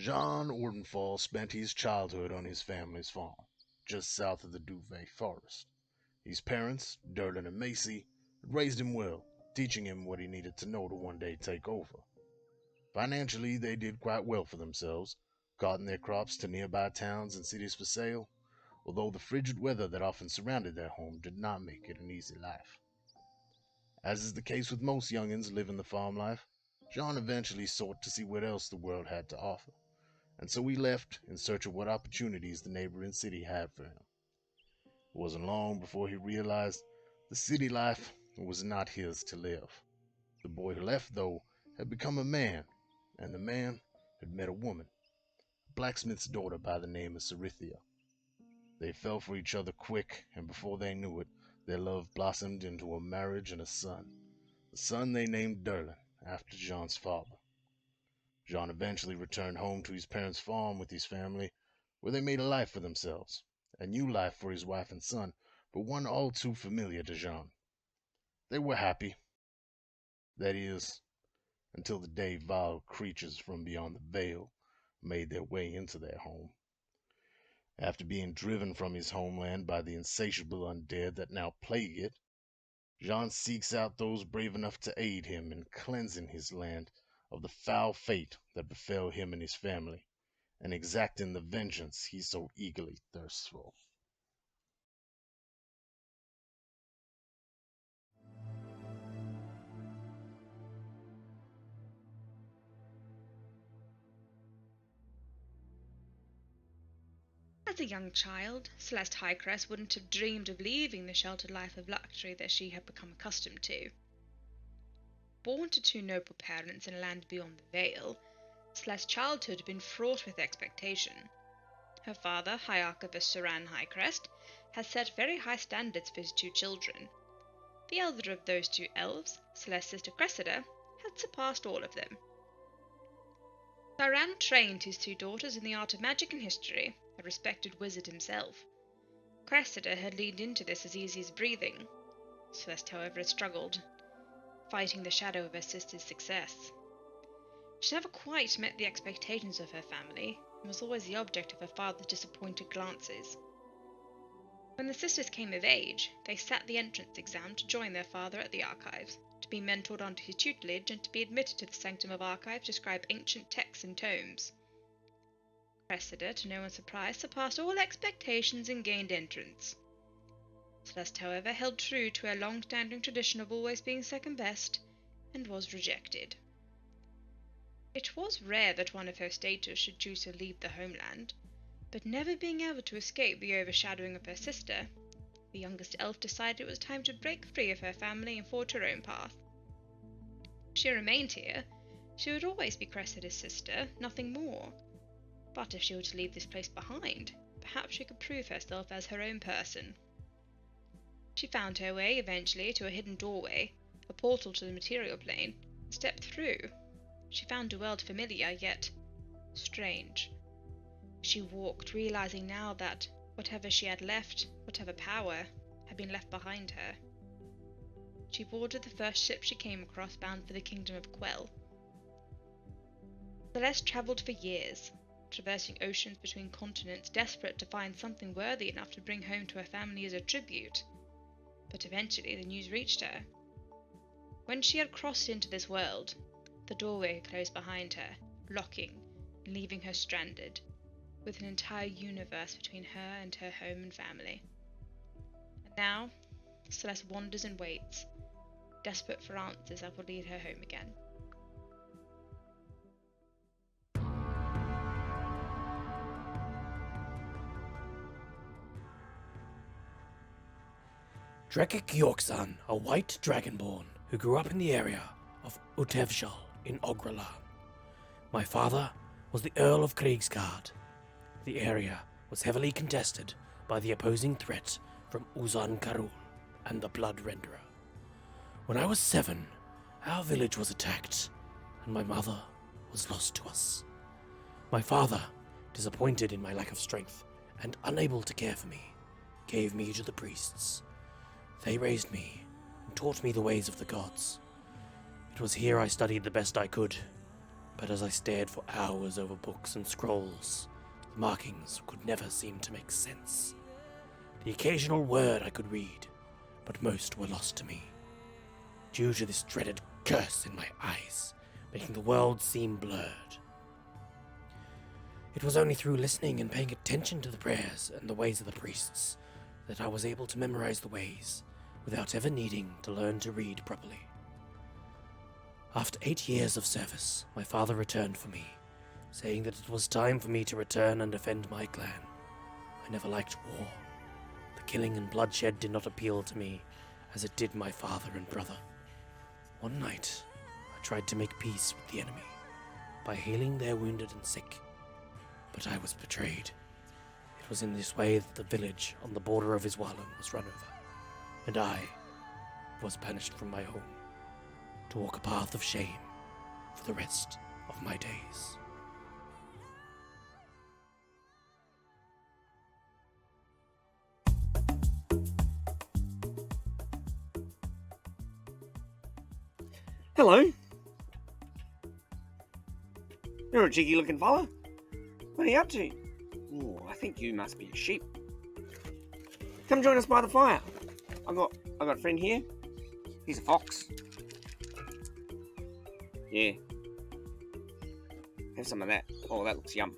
Jean Ordenfall spent his childhood on his family's farm, just south of the Duvet Forest. His parents, Derlin and Macy, had raised him well, teaching him what he needed to know to one day take over. Financially, they did quite well for themselves, carting their crops to nearby towns and cities for sale, although the frigid weather that often surrounded their home did not make it an easy life. As is the case with most youngins living the farm life, John eventually sought to see what else the world had to offer, and so he left in search of what opportunities the neighboring city had for him. It wasn't long before he realized the city life was not his to live. The boy who left, though, had become a man, and the man had met a woman, a blacksmith's daughter by the name of Cerithia. They fell for each other quick, and before they knew it, their love blossomed into a marriage and a son. The son they named Derlin, after Jean's father. Jean eventually returned home to his parents' farm with his family, where they made a life for themselves, a new life for his wife and son, but one all too familiar to Jean. They were happy. That is, until the day vile creatures from beyond the veil made their way into their home. After being driven from his homeland by the insatiable undead that now plague it, Jean seeks out those brave enough to aid him in cleansing his land of the foul fate that befell him and his family, and exacting the vengeance he so eagerly thirsts for. As a young child, Celeste Highcrest wouldn't have dreamed of leaving the sheltered life of luxury that she had become accustomed to. Born to two noble parents in a land beyond the veil, Celeste's childhood had been fraught with expectation. Her father, High Archivist Saran Highcrest, had set very high standards for his two children. The elder of those two elves, Celeste's sister Cressida, had surpassed all of them. Saran trained his two daughters in the art of magic and history, a respected wizard himself. Cressida had leaned into this as easy as breathing. Celeste, however, had struggled, fighting the shadow of her sister's success. She never quite met the expectations of her family, and was always the object of her father's disappointed glances. When the sisters came of age, they sat the entrance exam to join their father at the archives, to be mentored under his tutelage, and to be admitted to the sanctum of archives to scribe ancient texts and tomes. Cressida, to no one's surprise, surpassed all expectations and gained entrance. Celeste, however, held true to her long-standing tradition of always being second best, and was rejected. It was rare that one of her status should choose to leave the homeland, but never being able to escape the overshadowing of her sister, the youngest elf decided it was time to break free of her family and forge her own path. If she remained here, she would always be Cressida's sister, nothing more. But if she were to leave this place behind, perhaps she could prove herself as her own person. She found her way, eventually, to a hidden doorway, a portal to the material plane, and stepped through. She found a world familiar, yet strange. She walked, realizing now that whatever she had left, whatever power, had been left behind her. She boarded the first ship she came across, bound for the kingdom of Quell. Celeste travelled for years, traversing oceans between continents, desperate to find something worthy enough to bring home to her family as a tribute. But eventually the news reached her. When she had crossed into this world, the doorway closed behind her, locking and leaving her stranded, with an entire universe between her and her home and family. And now, Celeste wanders and waits, desperate for answers that will lead her home again. Drekik Yorksan, a white dragonborn who grew up in the area of Utevshal in Ogralan. My father was the Earl of Kriegsgard. The area was heavily contested by the opposing threat from Uzan Karul and the Blood Renderer. When I was 7, our village was attacked, and my mother was lost to us. My father, disappointed in my lack of strength and unable to care for me, gave me to the priests. They raised me and taught me the ways of the gods. It was here I studied the best I could, But as I stared for hours over books and scrolls, the markings could never seem to make sense. The occasional word I could read, but most were lost to me, due to this dreaded curse in my eyes, making the world seem blurred. It was only through listening and paying attention to the prayers and the ways of the priests that I was able to memorize the ways without ever needing to learn to read properly. After 8 years of service, my father returned for me, saying that it was time for me to return and defend my clan. I never liked war. The killing and bloodshed did not appeal to me as it did my father and brother. One night, I tried to make peace with the enemy by healing their wounded and sick, but I was betrayed. It was in this way that the village on the border of Iswalan was run over, and I was banished from my home to walk a path of shame for the rest of my days. Hello. You're a cheeky looking fella. What are you up to? Ooh, I think you must be a sheep. Come join us by the fire. I got a friend here. He's a fox. Yeah. Have some of that. Oh, that looks yum.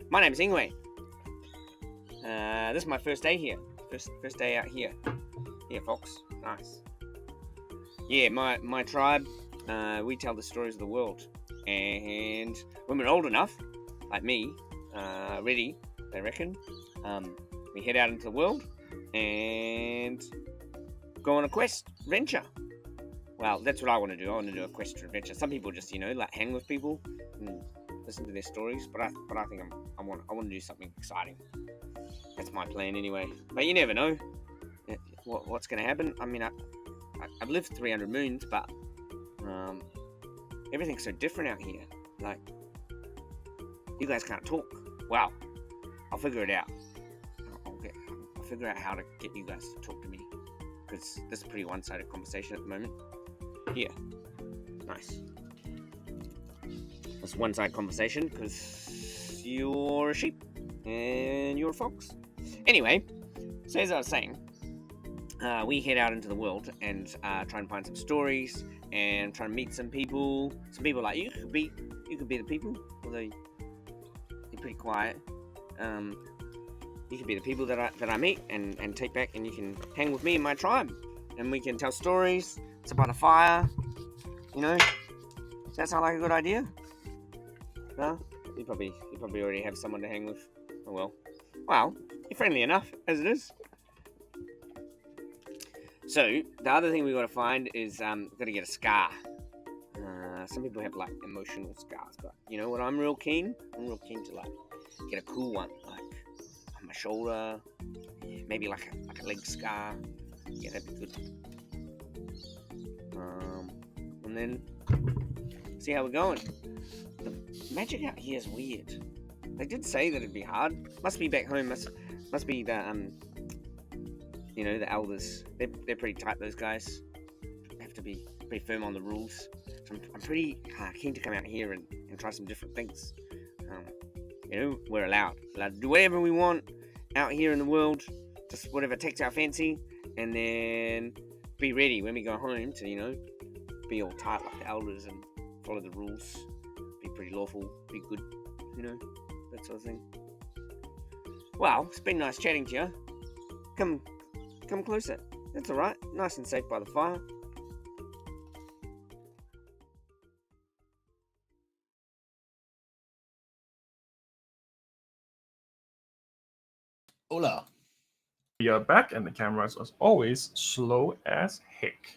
My name's Ingwe. This is my first day here. First day out here. Yeah, fox. Nice. Yeah, my tribe, we tell the stories of the world. And when we're old enough, like me, ready, they reckon, we head out into the world and go on a quest, adventure. Well, that's what I want to do. I want to do a quest or adventure. Some people just, like hang with people and listen to their stories. But I think I want to do something exciting. That's my plan anyway. But you never know what's going to happen. I mean, I've lived 300 moons, but everything's so different out here. Like, you guys can't talk. Well, I'll figure it out. I'll figure out how to get you guys to talk to me. Because this is a pretty one-sided conversation at the moment. Here. Nice. It's one-sided conversation because you're a sheep and you're a fox. Anyway, so as I was saying, we head out into the world and try and find some stories and try and meet some people like you could be the people, although you're pretty quiet. You could be the people that I meet and take back, and you can hang with me and my tribe, and we can tell stories. It's about a fire, Does that sound like a good idea? No, you probably already have someone to hang with. Oh well, you're friendly enough as it is. So, the other thing we got to find is, got to get a scar. Some people have, like, emotional scars, but, you know what, I'm real keen to, like, get a cool one, like, on my shoulder, maybe, like a leg scar. Yeah, that'd be good. And then, see how we're going. The magic out here is weird. They did say that it'd be hard. Must be back home, must be the, the elders, they're pretty tight, those guys. They have to be pretty firm on the rules. So I'm pretty keen to come out here and try some different things. We're allowed to do whatever we want out here in the world, just whatever takes our fancy, and then be ready when we go home to, be all tight like the elders and follow the rules, be pretty lawful, be good, that sort of thing. Well, it's been nice chatting to you. Come closer. That's alright. Nice and safe by the fire. Hola. We are back, and the camera is as always slow as heck.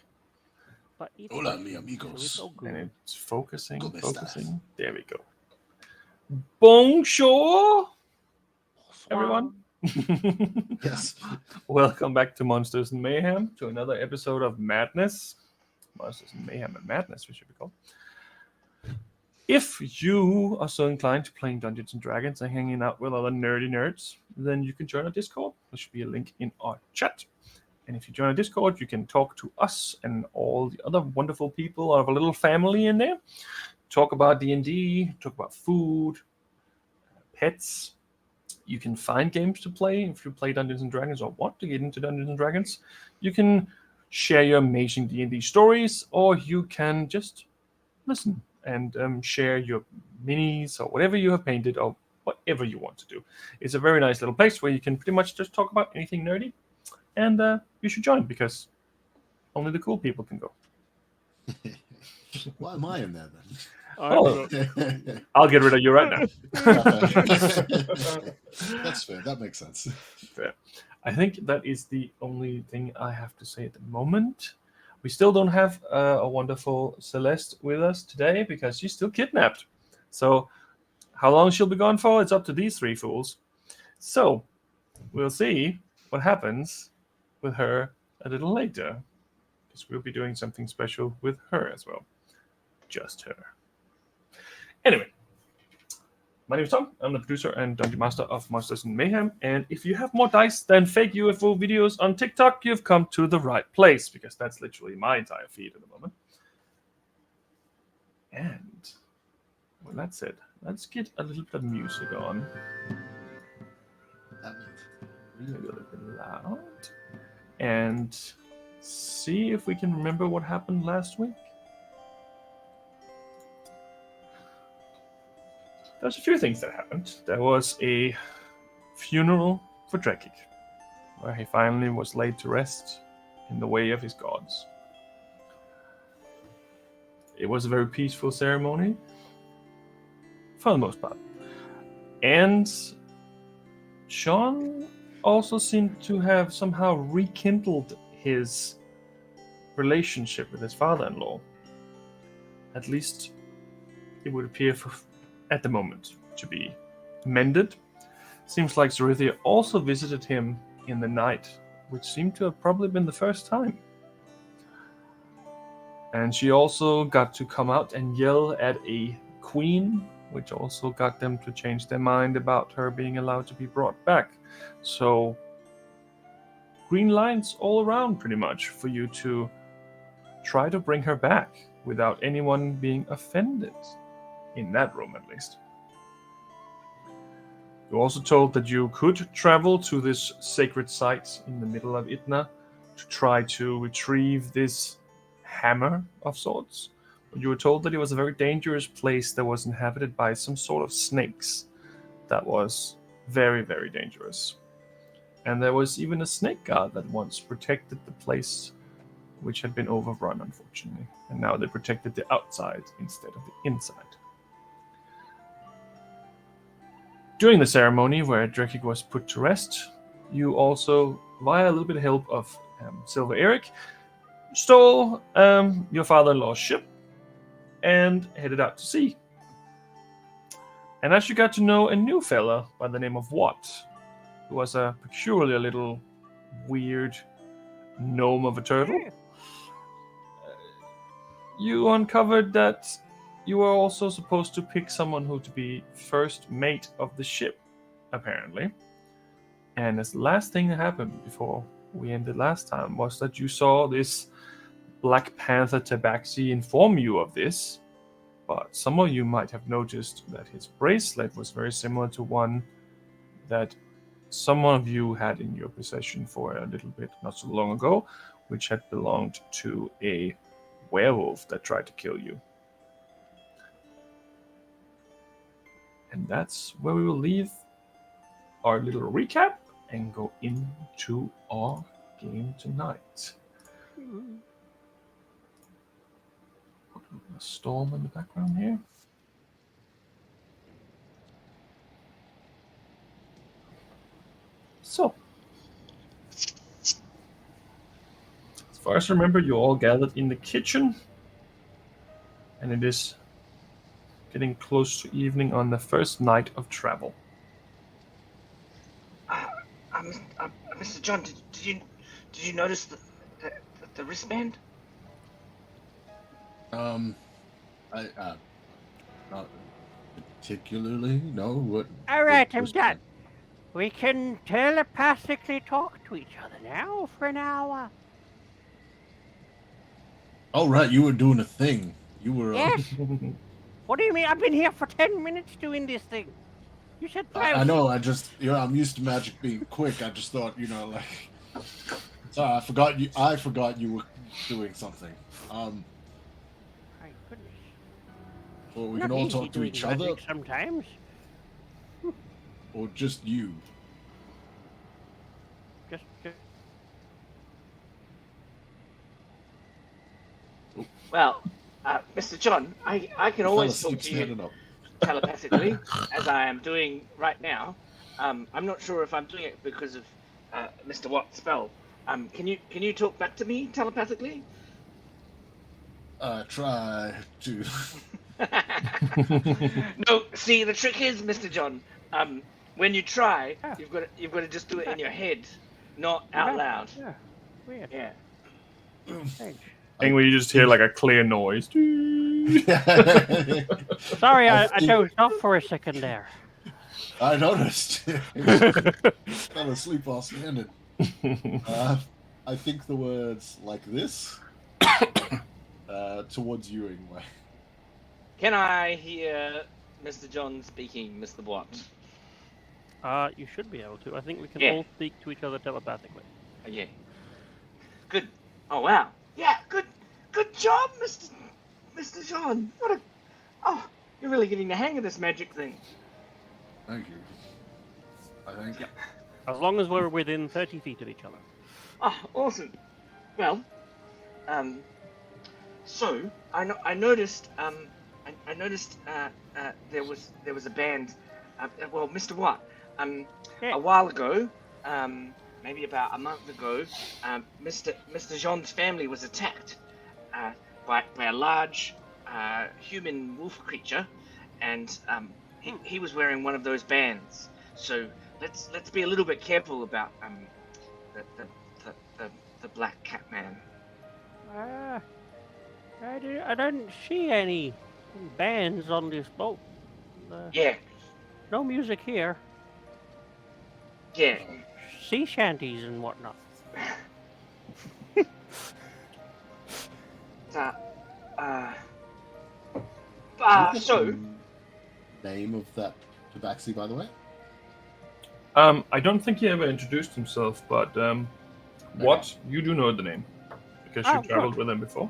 But it's Hola, working, mi amigos. so good. And it's focusing. ¿Cómo estás? There we go. Bonjour, everyone. Yes. Welcome back to Monsters and Mayhem, to another episode of Madness. Monsters and Mayhem and Madness, we should be called. If you are so inclined to playing Dungeons and Dragons and hanging out with other nerdy nerds, then you can join our Discord. There should be a link in our chat. And if you join our Discord, you can talk to us and all the other wonderful people of a little family in there talk about D&D, talk about food, pets. You can find games to play if you play Dungeons and Dragons or want to get into Dungeons and Dragons. You can share your amazing D&D stories, or you can just listen and share your minis or whatever you have painted or whatever you want to do. It's a very nice little place where you can pretty much just talk about anything nerdy, and you should join because only the cool people can go. Why am I in there then? Oh, I'll get rid of you right now. That's fair. That makes sense. Fair. I think that is the only thing I have to say at the moment. We still don't have a wonderful Celeste with us today because she's still kidnapped. So how long she'll be gone for, it's up to these three fools. So we'll see what happens with her a little later, because we'll be doing something special with her as well. Just her. Anyway, my name is Tom. I'm the producer and dungeon master of Monsters in Mayhem. And if you have more dice than fake UFO videos on TikTok, you've come to the right place, because that's literally my entire feed at the moment. And with that said, let's get a little bit of music on. That means Maybe a little bit loud. And see if we can remember what happened last week. There's a few things that happened. There was a funeral for Drekig, where he finally was laid to rest in the way of his gods. It was a very peaceful ceremony, for the most part. And Sean also seemed to have somehow rekindled his relationship with his father-in-law. At least it would appear at the moment to be mended. Seems like Zorithia also visited him in the night, which seemed to have probably been the first time. And she also got to come out and yell at a queen, which also got them to change their mind about her being allowed to be brought back. So, green lights all around pretty much for you to try to bring her back without anyone being offended. In that room, at least. You also told that you could travel to this sacred site in the middle of Itna to try to retrieve this hammer of sorts. But you were told that it was a very dangerous place that was inhabited by some sort of snakes. That was very, very dangerous. And there was even a snake guard that once protected the place, which had been overrun, unfortunately. And now they protected the outside instead of the inside. During the ceremony where Drekig was put to rest, you also, via a little bit of help of Silver Eric, stole your father-in-law's ship and headed out to sea. And as you got to know a new fella by the name of Watt, who was a peculiar little weird gnome of a turtle, you uncovered that you were also supposed to pick someone who to be first mate of the ship, apparently. And as the last thing that happened before we ended last time was that you saw this Black Panther Tabaxi inform you of this, but some of you might have noticed that his bracelet was very similar to one that some of you had in your possession for a little bit not so long ago, which had belonged to a werewolf that tried to kill you. And that's where we will leave our little recap and go into our game tonight. A storm in the background here. So, as far as I remember, you all gathered in the kitchen, and it is getting close to evening on the first night of travel. Mr. John, did you notice the wristband? I not particularly. No, what? All right, what I'm was done. We can telepathically talk to each other now for an hour. Oh, right, you were doing a thing. You were. Yes. What do you mean? I've been here for 10 minutes doing this thing. You said 5. I know. I just, I'm used to magic being quick. I just thought, sorry, I forgot you were doing something. My goodness. Or we Not can all easy talk to doing each magic other, sometimes. or just you. Just Well, Mr. John, I can The always fella talk keeps to you standing up. telepathically, as I am doing right now. I'm not sure if I'm doing it because of Mr. Watt's spell. Can you talk back to me telepathically? Try to. No, see, the trick is, Mr. John, when you try, Yeah. you've got to just do it in your head, not out loud. Yeah. Weird. Yeah. Strange. And when you just hear like a clear noise. Sorry, I think- dozed off for a second there. I noticed. Fell asleep while standing. I think the words like this towards you anyway. Can I hear Mr. John speaking, Mr. Watt? You should be able to. I think we can Yeah. all speak to each other telepathically. Yeah. Good. Oh wow. Yeah. Good job, Mr. John. You're really getting the hang of this magic thing. Thank you. I think. Yep. As long as we're within 30 feet of each other. Oh, awesome. Well, so I noticed I noticed there was a band. Well, Mr. Watt. Yeah. A while ago, maybe about a month ago, Mr. Jean's family was attacked by a large human wolf creature, and he was wearing one of those bands. So let's be a little bit careful about the Black Cat Man. I don't see any bands on this boat. Yeah, No music here. yeah. Sea shanties and whatnot. So Name of that tabaxi, by the way? I don't think he ever introduced himself, but what you do know the name because you Oh, traveled good. with him before.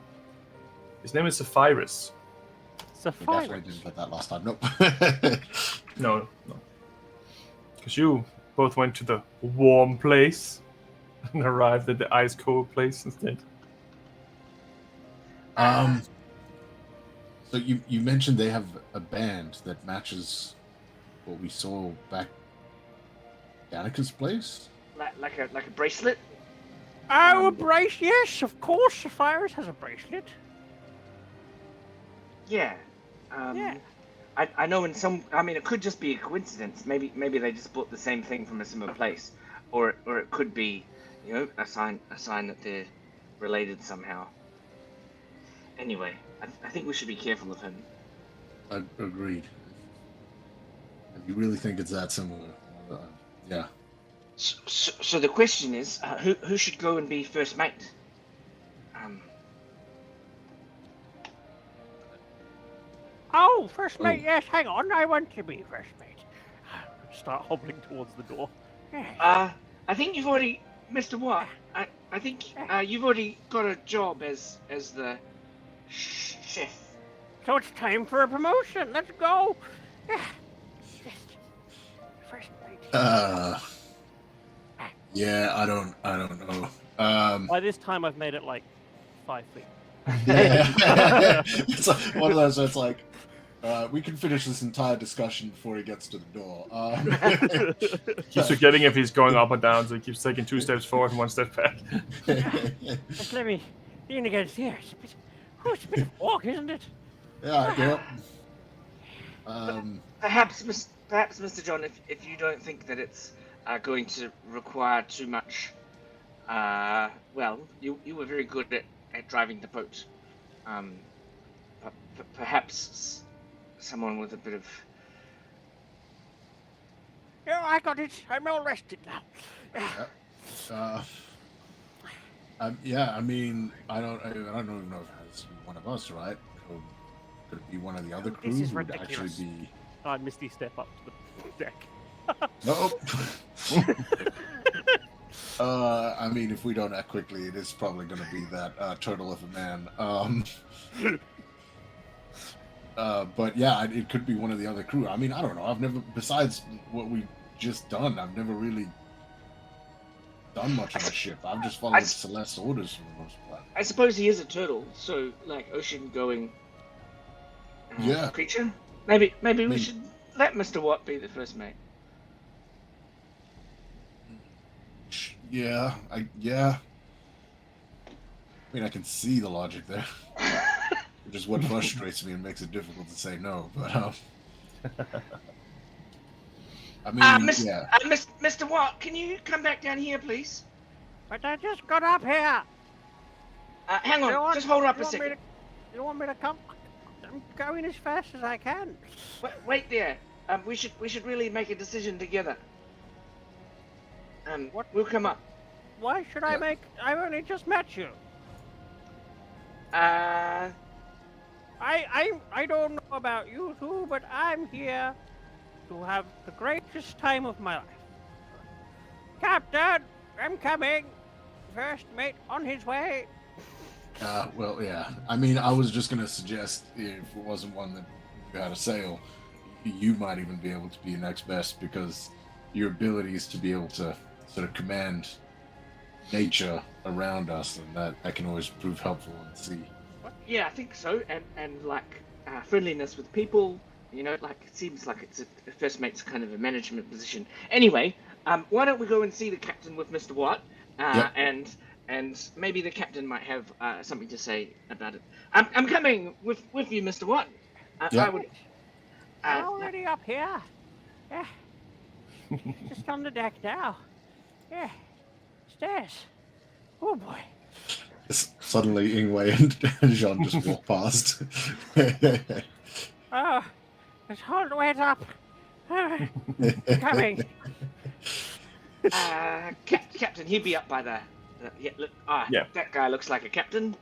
His name is Zephyrus. We definitely Sapphire. didn't get that last time. Nope. No. Because you both went to the warm place and arrived at the ice cold place instead. So you mentioned they have a band that matches what we saw back Danica's place? like a bracelet. Oh, a bracelet. Yes, of course. Sapphire has a bracelet. Yeah. Yeah. I know in some. I mean, it could just be a coincidence. Maybe they just bought the same thing from a similar place, or it could be, a sign that they're related somehow. Anyway, I think we should be careful of him. Agreed. If you really think it's that similar, yeah. So the question is, who should go and be first mate? Oh, first mate. Yes, hang on. I want to be first mate. Start hobbling towards the door. I think you've already, Mr. Watt. I think you've already got a job as the chef. So it's time for a promotion. Let's go. First mate. Yeah, I don't know. By this time, I've made it like 5 feet. It's like one of those. It's like we can finish this entire discussion before he gets to the door. He's forgetting if he's going up or down, so he keeps taking 2 steps forward and 1 step back. Just let me lean against here. It's a bit of a walk, isn't it? Yeah. Perhaps, Mr. John, if you don't think that it's going to require too much, well, you were very good at driving the boat. Perhaps someone with a bit of. Oh, I got it. I'm all rested now. Yeah. I mean, I don't even know if it has to be one of us, right? Could it be one of the other This crew is who would actually ridiculous. be? I Misty step up to the deck. Nope. I mean, if we don't act quickly, it is probably going to be that turtle of a man. But yeah, it could be one of the other crew. I mean, I don't know. I've never, besides what we just done, I've never really done much on a ship. I've just followed Celeste's orders for the most part. I suppose he is a turtle, so like ocean-going creature. Maybe we should let Mr. Watt be the first mate. Yeah. I mean, I can see the logic there. Which is what frustrates me and makes it difficult to say no. But I mean, yeah. Mr. Watt, can you come back down here, please? But I just got up here. Hang on, just hold up a second. You want me to come? I'm going as fast as I can. Wait there. We should really make a decision together. We'll come up. Why should I make? I've only just met you. I don't know about you two, but I'm here to have the greatest time of my life. Captain, I'm coming. First mate on his way. Well, yeah. I mean, I was just gonna suggest if it wasn't one that you had a sail, you might even be able to be next best because your abilities to be able to sort of command nature around us, and that can always prove helpful in the sea. Yeah, I think so. And like friendliness with people, you know, like it seems like it's a first mate's kind of a management position. Anyway, why don't we go and see the captain with Mr. Watt? And maybe the captain might have something to say about it. I'm coming with you, Mr. Watt. I would. Already up here. Yeah. Just on the deck now. Yeah. Stairs. Oh boy. Suddenly, Ingwe and Jean just walk past. Oh, let's hold the weight up. Coming. Captain, he'd be up by the yeah. Look, that guy looks like a captain.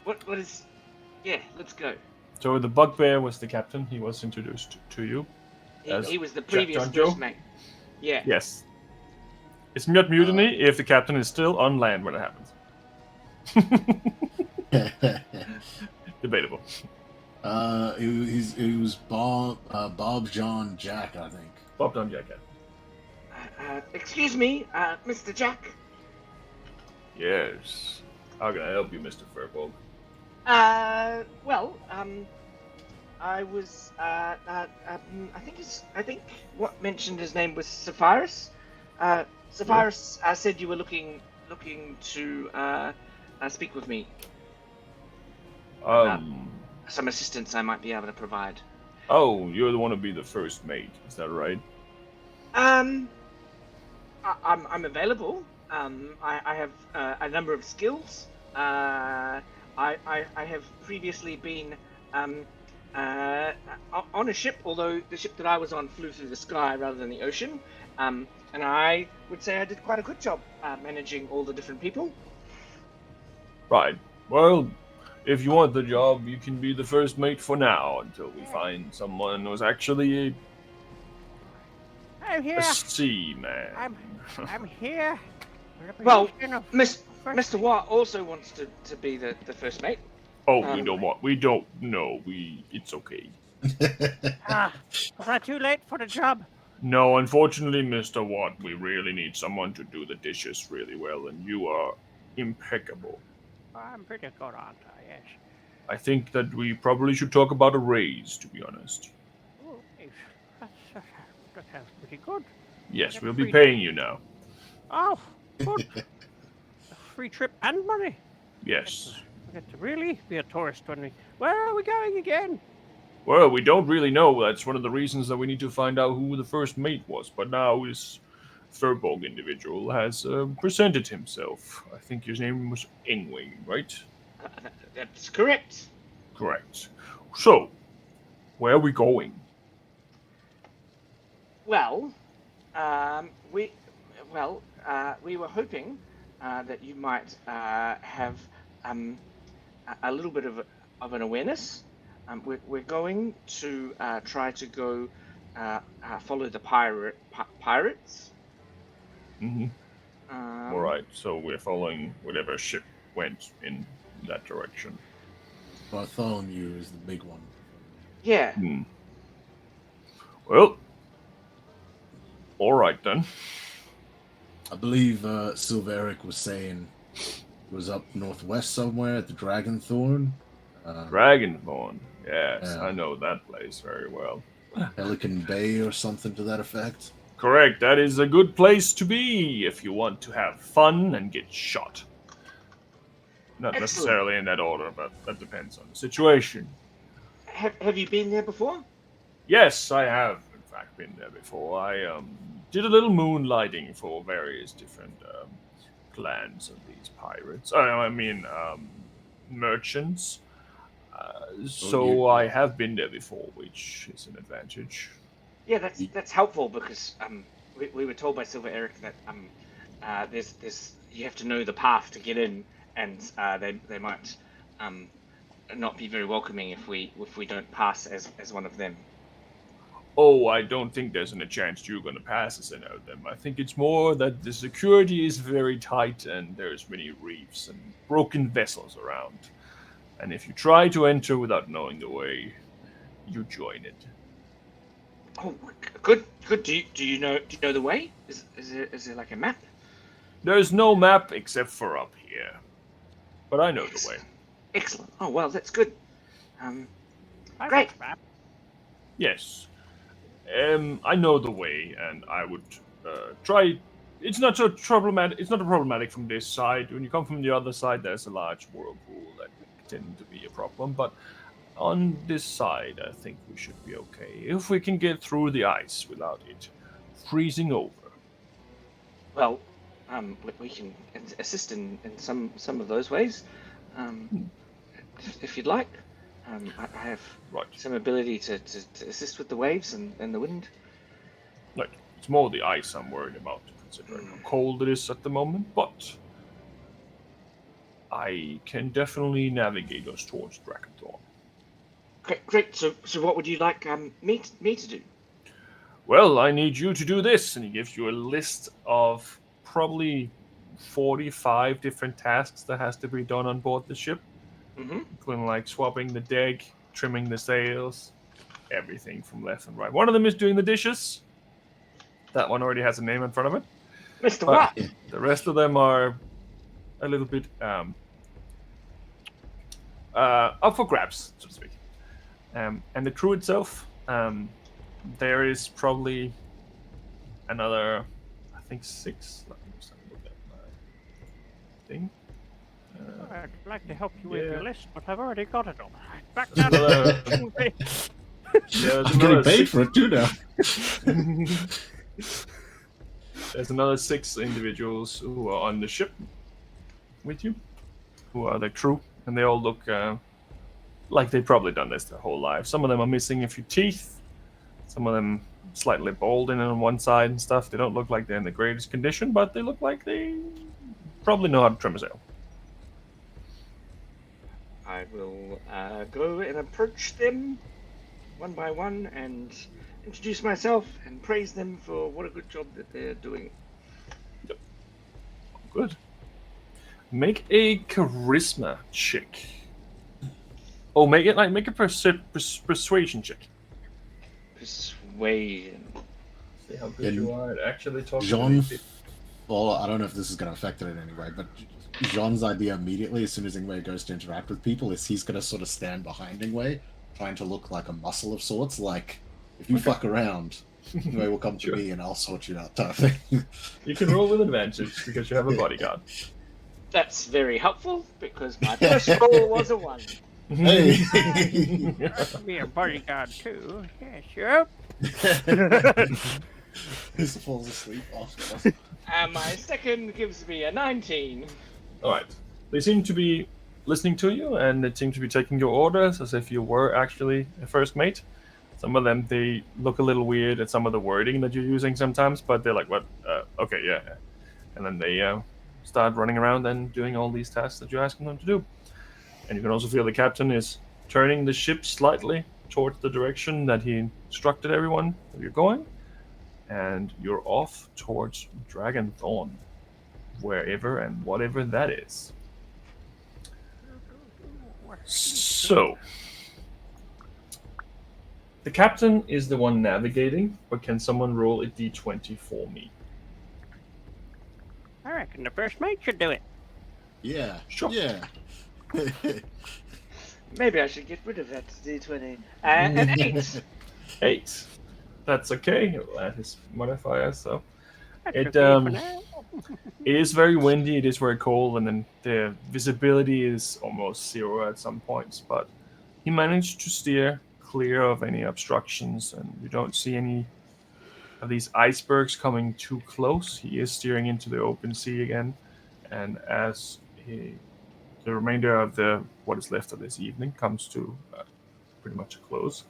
What is? Yeah, let's go. So the bugbear was the captain. He was introduced to you. He was the previous Jack John first Joe? mate. Yeah. Yes. It's not mutiny if the captain is still on land when it happens. Debatable. It was Bob, John, Jack, I think. Bob, John, Jack. Excuse me, Mr. Jack. Yes. How can I help you, Mr. Furbolg? Well, I was, I think what mentioned his name was Sapphirus. Sapphirus said you were looking to speak with me. Some assistance I might be able to provide. Oh, you're the one to be the first mate. Is that right? I'm available. I have a number of skills. I have previously been on a ship, although the ship that I was on flew through the sky rather than the ocean. And I would say I did quite a good job managing all the different people. Right. Well, if you want the job, you can be the first mate for now until we find someone who's actually I'm here. a seaman. I'm here. Well, Mr. Watt also wants to be the first mate. Oh, we don't know. It's okay. Was I too late for the job? No, unfortunately, Mr. Watt, we really need someone to do the dishes really well, and you are impeccable. I'm pretty good, aren't I? Yes. I think that we probably should talk about a raise, to be honest. Oh, that sounds pretty good. Yes, we'll be paying you now. Oh, good. A free trip and money. Yes. We get to really be a tourist when we... Where are we going again? Well, we don't really know. That's one of the reasons that we need to find out who the first mate was. But now this Furbolg individual has presented himself. I think his name was Ingwe, right? That's correct. Correct. So, where are we going? Well, we were hoping that you might have a little bit of an awareness we're going to try to go follow the pirates. Mm-hmm. All Um, right, so we're following whatever ship went in that direction. Bartholomew is the big one. Yeah. Hmm. Well, all right then. I believe Silveric was saying it was up northwest somewhere at the Dragonthorn. Dragonborn. Yes, Yeah. I know that place very well. Pelican Bay or something to that effect. Correct. That is a good place to be if you want to have fun and get shot. Not Excellent. necessarily in that order, but that depends on the situation. Have you been there before? Yes, I have, in fact, been there before. I did a little moonlighting for various different clans of these pirates. I mean, merchants. So I have been there before, which is an advantage. Yeah, that's helpful because we were told by Silver Eric that there's you have to know the path to get in, and they might not be very welcoming if we don't pass as one of them. Oh, I don't think there's any chance you're going to pass as any of them. I think it's more that the security is very tight and there's many reefs and broken vessels around. And if you try to enter without knowing the way, you join it. Oh, good. Do you know the way? Is there like a map? There's no map except for up here, but I know the way. Excellent. Oh well, that's good. I Great. got a map. Yes. I know the way, and I would try. It's not so problematic. It's not problematic from this side. When you come from the other side, there's a large whirlpool that can tend to be a problem. But on this side, I think we should be okay if we can get through the ice without it freezing over. Well, we can assist in some of those ways, if you'd like. I have some ability to assist with the waves and the wind. Like, it's more the ice I'm worried about, considering how cold it is at the moment, but I can definitely navigate us towards Dragonthorn. Great. So what would you like me to do? Well, I need you to do this, and he gives you a list of probably 45 different tasks that has to be done on board the ship. Mm-hmm. Including like swapping the deck, trimming the sails, everything from left and right. One of them is doing the dishes. That one already has a name in front of it. Mr. What? The rest of them are a little bit up for grabs, so to speak. And the crew itself, there is probably another, I think, 6. Let me just look at my thing. I'd like to help you with your list, but I've already got it all. Back There's down another- to the I'm getting paid for it too now. There's another 6 individuals who are on the ship with you, who are the crew, and they all look like they've probably done this their whole life. Some of them are missing a few teeth, some of them slightly balding on one side and stuff. They don't look like they're in the greatest condition, but they look like they probably know how to trim a sail. I will go and approach them one by one and introduce myself and praise them for what a good job that they're doing. Yep. Good. Make a charisma check. Oh, make a persuasion check. Persuasion. See how good you are at actually talking Jean, to people. well, I don't know if this is going to affect it in any way, but Jean's idea immediately, as soon as Ingwe goes to interact with people, is he's going to sort of stand behind Ingwe, trying to look like a muscle of sorts. Like, if you fuck around, Ingwe will come to me and I'll sort you out, type thing. You can roll with advantage because you have a bodyguard. That's very helpful because my first roll was a 1. Hey! I can be a bodyguard too. Yeah, sure. He falls asleep after. And my second gives me a 19. Alright. They seem to be listening to you, and they seem to be taking your orders as if you were actually a first mate. Some of them, they look a little weird at some of the wording that you're using sometimes, but they're like, what? Okay, yeah. And then they start running around and doing all these tasks that you're asking them to do. And you can also feel the captain is turning the ship slightly towards the direction that he instructed everyone that you're going, and you're off towards Dragonthorn, wherever and whatever that is. So, the captain is the one navigating, but can someone roll a d20 for me? I reckon the first mate should do it. Yeah. Sure. Yeah. Maybe I should get rid of that D20. An 8. 8. That's okay. He'll add his modifier, so. That's It, okay for now. It is very windy, it is very cold, and then the visibility is almost zero at some points, but he managed to steer clear of any obstructions, and you don't see any of these icebergs coming too close. He is steering into the open sea again, and as the remainder of what is left of this evening comes to pretty much a close,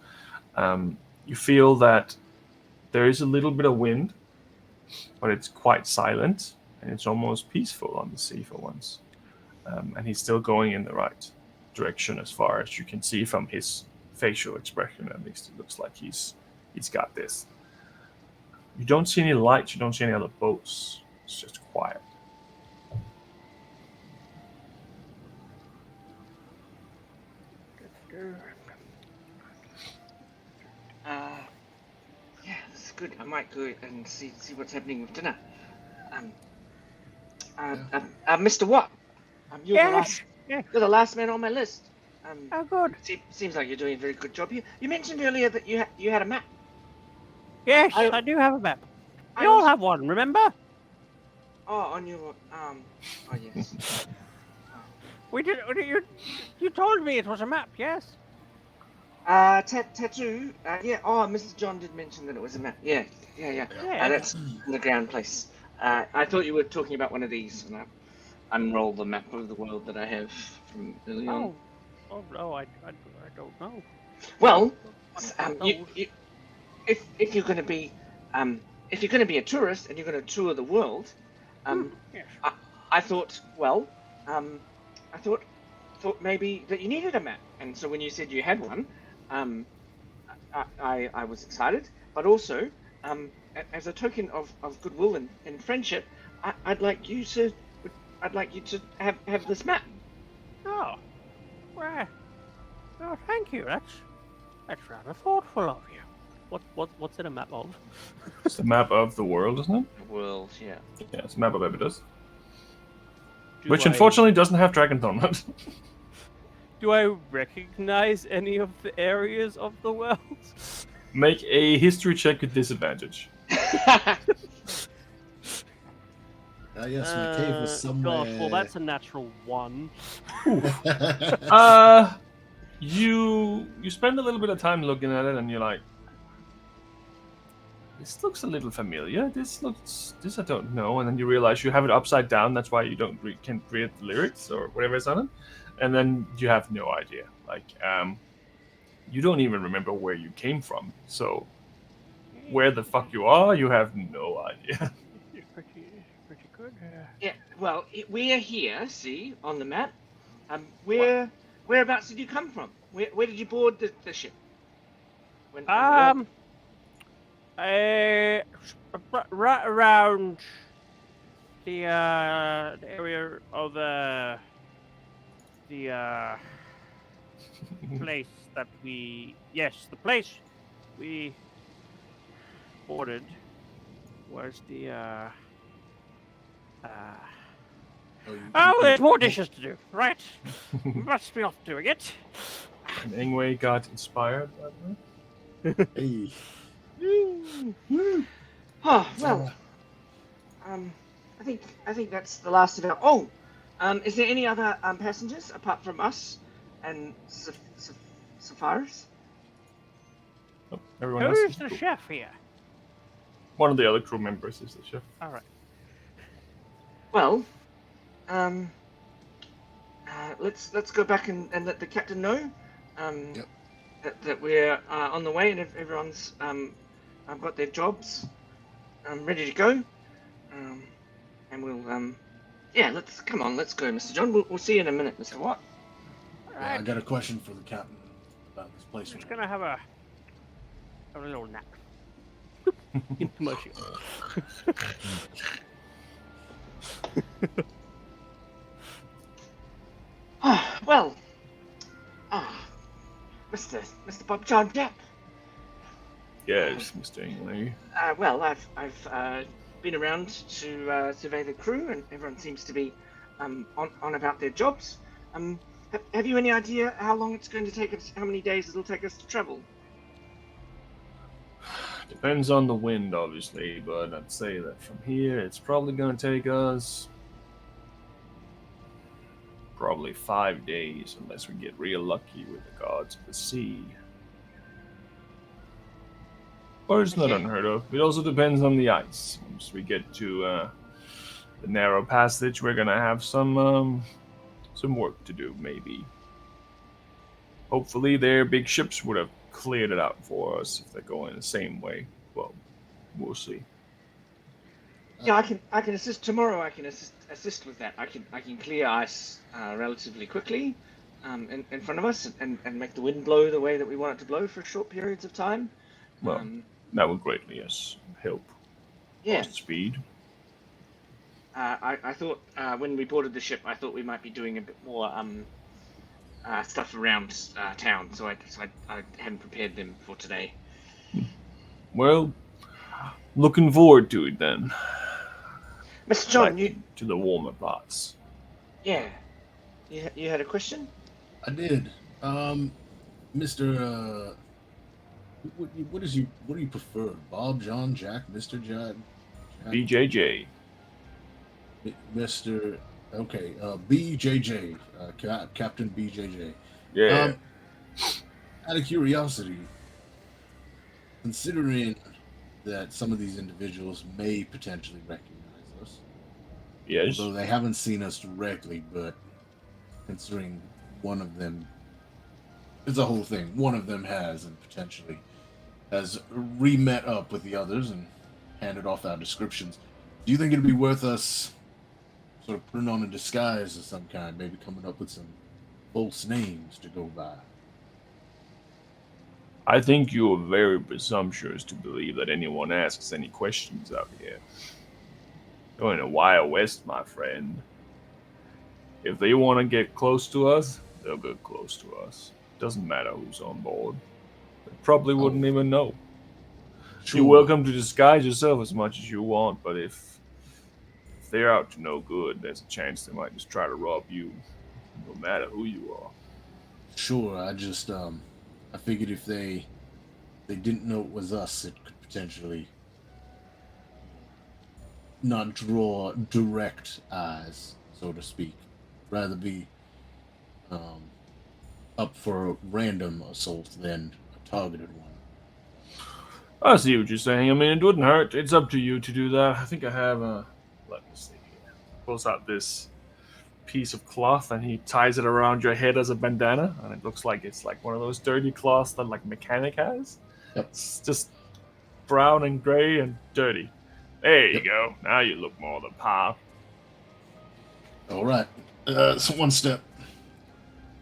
you feel that there is a little bit of wind, but it's quite silent, and it's almost peaceful on the sea for once. And he's still going in the right direction as far as you can see from his facial expression. At least it looks like he's got this. You don't see any lights, you don't see any other boats. It's just quiet. Yeah, that's good. I might go and see what's happening with dinner. Mr. Watt, you're Yes. you're the last man on my list. Oh, good. Seems like you're doing a very good job. You mentioned earlier that you had a map. Yes, I- I do have a map. I We all also- have one, remember? Oh, on your oh yes. We did. You told me it was a map. Yes. Tattoo. Yeah. Oh, Mrs. John did mention that it was a map. Yeah. Yeah. That's in the ground place. I thought you were talking about one of these, and I unrolled the map of the world that I have from early on. Oh no, I don't know. Well, No. you, if you're going to be a tourist and you're going to tour the world, Yes. I thought, well, I thought maybe that you needed a map, and so when you said you had one, I was excited, but also, as a token of goodwill and friendship, I'd like you to have this map. Oh, well, oh, thank you. That's rather thoughtful of you. What's it a map of? It's the map of the world, isn't it? The world, yeah. Yeah, it's a map of Evidus. Do Which I- unfortunately doesn't have Dragonthorn on it. Do I recognize any of the areas of the world? Make a history check with disadvantage. Yes, my cave was somewhere. Gosh, well, that's a natural 1. You spend a little bit of time looking at it, and you're like, this looks a little familiar. This I don't know. And then you realize you have it upside down. That's why you can't read the lyrics or whatever is on it. And then you have no idea. Like, you don't even remember where you came from. So, where the fuck you are, you have no idea. Pretty good. Yeah, well, we are here, see, on the map. Whereabouts did you come from? Where did you board the ship? Right around the area of the place that the place we boarded was the there's more dishes to do, right? Must be off doing it. And Ingwe got inspired by that. Hey. Oh well. I think that's the last of our. Oh, is there any other passengers apart from us and Sapphires? Oh, everyone else Who's is the cool. chef here? One of the other crew members is the chef. All right. Well, let's go back and let the captain know that we're on the way and if everyone's got their jobs ready to go, and we'll let's go, Mr. John. We'll see you in a minute, Mr. Watt. Yeah, I got a question for the captain. about this place. I'm just gonna have a little nap. Into my ship. Well, Mr. Bob John Jack. Yes, Mr. Ingley. Well, I've been around to survey the crew, and everyone seems to be on about their jobs. Have you any idea how long it's going to take us? How many days it'll take us to travel? Depends on the wind, obviously, but I'd say that from here, it's probably going to take us probably 5 days, unless we get real lucky with the gods of the sea. Or it's not Okay. unheard of. It also depends on the ice. Once we get to the narrow passage, we're gonna have some work to do, maybe. Hopefully, their big ships would have cleared it out for us if they're going the same way. Well, we'll see. Yeah, I can assist tomorrow. I can assist with that. I can clear ice relatively quickly in front of us and make the wind blow the way that we want it to blow for short periods of time. Well, that would greatly, yes, help. Yeah. Speed. I thought when we boarded the ship, I thought we might be doing a bit more stuff around town, so I hadn't prepared them for today. Well, looking forward to it then. Mr. John, Back you to the warmer parts. yeah, you had a question? I did. Mr. What do you prefer? Bob, John, Jack, Mr. Jack? BJJ. Mr. Okay, BJJ, Captain BJJ. Yeah. Out of curiosity, considering that some of these individuals may potentially recognize us, Yes. although they haven't seen us directly, but considering one of them, it's a whole thing. One of them has, and potentially has re-met up with the others and handed off our descriptions. Do you think it'd be worth us sort of putting on a disguise of some kind, maybe coming up with some false names to go by? I think you're very presumptuous to believe that anyone asks any questions out here. You're in the Wild West, my friend. If they want to get close to us, they'll get close to us. Doesn't matter who's on board. They probably wouldn't even know. Sure. You're welcome to disguise yourself as much as you want, but if they're out to no good, there's a chance they might just try to rob you, no matter who you are. Sure, I just I figured if they didn't know it was us, it could potentially not draw direct eyes, so to speak. Rather be up for a random assault than a targeted one. I see what you're saying. I mean, it wouldn't hurt. It's up to you to do that. I think I have let me see here. Pulls out this piece of cloth and he ties it around your head as a bandana, and it looks like it's like one of those dirty cloths that like a mechanic has. Yep. It's just brown and gray and dirty. There you Yep. go. Now you look more the par. All right, so one step.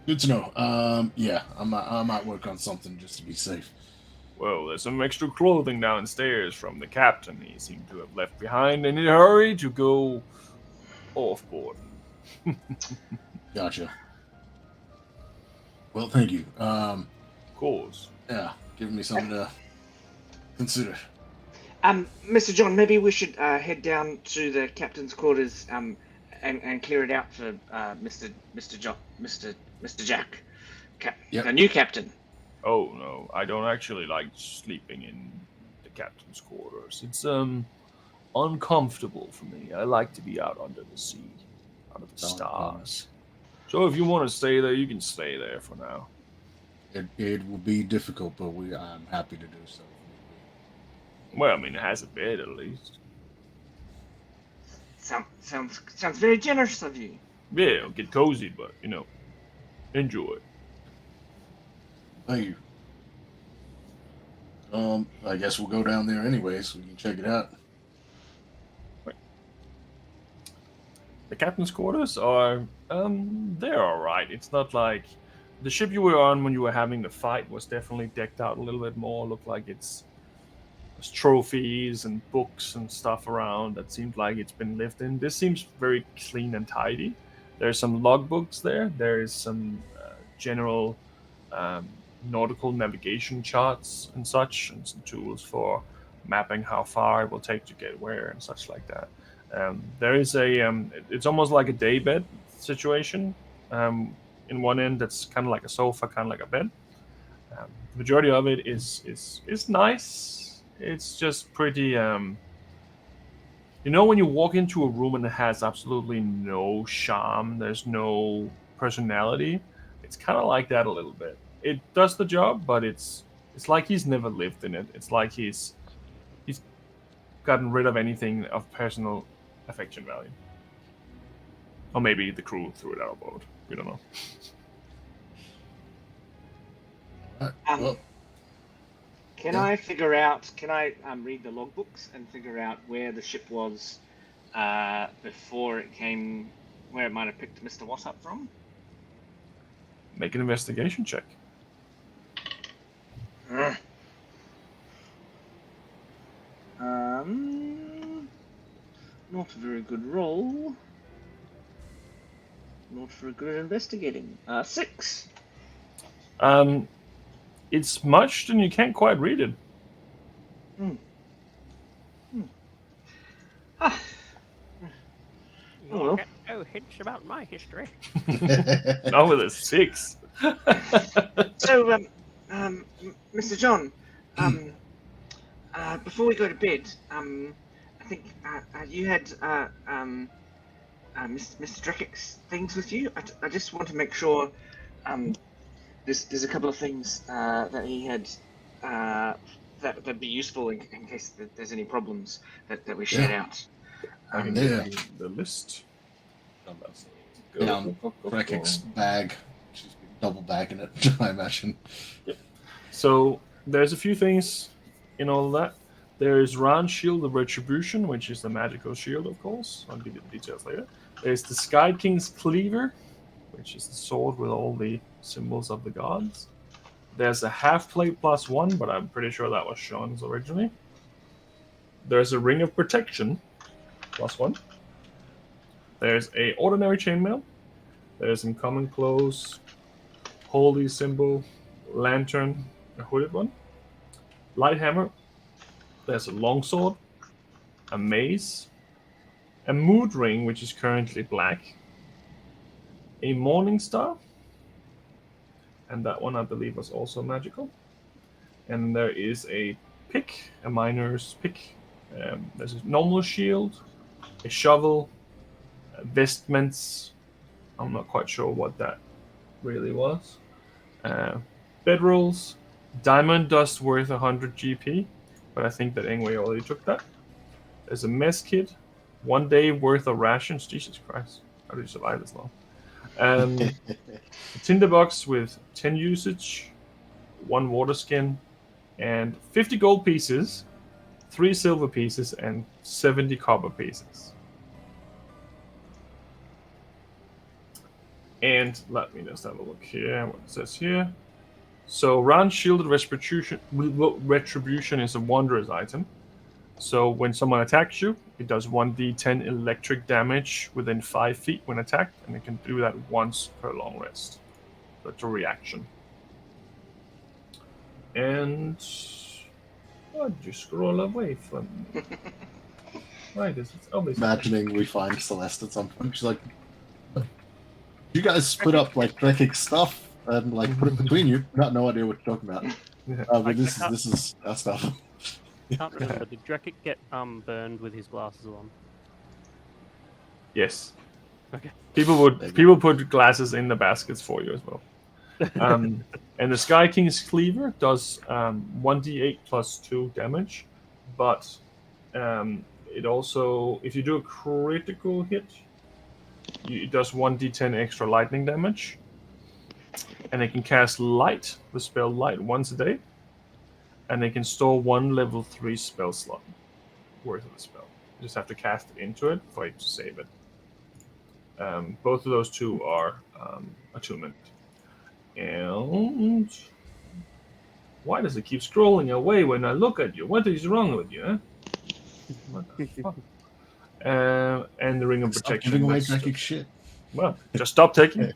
Good to know. Yeah, I might work on something just to be safe. Well, there's some extra clothing downstairs from the captain. He seemed to have left behind in a hurry to go off board. Gotcha. Well, thank you. Of course. Yeah, giving me something to consider. Mr. John, maybe we should head down to the captain's quarters and clear it out for Mr. Jack, Yep. the new captain. Oh no, I don't actually like sleeping in the captain's quarters. It's uncomfortable for me. I like to be out under the sea, under the stars. So if you want to stay there, you can stay there for now. It will be difficult, but I'm happy to do so. Well, I mean, it has a bed at least. Sounds very generous of you. Yeah, it'll get cozy, but enjoy. Thank you. I guess we'll go down there anyway, so we can check it out. The captain's quarters are they're all right. It's not like the ship you were on when you were having the fight was definitely decked out a little bit more. Looked like there's trophies and books and stuff around that seemed like it's been lived in. This seems very clean and tidy. There's some logbooks there. There is some general um, nautical navigation charts and such, and some tools for mapping how far it will take to get where and such like that. There is it's almost like a daybed situation. In one end, that's kind of like a sofa, kind of like a bed. The majority of it is nice. It's just pretty. When you walk into a room and it has absolutely no charm, there's no personality. It's kind of like that a little bit. It does the job, but it's like he's never lived in it. It's like he's gotten rid of anything of personal affection value. Or maybe the crew threw it overboard. We don't know. Well, Can Yeah. I figure out? Can I read the logbooks and figure out where the ship was before it came? Where it might have picked Mr. Watt up from? Make an investigation check. Not a very good roll. Not very good at investigating. 6. It's smudged and you can't quite read it. Ah, You'll well. get no hints about my history. Not with a 6. So, Mr. John, before we go to bed, I think you had Mr. Drekic's things with you. I just want to make sure. There's a couple of things that he had that'd be useful in case there's any problems that we shared out. I can Yeah. give you the list. Down Rekic's bag. She's been double bagging it, I imagine. So there's a few things in all of that. There is Ran's Shield of Retribution, which is the magical shield, of course. I'll give you the details later. There's the Sky King's Cleaver, which is the sword with all the symbols of the gods. There's a half plate +1, but I'm pretty sure that was Sean's originally. There's a Ring of Protection +1. There's a ordinary chainmail. There's some common clothes, holy symbol, lantern, a hooded one, light hammer. There's a longsword, a mace, a mood ring, which is currently black, a morning star, and that one I believe was also magical. And there is a pick, a miner's pick. There's a normal shield, a shovel, vestments. I'm not quite sure what that really was. Bedrolls, diamond dust worth 100 GP, but I think that Engway already took that. There's a mess kit, 1 day worth of rations. Jesus Christ, how do you survive this long? A tinderbox with 10 usage, 1 water skin, and 50 gold pieces, 3 silver pieces, and 70 copper pieces. And let me just have a look here, what it says here. So Ran's Shielded Retribution is a Wanderer's item. So when someone attacks you, it does 1d10 electric damage within 5 feet when attacked, and it can do that once per long rest. So it's a reaction. And why did you scroll away from me? Why does it always Imagining we find Celeste at some point. She's like, you guys split up like Rekic's stuff and like put it between you. Got no idea what you're talking about. But this is our stuff. Can't remember. Did Drekkic get burned with his glasses on? Yes. Okay. People put glasses in the baskets for you as well. And the Sky King's Cleaver does 1d8 plus 2 damage, but it also, if you do a critical hit, it does 1d10 extra lightning damage. And it can cast Light, the spell Light, once a day. And they can store 1 level 3 spell slot worth of the spell. You just have to cast it into it for it to save it. Both of those two are attunement. And why does it keep scrolling away when I look at you? What is wrong with you? Huh? What the fuck? And the ring of Stop protection. giving away That's Drakic shit. well, just stop taking. Yeah,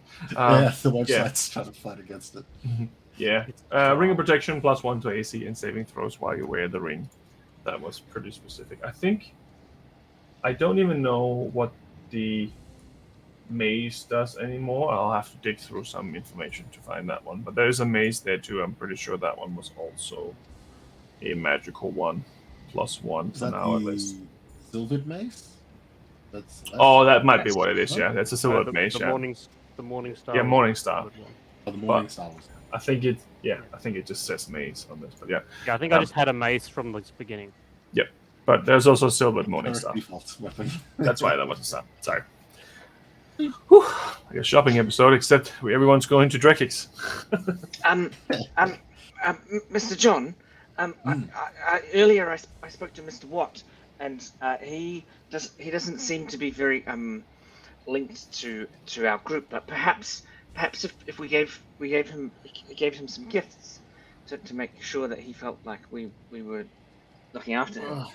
the yeah. website's trying to fight against it. Yeah. Ring of protection +1 to AC and saving throws while you wear the ring. That was pretty specific. I think I don't even know what the maze does anymore. I'll have to dig through some information to find that one. But there's a maze there too. I'm pretty sure that one was also a magical one. +1 Is for that now at least. the Silvered Mace? That's Oh, that might be what it is. Yeah, that's a silver the, maze. the Yeah. morning star. Yeah, was Morning the Star. good one. Oh, the Morning Star was. I think it. Yeah, I think it just says maze on this. But yeah. Yeah, I think I just had a mace from the beginning. But there's also silver Morning Current Star. default weapon. That's why that was a star. Sorry. Whew. Like a shopping episode, except everyone's going to Drekix. Mr. John, earlier I spoke to Mr. Watt, and he doesn't seem to be very linked to our group, but perhaps if we gave him some gifts to make sure that he felt like we were looking after him.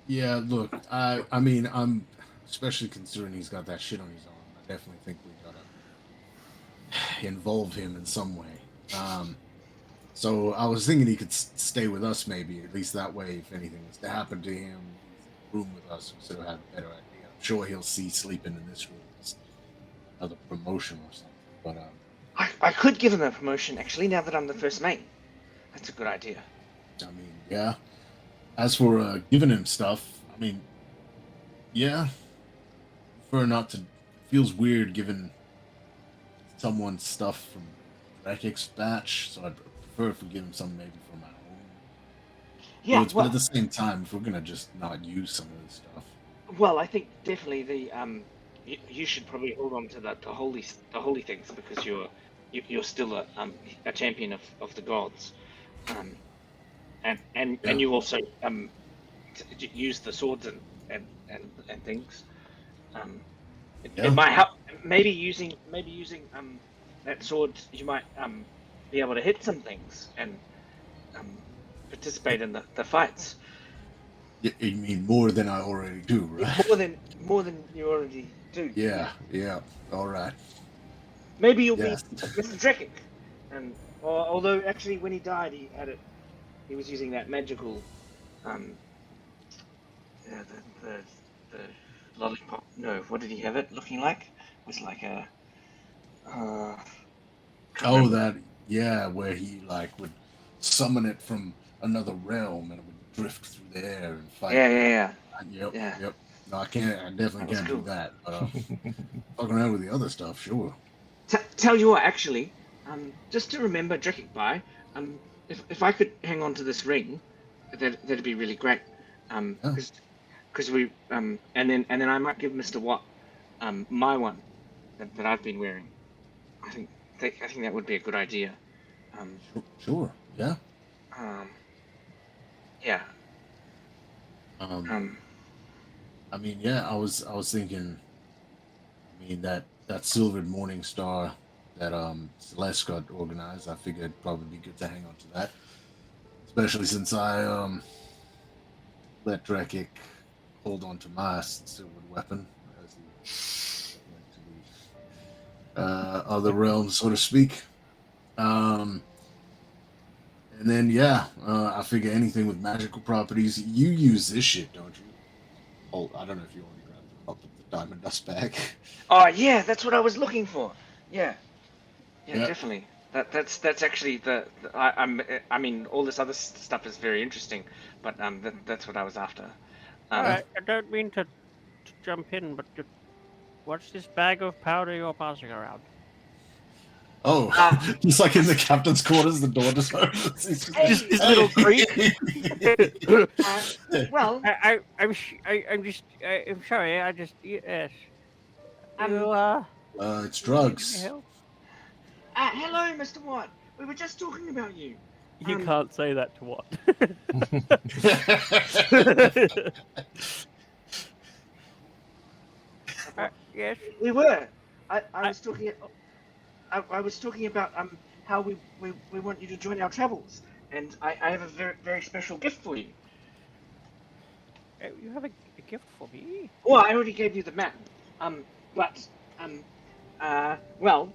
Yeah, look, I mean, I'm especially considering he's got that shit on his arm. I definitely think we gotta involve him in some way. So I was thinking he could stay with us, maybe at least that way. If anything was to happen to him, he's in the room with us, we sort of have a better idea. I'm sure he'll see sleeping in this room as another promotion or something. But I could give him a promotion actually. Now that I'm the first mate, that's a good idea. I mean, yeah. As for giving him stuff, I mean, yeah. Prefer not to. Feels weird giving someone stuff from Drakic's batch, so I'd prefer if we give him some maybe from our own. Yeah, But at the same time, if we're gonna just not use some of this stuff. well, I think definitely the you should probably hold on to the holy things because you're still a champion of the gods, and you also use the swords and things. It might help. Maybe using that sword, you might be able to hit some things and participate in the fights. You mean more than I already do, right? More than you already do. Yeah. All right. Maybe you'll Yes. be Mr. Drekik, and although actually when he died, he was using that magical the lollipop. No, what did he have it looking like? It was like a where he like would summon it from another realm and it would drift through the air and fight. Yeah. Yep. No, I can't. I definitely can't cool. do that. Fucking around with the other stuff, sure. Tell you what, actually, just to remember Drekik by, if I could hang on to this ring, that'd be really great. Because we and then I might give Mr. Watt my one that I've been wearing. I think that would be a good idea. Sure. Yeah. Yeah. I mean, yeah. I was thinking. I mean that silvered morning star that Celeste got organized. I figured it'd probably be good to hang on to that, especially since I let Drekik hold on to my silver weapon as he went to the other realms, so to speak. And then I figure anything with magical properties. You use this shit, don't you? Oh, I don't know if you already grabbed up the diamond dust bag. Oh yeah, that's what I was looking for. Yeah, Yeah. definitely. That's actually I mean, all this other stuff is very interesting, but that's what I was after. I don't mean to jump in, but what's this bag of powder you're passing around? Oh, just like in the captain's quarters, the door just opens. Just this little creep. Well, I'm sorry. I just yes. It's drugs. hello, Mr. Watt. We were just talking about you. You can't say that to what? Yes. We were. I was talking. I was talking about how we want you to join our travels, and I have a very very special gift for you. You have a gift for me? Well, I already gave you the map. But well,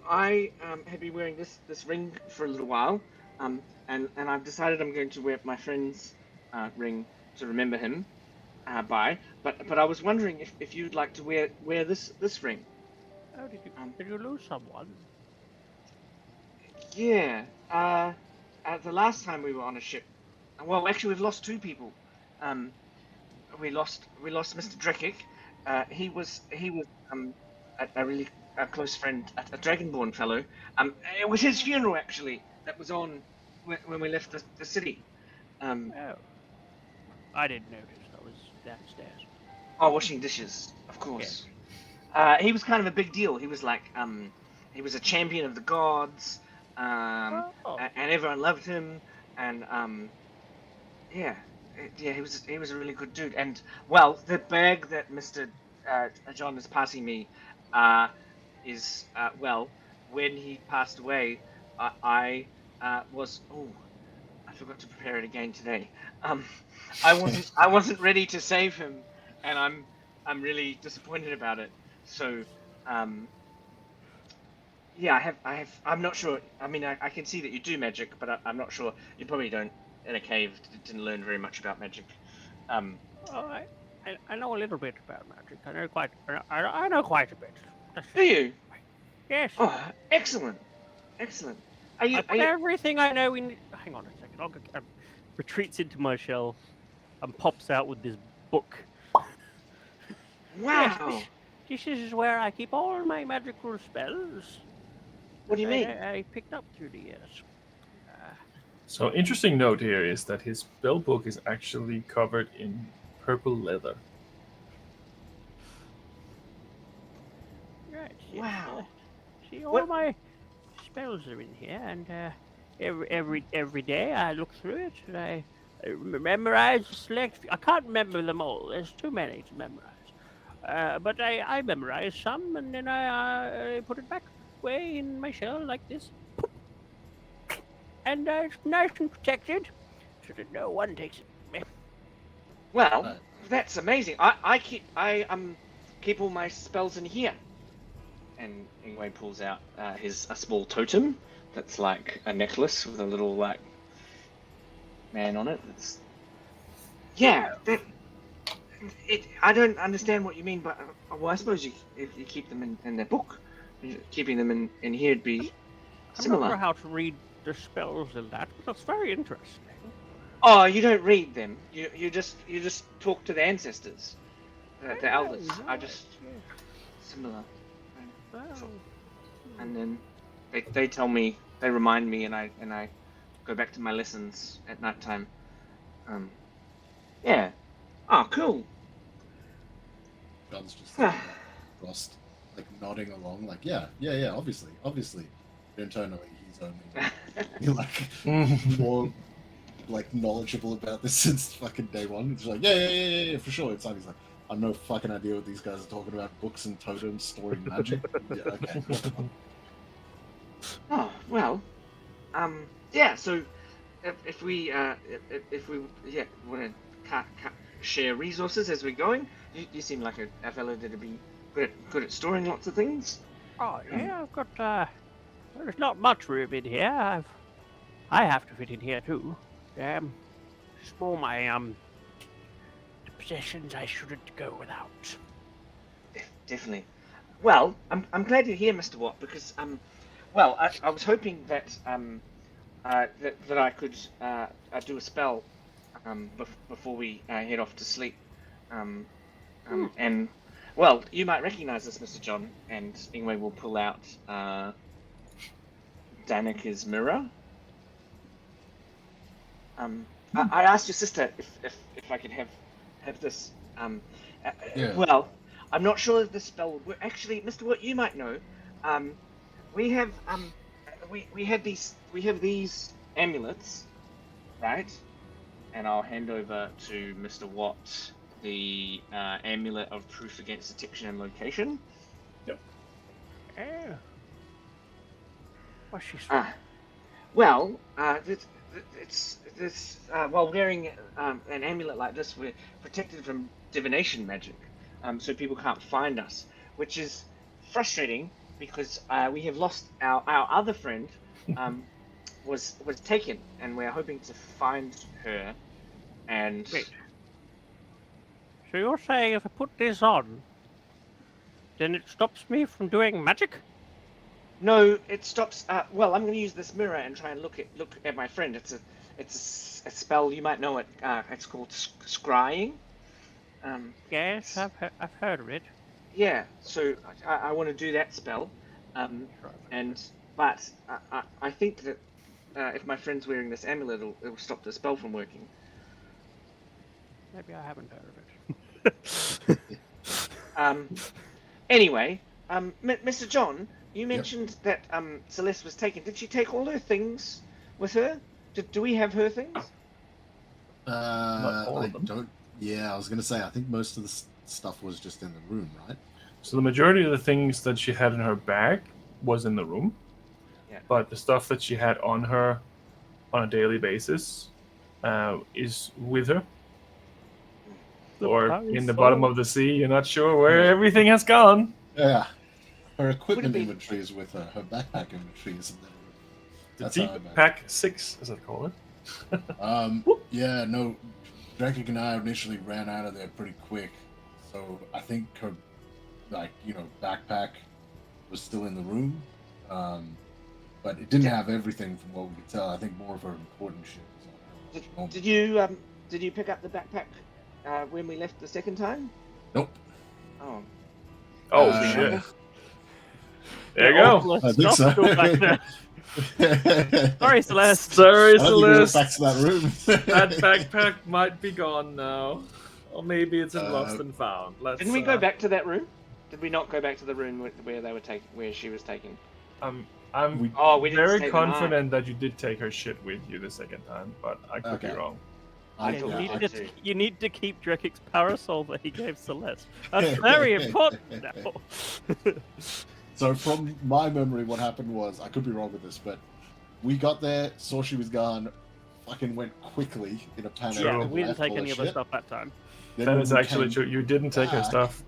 I have been wearing this ring for a little while. And I've decided I'm going to wear my friend's ring to remember him by. But I was wondering if you'd like to wear this ring. Oh, Um, did you lose someone? yeah. The last time we were on a ship, well, actually, we've lost two people. Um, we lost Mr. Drekic. He was a really close friend, a Dragonborn fellow. It was his funeral actually that was on when we left the city. Um, Oh, I didn't notice. I was downstairs. oh, washing dishes, of course. He was kind of a big deal. He was like he was a champion of the gods, Oh, and everyone loved him. And yeah, yeah, he was a really good dude. And well, the bag that Mr. John is passing me is well, when he passed away, I was I forgot to prepare it again today. Um, I wasn't ready to save him, and I'm really disappointed about it. So um, yeah, I'm not sure. I mean, I can see that you do magic, but I'm not sure. You probably don't in a cave. Didn't learn very much about magic. Um, oh, I know a little bit about magic. I know quite a bit. do you? Yes. Oh, excellent, excellent. I Are put you? everything I know in. Hang on a second. Retreats into my shell and pops out with this book. Yes, Wow. this is where I keep all my magical spells What do you that mean? I picked up through the years. So interesting note here is that his spell book is actually covered in purple leather. Right. Yes, Wow. see, all What? my spells are in here, and every day I look through it and I memorize, select. I can't remember them all. There's too many to memorize. But I memorize some, and then I put it back away in my shell like this, and it's nice and protected, so that no one takes it from me. Well, that's amazing. I keep all my spells in here. And Ingwe pulls out a small totem that's like a necklace with a little like man on it. Yeah, that I don't understand what you mean, but well, I suppose if you keep them in their book, keeping them in here would be I'm not similar. sure how to read the spells in that, but that's very interesting. Oh, you don't read them. You just talk to the ancestors, the elders. I Right, just yes. similar. Oh. And then they tell me, they remind me, and I go back to my lessons at night time. Yeah. Oh, cool. John's just like, lost, like nodding along, like yeah, obviously. Internally, he's only like more like knowledgeable about this since fucking day one. It's like yeah, for sure. It's like he's like, I have no fucking idea what these guys are talking about. Books and totems, storing magic. Yeah, okay. Oh well. Yeah. So if we yeah want to share resources as we're going, you seem like a fellow that'd be good at storing lots of things. Oh yeah, I've got there's not much room in here. I have to fit in here too. Small my the possessions I shouldn't go without. Definitely. Well, I'm glad you're here, Mr. Watt, because well, I was hoping that that I could do a spell before we head off to sleep. And well, you might recognize this, Mr. John, and Ingwe will pull out Danica's mirror. I asked your sister if I could have this. Yeah. Well, I'm not sure if this spell would work. Actually, Mr. Watt, you might know. We have we have these amulets, right? And I'll hand over to Mr. Watt the amulet of proof against detection and location. Oh. What's she? Well, while wearing an amulet like this, we're protected from divination magic, so people can't find us, which is frustrating because we have lost our other friend, was taken, and we're hoping to find her. And Wait. So you're saying if I put this on, then it stops me from doing magic? no, it stops. Well, I'm going to use this mirror and try and look at my friend. It's a spell, you might know it. It's called scrying. Yes, I've heard of it. Yeah, so I want to do that spell, but I think that if my friend's wearing this amulet, it'll stop the spell from working. Maybe I haven't heard of it. Anyway, Mr. John, you mentioned that Celeste was taken. Did she take all her things with her? Do we have her things? Not all of them. Don't. Yeah, I was gonna say. I think most of the stuff was just in the room, right? So the majority of the things that she had in her bag was in the room. Yeah. But the stuff that she had on her on a daily basis is with her. Or in the bottom of the sea. You're not sure where everything has gone. Yeah. Her equipment be- inventory is with her. Her backpack inventory is in the room. The That's deep how I imagine. pack 6, as I call it. Yeah, no. Drake and I initially ran out of there pretty quick, so I think her, backpack was still in the room, but it didn't have everything from what we could tell. I think more of her important shit was on her. Did you pick up the backpack when we left the second time? Nope. Oh. Oh, shit. There you go. I think so. Sorry, Celeste. Sorry, I don't think we went Celeste. back to that room. That backpack might be gone now. Or maybe it's in Lost and Found. Didn't we go back to that room? Did we not go back to the room where they were where she was taken? I'm we didn't very stay the confident that you did take her shit with you the second time, but I could be Okay. wrong. You need to keep Drekic's parasol that he gave Celeste. That's very important now. So from my memory, what happened was, I could be wrong with this, but we got there, saw she was gone, fucking went quickly in a panic. Yeah, and we didn't left take all any her of her shit. stuff that time. Then That when is we actually came true. You didn't take her back- stuff.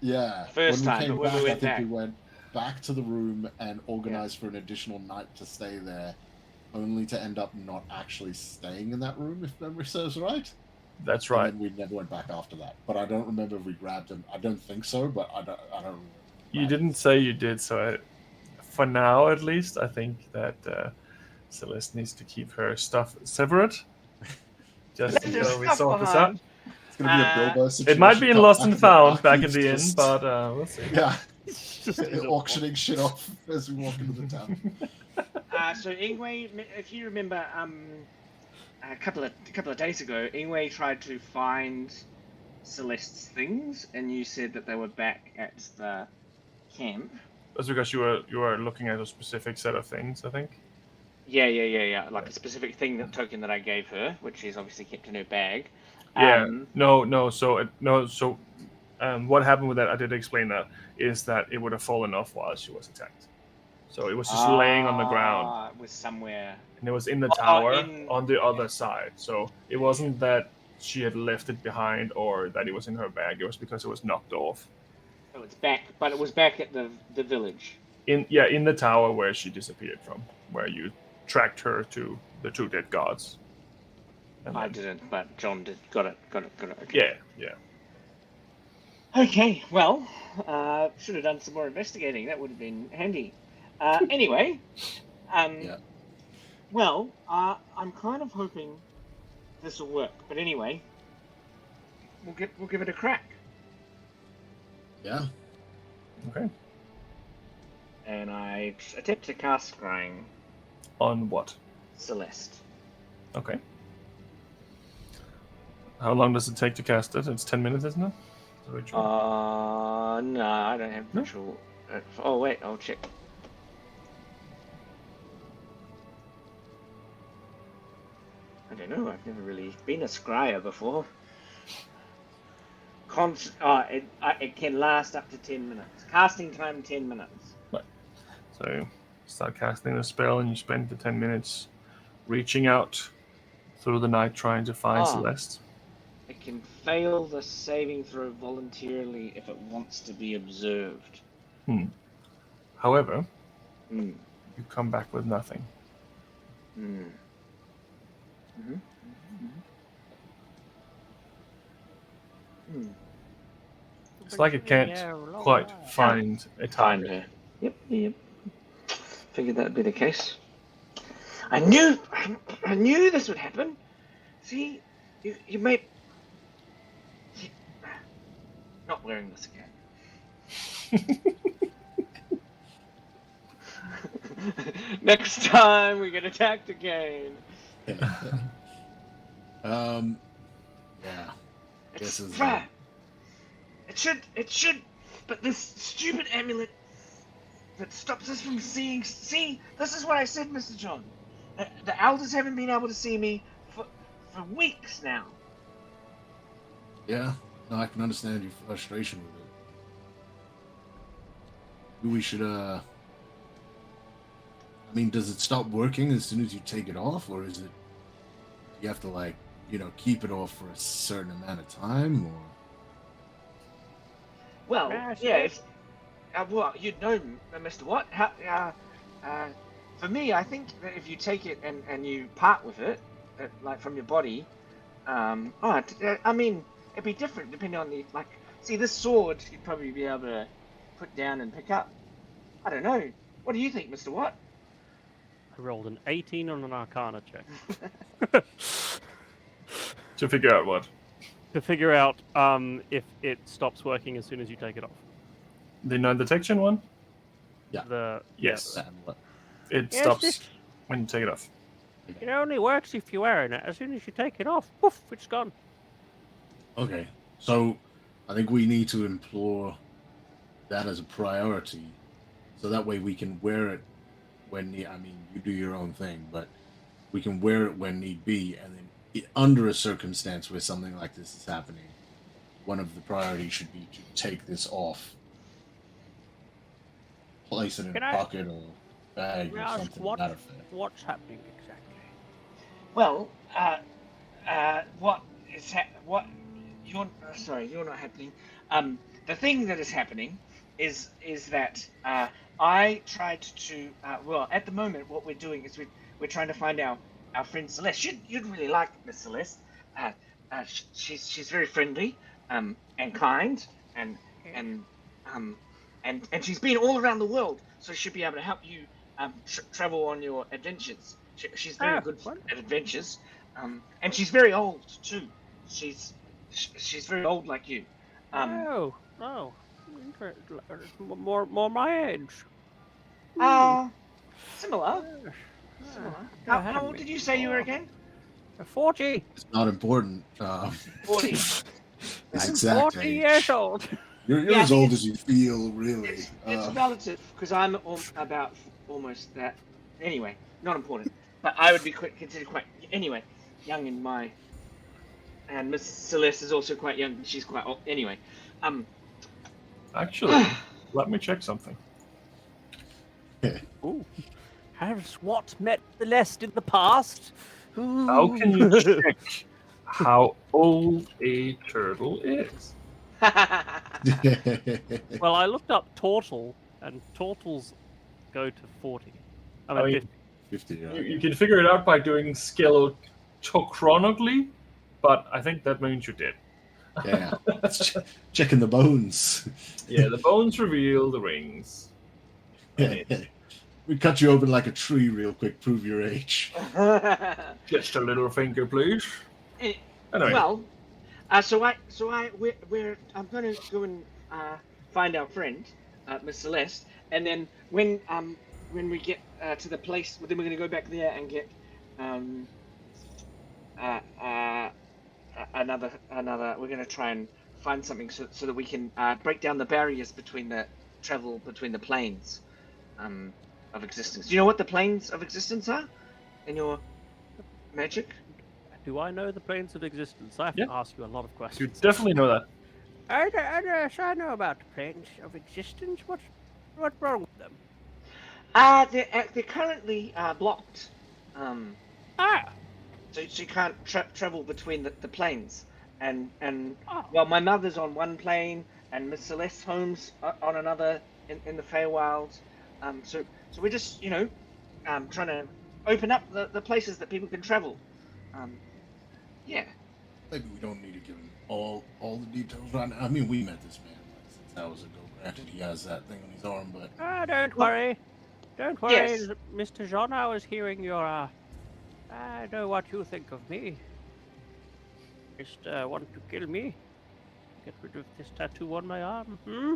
Yeah. First when time, we came but when back, we I went think back- we went back to the room and organized for an additional night to stay there, only to end up not actually staying in that room, if memory serves right. That's right. And then we never went back after that. But I don't remember if we grabbed him. I don't think so, but I don't remember. You didn't say you did, so for now at least, I think that Celeste needs to keep her stuff separate. Just Leave your until we stuff sort this out. behind. It's going to be a Bilbo situation. It might be in Come Lost back and the Found back in barkeep's the inn, just- but we'll see. Yeah. Just Auctioning shit off as we walk into the town. So Ingwe, if you remember, a couple of days ago, Ingwe tried to find Celeste's things, and you said that they were back at the camp. That's because you were looking at a specific set of things, I think. Yeah. Like a specific token that I gave her, which she's obviously kept in her bag. Yeah. No. So what happened with that? I did explain that. Is that it would have fallen off while she was attacked. So it was just laying on the ground, It was somewhere. and it was in the tower in- on the other side. So it wasn't that she had left it behind or that it was in her bag. It was because it was knocked off. So it's back, but it was back at the village. In the tower where she disappeared from, where you tracked her to the two dead gods. And I then- didn't, but John did. Got it. Okay. Yeah. Okay, well, should have done some more investigating. That would have been handy. Anyway, Yeah. well, I'm kind of hoping this will work. But anyway, we'll give it a crack. Yeah. Okay. And I attempt to cast Scrying On what? Celeste. Okay. How long does it take to cast it? It's 10 minutes, isn't it? The ritual. No, I don't have No? ritual. Oh wait, I'll check. I don't know. I've never really been a scryer before. It can last up to 10 minutes. Casting time 10 minutes. So start casting the spell, and you spend the 10 minutes reaching out through the night trying to find Celeste. It can fail the saving throw voluntarily if it wants to be observed. However, Hmm. you come back with nothing. Hmm. Mm-hmm. Hmm. It's like it can't quite find a Find target. her. Yep. Figured that'd be the case. I knew this would happen. See, you may. Not wearing this again. Next time we get attacked again. Yeah. It's right. It should, but this stupid amulet that stops us from seeing. See, this is what I said, Mr. John. The elders haven't been able to see me for weeks now. Yeah. No, I can understand your frustration with it. Maybe we should, I mean, does it stop working as soon as you take it off, or is it, you have to, like, keep it off for a certain amount of time, or? Well, yeah, if, well, you'd know, Mr. Watt. For me, I think that if you take it and you part with it, like from your body, I mean, it'd be different depending on the, like, see, this sword you'd probably be able to put down and pick up. I don't know. What do you think, Mr. Watt? I rolled an 18 on an Arcana check. To figure out what? To figure out if it stops working as soon as you take it off. The non-detection one? Yeah. Yes. Yeah. It stops when you take it off. It only works if you're wearing it. As soon as you take it off, poof, it's gone. Okay. So, I think we need to implore that as a priority, so that way we can wear it when I mean, you do your own thing, but we can wear it when need be, and then under a circumstance where something like this is happening, one of the priorities should be to take this off, place it in a pocket or bag or something to that effect. What's happening exactly? Well, what is what you're sorry, you're not happening. The thing that is happening is that I tried to well, at the moment what we're doing is we're trying to find our friend Celeste. You'd really like Miss Celeste. She's very friendly and kind and she's been all around the world, so she'll be able to help you travel on your adventures. She's very good at adventures, and she's very old too. She's very old like you. More my age. Similar. How old did you say you were again? 40. It's not important. 40. It's exact 40 age. years old. You're as old as you feel, really. It's relative, because I'm about almost that. Anyway, not important. But I would be considered quite, anyway, young in my. And Miss Celeste is also quite young. She's quite old. Anyway, Actually, let me check something. Ooh. Has Watt met Celeste in the past? Ooh. How can you check how old a turtle is? Well, I looked up turtle, and turtles go to 40. I mean, 50. Yeah. You can figure it out by doing skeleochronically, but I think that means you did. Yeah, checking the bones. Yeah, the bones reveal the rings. We cut you open like a tree real quick, prove your age. Just a little finger, please. Anyway. Well, I'm gonna go and find our friend, Miss Celeste, and then when we get to the place, then we're gonna go back there and get another. We're gonna try and find something so that we can break down the barriers between the travel between the planes of existence. Do you know what the planes of existence are in your magic? Do I know the planes of existence? I have to ask you a lot of questions. You definitely know that. I know about the planes of existence. What's wrong with them? They're currently blocked. Ah, So you can't travel between the planes. And oh, well, my mother's on one plane, and Miss Celeste's home's on another in the Feywilds. So we're just trying to open up the places that people can travel. Um, yeah. Maybe we don't need to give him all the details right now. I mean, we met this man like 6 hours ago. Granted, he has that thing on his arm, but don't Well, worry. Don't worry, yes. Mr. Jean. I was hearing your, I know what you think of me. Just want to kill me. Get rid of this tattoo on my arm. Hmm?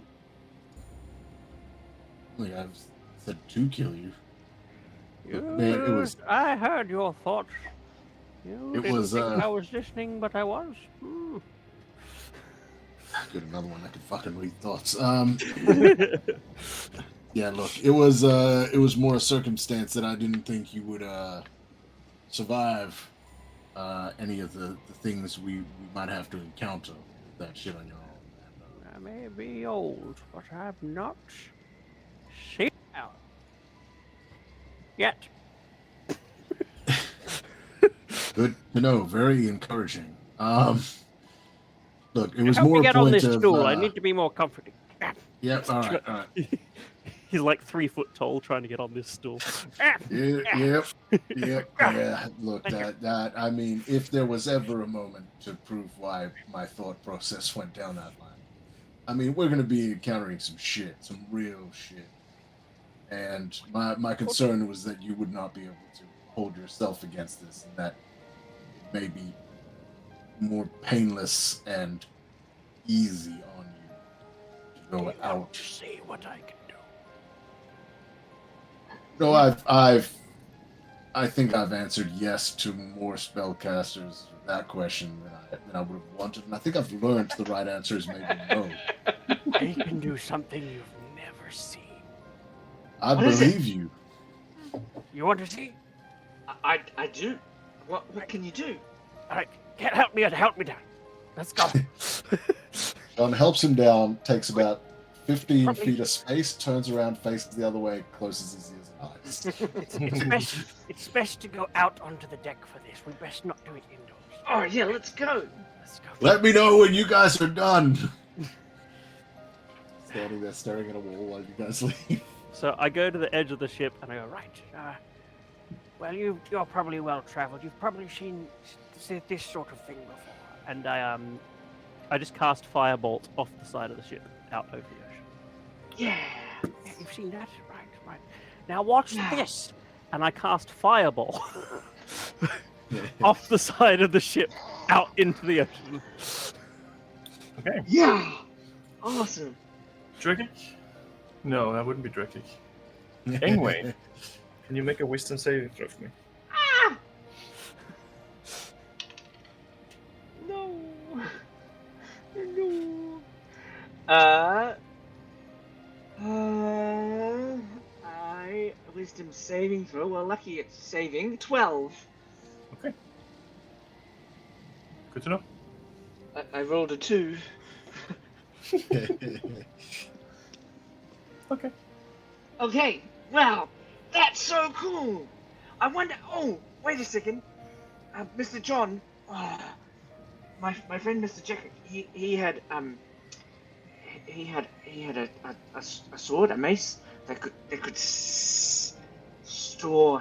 like I've said to kill you. You, Man, it was I heard your thoughts. You It didn't was, think I was listening, but I was. Hmm. good. Another one that could fucking read thoughts. Yeah, look, it was more a circumstance that I didn't think you would survive any of the things we might have to encounter with that shit on your arm. I may be old, but I've not seen out yet. Good to know. Very encouraging. Look, it was Help more me a get on point this of. stool. I need to be more comforting. Yep. All right. He's like 3 foot tall trying to get on this stool. Yep. Yeah. Look, that. I mean, if there was ever a moment to prove why my thought process went down that line, I mean, we're going to be encountering some shit, some real shit. And my concern was that you would not be able to hold yourself against this, and that it may be more painless and easy on you to go out. See what I can do. No, I think I've answered yes to more spellcasters with that question than I would have wanted, and I think I've learned the right answer is maybe no. I can do something you've never seen. I What is it? believe you. You want to see? I do. What can you do? All right, help me down. Let's go. John helps him down, takes about 15 feet of space, turns around, faces the other way, closes his ears and eyes. It's best to go out onto the deck for this. We best not do it indoors. Oh yeah, let's go. Let's go. Let me know when you guys are done. Standing there staring at a wall while you guys leave. So I go to the edge of the ship and I go, Right. Well, you're probably well traveled. You've probably seen this sort of thing before. and I just cast Firebolt off the side of the ship out over the ocean. Yeah. Yeah, you've seen that? Right. Now watch this. And I cast Fireball off the side of the ship out into the ocean. Okay. Yeah. Awesome. Drakic? No, that wouldn't be Drakic. Anyway, can you make a wisdom saving throw for me? Ah! No. No. I wisdom saving throw. Well, lucky it's saving 12. Okay. Good to know. I rolled a 2. Okay. Okay. Wow, that's so cool. I wonder. Oh, wait a second. Mr. John. My friend Mr. Jack. He had a sword, a mace that could store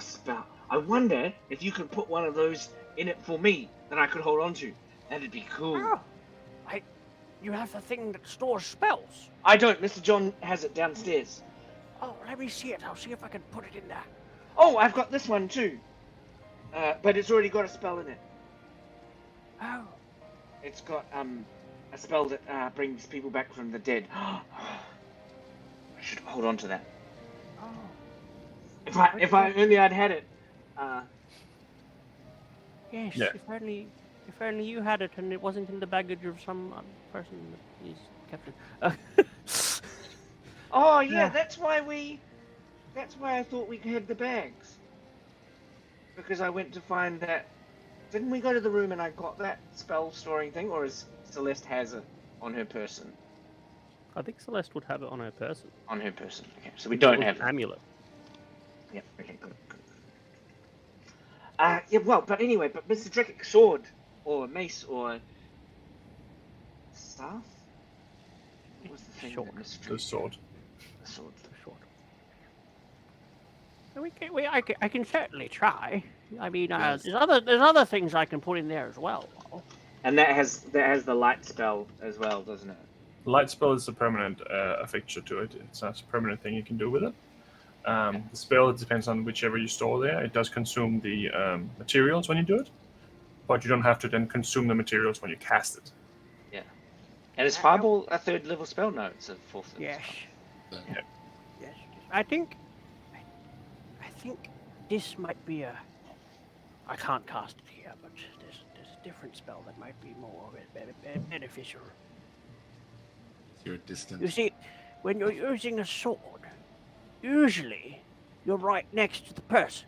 spell. I wonder if you could put one of those in it for me that I could hold on to. That'd be cool. Oh, you have the thing that stores spells. I don't. Mr. John has it downstairs. Oh, let me see it. I'll see if I can put it in there. Oh, I've got this one too. But it's already got a spell in it. Oh, It's got a spell that brings people back from the dead. I should hold on to that. oh, If I only I'd had it. yes. Yeah. If only you had it and it wasn't in the baggage of some person that is captain. Oh yeah, Yeah. that's why I thought we had the bags. Because I went to find that. Didn't we go to the room and I got that spell storing thing, or is Celeste has it on her person? I think Celeste would have it on her person. On her person. Okay, so we don't have an it. amulet. Yep. Okay. Good. Yeah. Well, but anyway, but Mr. Drekkick's sword or mace or staff. What was the thing Sword. that Mr. The Drekkick? sword. The sword. Short. I can certainly try. I mean, Yes. there's other things I can put in there as well. And that has the light spell as well, doesn't it? Light spell is a permanent fixture to it. It's not a permanent thing you can do with it. The spell, it depends on whichever you store there. It does consume the materials when you do it, but you don't have to then consume the materials when you cast it. And is Fireball a 3rd level spell? No, it's a 4th level Yes. spell. Yeah. Yes. I think this might be a. I can't cast it here, but there's a different spell that might be more beneficial. You're distant. You see, when you're using a sword, usually you're right next to the person,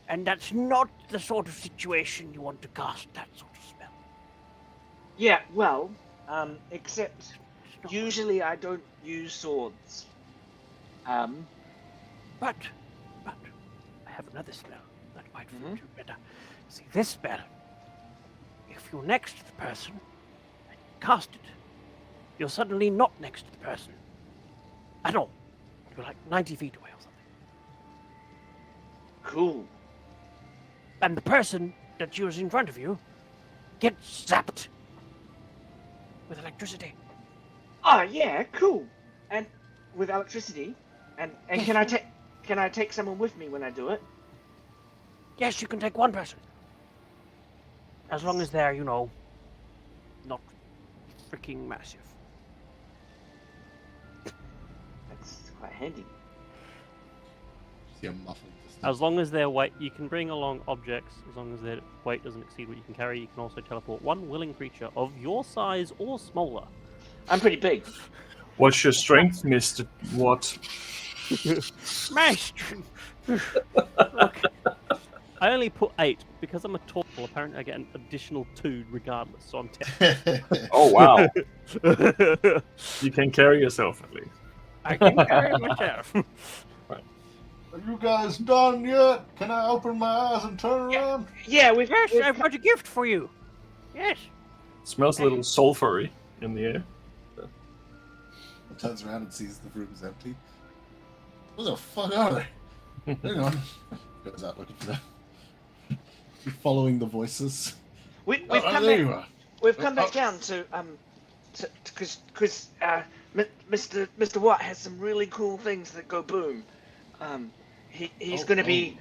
and that's not the sort of situation you want to cast that sort of spell. Yeah, well, except It's not- usually I don't use swords. But I have another spell that might fit you better. See, this spell, if you're next to the person and you cast it, you're suddenly not next to the person at all. You're like 90 feet away or something. Cool. And the person that is in front of you gets zapped with electricity. Oh yeah, cool. And with electricity, and can I take someone with me when I do it? Yes, you can take one person. As long as they're, not freaking massive. That's quite handy. See a muffled distant. As long as their weight, you can bring along objects. As long as their weight doesn't exceed what you can carry, you can also teleport one willing creature of your size or smaller. I'm pretty big. What's your strength, Mr. What? Master! Look, I only put 8 because I'm a tall. Apparently, I get an additional 2 regardless, so I'm 10. Oh, wow. You can carry yourself at least. I can carry myself. Are you guys done yet? Can I open my eyes and turn around? Yeah, we've Yes, I've got a gift for you. Yes. Smells a little sulfury in the air. Turns around and sees the room's empty. What the fuck are they? Hang on. Goes out looking for them. Following the voices. we've Oh, come there back. you are. We've come back down to because Mr. Watt has some really cool things that go boom. He's going to be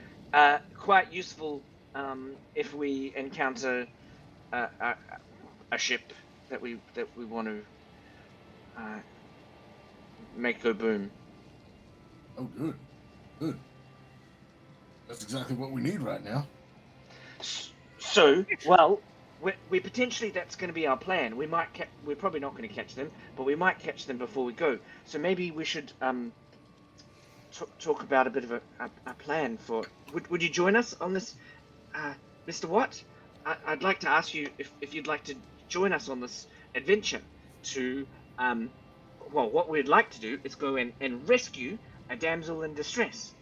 quite useful if we encounter a ship that we want to make go boom. Oh, good. Good. That's exactly what we need right now. So, well, we potentially that's going to be our plan. We're probably not going to catch them, but we might catch them before we go. So maybe we should talk about a bit of a plan for. Would you join us on this, Mr. Watt? I'd like to ask you if you'd like to join us on this adventure to well, what we'd like to do is go and rescue a damsel in distress.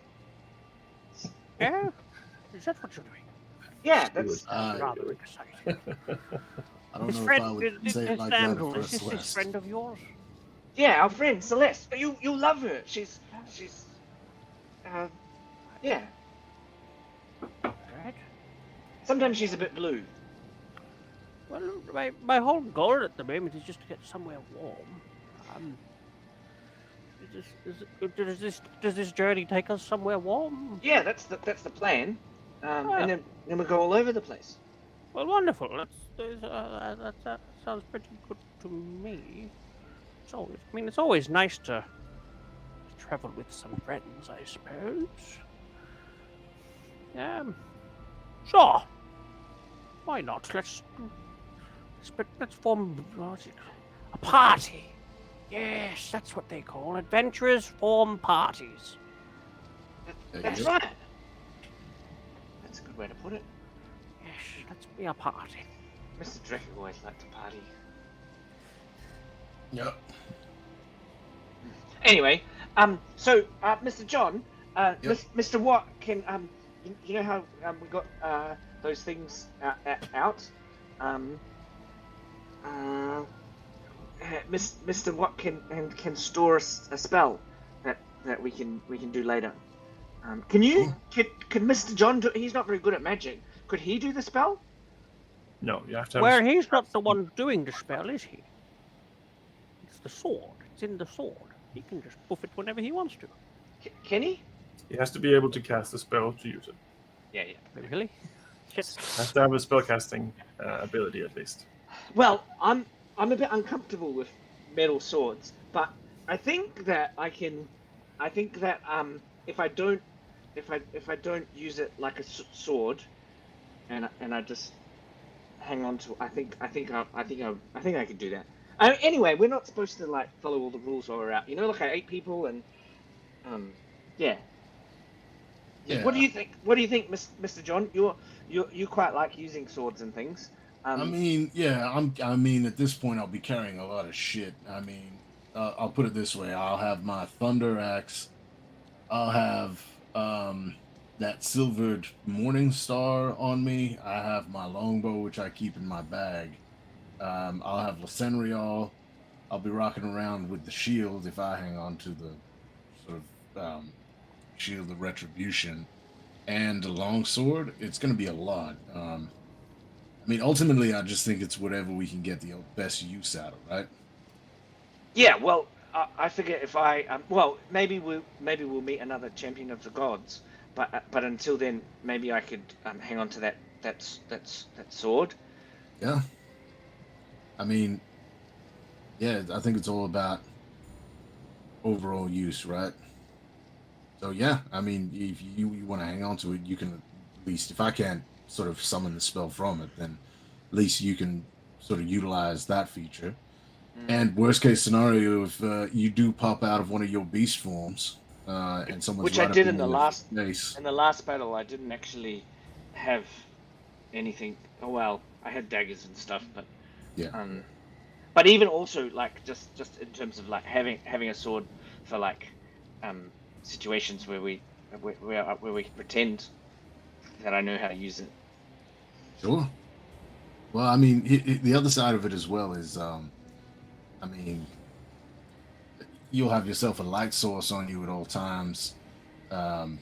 Yeah? Is that what you're doing? Yeah, that's Rather exciting. I don't His know if I friend, would say it this like that at damsel, is first this his glance. friend of yours? yeah, our friend Celeste. You love her. She's yeah. Right. Sometimes she's a bit blue. Well, my whole goal at the moment is just to get somewhere warm. Does this journey take us somewhere warm? Yeah, that's the plan. And then we'll go all over the place. Well, wonderful. That sounds pretty good to me. It's always nice to travel with some friends, I suppose. Sure. Why not? Let's form a party. Yes, that's what they call adventurers form parties. That's right. That's a good way to put it. Yes, let's be a party. Mr. Drecker always liked to party. Yep. Anyway, so Mr. John, Mr. Watt, can you know how we got those things out? Mr. Watt can store a spell that we can do later. Can you? Could Mr. John do? He's not very good at magic. Could he do the spell? No, you have to. Well, he's not the one doing the spell, is he? It's the sword. It's in the sword. He can just poof it whenever he wants to. Can he? He has to be able to cast a spell to use it. Yeah. Really? Yes. Has to have a spellcasting ability at least. Well, I'm a bit uncomfortable with metal swords, but I think that I can. I think that if I don't use it like a sword, and I just hang on to, I think I can do that. Anyway, we're not supposed to like follow all the rules while we're out. You know, like I ate people and yeah. Yeah. What do you think? What do you think, Mr. John? You quite like using swords and things. I mean, yeah, I mean, at this point, I'll be carrying a lot of shit. I mean, I'll put it this way: I'll have my thunder axe. I'll have that silvered morning star on me. I have my longbow, which I keep in my bag. I'll have Lacenial. I'll be rocking around with the shield if I hang on to the sort of shield of retribution, and the longsword. It's going to be a lot. I mean, ultimately, I just think it's whatever we can get the best use out of, right? Yeah, well, I figure if maybe we'll meet another champion of the gods, but until then, maybe I could hang on to that sword. Yeah. I mean, yeah, I think it's all about overall use, right? So yeah, I mean, if you want to hang on to it, you can at least, if I can't sort of summon the spell from it, then at least you can sort of utilize that feature. And worst case scenario, if you do pop out of one of your beast forms, and someone's which right I did up in the your last face. in the last battle, I didn't actually have anything. Oh well, I had daggers and stuff, but yeah. But even also like just in terms of like having a sword for like situations where we pretend that I know how to use it. Sure. Well, I mean, the other side of it as well is, I mean, you'll have yourself a light source on you at all times. And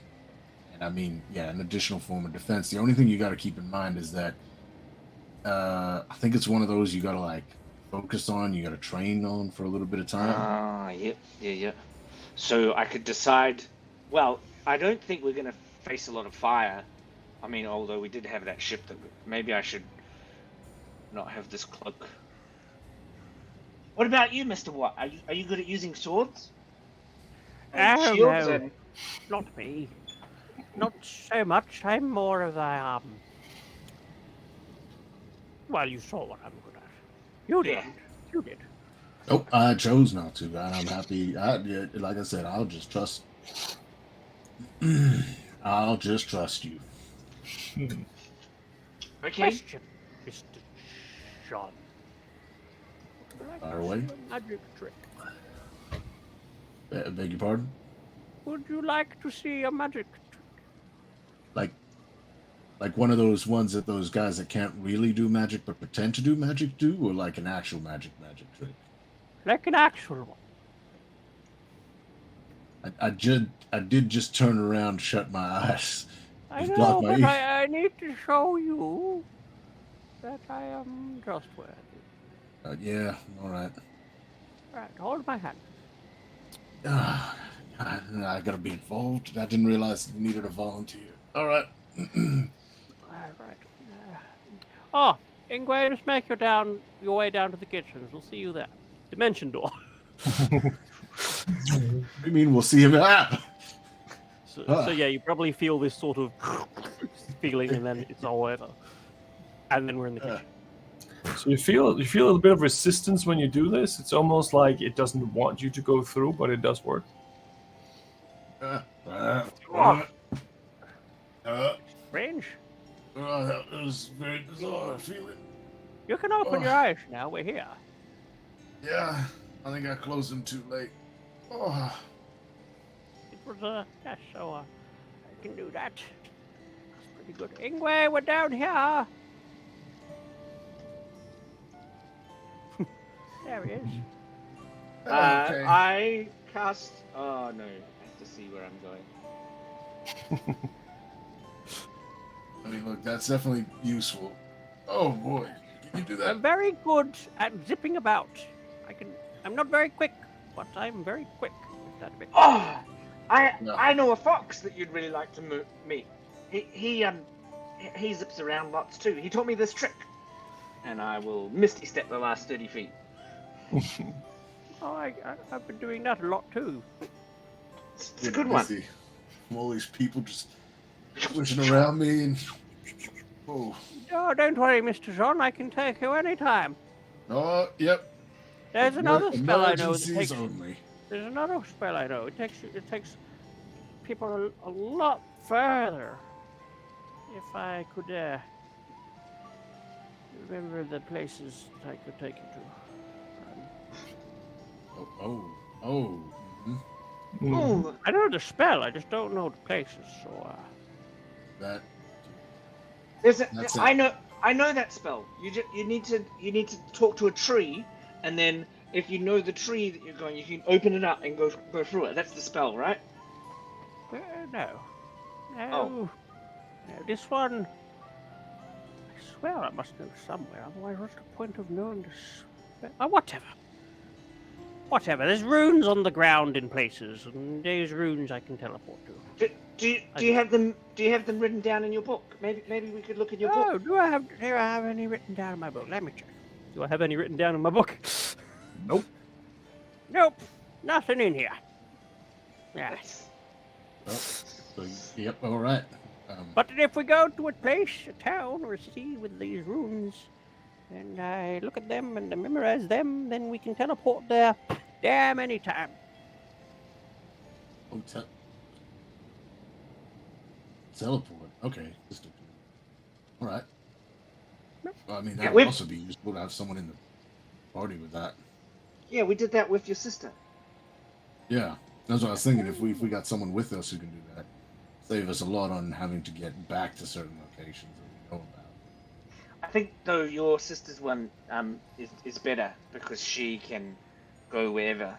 I mean, yeah, an additional form of defense. The only thing you got to keep in mind is that I think it's one of those you got to like focus on, you got to train on for a little bit of time. Yeah. So I could decide, well, I don't think we're going to face a lot of fire. I mean, although we did have that ship, that maybe I should not have this cloak. What about you, Mr. Watt? Are you good at using swords? And shields no, and... not me. Not so much. I'm more of a Well, you saw what I'm good at. You didn't. You did. Nope, I chose not to, and I'm happy. Like I said, I'll just trust. I'll just trust you. Okay. Question, Mr. John. Fire away. Magic trick. Beg your pardon? Would you like to see a magic trick? Like one of those ones that those guys that can't really do magic but pretend to do magic do, or like an actual magic trick? Like an actual one. I did just turn around, shut my eyes. I Just know, block my but ears. I need to show you that I am trustworthy. Yeah, all right. Right, hold my hand. I gotta be involved. I didn't realize you needed a volunteer. All right. Right. Oh, Ingwe, just make your way down to the kitchens. We'll see you there. Dimension door. I mean, we'll see him. So yeah, you probably feel this sort of feeling, and then it's all over. And then we're in the kitchen. So you feel a little bit of resistance when you do this. It's almost like it doesn't want you to go through, but it does work. Range. That was very bizarre feeling. You can open your eyes now. We're here. Yeah, I think I closed them too late. Oh. was yes, so I can do that. That's pretty good. Ingwe, we're down here. There he is. Okay. I cast. Oh no, I have to see where I'm going. I mean, look, that's definitely useful. Oh boy, can you do that? I'm very good at zipping about. I'm not very quick, but I'm very quick. If that makes Oh, No. I know a fox that you'd really like to meet. He zips around lots too. He taught me this trick, and I will misty step the last 30 feet. Oh, I've been doing that a lot too. It's a good one. Busy. All these people just pushing around me and. Oh. Oh, don't worry, Mr. John. I can take you anytime. Oh, yep. There's another spell I know that Emergencies takes. only. There's another spell I know. It takes people a lot further. If I could remember the places that I could take you to. Oh. Mhm. Ooh, I know the spell. I just don't know the places. So That. there's That's it. I know that spell. You need to talk to a tree, and then if you know the tree that you're going, you can open it up and go through it. That's the spell, right? no. Oh. No, this one. I swear I must know somewhere. Otherwise, what's the point of knowing this? Whatever. Whatever. There's runes on the ground in places, and those runes I can teleport to. Do you have them? Do you have them written down in your book? Maybe we could look in your book. Oh, do I have any written down in my book? Let me check. Do I have any written down in my book? Nope. Nope. Nothing in here. Yes. Oh, so, yep. All right. But if we go to a place, a town or a city with these runes, and I look at them and I memorize them, then we can teleport there damn anytime. Oh, teleport. Okay. All right. Well, I mean, that would also be useful to have someone in the party with that. Yeah, we did that with your sister. Yeah, that's what I was thinking. If we got someone with us who can do that, save us a lot on having to get back to certain locations that we know about. I think though your sister's one is better because she can go wherever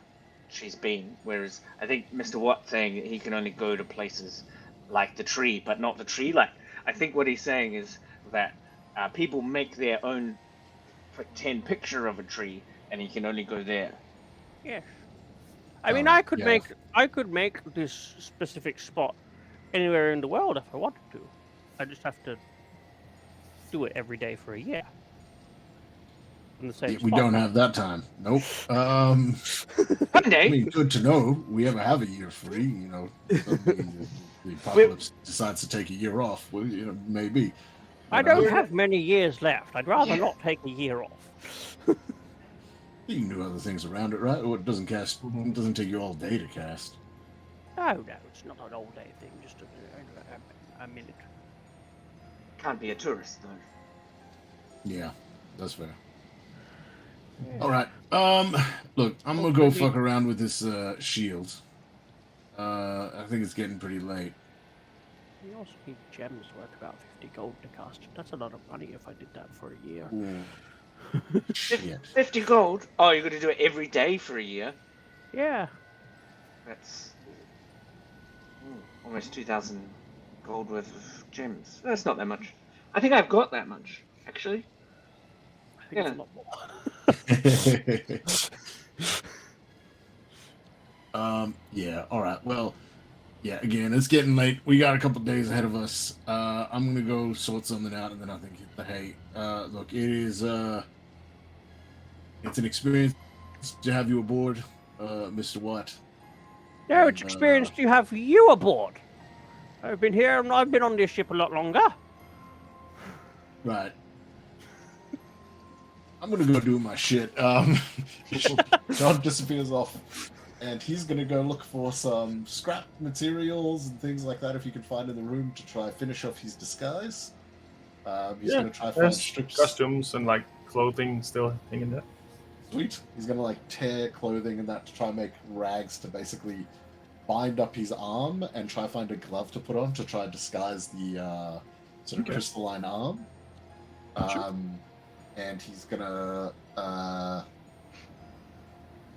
she's been, whereas I think Mr. Watt saying that he can only go to places like the tree, but not the tree. Like I think what he's saying is that people make their own pretend picture of a tree, and he can only go there. Yes. I mean, I could yeah. make this specific spot anywhere in the world if I wanted to. I just have to do it every day for a year. In the same We spot. don't have that time. Nope. One day. I mean, good to know. We ever have a year free, you know. Suddenly the apocalypse decides to take a year off. Well, you know, maybe. I don't have many years left. I'd rather not take a year off. You can do other things around it, right? Or it doesn't cast. It doesn't take you all day to cast. No, it's not an all-day thing. Just a minute. Can't be a tourist though. Yeah, that's fair. Yeah. All right. Look, I'm gonna go fuck around with this shield. I think it's getting pretty late. You also need gems worth about 50 gold to cast. That's a lot of money if I did that for a year. Shit. 50 gold. Oh, you're going to do it every day for a year. Yeah. That's almost 2,000 gold worth of gems. That's not that much. I think I've got that much, actually. I think it's a lot more. Yeah, all right. Well, yeah, again, it's getting late. We got a couple days ahead of us. I'm going to go sort something out, and then I think hit the hay. Look, it is, it's an experience to have you aboard, Mr. Watt. No, it's experience to have you aboard. I've been here and I've been on this ship a lot longer. Right. I'm going to go do my shit. John disappears off. And he's going to go look for some scrap materials and things like that if he can find in the room to try finish off his disguise. He's going to try to find strips. Costumes and like clothing still hanging there. Sweet. He's going to like tear clothing and that to try and make rags to basically bind up his arm and try to find a glove to put on to try and disguise the sort of Okay. crystalline arm. Sure. And he's gonna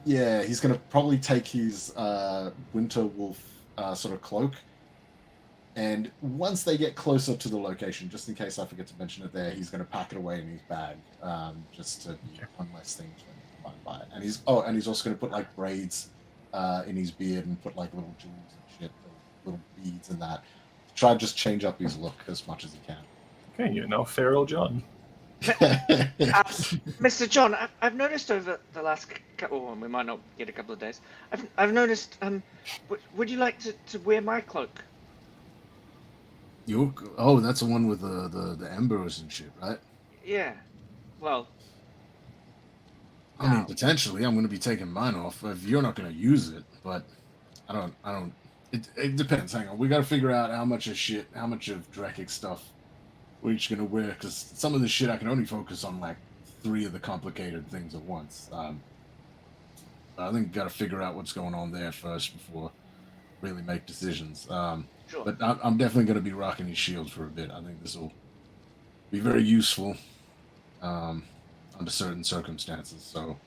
he's gonna probably take his winter wolf sort of cloak, and once they get closer to the location, just in case I forget to mention it there, he's gonna pack it away in his bag, just to be one less thing to find by it. And he's also gonna put like braids in his beard and put like little jewels and shit, little beads and that. Try to just change up his look as much as he can. Okay, you're now Feral John. Mr. John, I've noticed over the last couple, well, we might not get a couple of days. I've noticed. Would you like to wear my cloak? That's the one with the embers and shit, right? Yeah. Well. I mean, potentially, I'm going to be taking mine off if you're not going to use it, but I don't. It depends. Hang on, we got to figure out how much of Drekkic stuff we're each going to wear, because some of the shit I can only focus on like 3 of the complicated things at once. I think we got to figure out what's going on there first before really make decisions. Sure. But I'm definitely going to be rocking these shields for a bit. I think this will be very useful under certain circumstances. So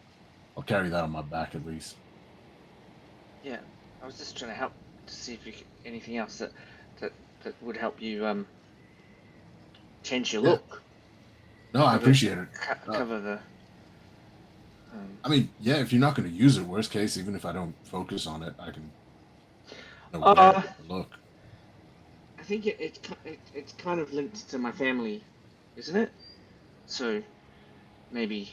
I'll carry that on my back at least. Yeah, I was just trying to help to see if anything else that would help you change your look. No, I appreciate it. Cover the. I mean, yeah, if you're not going to use it, worst case, even if I don't focus on it, I can look. I think it's kind of linked to my family, isn't it? So maybe.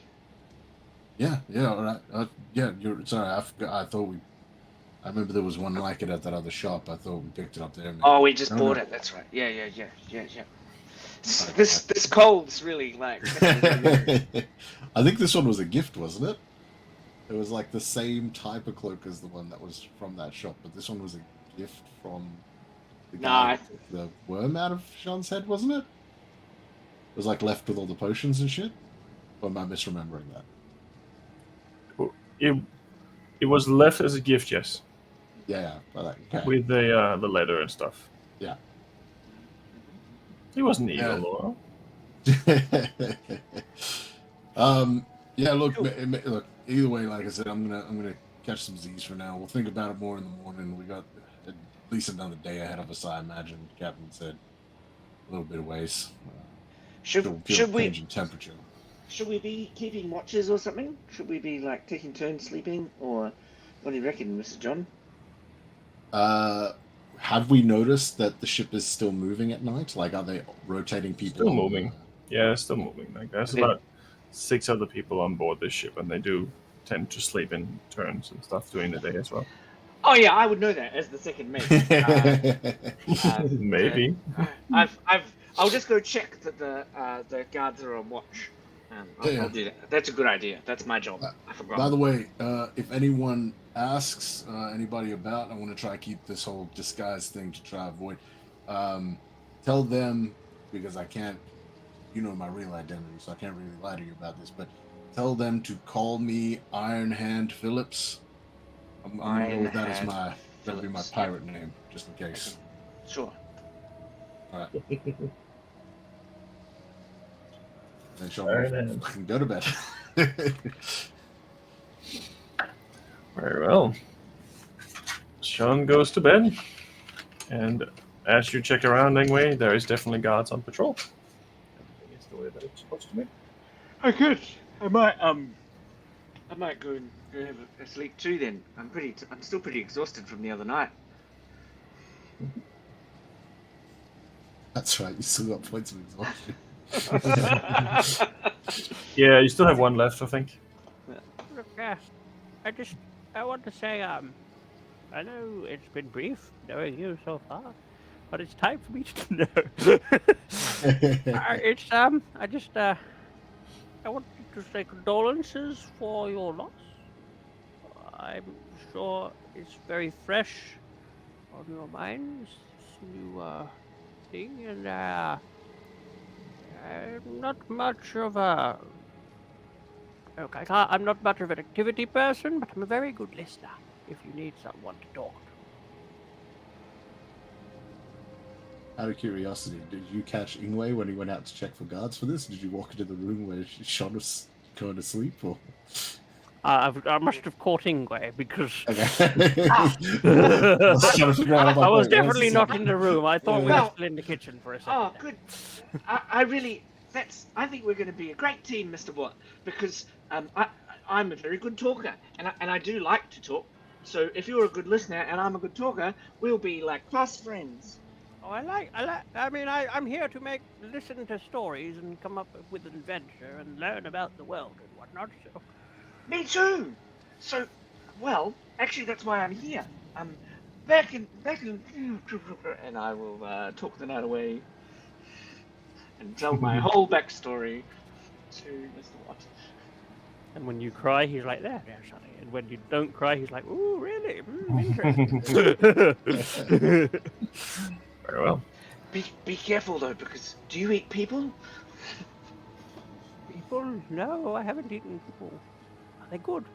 Yeah, all right. You're sorry. I thought I remember there was one like it at that other shop. I thought we picked it up there. Maybe. Oh, we just bought it. That's right. Yeah. This cold's really like. I think this one was a gift, wasn't it? It was like the same type of cloak as the one that was from that shop, but this one was a gift from the guy who took the worm out of Sean's head, wasn't it? It was like left with all the potions and shit. Or am I misremembering that? It was left as a gift, yes. Yeah. Okay. With the leather and stuff. Yeah. He wasn't evil, Yeah. Look. Either way, like I said, I'm gonna catch some Z's for now. We'll think about it more in the morning. We got at least another day ahead of us, I imagine. Captain said a little bit of ways. Should we? Changing temperature. Should we be keeping watches or something? Should we be like taking turns sleeping, or what do you reckon, Mr. John? Have we noticed that the ship is still moving at night? Like, are they rotating people? Still moving. Yeah, still moving. Like, there's about 6 other people on board this ship, and they do tend to sleep in turns and stuff during the day as well. Oh yeah, I would know that as the second mate. Maybe. I'll just go check that the guards are on watch. I'll do that. That's a good idea. That's my job. I forgot. By the way, if anyone asks anybody about, I want to try to keep this whole disguise thing to try to avoid. Tell them, because I can't, my real identity, so I can't really lie to you about this, but tell them to call me Iron Hand Phillips. I'm gonna go with that as that'll be my pirate name, just in case. Sure. All right. Then Sean can go to bed. Very well. Sean goes to bed, and as you check around anyway, there is definitely guards on patrol. Everything is the way that it's supposed to be. Oh, good. I might go and have a sleep too. Then I'm still pretty exhausted from the other night. That's right. You still got points of exhaustion. Yeah, you still have 1 left, I think. Look, I want to say, I know it's been brief knowing you so far, but it's time for me to know. I want to say condolences for your loss. I'm sure it's very fresh on your mind, this new thing, and I'm not much of a. Okay, I'm not much of an activity person, but I'm a very good listener. If you need someone to talk Out of curiosity, did you catch Ingwe when he went out to check for guards for this? Did you walk into the room where Sean was going to sleep, or? I must have caught Ingwe because Okay. Ah, I was trying to figure out. I'm like, I was wait, where's definitely this not at? in the room. I thought we were Well- still in the kitchen for a second. Oh, there. good. I really. I think we're going to be a great team, Mr. Watt, because I'm a very good talker, and I do like to talk. So if you're a good listener and I'm a good talker, we'll be like fast friends. Oh, I mean, I'm here to listen to stories and come up with an adventure and learn about the world and whatnot. So, Me too. So, well, actually, that's why I'm here. Back in, and I will talk the night away and tell my whole backstory to Mr. Watt. and when you cry, he's like, there, Sonny. And when you don't cry, he's like, ooh, really? Interesting. Very well. Be careful though, because do you eat people? People? No, I haven't eaten people. Are they good?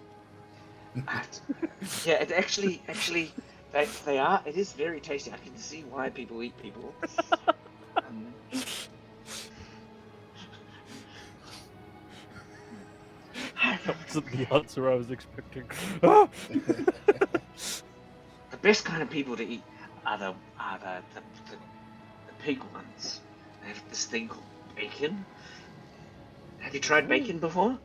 Yeah, it actually, they are. It is very tasty. I can see why people eat people. That wasn't the answer I was expecting. The best kind of people to eat are the pig ones. They have this thing called bacon. Have you tried bacon before? No,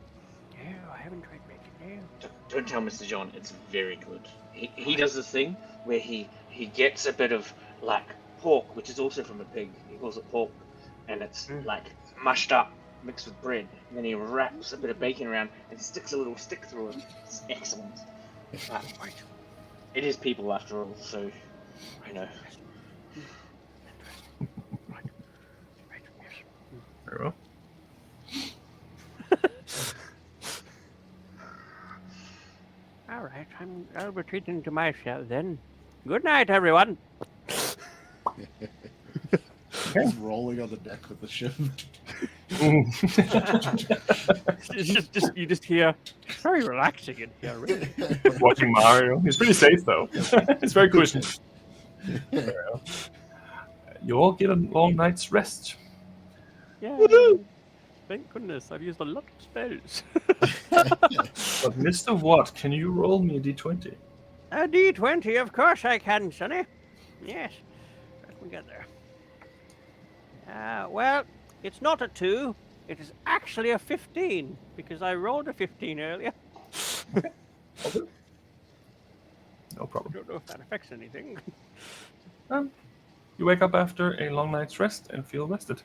I haven't tried bacon. No. Don't tell Mr. John. It's very good. He does this thing where he gets a bit of like pork, which is also from a pig. He calls it pork, and it's like mushed up, mixed with bread. And then he wraps a bit of bacon around and sticks a little stick through it. It's excellent. But it is people after all, so I know. Very well. All right, I'll retreat into my shell then. Good night, everyone. He's rolling on the deck with the ship. You just hear very relaxing in here, really. Watching Mario. He's pretty safe though. It's very cushioned. Very well. You all get a long night's rest. Yeah. Thank goodness, I've used a lot of spells. But Mr. Watt, can you roll me a d20? A D20, of course I can, Sonny. Yes. Let me get there. Well, it's not a 2. It is actually a 15, because I rolled a 15 earlier. No problem. I don't know if that affects anything. You wake up after a long night's rest and feel rested.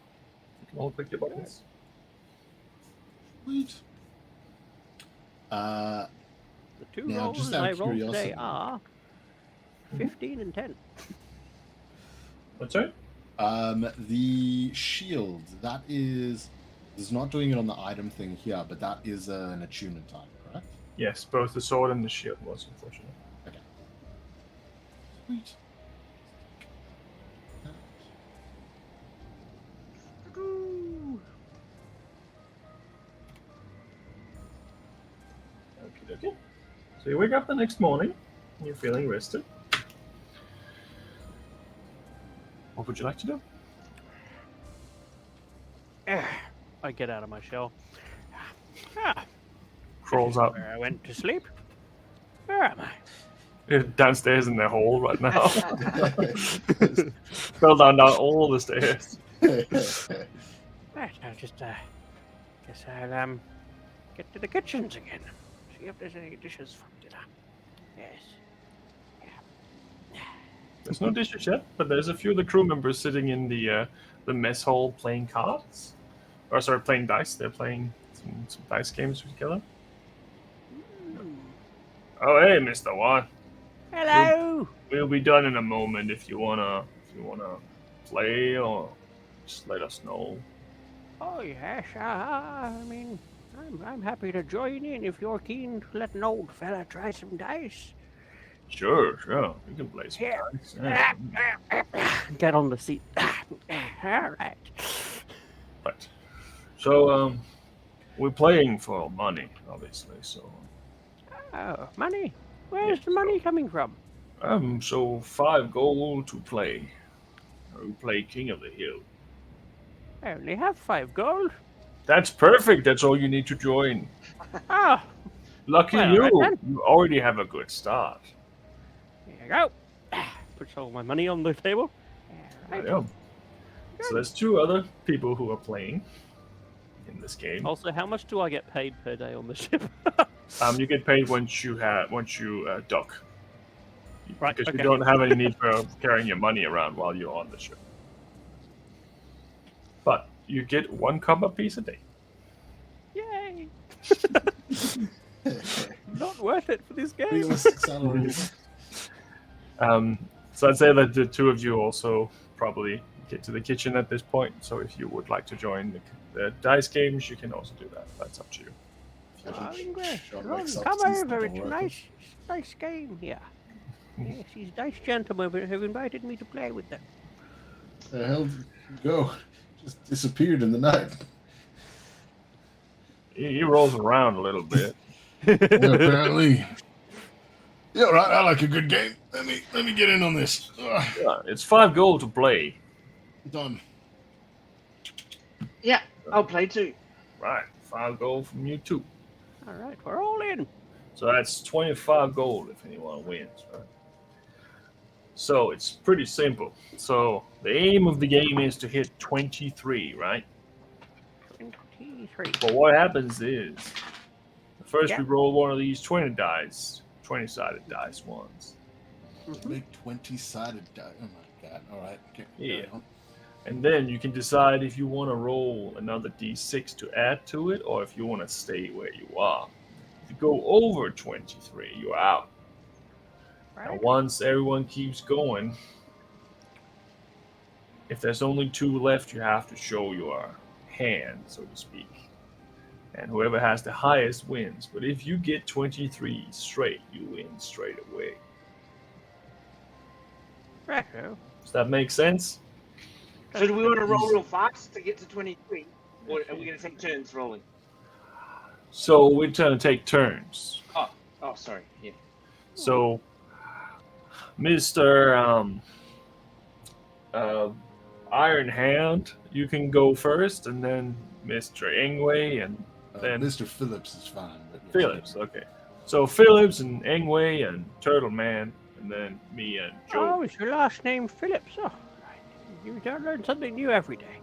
You can all click your buttons. Sweet. The two Now, rolls just out I of rolled today curiosity. are 15 and 10. What's that? The shield, that is not doing it on the item thing here, but that is an attunement type, correct? Yes, both the sword and the shield was, unfortunately. Okay. Sweet. Okay. So you wake up the next morning and you're feeling rested. What would you like to do? I get out of my shell. Crawls up. Where I went to sleep. Where am I? You're downstairs in the hall right now. Fell down all the stairs. Right, I'll just guess I'll get to the kitchens again. See if there's any dishes for dinner. Yes. There's no dishes yet, but there's a few of the crew members sitting in the mess hall playing cards. Or sorry, playing dice. They're playing some dice games together. Oh hey, Mr. Watt. Hello. We'll be done in a moment if you wanna play or just let us know. Oh yes, I mean, I'm happy to join in if you're keen to let an old fella try some dice. Sure. You can play some Here. dice. Yeah. Get on the seat. All right. Right. So we're playing for money, obviously. So Oh, money. Where's the money coming from? so 5 gold to play. who play King of the Hill. I only have 5 gold. That's perfect. That's all you need to join. Ah, Lucky well, you. alright then. You already have a good start. There you go. Puts all my money on the table. I Alright. know. So there's 2 other people who are playing in this game. Also, how much do I get paid per day on the ship? You get paid once you dock. Right, Because okay. you don't have any need for carrying your money around while you're on the ship. But you get 1 copper piece a day. Yay! Not worth it for this game. Realistic salary. So I'd say that the 2 of you also probably get to the kitchen at this point. So if you would like to join the dice games, you can also do that. That's up to you. Oh, English. Sean Ron, wakes up, come sees the over. It's a door nice game here. Yes, these nice gentlemen have invited me to play with them. The hell did you go? Just disappeared in the night. He rolls around a little bit. Yeah, apparently. Yeah, right. I like a good game. Let me get in on this. Ugh, Yeah, it's 5 gold to play. done. Yeah, I'll play too. Right, 5 gold from you too. All right, we're all in. So that's 25 gold if anyone wins, right? So it's pretty simple. So the aim of the game is to hit 23, right? 23. But what happens is, first Yeah. we roll one of these 20-sided dice ones. Make 20-sided die. Oh my god. All right. Okay. Yeah. And then you can decide if you want to roll another d6 to add to it, or if you want to stay where you are. If you go over 23, you're out. Right. And once everyone keeps going, if there's only 2 left, you have to show your hand, so to speak. And whoever has the highest wins. But if you get 23 straight, you win straight away. Right. Does that make sense? So do we want to roll real fast to get to 23? Or are we going to take turns rolling? So we're trying to take turns. Oh, sorry. Yeah. So, Mr. Iron Hand, you can go first, and then Mr. Ingway, and then Mr. Phillips is fine. But yeah. Phillips. Okay. So Phillips and Ingway and Turtle Man, and then me and Oh, Joe. is your last name Phillips? Oh, right. You don't learn something new every day.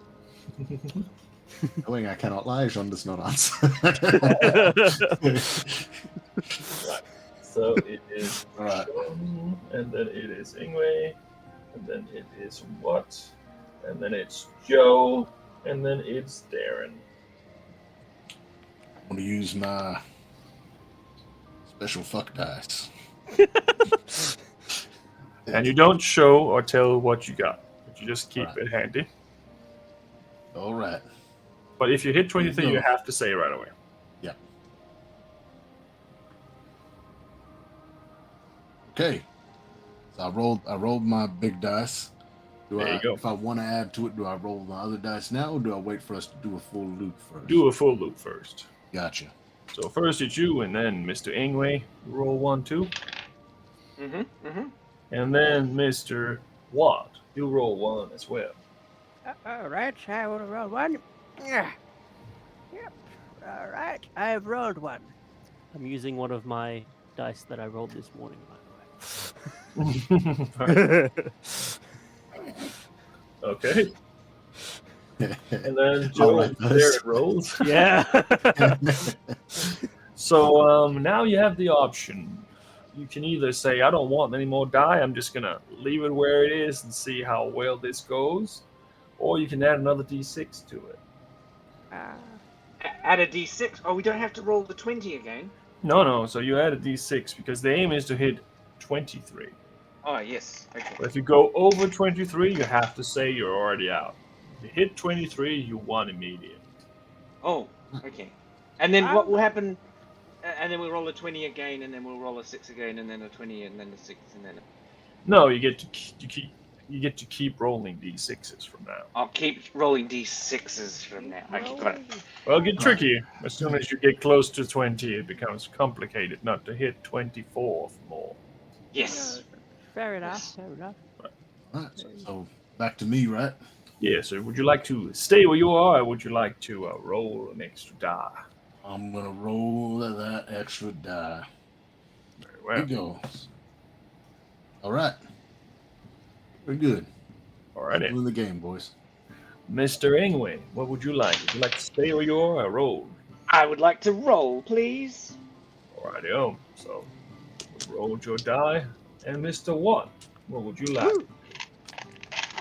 Knowing I cannot lie, Jean does not answer. So it is All right. Sean, and then it is Ingway, and then it is What, and then it's Joe, and then it's Darren. I'm going to use my special fuck dice. And you don't show or tell what you got, but you just keep Right. it handy. All right. But if you hit 23, No. you have to say right away. Yeah. Okay. So I rolled my big dice. There you go. If I want to add to it, do I roll my other dice now, or do I wait for us to do a full loop first? Do a full loop first. Gotcha. So first it's you, and then Mr. Ingway, roll 1, 2. And then Mr. Watt, you roll 1 as well. All right, I will roll 1. Yeah. Yep. All right, I've rolled 1. I'm using one of my dice that I rolled this morning, by the way. Okay. And then Joe like and those. Darren rolls. Yeah. So now you have the option. You can either say, I don't want any more die, I'm just going to leave it where it is and see how well this goes. Or you can add another d6 to it. Add a d6. Oh, we don't have to roll the 20 again. No, so you add a d6 because the aim is to hit 23. Oh, yes. Okay. But if you go over 23, you have to say you're already out. If you hit 23, you won immediately. Oh, okay. And then what will happen? And then we'll roll a 20 again, and then we'll roll a 6 again, and then a 20, and then a 6, and then a... No, you get to keep rolling d6s from now. I'll keep rolling d6s from now. Okay, got it. Well, get tricky. As soon as you get close to 20, it becomes complicated not to hit 24 or more. Yes. Fair enough, fair enough. Right. So back to me, right? Yeah, so would you like to stay where you are, or would you like to roll an extra die? I'm gonna roll that extra die. Very well. Here goes. All right. We're good. Alrighty. Doing the game, boys. Mr. Ingwe, what would you like? Would you like to stay where you are or roll? I would like to roll, please. Alrighty, so rolled your die. And Mr. Watt, what would you like?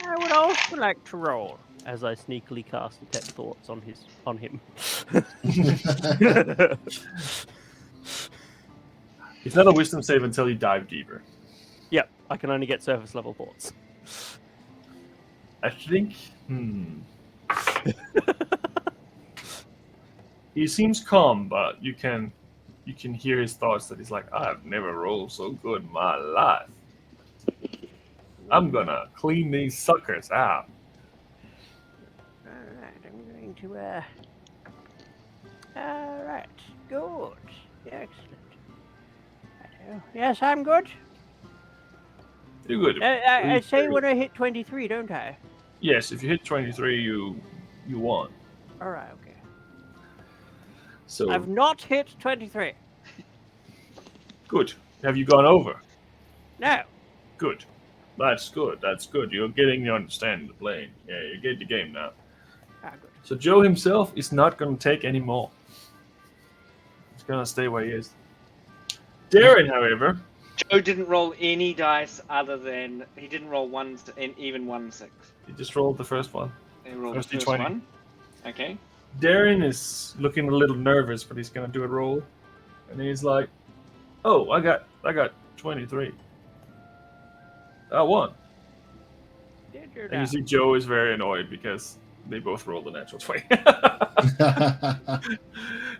I would also like to roll. As I sneakily cast detect thoughts on him. It's not a wisdom save until you dive deeper. Yep, I can only get surface level thoughts. I think. He seems calm, but you can hear his thoughts that he's like, I've never rolled so good in my life. I'm gonna clean these suckers out. Alright, I'm going to, Alright, good. Excellent. Righto. Yes, I'm good. You're good. I say when I hit 23, don't I? Yes, if you hit 23, you won. Alright, okay. So I've not hit 23. good. Have you gone over? No. Good. That's good. That's good. You're getting the understanding of the playing. Yeah, you get the game now. Ah, good. So Joe himself is not going to take any more. He's going to stay where he is. Darren, however, Joe didn't roll any dice other than he didn't roll ones and even 1 6. he just rolled the first one. He rolled First the first D20. one. Okay. Darren is looking a little nervous, but he's going to do a roll. And he's like, "Oh, I got 23. I won." Did you And you now? see Joe is very annoyed because they both rolled a natural 20.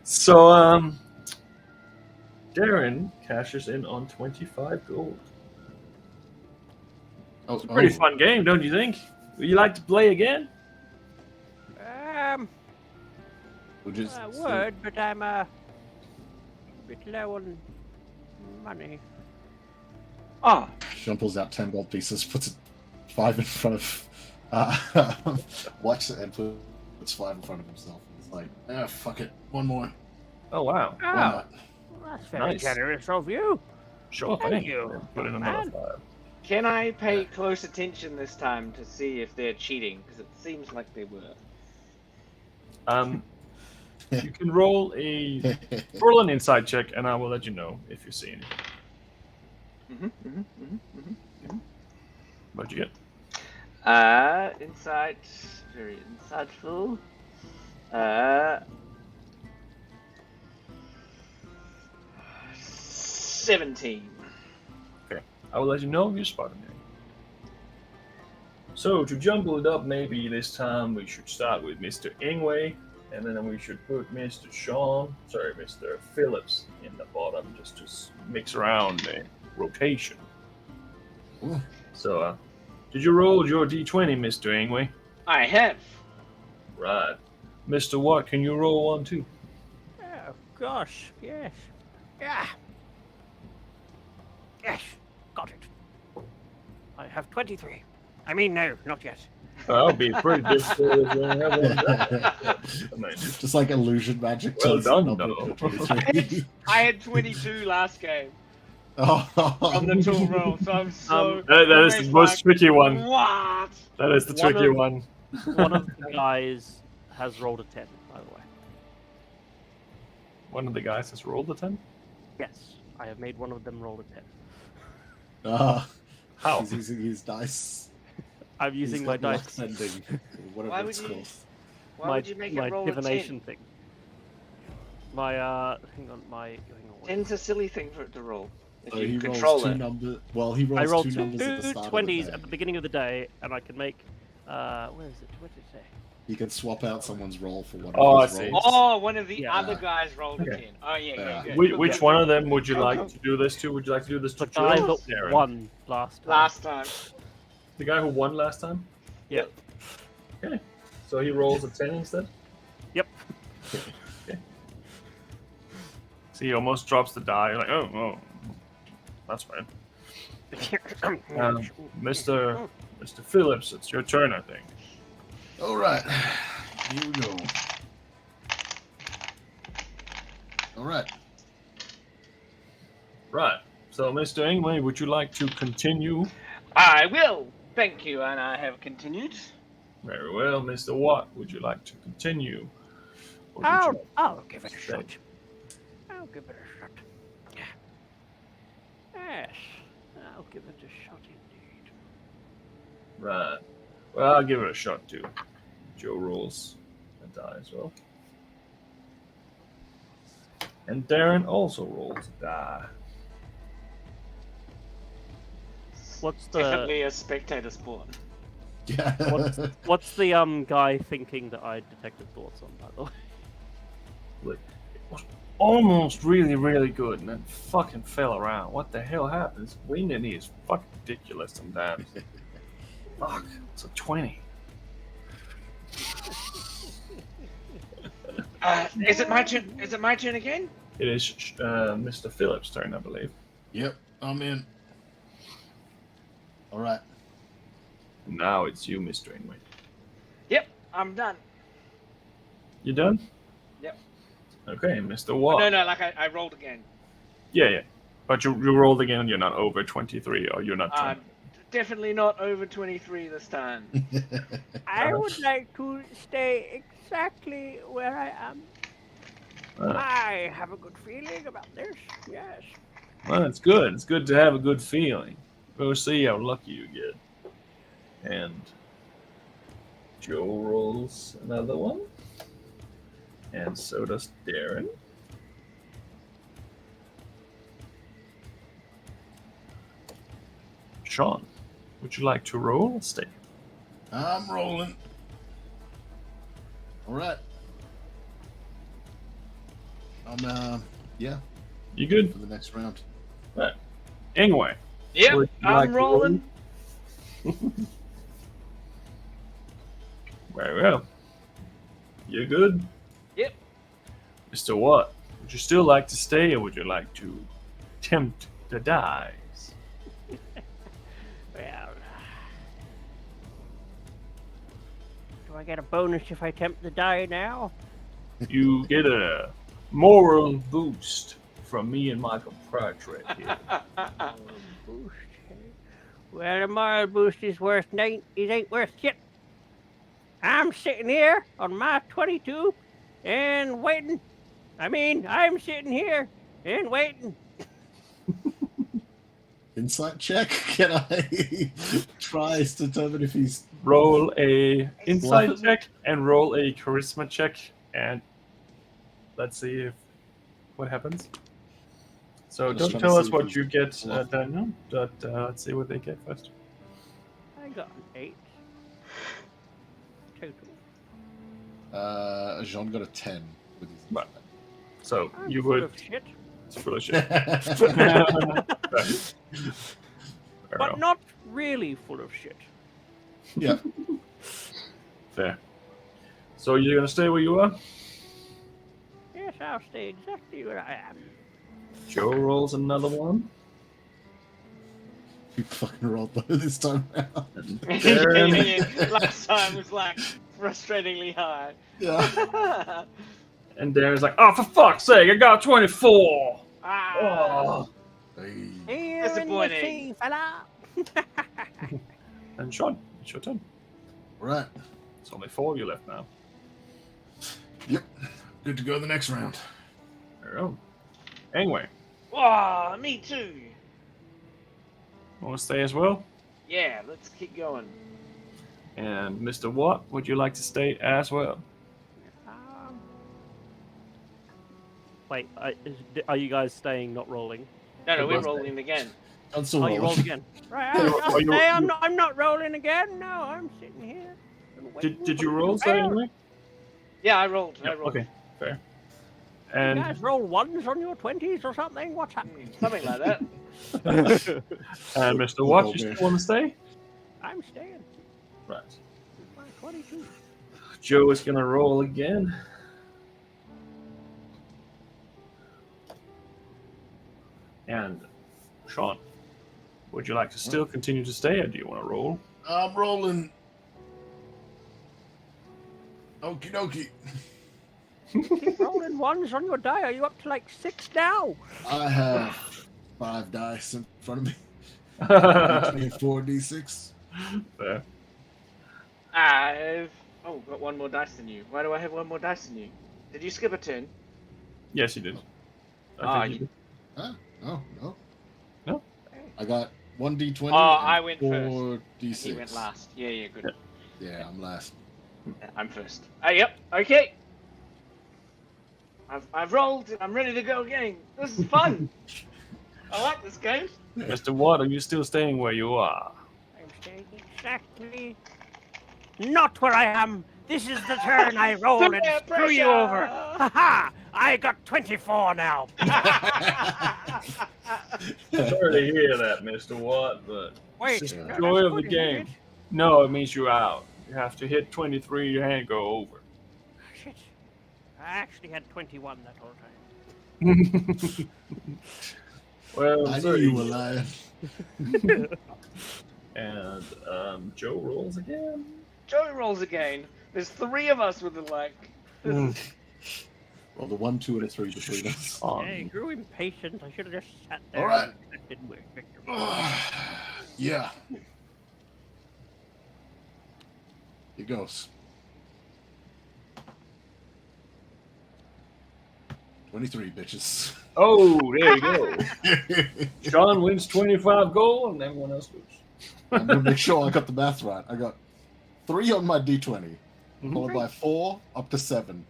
So, Darren cashes in on 25 gold. It's a pretty fun game, don't you think? Would you like to play again? I would, but I'm a bit low on money. Oh, Sean pulls out 10 gold pieces, puts 5 in front of watch it and puts 5 in front of himself. He's like, fuck it, one more. Oh, wow. Why not? Well, that's very Nice. generous of you. Sure Thank thing. you, Put in young another man. 5. can I pay close attention this time to see if they're cheating? Because it seems like they were. You can roll an insight check, and I will let you know if you see anything. What'd you get? Insight, very insightful. 17. I will let you know if you spot anything. So, to jumble it up, maybe this time we should start with Mr. Ingwe, and then we should put Mr. Phillips in the bottom just to mix around the rotation. Ooh. So, did you roll your d20, Mr. Ingwe? I have. Right. Mr. Watt, can you roll one too? Oh, gosh, yes. Yeah. Yes, got it. I have 23. I mean, no, not yet. That'll be pretty difficult if you only have one die. Just like illusion magic. Well tells done, you not though. to do 23. I had 22 last game Oh. on the tool roll, so I'm so. That is the most tricky one. What? That is the tricky one. One of the guys has rolled a 10, by the way. One of the guys has rolled a 10? Yes, I have made one of them roll a 10. How? He's using his dice. I'm using my dice. Sending, whatever Why would it's you- called. Why would you make my it roll a 10? divination thing. My hang on, what- 10's a silly thing for it to roll. If So you he control rolls two it. numbers. Well, he rolls I rolled two two numbers at the start 20s of the at the day. beginning of the day, and I can make where is it? What did it say? He can swap out someone's roll for one Oh, of his I see. rolls. Oh, one of the Yeah. other guys rolled a Okay. 10. Oh, yeah, Yeah. good. Which Good. one of them would you like to do this to? Would you like to do this to The guy Joe? that Darren? won last time. Last time. The guy who won last time? Yeah. Okay. So he rolls a 10 instead? Yep. Okay. So he almost drops the die. You're like, oh, that's fine. Mr. Mr. Phillips, it's your turn, I think. All right, here we go. All right. Right. So, Mr. Ingway, would you like to continue? I will. Thank you, and I have continued. Very well, Mr. Watt. Would you like to continue? Or would you I'll give it a stay? shot. I'll give it a shot. Yes, I'll give it a shot indeed. Right. Well, I'll give it a shot too. Joe rolls a die as well. And Darren also rolls a die. What's the Definitely a spectator sport. Yeah. what's the guy thinking that I detected thoughts on, by the way? Like, it was almost really, really good, and then fucking fell around. What the hell happens? Wind in here is fucking ridiculous sometimes. Fuck, it's a 20. Is it my turn? Is it my turn again? It is Mr. Phillips' turn, I believe. Yep, I'm in. All right. Now it's you, Mr. Ingway. Yep, I'm done. You done? Yep. Okay, Mr. Watt. No, like I rolled again. Yeah. But you rolled again, you're not over 23, or you're not 20. Definitely not over 23 this time. I would like to stay exactly where I am. I have a good feeling about this, yes. Well, it's good. It's good to have a good feeling. We'll see how lucky you get. And Joe rolls another one. And so does Darren. Sean, would you like to roll or stay? I'm rolling. All right. Yeah, You good? for the next round. Right. Anyway. Yep, would you I'm like to roll? rolling. Very well. You good? Yep. Mr. Watt, would you still like to stay, or would you like to tempt the dice? Well, do I get a bonus if I tempt the die now? You get a moral boost from me and my proprietor here. Boost. Well, a moral boost is worth it ain't worth shit. I'm sitting here on my 22 and waiting. I'm sitting here and waiting. Insight check? Can I try to determine if he's... Roll a insight What? check and roll a charisma check, and let's see what happens. So I'm just don't trying to tell us see if what he's you get, bluffing. Daniel, but let's see what they get first. I got an 8. Total. Jean got a 10 with his Right. So I'm you full would... of shit. It's full of shit. But not really full of shit. Yeah. Fair. So you're gonna stay where you are? Yes, I'll stay exactly where I am. Joe rolls another one. You fucking rolled low this time around. And Yeah, Darren, last time was like frustratingly high. Yeah. and Darren's like, oh, for fuck's sake, I got 24! Ah, Oh. Hey. Here in the Disappointing. sea, fella. And Sean, it's your turn. Right. It's only 4 of you left now. Yep. Good to go the next round. There you go. Anyway, wow, me too. want to stay as well? Yeah, let's keep going. And Mr. Watt, would you like to stay as well? Wait, are you guys staying, not rolling? No, we're was rolling again. I'm still Oh, you rolled rolling. again. Right, Yeah, I'll are you- stay. you- I'm not rolling again. No, I'm sitting here. and waiting Did you for roll the so fail. anyway? Yeah, I rolled. Yeah, I rolled. okay, fair. You And guys roll ones on your 20s or something? What's happening? Something like that. Mr. Watt, you still want to stay? I'm staying. Right. With my 22. Joe is gonna roll again. And Sean, would you like to still continue to stay, or do you want to roll? I'm rolling. Okie dokie. Keep rolling ones on your die. Are you up to like 6 now? I have 5 dice in front of me. D24, D6. Fair. I've got one more dice than you. Why do I have one more dice than you? Did you skip a turn? Yes, you did. Ah, I think you did. Huh? No. No? I got 1 D20 Oh, I and went 4 first. D6. He went last. Yeah, good. Yeah, I'm last. I'm first. Yep. Okay. I've rolled. I'm ready to go again. This is fun. I like this game. Mr. Watt, are you still staying where you are? I'm staying exactly not where I am. This is the turn I roll and Peer screw you over. pressure. Ha ha! I got 24 now. Sorry to hear that, Mr. Watt, but Wait, it's just no, the joy that's of the good, isn't game. it? No, it means you're out. You have to hit 23, your hand go over. Shit. I actually had 21 that whole time. Well, I I'm knew sorry. you were lying. And Joe rolls again. Joey rolls again. There's 3 of us with the like. Hmm. Well, the 1, 2, and a 3 between us. I grew impatient. I should have just sat there. All right. And accepted victory. Yeah. It goes. 23, bitches. Oh, there you go. Sean wins 25 gold, and everyone else loses. I'm gonna make sure I got the math right. I got 3 on my D20, Mhm. followed by 4 up to 7,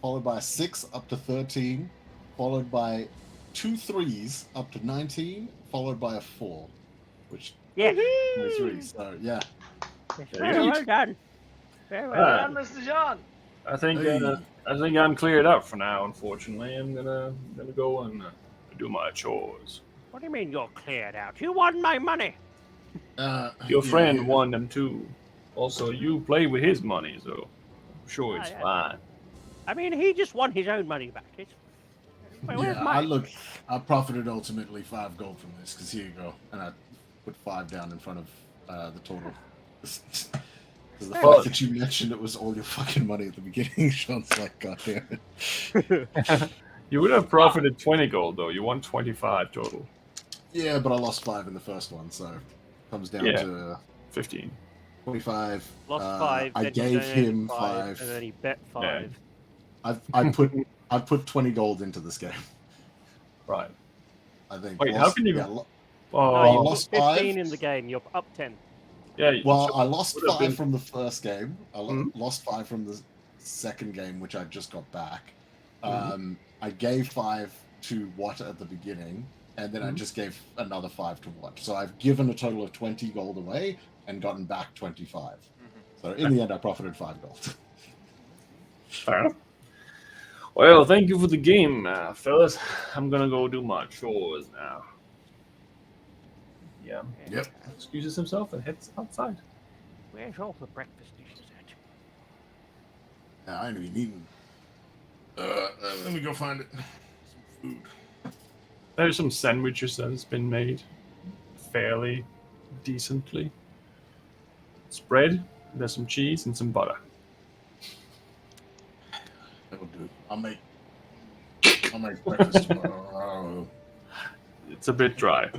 followed by 6 up to 13, followed by 2 3s up to 19, followed by a 4, which Yes. 23. So yeah, Yes, There very you well done. Very well Ah. done. Done, Mr. John. I think Hey. I think I'm cleared up for now. Unfortunately, I'm gonna go and do my chores. What do you mean you're cleared out? You won my money. Your yeah, friend yeah. won them too. Also, you play with his money, so I'm sure it's yeah. fine. I mean, he just won his own money back. Where's Yeah, mine? I profited ultimately 5 gold from this because here you go, and I put 5 down in front of the total. The fact that you mentioned it was all your fucking money at the beginning, Sean's like, God damn it. You would have profited 20 gold though. You won 25 total. Yeah, but I lost 5 in the first one, so it comes down Yeah. to 15. 25. Lost 5. I then he gave donated him 5, 5. and then he bet 5. I put 20 gold into this game. Right. I think. Wait, how can you? Yeah, No, Oh, you lost put 15 5. in the game. You're up 10. yeah. Well, I lost would have 5 been- from the first game. I Mhm. lost 5 from the second game, which I just got back. Mhm. I gave 5 to Watt at the beginning, and then I Mhm. just gave another 5 to Watt. So I've given a total of 20 gold away and gotten back 25. So in the end, I profited 5 gold. Fair enough. Well, thank you for the game, fellas. I'm gonna go do my chores now. Yeah. Yep. Excuses himself and heads outside. Where's all the breakfast dishes at? Yeah, I ain't even eating. Let me go find it. Some food. There's some sandwiches that has been made fairly decently. It's bread, there's some cheese and some butter. That'll do. I'll make breakfast tomorrow. It's a bit dry.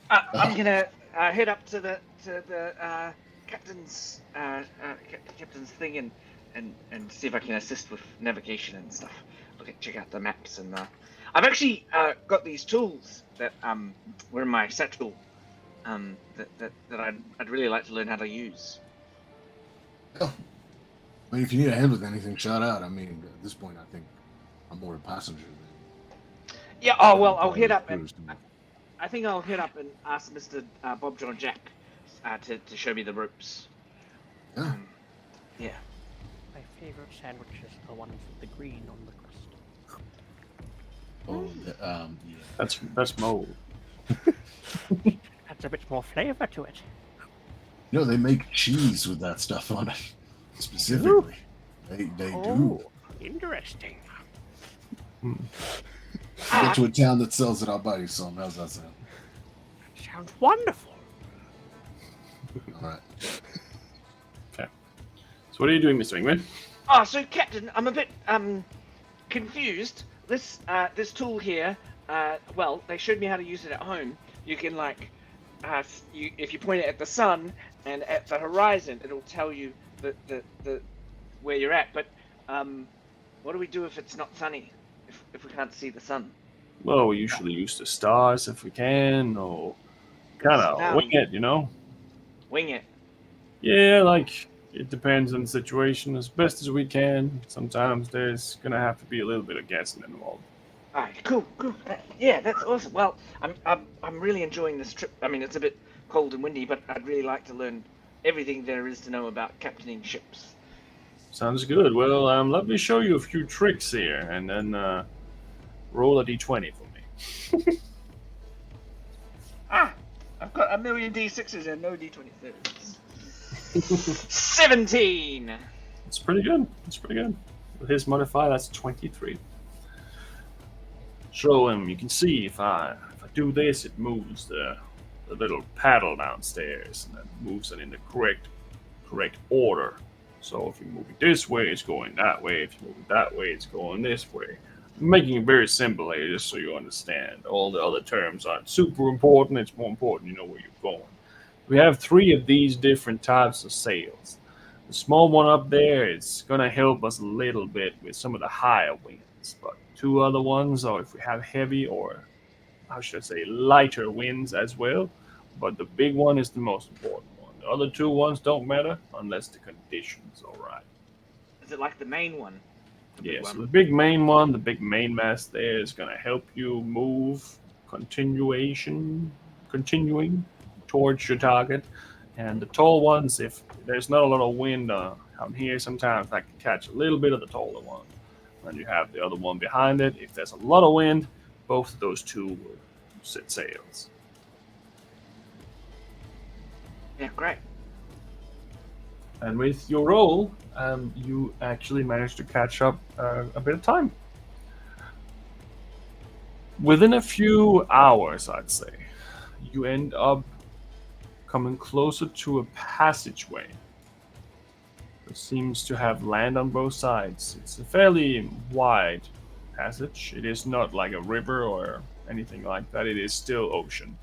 I'm gonna head up to the captain's captain's thing and see if I can assist with navigation and stuff. Check out the maps and I've actually got these tools that were in my satchel that I'd really like to learn how to use. Yeah. I mean, if you need a hand with anything, shout out. I mean, at this point, I think I'm more a passenger than. Yeah. Oh well, I'll head up and cruise. I think I'll head up and ask Mr. Bob John Jack to show me the ropes. Yeah. Yeah. My favorite sandwiches are the ones with the green on the crust. Oh, yeah. That's mold. Adds a bit more flavor to it. You know, they make cheese with that stuff on it. Specifically. They do. Oh, interesting. Get to a town that sells it, I'll buy you some. How's that sound? Sounds wonderful. All right. So what are you doing, Mr. Ingrid? Oh, so Captain, I'm a bit confused. This tool here, well, they showed me how to use it at home. You can like, if you point it at the sun and at the horizon, it'll tell you the where you're at. But what do we do if it's not sunny? If we can't see the sun? Well, we usually use the stars if we can, or kind of wing it, you know? Wing it. Yeah, like, it depends on the situation as best as we can. Sometimes there's gonna have to be a little bit of guessing involved. Alright, cool. Yeah, that's awesome. Well, I'm really enjoying this trip. I mean, it's a bit cold and windy, but I'd really like to learn everything there is to know about captaining ships. Sounds good. Well, let me show you a few tricks here, and then roll a d20 for me. I've got a million d6s and no d20s. 17. It's pretty good. With his modifier, that's 23. Show him. You can see if I do this, it moves the little paddle downstairs, and then moves it in the correct order. So if you move it this way, it's going that way. If you move it that way, it's going this way. I'm making it very simple here, just so you understand. All the other terms aren't super important. It's more important you know where you're going. We have 3 of these different types of sails. The small one up there is going to help us a little bit with some of the higher winds, but 2 other ones are if we have heavy or, how should I say, lighter winds as well. But the big one is the most important one. The other 2 ones don't matter unless the conditions are right. Is it like the main one? Yeah, so the big main one, the big main mast there is going to help you move continuing towards your target. And the tall ones, if there's not a lot of wind out here, sometimes I can catch a little bit of the taller one. And you have the other one behind it. If there's a lot of wind, both of those 2 will set sails. Yeah, great. And with your roll, you actually managed to catch up a bit of time. Within a few hours, I'd say, you end up coming closer to a passageway that seems to have land on both sides. It's a fairly wide passage. It is not like a river or anything like that. It is still ocean.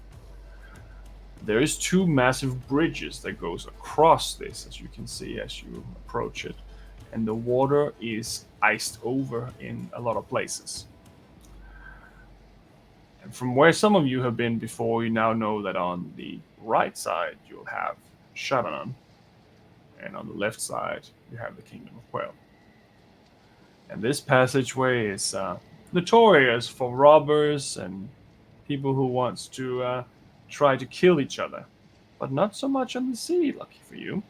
There is 2 massive bridges that goes across this, as you can see as you approach it, and the water is iced over in a lot of places. And from where some of you have been before, you now know that on the right side you'll have Shadanon, and on the left side you have the Kingdom of Quell. And this passageway is notorious for robbers and people who wants to try to kill each other, but not so much on the sea, lucky for you.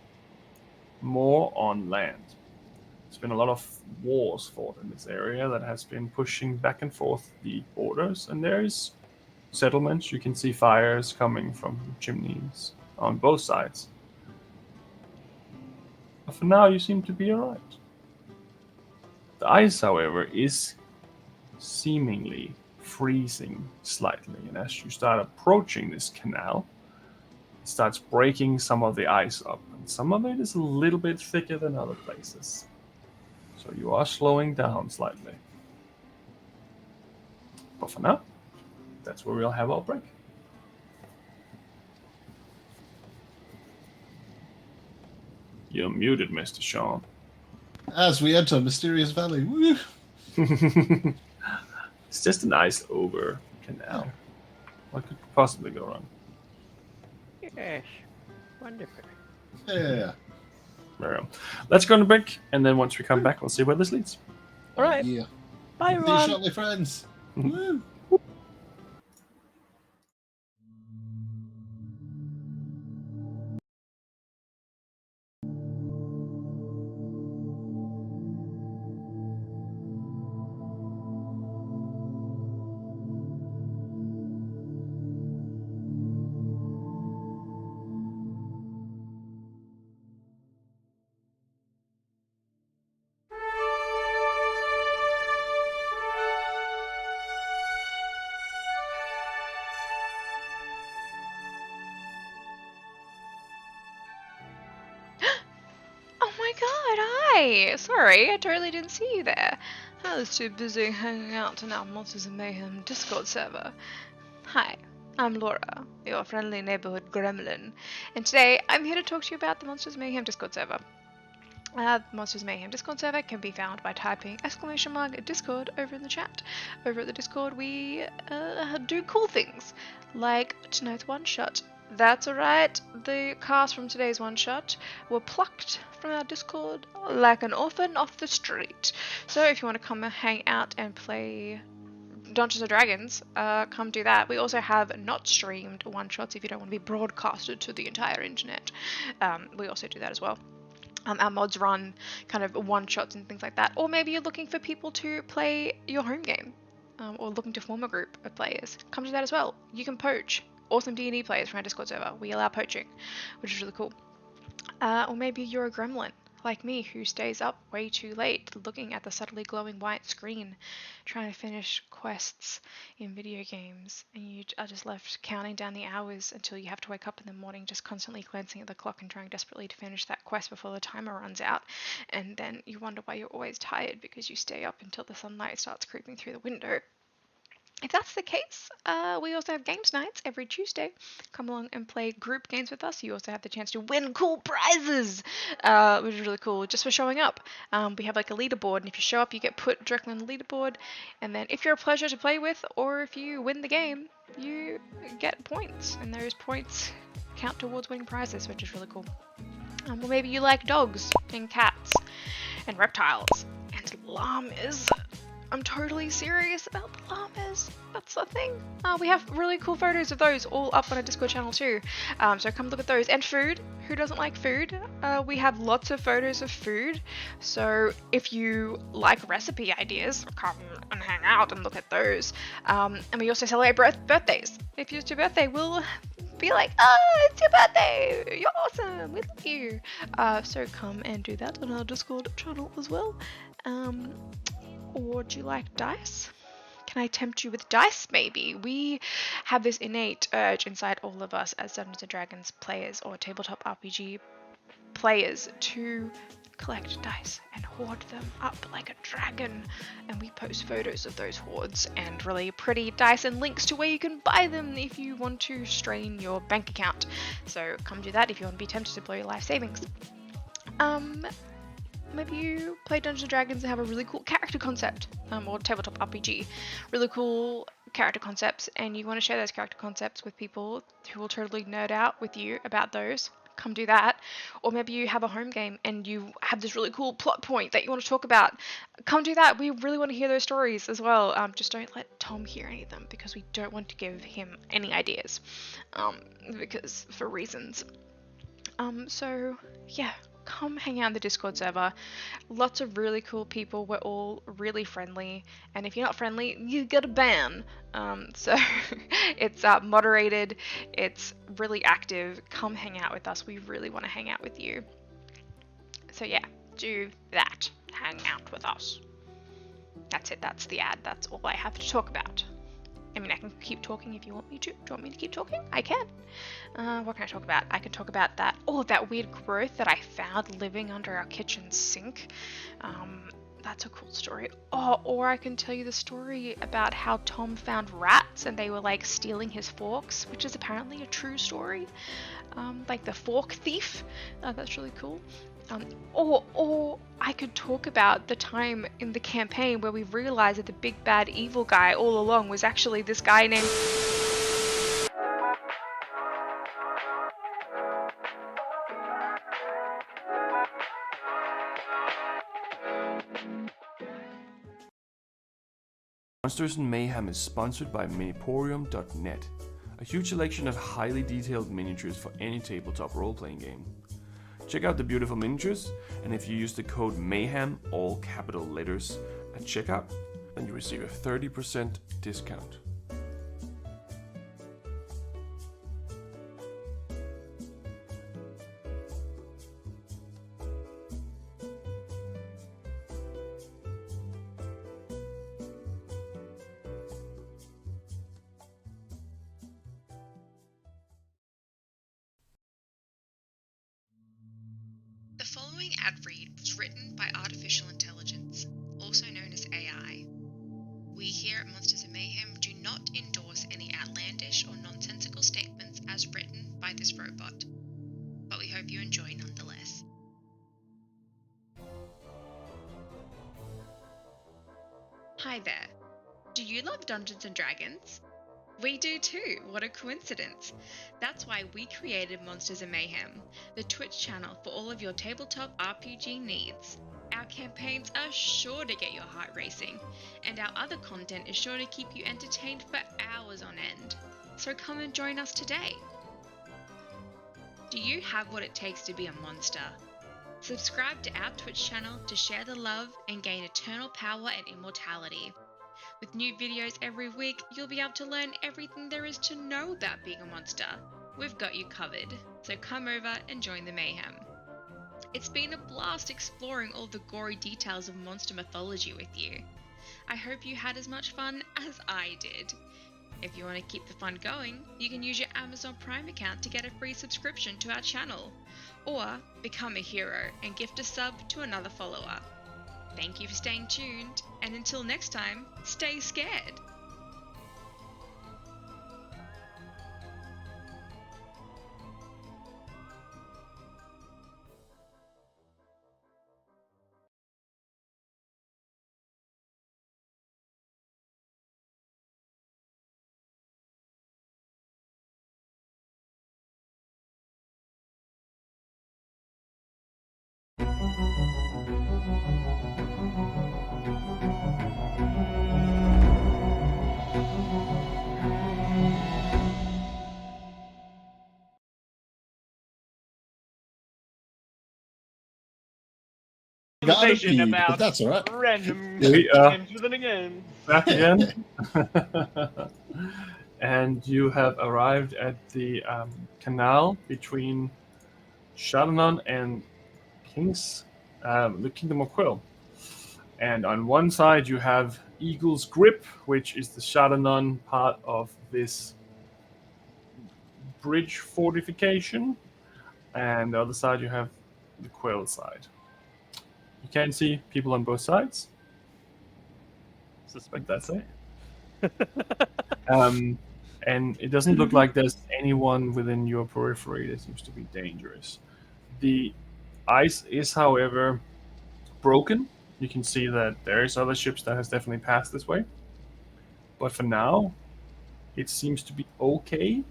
More on land. There's been a lot of wars fought in this area that has been pushing back and forth the borders, and there's settlements. You can see fires coming from chimneys on both sides. But for now, you seem to be alright. The ice, however, is seemingly freezing slightly, and as you start approaching this canal, it starts breaking some of the ice up, and some of it is a little bit thicker than other places. So you are slowing down slightly. But for now, that's where we'll have our break. You're muted, Mr. Sean. As we enter Mysterious Valley. Woo! It's just an ice over canal. What could possibly go wrong? Yes, wonderful. Yeah. There we go. Let's go on a break, and then once we come back, we'll see where this leads. All right. Yeah. Bye, See you everyone. shortly, friends. Woo! Hi! Sorry, I totally didn't see you there. I was too busy hanging out in our Monsters of Mayhem Discord server. Hi, I'm Laura, your friendly neighborhood gremlin, and today I'm here to talk to you about the Monsters of Mayhem Discord server. The Monsters Mayhem Discord server can be found by typing !Discord over in the chat. Over at the Discord, we do cool things, like tonight's one-shot. That's right, the cast from today's one-shot were plucked from our Discord like an orphan off the street. So if you want to come and hang out and play Dungeons & Dragons, come do that. We also have not streamed one-shots if you don't want to be broadcasted to the entire internet. We also do that as well. Our mods run kind of one-shots and things like that. Or maybe you're looking for people to play your home game, or looking to form a group of players. Come do that as well. You can poach awesome D&D players from our Discord server. We allow poaching, which is really cool. Or maybe you're a gremlin, like me, who stays up way too late looking at the subtly glowing white screen, trying to finish quests in video games, and you are just left counting down the hours until you have to wake up in the morning, just constantly glancing at the clock and trying desperately to finish that quest before the timer runs out, and then you wonder why you're always tired because you stay up until the sunlight starts creeping through the window. If that's the case, we also have games nights every Tuesday. Come along and play group games with us. You also have the chance to win cool prizes, which is really cool, just for showing up. We have like a leaderboard, and if you show up, you get put directly on the leaderboard. And then if you're a pleasure to play with, or if you win the game, you get points. And those points count towards winning prizes, which is really cool. Or maybe you like dogs, and cats, and reptiles, and llamas. I'm totally serious about the llamas. That's the thing. We have really cool photos of those all up on our Discord channel too. So come look at those. And food. Who doesn't like food? We have lots of photos of food. So if you like recipe ideas, come and hang out and look at those. And we also celebrate birthdays. If it's your birthday, we'll be like, it's your birthday! You're awesome! We love you! So come and do that on our Discord channel as well. Or do you like dice? Can I tempt you with dice, maybe? We have this innate urge inside all of us as Dungeons & Dragons players or tabletop RPG players to collect dice and hoard them up like a dragon. And we post photos of those hoards and really pretty dice and links to where you can buy them if you want to strain your bank account. So come do that if you want to be tempted to blow your life savings. Maybe you play Dungeons & Dragons and have a really cool character concept, or tabletop RPG, really cool character concepts, and you want to share those character concepts with people who will totally nerd out with you about those. Come do that. Or maybe you have a home game and you have this really cool plot point that you want to talk about. Come do that. We really want to hear those stories as well. Just don't let Tom hear any of them because we don't want to give him any ideas, because for reasons. So yeah. Come hang out in the Discord server. Lots of really cool people. We're all really friendly. And if you're not friendly, you get a ban. So it's moderated. It's really active. Come hang out with us. We really want to hang out with you. So yeah, do that. Hang out with us. That's it. That's the ad. That's all I have to talk about. I mean, I can keep talking if you want me to. Do you want me to keep talking? I can. What can I talk about? I can talk about that. Oh, that weird growth that I found living under our kitchen sink. That's a cool story. Oh, or I can tell you the story about how Tom found rats and they were like stealing his forks, which is apparently a true story. Like the fork thief. That's really cool. Or I could talk about the time in the campaign where we realized that the big bad evil guy all along was actually this guy named... Monsters in Mayhem is sponsored by Miniporium.net, a huge selection of highly detailed miniatures for any tabletop role-playing game. Check out the beautiful miniatures, and if you use the code MAYHEM, all capital letters, at checkout, then you receive a 30% discount. The following following ad read was written by artificial intelligence, also known as AI. We here at Monsters and Mayhem do not endorse any outlandish or nonsensical statements as written by this robot, but we hope you enjoy nonetheless. Hi there. Do you love Dungeons & Dragons? We do too, what a coincidence. That's why we created Monsters and Mayhem, the Twitch channel for all of your tabletop RPG needs. Our campaigns are sure to get your heart racing, and our other content is sure to keep you entertained for hours on end. So come and join us today. Do you have what it takes to be a monster? Subscribe to our Twitch channel to share the love and gain eternal power and immortality. With new videos every week, you'll be able to learn everything there is to know about being a monster. We've got you covered, so come over and join the mayhem. It's been a blast exploring all the gory details of monster mythology with you. I hope you had as much fun as I did. If you want to keep the fun going, you can use your Amazon Prime account to get a free subscription to our channel, or become a hero and gift a sub to another follower. Thank you for staying tuned, and until next time, stay scared! Gotta Conversation pee, but about that's all right. random We are games within a game. back again. And you have arrived at the canal between Shadanon and the Kingdom of Quill. And on one side you have Eagle's Grip, which is the Shadanon part of this bridge fortification. And the other side you have the Quill side. You can see people on both sides. Suspect That's it. And it doesn't look like there's anyone within your periphery that seems to be dangerous. The ice is, however, broken. You can see that there's other ships that has definitely passed this way. But for now, it seems to be okay.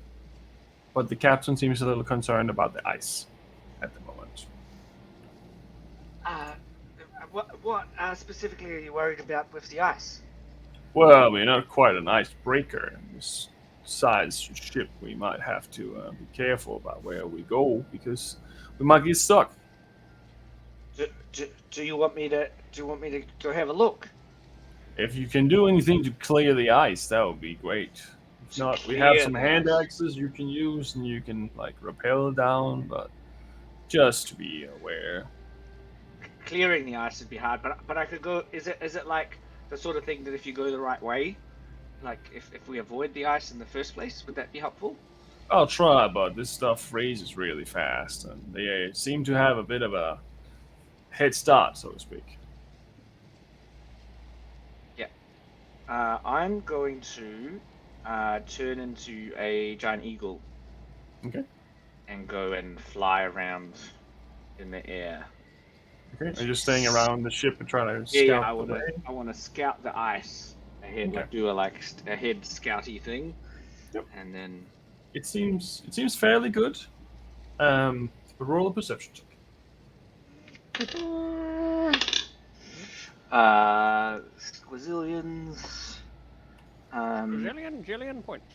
But the captain seems a little concerned about the ice at the moment. What specifically are you worried about with the ice? Well, we're not quite an icebreaker. This size ship, we might have to be careful about where we go because we might get stuck. Do you want me to go have a look? If you can do anything to clear the ice, that would be great. If not, we have some hand axes you can use, and you can like rappel down. But just to be aware. Clearing the ice would be hard, but I could go. Is it like the sort of thing that if you go the right way, like if we avoid the ice in the first place, would that be helpful? I'll try, but this stuff freezes really fast, and they seem to have a bit of a head start, so to speak. Yeah. I'm going to turn into a giant eagle. Okay. And go and fly around in the air. Okay. Are you just staying around the ship and trying to scout I the way? I want to scout the ice ahead, Okay. like do a head scouty thing. Yep. And then It seems fairly good. Roll a perception check. Squazillions. Jillian points.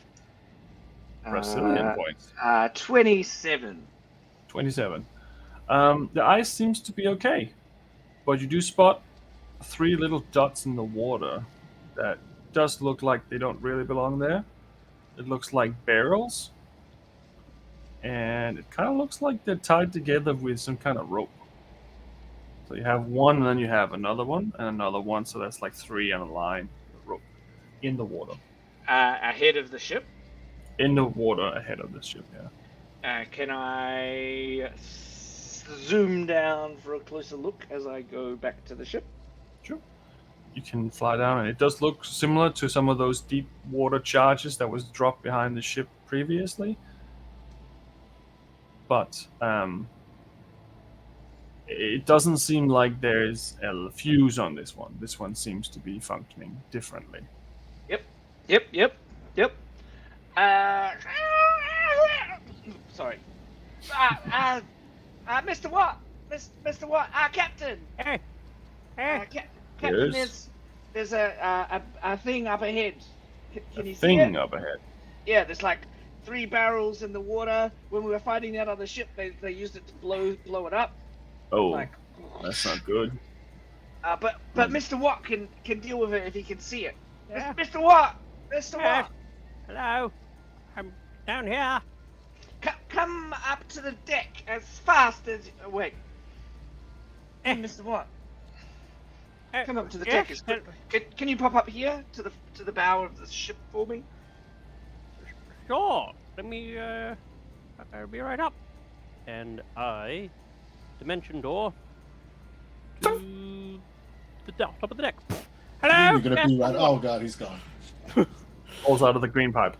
Brazilian points. 27. 27. The ice seems to be okay, but you do spot 3 little dots in the water that does look like they don't really belong there. It looks like barrels, and it kind of looks like they're tied together with some kind of rope. So you have one, and then you have another one, and another one, so that's like 3 on a line of rope in the water. Ahead of the ship? In the water ahead of the ship, yeah. Can I zoom down for a closer look as I go back to the ship. Sure. You can fly down, and it does look similar to some of those deep water charges that was dropped behind the ship previously. But it doesn't seem like there's a fuse on this one. This one seems to be functioning differently. Yep. Sorry. Mr. Watt! Mr. Watt! Captain! Hey. Captain, Yes. there's a thing up ahead. Can you see Thing it? up ahead. Yeah, there's like 3 barrels in the water. When we were fighting that other ship, they used it to blow it up. Oh, Like, that's not good. but Mr. Watt can deal with it if he can see it. Yeah. Mr. Watt! Mr. Yes. Watt! Hello. I'm down here. Come up to the deck as fast as... Wait. Mr. Watt. Come up to the deck as quick. Can you pop up here to the bow of the ship for me? Sure. Let me. I'll be right up. And dimension door to the top of the deck. Hello. You're gonna be right. Oh god, he's gone. Falls out of the green pipe.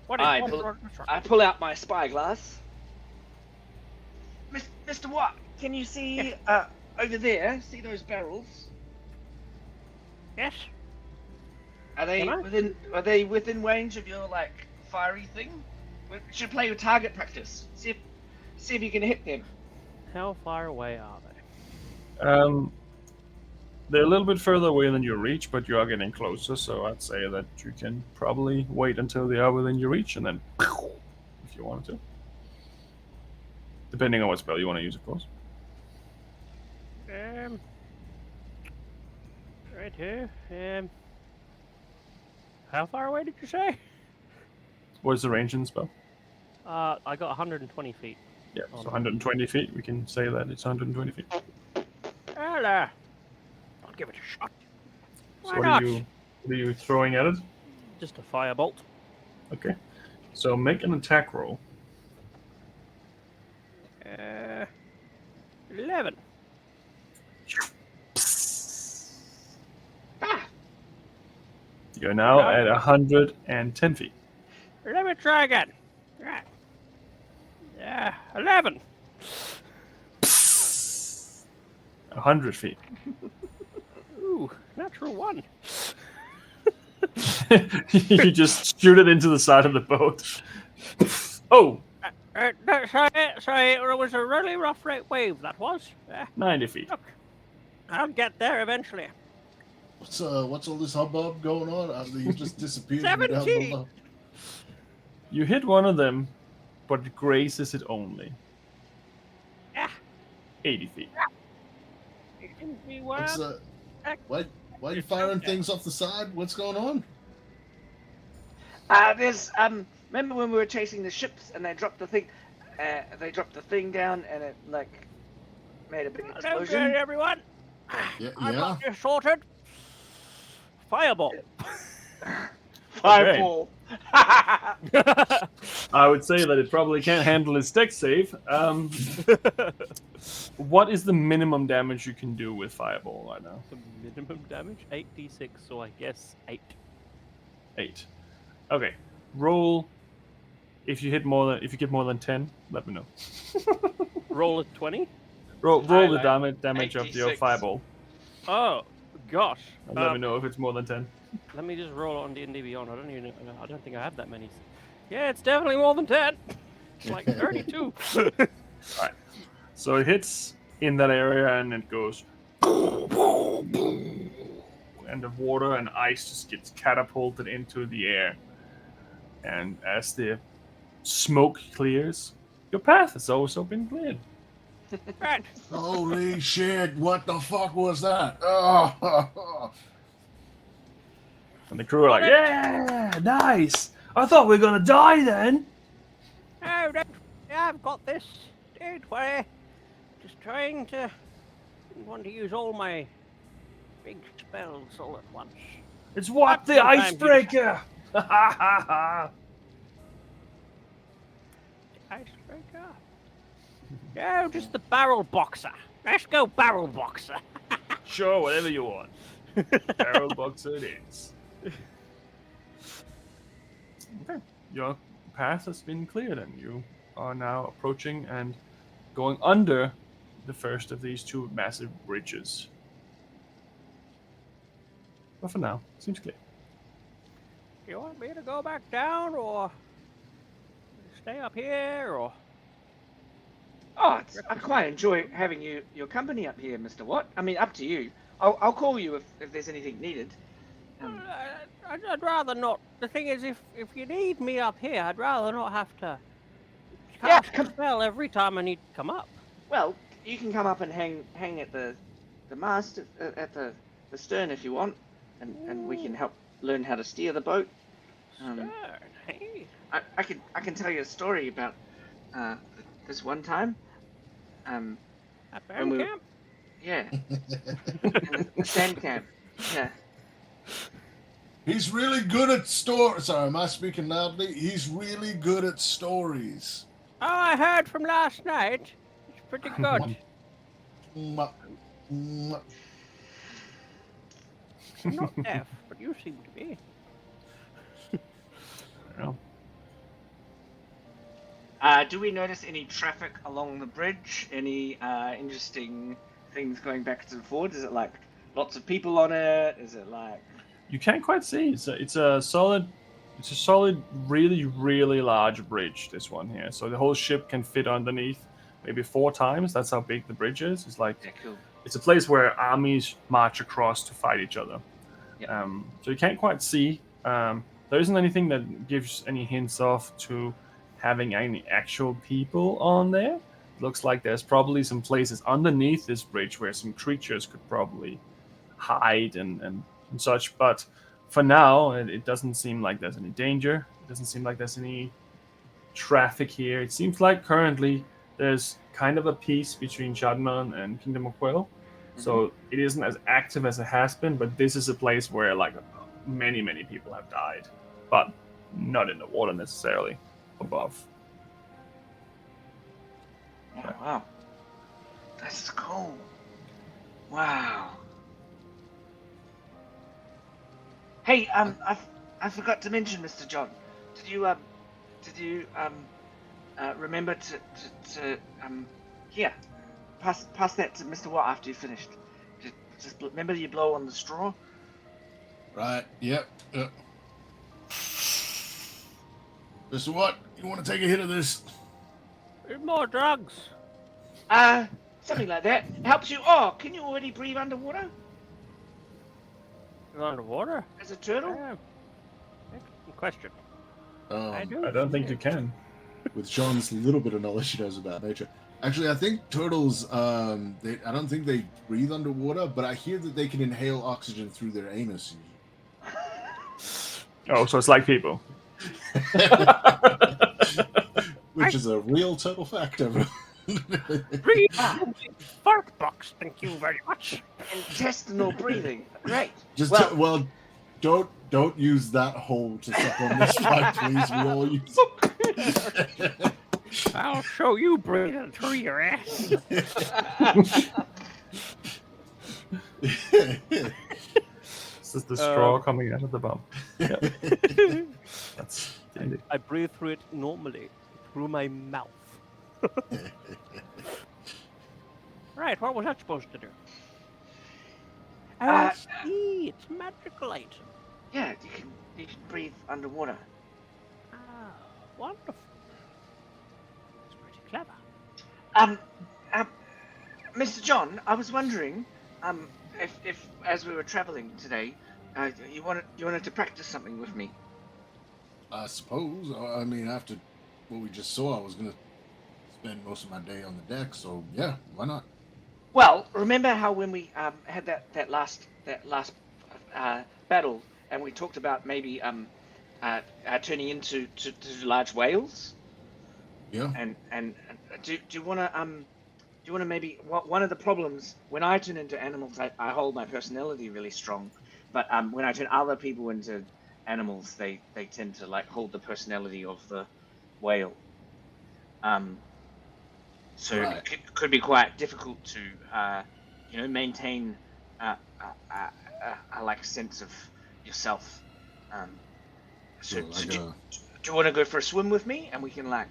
I pull out my spyglass. Mr. Watt, can you see over there? See those barrels? Yes. Are they within range of your like fiery thing? We should play with target practice. See if you can hit them. How far away are they? They're a little bit further away than your reach, but you are getting closer, so I'd say that you can probably wait until they are within your reach, and then if you wanted to. Depending on what spell you want to use, of course. Right here. How far away did you say? What is the range in the spell? I got 120 feet. Yeah, so 120 feet. We can say that it's 120 feet. I'll give it a shot. So what are you throwing at it? Just a firebolt. Okay. So make an attack roll. 11. You're now at 110 feet. Let me try again. Right. 11. 100 feet. Ooh, natural 1. You just shoot it into the side of the boat. Oh! No, sorry, it was a really rough wave, that was. 90 feet. Look, I'll get there eventually. What's all this hubbub going on? You just disappeared. 17. You hit one of them, but it grazes it only. 80 feet. Why are you firing things off the side? What's going on? There's remember when we were chasing the ships and they dropped the thing? They dropped the thing down and it like made a big explosion. Okay, everyone. I got this sorted. Fireball. Fireball. I would say that it probably can't handle its deck save. What is the minimum damage you can do with Fireball right now? The minimum damage? 8d6, so I guess 8. 8. Okay. Roll. If you get more than 10, let me know. Roll a 20? Roll the damage of your Fireball. Oh, gosh. And let me know if it's more than 10. Let me just roll it on D&D Beyond. I don't think I have that many. Yeah, it's definitely more than 10. It's like 32. Alright. So it hits in that area and it goes and the water and ice just gets catapulted into the air. And as the smoke clears, your path has also been cleared. Right. Holy shit, what the fuck was that? Oh. And the crew are like, yeah, nice. I thought we were going to die then. Oh, I've got this. Don't worry. Just trying to... Didn't want to use all my big spells all at once. It's what the icebreaker. The icebreaker? No, just the barrel boxer. Let's go barrel boxer. Sure, whatever you want. Barrel boxer it is. Okay, your path has been cleared, and you are now approaching and going under the first of these two massive bridges. But for now, seems clear. Do you want me to go back down, or stay up here, or? Oh, I quite enjoy having your company up here, Mr. Watt. I mean, up to you. I'll call you if there's anything needed. I'd rather not. The thing is, if you need me up here, I'd rather not have to cast a spell every time I need to come up. Well, you can come up and hang at the mast at the stern if you want, and we can help learn how to steer the boat. Stern, hey. I can tell you a story about this one time. At band camp? Yeah. In the sand camp. Yeah. He's really good at stories. Sorry, am I speaking loudly? He's really good at stories. Oh, I heard from last night. It's pretty good. I'm not deaf, but you seem to be. Do we notice any traffic along the bridge? Any interesting things going backwards and forwards? Is it like lots of people on it? Is it like... You can't quite see. It's a solid, really, really large bridge, this one here. So the whole ship can fit underneath maybe 4 times. That's how big the bridge is. It's like, yeah, cool. It's a place where armies march across to fight each other. Yeah. So you can't quite see. There isn't anything that gives any hints off to having any actual people on there. It looks like there's probably some places underneath this bridge where some creatures could probably hide and such. But for now, it doesn't seem like there's any danger. It doesn't seem like there's any traffic here. It seems like currently there's kind of a peace between Shadman and Kingdom of Quell. So it isn't as active as it has been, but this is a place where like many, many people have died, but not in the water necessarily, above. Oh, wow. That's cool. Wow. Hey, I forgot to mention, Mr. John. Did you remember to here, pass that to Mr. Watt after you finished. Just remember you blow on the straw. Right. Yep. Mr. Watt, you want to take a hit of this? More drugs. Something like that. Helps you. Oh, can you already breathe underwater? Underwater? As a turtle? Excellent question. I don't think you can. With Sean's little bit of knowledge he knows about nature. Actually, I think turtles, I don't think they breathe underwater, but I hear that they can inhale oxygen through their anus. Oh, so it's like people. Which is a real turtle fact, everyone. Fart box, thank you very much. Intestinal breathing, great. Just don't use that hole to suck on this pipe, please. We all use it. I'll show you breathing through your ass. This is the straw coming out of the bum. Yep. That's handy. I breathe through it normally, through my mouth. Right, what was that supposed to do? I see, it's a magical item. Yeah, you can breathe underwater. Ah, wonderful. It's pretty clever. Mr. John, I was wondering, if as we were traveling today, you wanted to practice something with me. I suppose. I mean, after what we just saw, I was gonna spend most of my day on the deck. So yeah, why not? Well, remember how when we had that last battle, and we talked about maybe turning into large whales? Yeah. And do you want to maybe one of the problems when I turn into animals, I hold my personality really strong, but when I turn other people into animals, they tend to like hold the personality of the whale. So Right. it could be quite difficult to, maintain a like sense of yourself. So, Sure, like do you want to go for a swim with me, and we can like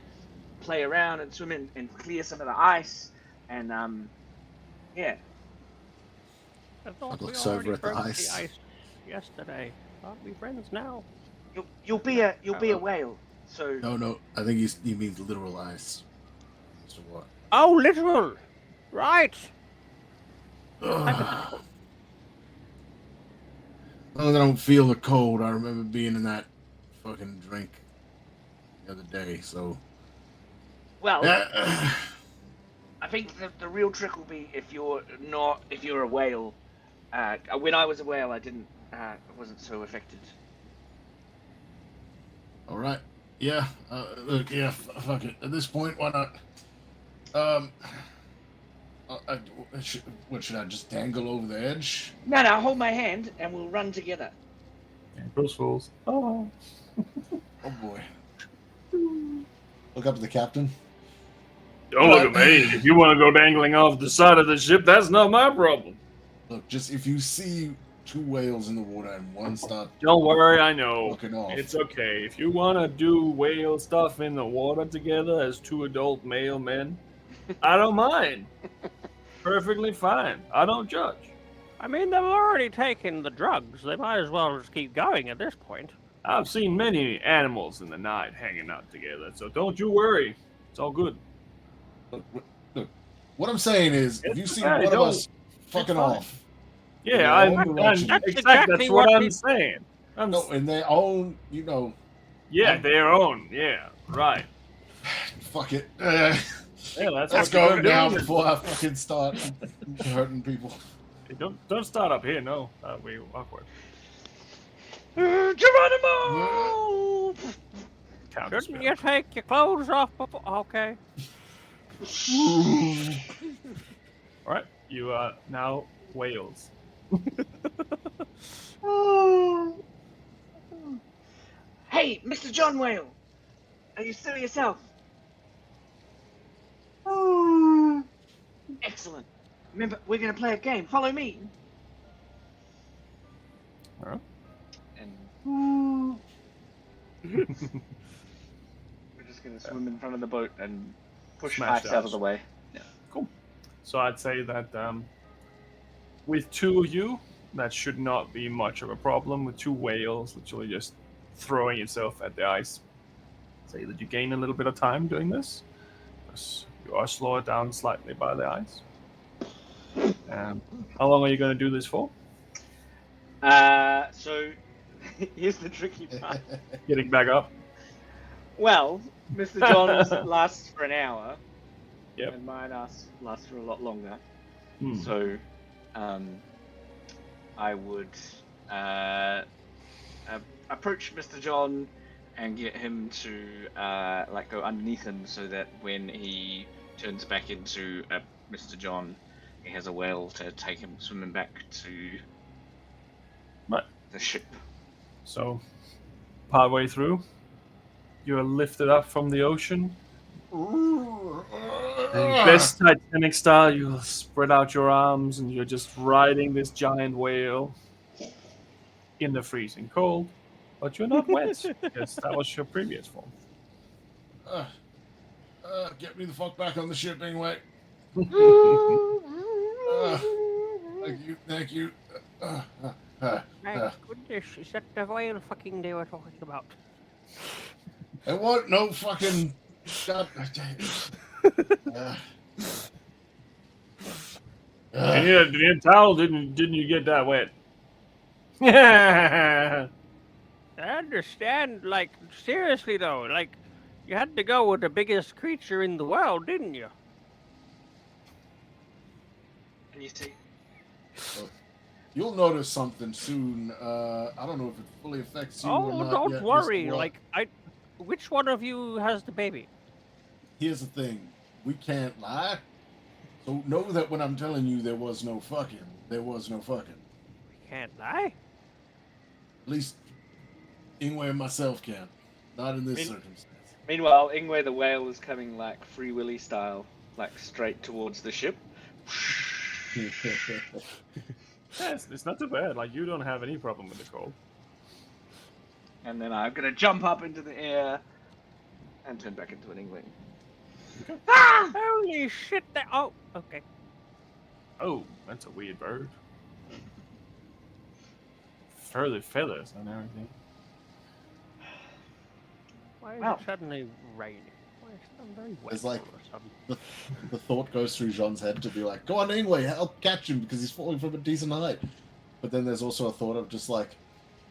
play around and swim in and clear some of the ice, and yeah. I thought I'd we look over already at the broke ice. the ice yesterday. Aren't we friends now? You'll be a whale. So No, I think he means literal ice. So what? Oh, literal! Right! Ugh. As long as I don't feel the cold, I remember being in that fucking drink the other day, so. well, I think the real trick will be if you're a whale. When I was a whale, I wasn't so affected. Alright. Yeah, look, yeah, fuck it. At this point, why not? What should I just dangle over the edge? No, hold my hand and we'll run together. April Fools. Oh. Oh boy. Look up to the captain. Don't look at me. If you want to go dangling off the side of the ship, that's not my problem. Look, just if you see two whales in the water and one start. Don't worry, I know. Walking off. It's okay. If you want to do whale stuff in the water together as two adult male men, I don't mind. Perfectly fine. I don't judge. I mean, they've already taken the drugs. They might as well just keep going at this point. I've seen many animals in the night hanging out together, so don't you worry. It's all good. Look, what I'm saying is, if you see okay, one of us fucking fine. off, Yeah, that's exactly what I'm saying. No, in their own, Yeah, their own. Yeah, right. Fuck it. Yeah, that's Let's what go you're now doing. before I fucking start hurting people. Hey, don't start up here. No, that'll be awkward. Geronimo! Shouldn't you take your clothes off before? Okay. All right, you are now whales. Hey, Mr. John Whale, are you still yourself? Excellent. Remember, we're gonna play a game. Follow me. Huh? And we're just gonna swim in front of the boat and push Smash ice out of the way. Yeah, cool. So I'd say that with two of you, that should not be much of a problem. With two whales literally just throwing itself at the ice, say that you gain a little bit of time doing this. You are slowed down slightly by the ice. How long are you going to do this for? So here's the tricky part. Getting back up. Well, Mr. John's lasts for an hour. Yep. And mine lasts for a lot longer. Hmm. So, I would approach Mr. John and get him to go underneath him, so that when he turns back into Mr. John, he has a whale to take him swimming back to the ship. So, partway through, you're lifted up from the ocean. And best Titanic style, you spread out your arms and you're just riding this giant whale in the freezing cold. But you're not wet, because that was your previous form. Get me the fuck back on the ship anyway. Thank you. My goodness, is that the whale fucking they were talking about? And what? No fucking. God. You need a towel, didn't you get that wet? I understand, like, seriously though, like, you had to go with the biggest creature in the world, didn't you? And you see, You'll notice something soon. I don't know if it fully affects you or Oh, not. don't yet, worry, Mr. Watt. like, which one of you has the baby? Here's the thing. We can't lie. So know that when I'm telling you there was no fucking. We can't lie. At least Ingwe and myself can. Not in this circumstance. meanwhile, Ingwe the whale is coming like Free Willy style like straight towards the ship. Yes, it's not too bad. Like, you don't have any problem with the cold. And then I'm gonna jump up into the air and turn back into an Ingling. Ah! Holy shit! Oh, okay. Oh, that's a weird bird. Further feathers and everything. Why is Wow. it suddenly raining? Why is it very wet It's like all of a sudden? the thought goes through Jean's head to be like, go on anyway, help catch him because he's falling from a decent height. But then there's also a thought of just like,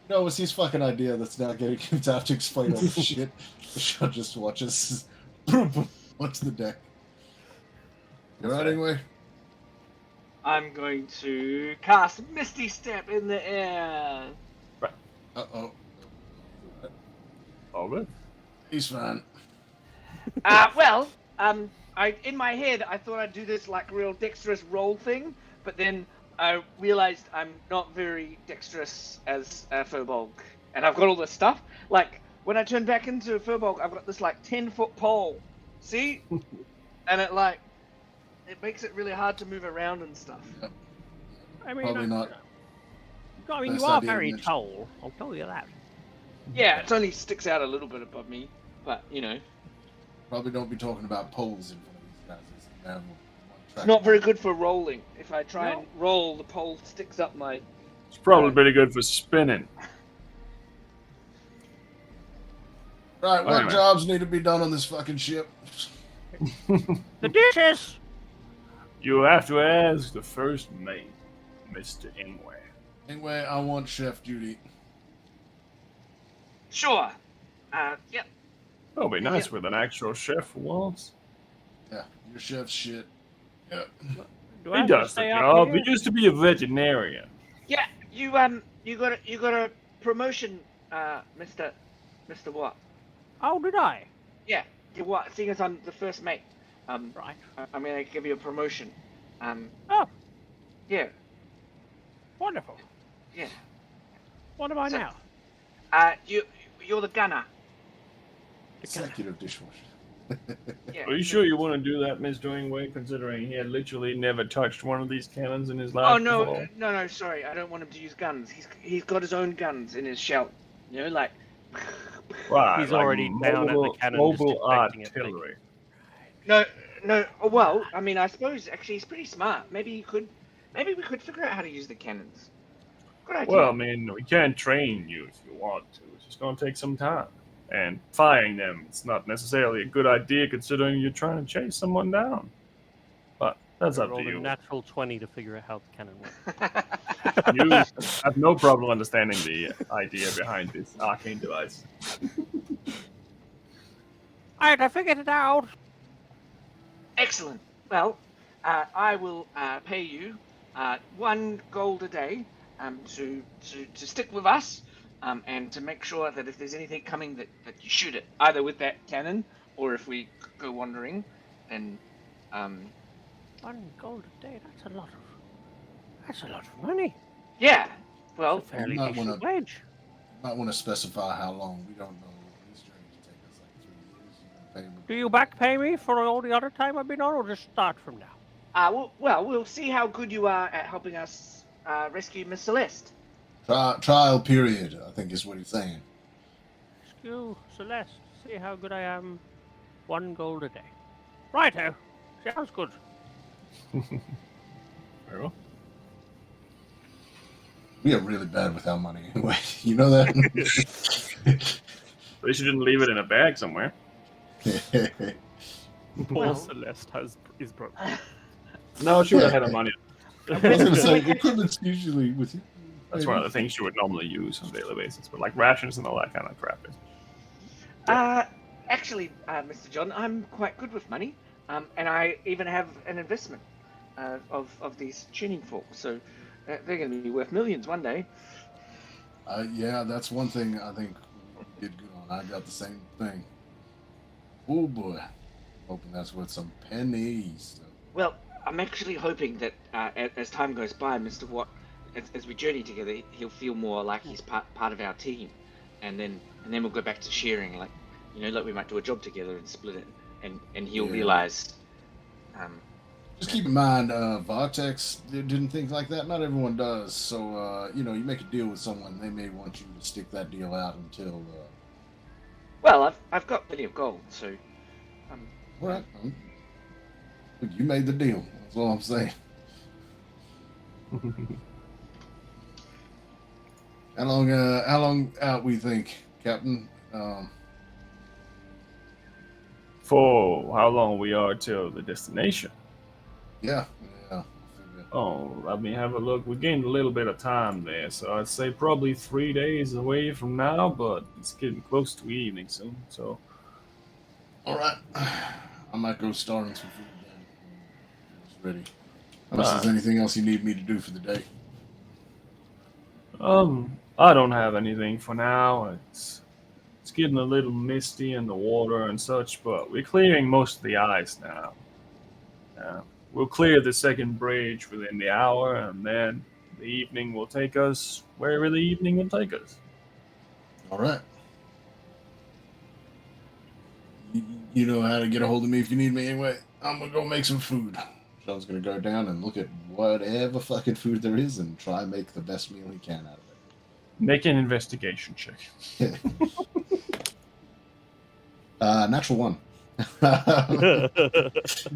no, it's his fucking idea that's now getting him to have to explain all this shit. Jean just watches. Boom, boom, onto the deck. You're right anyway? I'm going to cast Misty Step in the air. Uh-oh. All good. He's fine. In my head, I thought I'd do this like real dexterous roll thing, but then I realized I'm not very dexterous as a Furbolg, and I've got all this stuff. Like when I turn back into a Furbolg, I've got this like 10-foot pole. See, and it makes it really hard to move around and stuff. Yep. I mean, Probably not. I mean, you Best are idea very mentioned. tall. I'll tell you that. Yeah, it only sticks out a little bit above me, but you know, Probably don't be talking about poles in front of these guys. It's one it's track. not very good for rolling. If I try and roll, the pole sticks up my. It's probably pretty good for spinning. Right, what Anyway. jobs need to be done on this fucking ship? The dishes. You have to ask the first mate, Mr. Ingway. Anyway, I want chef duty. Sure. Yep. It'll be nice with an actual chef for once. Yeah, your chef's shit. Yeah. Do I He have to does the stay up job. here? He used to be a veterinarian. Yeah, you got a promotion, Mr. What? Oh, did I? Yeah, you what? Seeing as I'm the first mate, Right. I'm gonna give you a promotion. Oh, Yeah, wonderful. yeah. What am I So- now? You're the gunner. Executive dishwasher. Yeah. Are you sure you want to do that, Mr. Ingway, considering he had literally never touched one of these cannons in his life Oh no, before? no, sorry. I don't want him to use guns. He's got his own guns in his shell. You know, like. Right, He's already down at the cannon just mobile deflecting it, artillery. No. Well, I mean, I suppose actually he's pretty smart. Maybe we could figure out how to use the cannons. Good idea. Well, I mean, we can train you if you want to. It's just going to take some time. And firing them, it's not necessarily a good idea considering you're trying to chase someone down. But that's up to Rolled a you. natural 20 to figure out how the cannon works. You have no problem understanding the idea behind this arcane device. Alright, I figured it out. Excellent. Well, I will pay you 1 gold a day to stick with us and to make sure that if there's anything coming that you shoot it, either with that cannon or if we go wandering. And 1 gold a day, that's a lot of money. yeah, well, It's a fairly You might decent wanna- wage. Might want to specify how long. We don't know. This journey could take us like 3 years. You know, pay Do you back pay me for all the other time I've been on, or just start from now? we'll see how good you are at helping us rescue Miss Celeste. Trial period, I think is what he's saying. Skew, Celeste, see how good I am. 1 gold a day. Righto. Sounds good. Very well. We are really bad with our money anyway. You know that? At least you didn't leave it in a bag somewhere. Poor Well- Celeste is broke. No, she would have had the money. I was going to say, equipment's usually with you. That's one of the things you would normally use on a daily basis, but like rations and all that kind of crap. Actually, Mr. John, I'm quite good with money, and I even have an investment of these tuning forks, so they're going to be worth millions one day. Yeah, that's one thing I think we did good on. I got the same thing. Oh boy. Hoping that's worth some pennies. Well, I'm actually hoping that as time goes by, Mr. Watt, as we journey together, he'll feel more like he's part of our team, and then we'll go back to sharing, like we might do a job together and split it, and he'll Yeah. realize Just keep in mind, Vortex didn't think like that. Not everyone does. So, you make a deal with someone, they may want you to stick that deal out until. Well, I've got plenty of gold, so. All right. Look, you made the deal. That's all I'm saying. How long out we think, Captain? For how long we are till the destination? Yeah. Oh, let me have a look. We gained a little bit of time there, so I'd say probably 3 days away from now, but it's getting close to evening soon, so. All right. I might go starting some food then. It's ready. Unless there's anything else you need me to do for the day. I don't have anything for now. It's getting a little misty in the water and such, but we're clearing most of the ice now. We'll clear the second bridge within the hour, and then the evening will take us wherever the evening will take us. All right. You know how to get a hold of me if you need me anyway. I'm going to go make some food. Sean's going to go down and look at whatever fucking food there is and try and make the best meal he can out of it. Make an investigation check. Natural 1.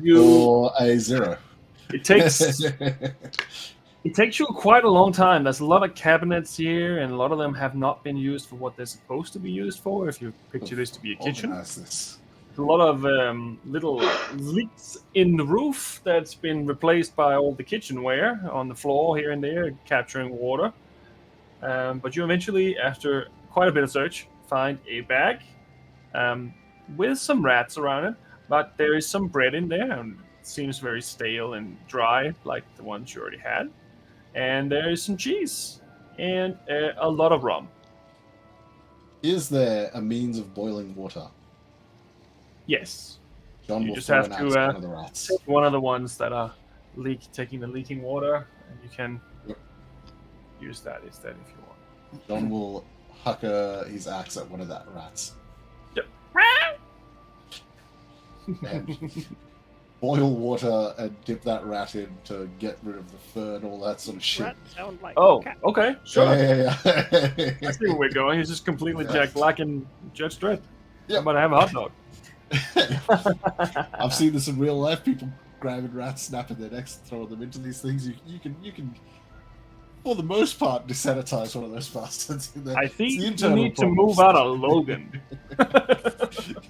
You or a 0. It takes you quite a long time. There's a lot of cabinets here, and a lot of them have not been used for what they're supposed to be used for. If you picture this to be a kitchen, This. a lot of little leaks in the roof that's been replaced by all the kitchenware on the floor here and there, capturing water. But you eventually, after quite a bit of search, find a bag with some rats around it. But there is some bread in there, and it seems very stale and dry, like the ones you already had. And there is some cheese and a lot of rum. Is there a means of boiling water? Yes. John you will just throw have an to axe at one of the rats. take one of the ones that are taking the leaking water, and you can use that instead if you want. John will huck his axe at one of that rats. Yep. And boil water and dip that rat in to get rid of the fur and all that sort of shit. Rat sound like Oh, cat. okay, sure. Yeah. I see where we're going. He's just completely Jack Black and Judge Dredd. Yep. I'm about to have a hot dog. I've seen this in real life. People grabbing rats, snapping their necks, throwing them into these things. You can, for the most part, desanitize one of those bastards. I think you need to move out of Logan.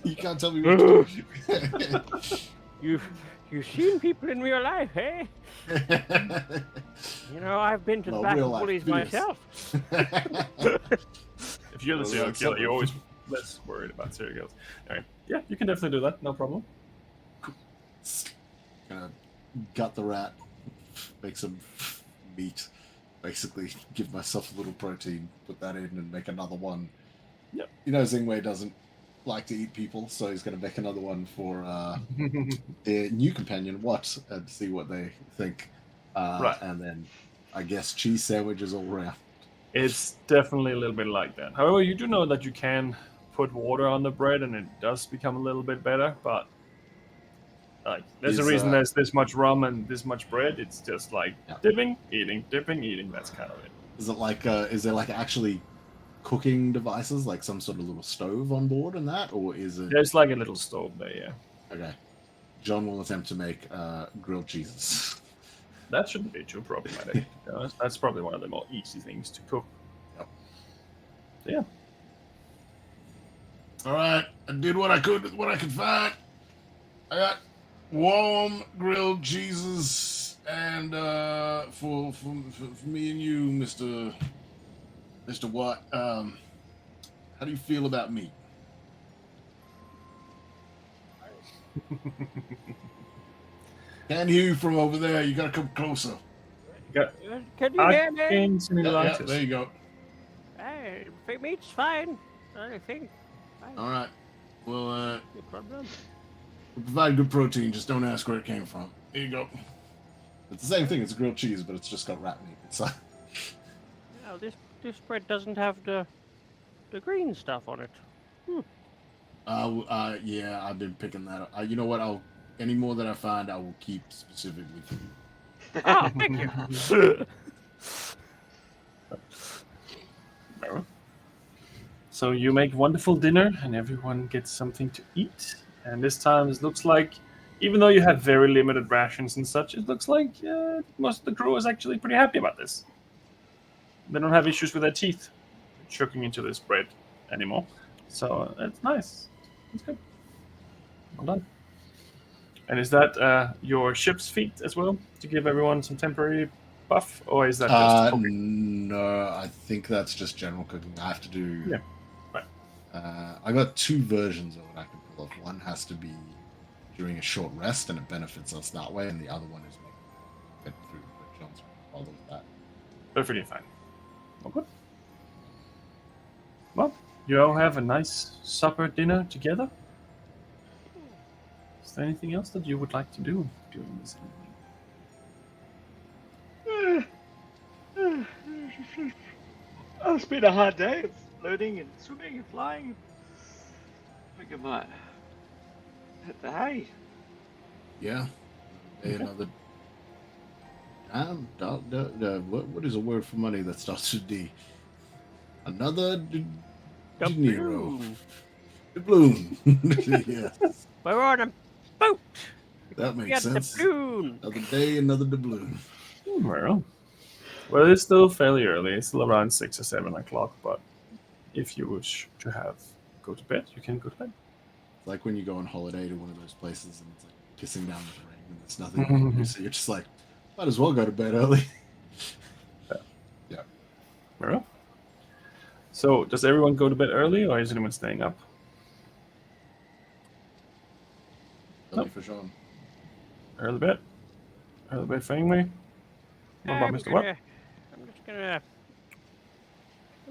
You can't tell me what to do. You've seen people in real life, eh? I've been to the back of bullies myself. If you're the serial killer, you're always less worried about serial killers. All right. Yeah, you can definitely do that. No problem. Gonna gut the rat, make some meat, basically give myself a little protein, put that in, and make another one. Yep. Zingwei doesn't like to eat people, so he's going to make another one for their new companion, and see what they think. Right. And then, I guess, cheese sandwiches all around. It's definitely a little bit like that. However, you do know that you can put water on the bread, and it does become a little bit better, but there's a reason there's this much rum and this much bread. It's just like dipping, eating, that's kind of it. Is it like, is there like actually cooking devices, like some sort of little stove on board and that, or is it? There's like a little stove there, yeah. Okay. John will attempt to make grilled cheeses. That shouldn't be too problematic. That's probably one of the more easy things to cook. Yep. Yeah. All right, I did what I could with what I could find. I got warm grilled cheeses, and for me and you, Mr. Watt, how do you feel about meat? Can't hear you from over there. You gotta come closer. Can you hear me? There you go. Hey, meat's fine. I think. Fine. All right. Well, No problem. we provide good protein. Just don't ask where it came from. Here you go. It's the same thing. It's grilled cheese, but it's just got rat meat inside. No, this bread doesn't have the green stuff on it. Yeah, I've been picking that up. You know what? I'll any more that I find, I will keep specifically for you. Oh, thank you. So you make wonderful dinner, and everyone gets something to eat. And this time, it looks like, even though you have very limited rations and such, it looks like most of the crew is actually pretty happy about this. They don't have issues with their teeth choking into this bread anymore. So it's nice. It's good. Well done. And is that your ship's feat as well, to give everyone some temporary buff, or is that just cooking? No, I think that's just general cooking. I have to do. Yeah. Right. I got two versions of it I can pull off. One has to be during a short rest, and it benefits us that way, and the other one is making get food. But John's follows that. Perfectly fine. Well, good. Well, you all have a nice supper dinner together. Is there anything else that you would like to do during this evening? Oh, it's been a hard day of floating and swimming and flying. I think I might hit the hay. Yeah. Okay. Another. What is a word for money that starts with D? Another dinero. Doubloon. Yes. We're on a boat. That makes sense. Doubloon. Another day, another doubloon. Well, it's still fairly early. It's still around 6 or 7 o'clock, but if you wish to go to bed, you can go to bed. It's like when you go on holiday to one of those places and it's like kissing down with rain and there's nothing you can do, so you're just like, might as well go to bed early. Yeah. Well, so does everyone go to bed early, or is anyone staying up? Early for Sean. Early bed for Ingwe. What about Mr. What? I'm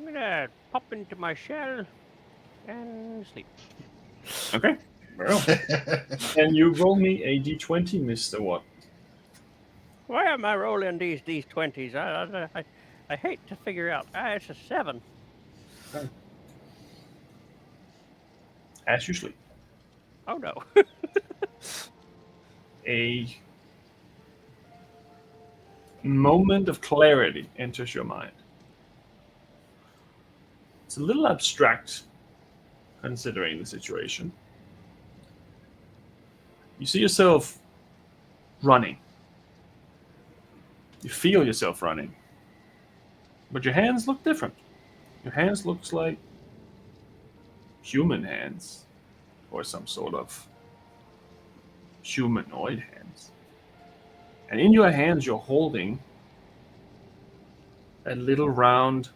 gonna pop into my shell and sleep. Okay. Well, and you roll me a d20, Mr. What? Why am I rolling these 20s? I hate to figure out. It's a 7. Okay. As you sleep. Oh no. A moment of clarity enters your mind. It's a little abstract, considering the situation. You see yourself running. You feel yourself running. But your hands look different. Your hands looks like human hands, or some sort of humanoid hands. And in your hands, you're holding a little round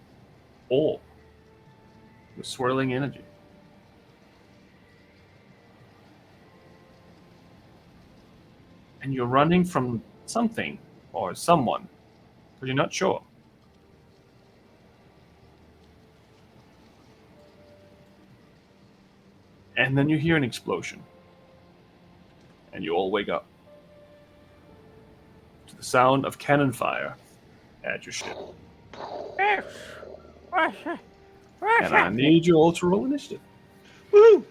orb with swirling energy. And you're running from something or someone, but you're not sure. And then you hear an explosion. And you all wake up to the sound of cannon fire at your ship. And I need you all to roll initiative. Woo!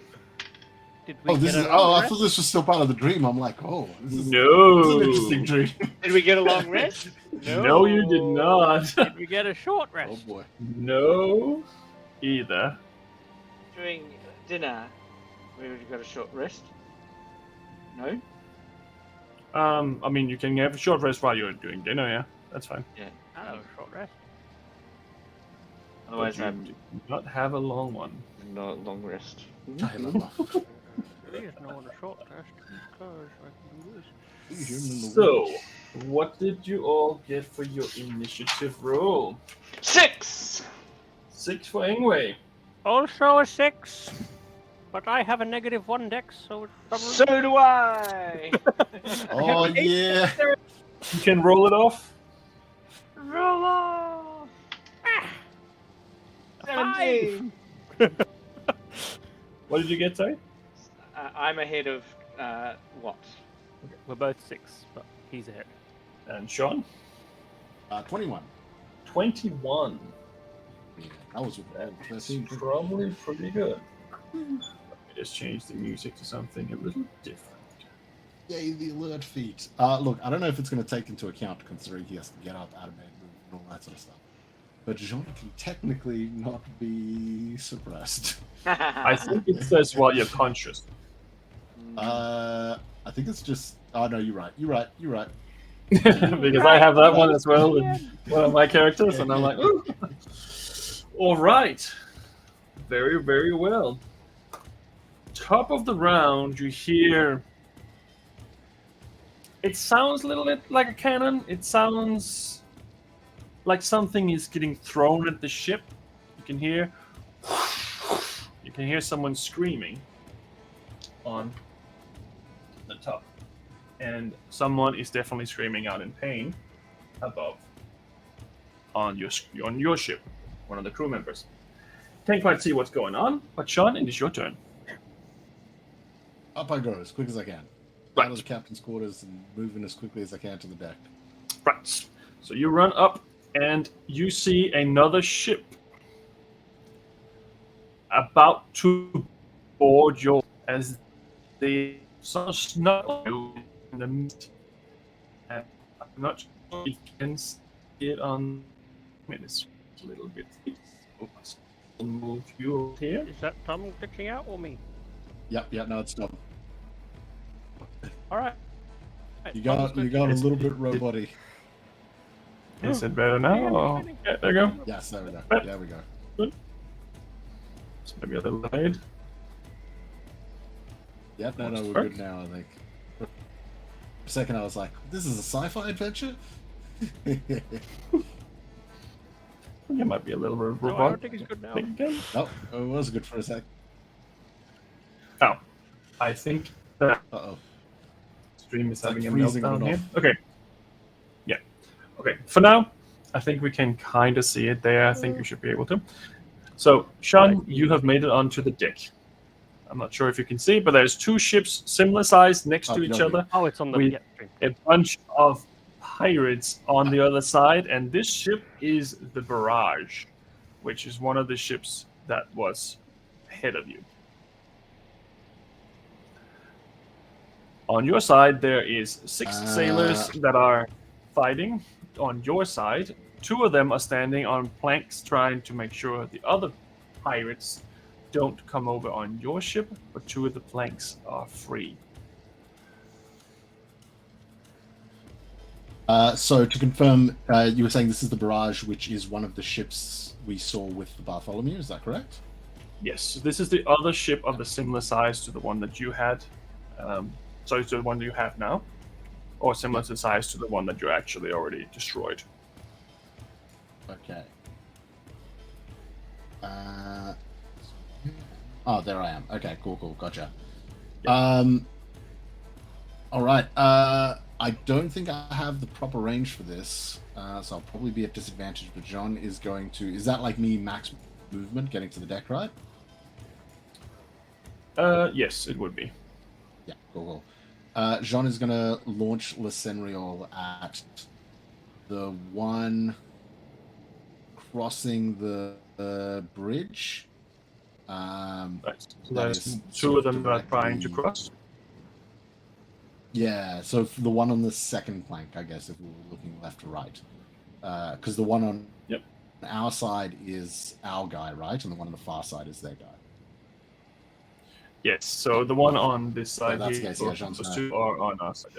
Did we this is. I thought this was still part of the dream. I'm like, this is an interesting dream. Did we get a long rest? No, you did not. Did we get a short rest? Oh boy. No, either. During dinner, we got a short rest. No? I mean, you can have a short rest while you're doing dinner, yeah. That's fine. Yeah. I have a short rest. Otherwise, But I you do not have a long one. no long rest. Please, no one a short rest because I can do this. So, what did you all get for your initiative roll? 6! 6 for Ingwe. Also a 6, but I have a -1 dex, so it's probably. So do I! Oh yeah. You can roll it off. Roll off! 17! What did you get, sorry? I'm ahead of what? Okay, we're both 6, but he's ahead. And Sean? 21. 21. Yeah, that was That's probably pretty good. Let me just change the music to something a little different. Yay, the alert feat. Look, I don't know if it's going to take into account considering he has to get up, animate, move, and all that sort of stuff. But Jean can technically not be suppressed. I think it says while you're conscious. I think it's just. Oh no, you're right. You're right. You're right. Because I have that one as well in one of my characters, and I'm like, ooh. All right. Very, very well. Top of the round, you hear. It sounds a little bit like a cannon. It sounds like something is getting thrown at the ship. You can hear. You can hear someone screaming on the top, and someone is definitely screaming out in pain above on your ship. One of the crew members can't quite see what's going on, but Sean, it is your turn. Up I go as quick as I can. Right. Out of the captain's quarters and moving as quickly as I can to the deck. Right. So you run up and you see another ship about to board your as they sort of snuggle in the mist. And I'm not sure if you can see it on. It's a little bit. I'll move you here. Is that Tom glitching out or me? Yep, no, it's not. All right. You got a little bit roboty. Is it better now? Or... Yeah, there you go. Yes, there we go. Right. There we go. Good. So maybe a little delayed. Yep, no, we're good now, I think. For a second I was like, this is a sci-fi adventure? It might be a little bit No, I don't think it's good now. Nope, it was good for a sec. Oh, I think that stream is like having a freezing meltdown it here. off. Okay. Yeah. Okay. For now, I think we can kind of see it there. I think you should be able to. So, Sean, you have made it onto the deck. I'm not sure if you can see, but there's two ships similar size next to each other. Oh, it's on the with a bunch of pirates on the other side, and this ship is the Barrage, which is one of the ships that was ahead of you. On your side, there is 6 sailors that are fighting on your side. 2 of them are standing on planks trying to make sure the other pirates don't come over on your ship, but 2 of the planks are free. So to confirm, you were saying this is the Barrage, which is one of the ships we saw with the Bartholomew, is that correct? Yes, this is the other ship of the similar size to the one that you had. So it's the one that you have now, or similar to size to the one that you actually already destroyed. Okay. Oh, there I am. Okay, cool, gotcha. Yep. All right. I don't think I have the proper range for this, so I'll probably be at disadvantage. But John is going to. Is that like me max movement getting to the deck, right? Yes, it would be. Yeah, cool. Jean is going to launch Le Senriol at the one crossing the bridge. Right. So there's 2 of them that are trying to cross. Yeah, so for the one on the second plank, I guess, if we were looking left to right. Because the one on our side is our guy, right? And the one on the far side is their guy. Yes, so the one on this side that's here, the case, yeah, those 2 are on our side.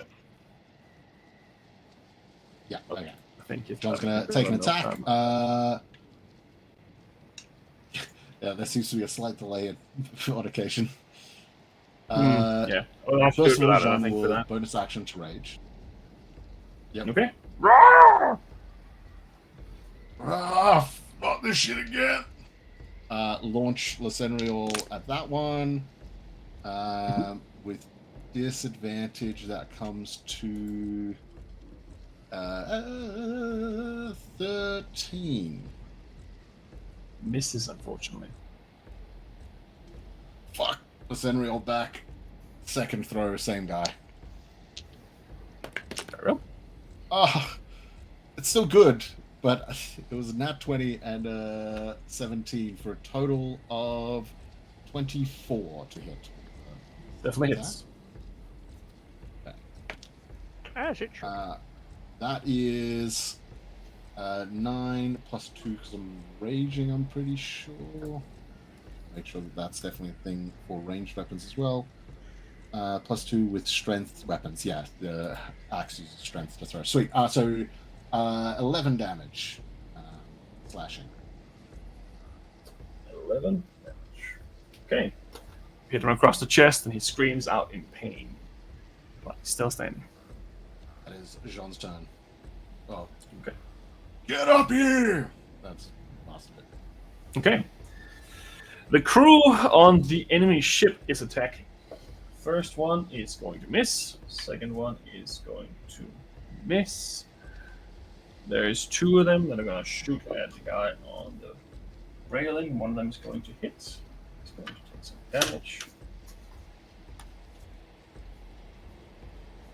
Yeah, okay. I think John's going to take an attack. Yeah, there seems to be a slight delay on occasion. Yeah. Well, I first of all, I Jean think, for will that. bonus action to rage. Yep. Okay. Fuck this shit again. Launch Le Senriol at that one. With disadvantage, that comes to 13. Misses, unfortunately. Fuck. Le Senriol back. Second throw, same guy. It's still good, but it was a nat 20 and 17 for a total of 24 to hit. Definitely hits. Okay. As it should. That is 9 plus 2 because I'm raging, I'm pretty sure. Make sure that that's definitely a thing for ranged weapons as well. Plus 2 with strength weapons. Yeah, the axe uses strength. That's right. Sweet. So 11 damage. Slashing. 11 damage. Okay. Hit him across the chest and he screams out in pain. But he's still standing. That is Jean's turn. Oh, okay. Get up here! That's last of it. Okay. The crew on the enemy ship is attacking. First one is going to miss. Second one is going to miss. There's 2 of them that are going to shoot at the guy on the railing. One of them is going to hit. He's going to take some damage.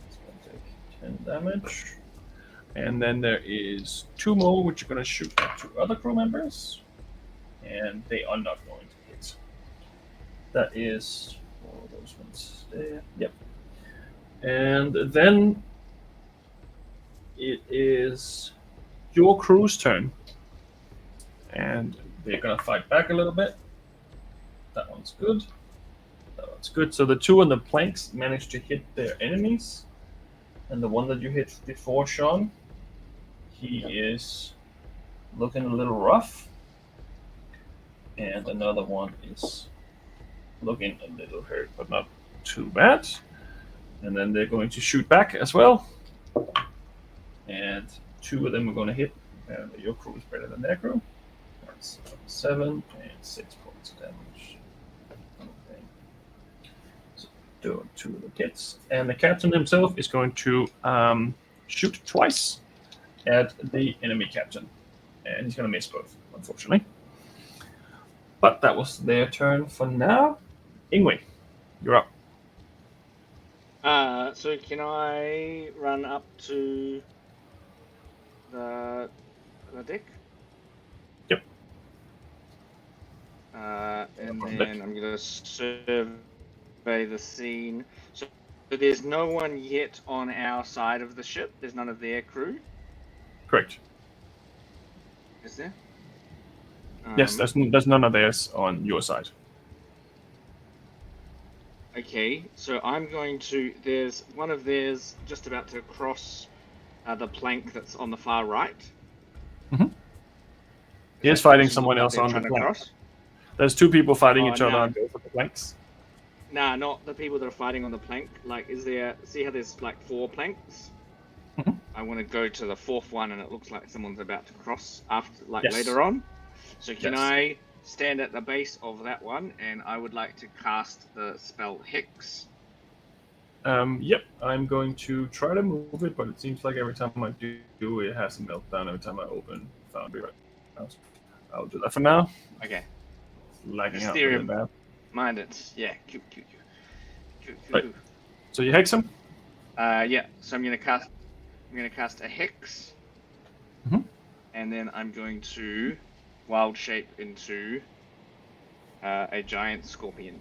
He's going to take 10 damage. And then there is 2 more which are going to shoot at 2 other crew members. And they are not going to hit. That is all those ones there. Yep. And then it is your crew's turn. And they're going to fight back a little bit. That one's good. That one's good. So the 2 on the planks managed to hit their enemies. And the one that you hit before, Sean, he is looking a little rough. And another one is looking a little hurt, but not too bad. And then they're going to shoot back as well. And 2 of them are going to hit. Your crew is better than their crew. That's 7 and 6 points of damage. Okay. So do 2 of the hits. And the captain himself is going to shoot twice at the enemy captain. And he's going to miss both, unfortunately. But that was their turn for now. Ingwe, you're up. So can I run up to the deck? Yep. And then I'm going to survey the scene. So there's no one yet on our side of the ship? There's none of their crew? Correct. Is there? Yes, there's none of theirs on your side. Okay, so I'm going to... There's one of theirs just about to cross the plank that's on the far right. Mm-hmm. He is fighting someone else on the plank. Cross? There's 2 people fighting each other on both of the planks. Nah, not the people that are fighting on the plank. Like, is there... See how there's, like, 4 planks? Mm-hmm. I want to go to the 4th one, and it looks like someone's about to cross after, like, Yes. later on. So can Yes. I stand at the base of that one, and I would like to cast the spell Hex. Yep, I'm going to try to move it, but it seems like every time I do it has a meltdown every time I open Foundry right now. I'll do that for now. Okay. Lagging out really bad. Minded. Yeah. Cute. Right. So you hex him? Yeah. So I'm gonna cast a hex. Mm-hmm. And then I'm going to wild shape into a giant scorpion.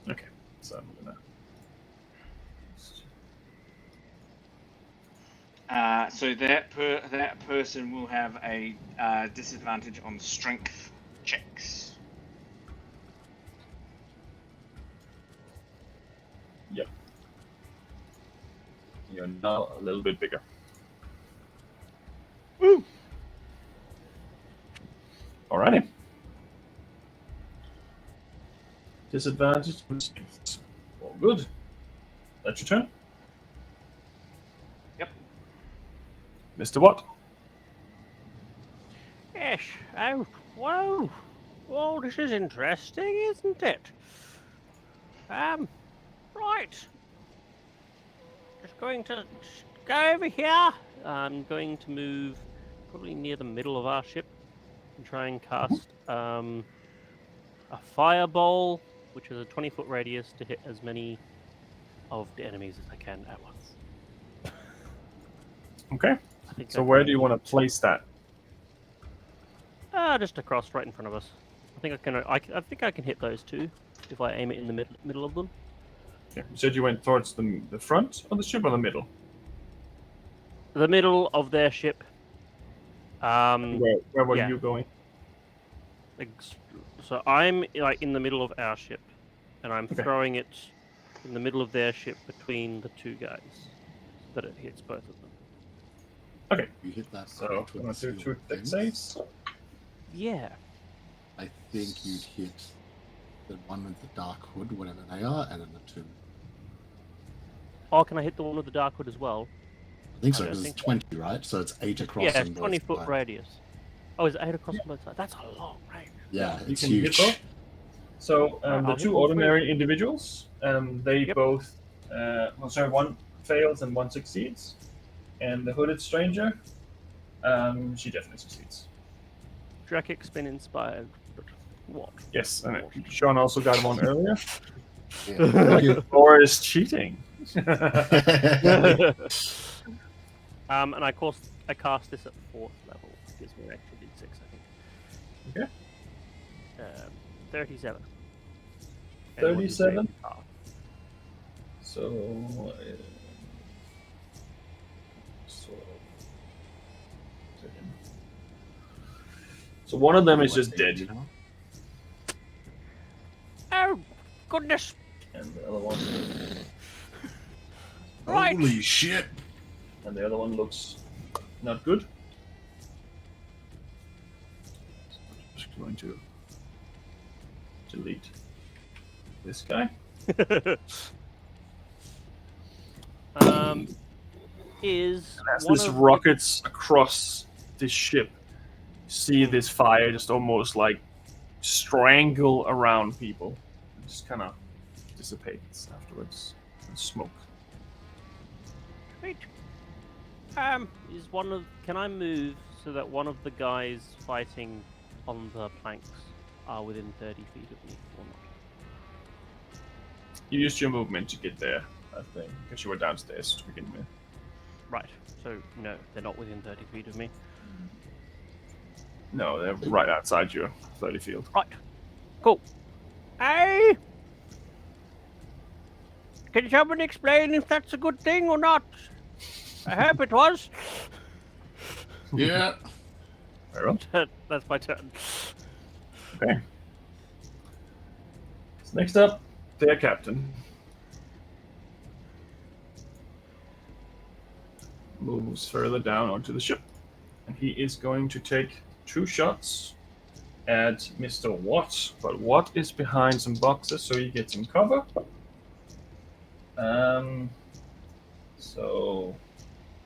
Okay. So I'm gonna. So that person will have a disadvantage on strength checks. Yep. You're now a little bit bigger. Woo! Alrighty. Disadvantage. All good. That's your turn. Yep. Mr. Watt. Yes. Oh, whoa. Whoa, this is interesting, isn't it? Right. Just going to go over here. I'm going to move probably near the middle of our ship and try and cast a fireball, which is a 20-foot radius to hit as many of the enemies as I can at once. Okay. I think So where do you want to place that? Just across, right in front of us. I think I can. I think I can hit those 2 if I aim it in the middle of them. Yeah. You said you went towards the front of the ship or the middle? The middle of their ship. Where were yeah. you going? So I'm like in the middle of our ship, and I'm throwing it in the middle of their ship between the two guys, so that it hits both of them. Okay. You hit that. So I'm gonna do 2 deck saves. Yeah. I think you'd hit the one with the dark hood, whatever they are, and then the 2. Oh, can I hit the one with the dark hood as well? I think so, because it's 20, right? So it's 8 across. Yeah, on both 20-foot sides. radius. Oh, is it 8 across on both sides? That's a long range. Yeah, You it's can huge. hit both. So the I'll 2 hit all ordinary individuals, they both, one fails and one succeeds. And the hooded stranger, she definitely succeeds. Drakic's been inspired, but what? Yes, and Sean also got one earlier. Yeah. Or is cheating. And I cast this at 4th level. It gives me an extra d6, I think. Okay. 37. 37? So one of them is just dead. Oh, goodness. And the other one... Right. Holy shit! And the other one looks not good. So I'm just going to delete this guy. Is as this rockets across this ship, you see this fire just almost like strangle around people. It just kind of dissipates afterwards in smoke. Wait. Is one of? Can I move so that one of the guys fighting on the planks are within 30 feet of me, or not? You used your movement to get there, I think, because you were downstairs to begin with. Right. So no, they're not within 30 feet of me. No, they're right outside your 30 field. Right. Cool. Hey! Can someone explain if that's a good thing or not? I hope it was. Yeah. That's my turn. Okay. So next up, their captain. Moves further down onto the ship. And he is going to take 2 shots at Mr. Watt. But Watt is behind some boxes, so he gets some cover. So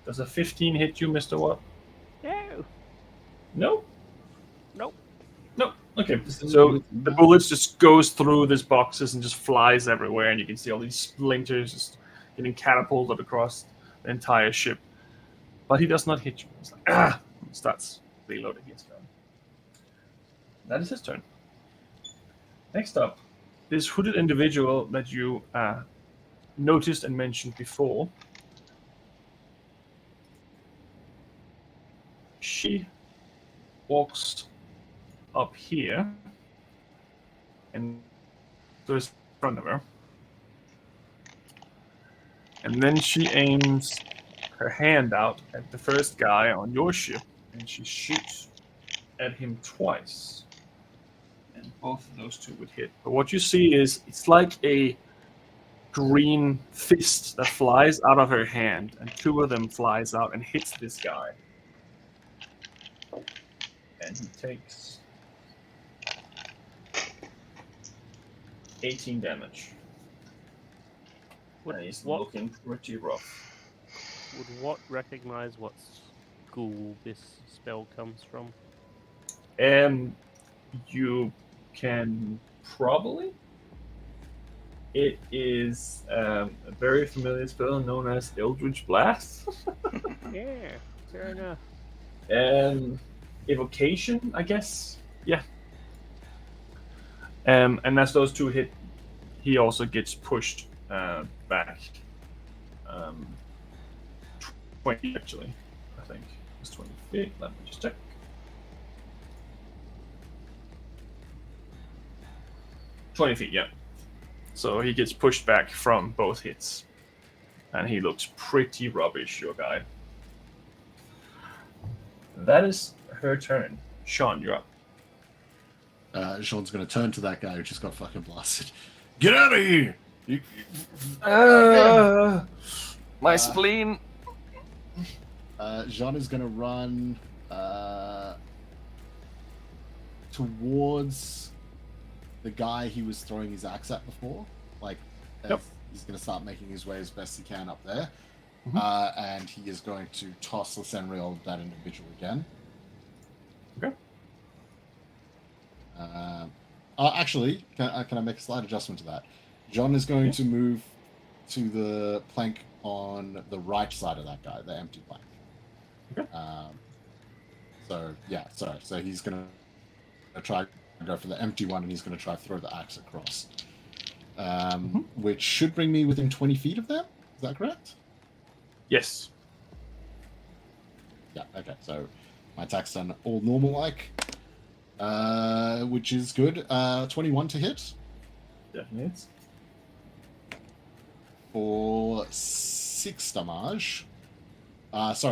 does a 15 hit you, Mr. Watt? No. No? Nope. No. Okay. So the bullets just goes through these boxes and just flies everywhere, and you can see all these splinters just getting catapulted across the entire ship. But he does not hit you. He's like, ah! And starts reloading his gun. That is his turn. Next up, this hooded individual that you noticed and mentioned before. She walks up here and goes in front of her. And then she aims her hand out at the first guy on your ship, and she shoots at him twice. And both of those 2 would hit. But what you see is it's like a green fist that flies out of her hand, and 2 of them flies out and hits this guy. And he takes 18 damage. And he's looking pretty rough. Would Watt recognize what school this spell comes from? You can probably. It is a very familiar spell known as Eldritch Blast. Yeah, fair enough. Evocation, I guess. Yeah. And as those 2 hit, he also gets pushed back. 20 actually, I think. It's 20 feet. Let me just check. 20 feet, yeah. So he gets pushed back from both hits. And he looks pretty rubbish, your guy. That is her turn. Sean, you're up. Sean's going to turn to that guy who just got fucking blasted. Get out of here! My spleen. Jean is going to run towards the guy he was throwing his axe at before. Like, he's going to start making his way as best he can up there. And he is going to toss Lysenriel at that individual again. Okay. Actually, can I make a slight adjustment to that? John is going to move to the plank on the right side of that guy, the empty plank. Okay. So he's going to try to go for the empty one, and he's going to try to throw the axe across. Which should bring me within 20 feet of them. Is that correct? Yes. Yeah, okay. So my attack's done all normal-like, which is good. 21 to hit. Definitely hits. For 6 damage. 8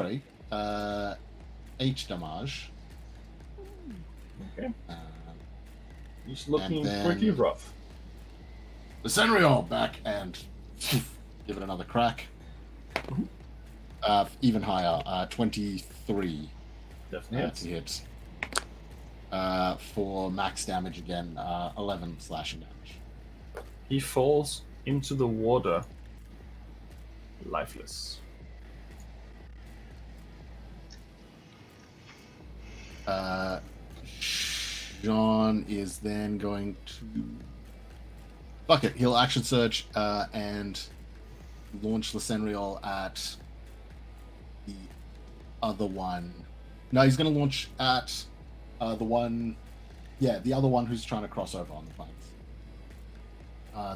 damage. Okay. He's looking pretty rough. The Senriol back and give it another crack. Even higher. 23. Definitely to hit. For max damage again. 11 slashing damage. He falls into the water, lifeless. John is then going to... Fuck it, he'll action surge and launch Lysenriel at the other one. No, he's going to launch at the one... Yeah, the other one who's trying to cross over on the planks.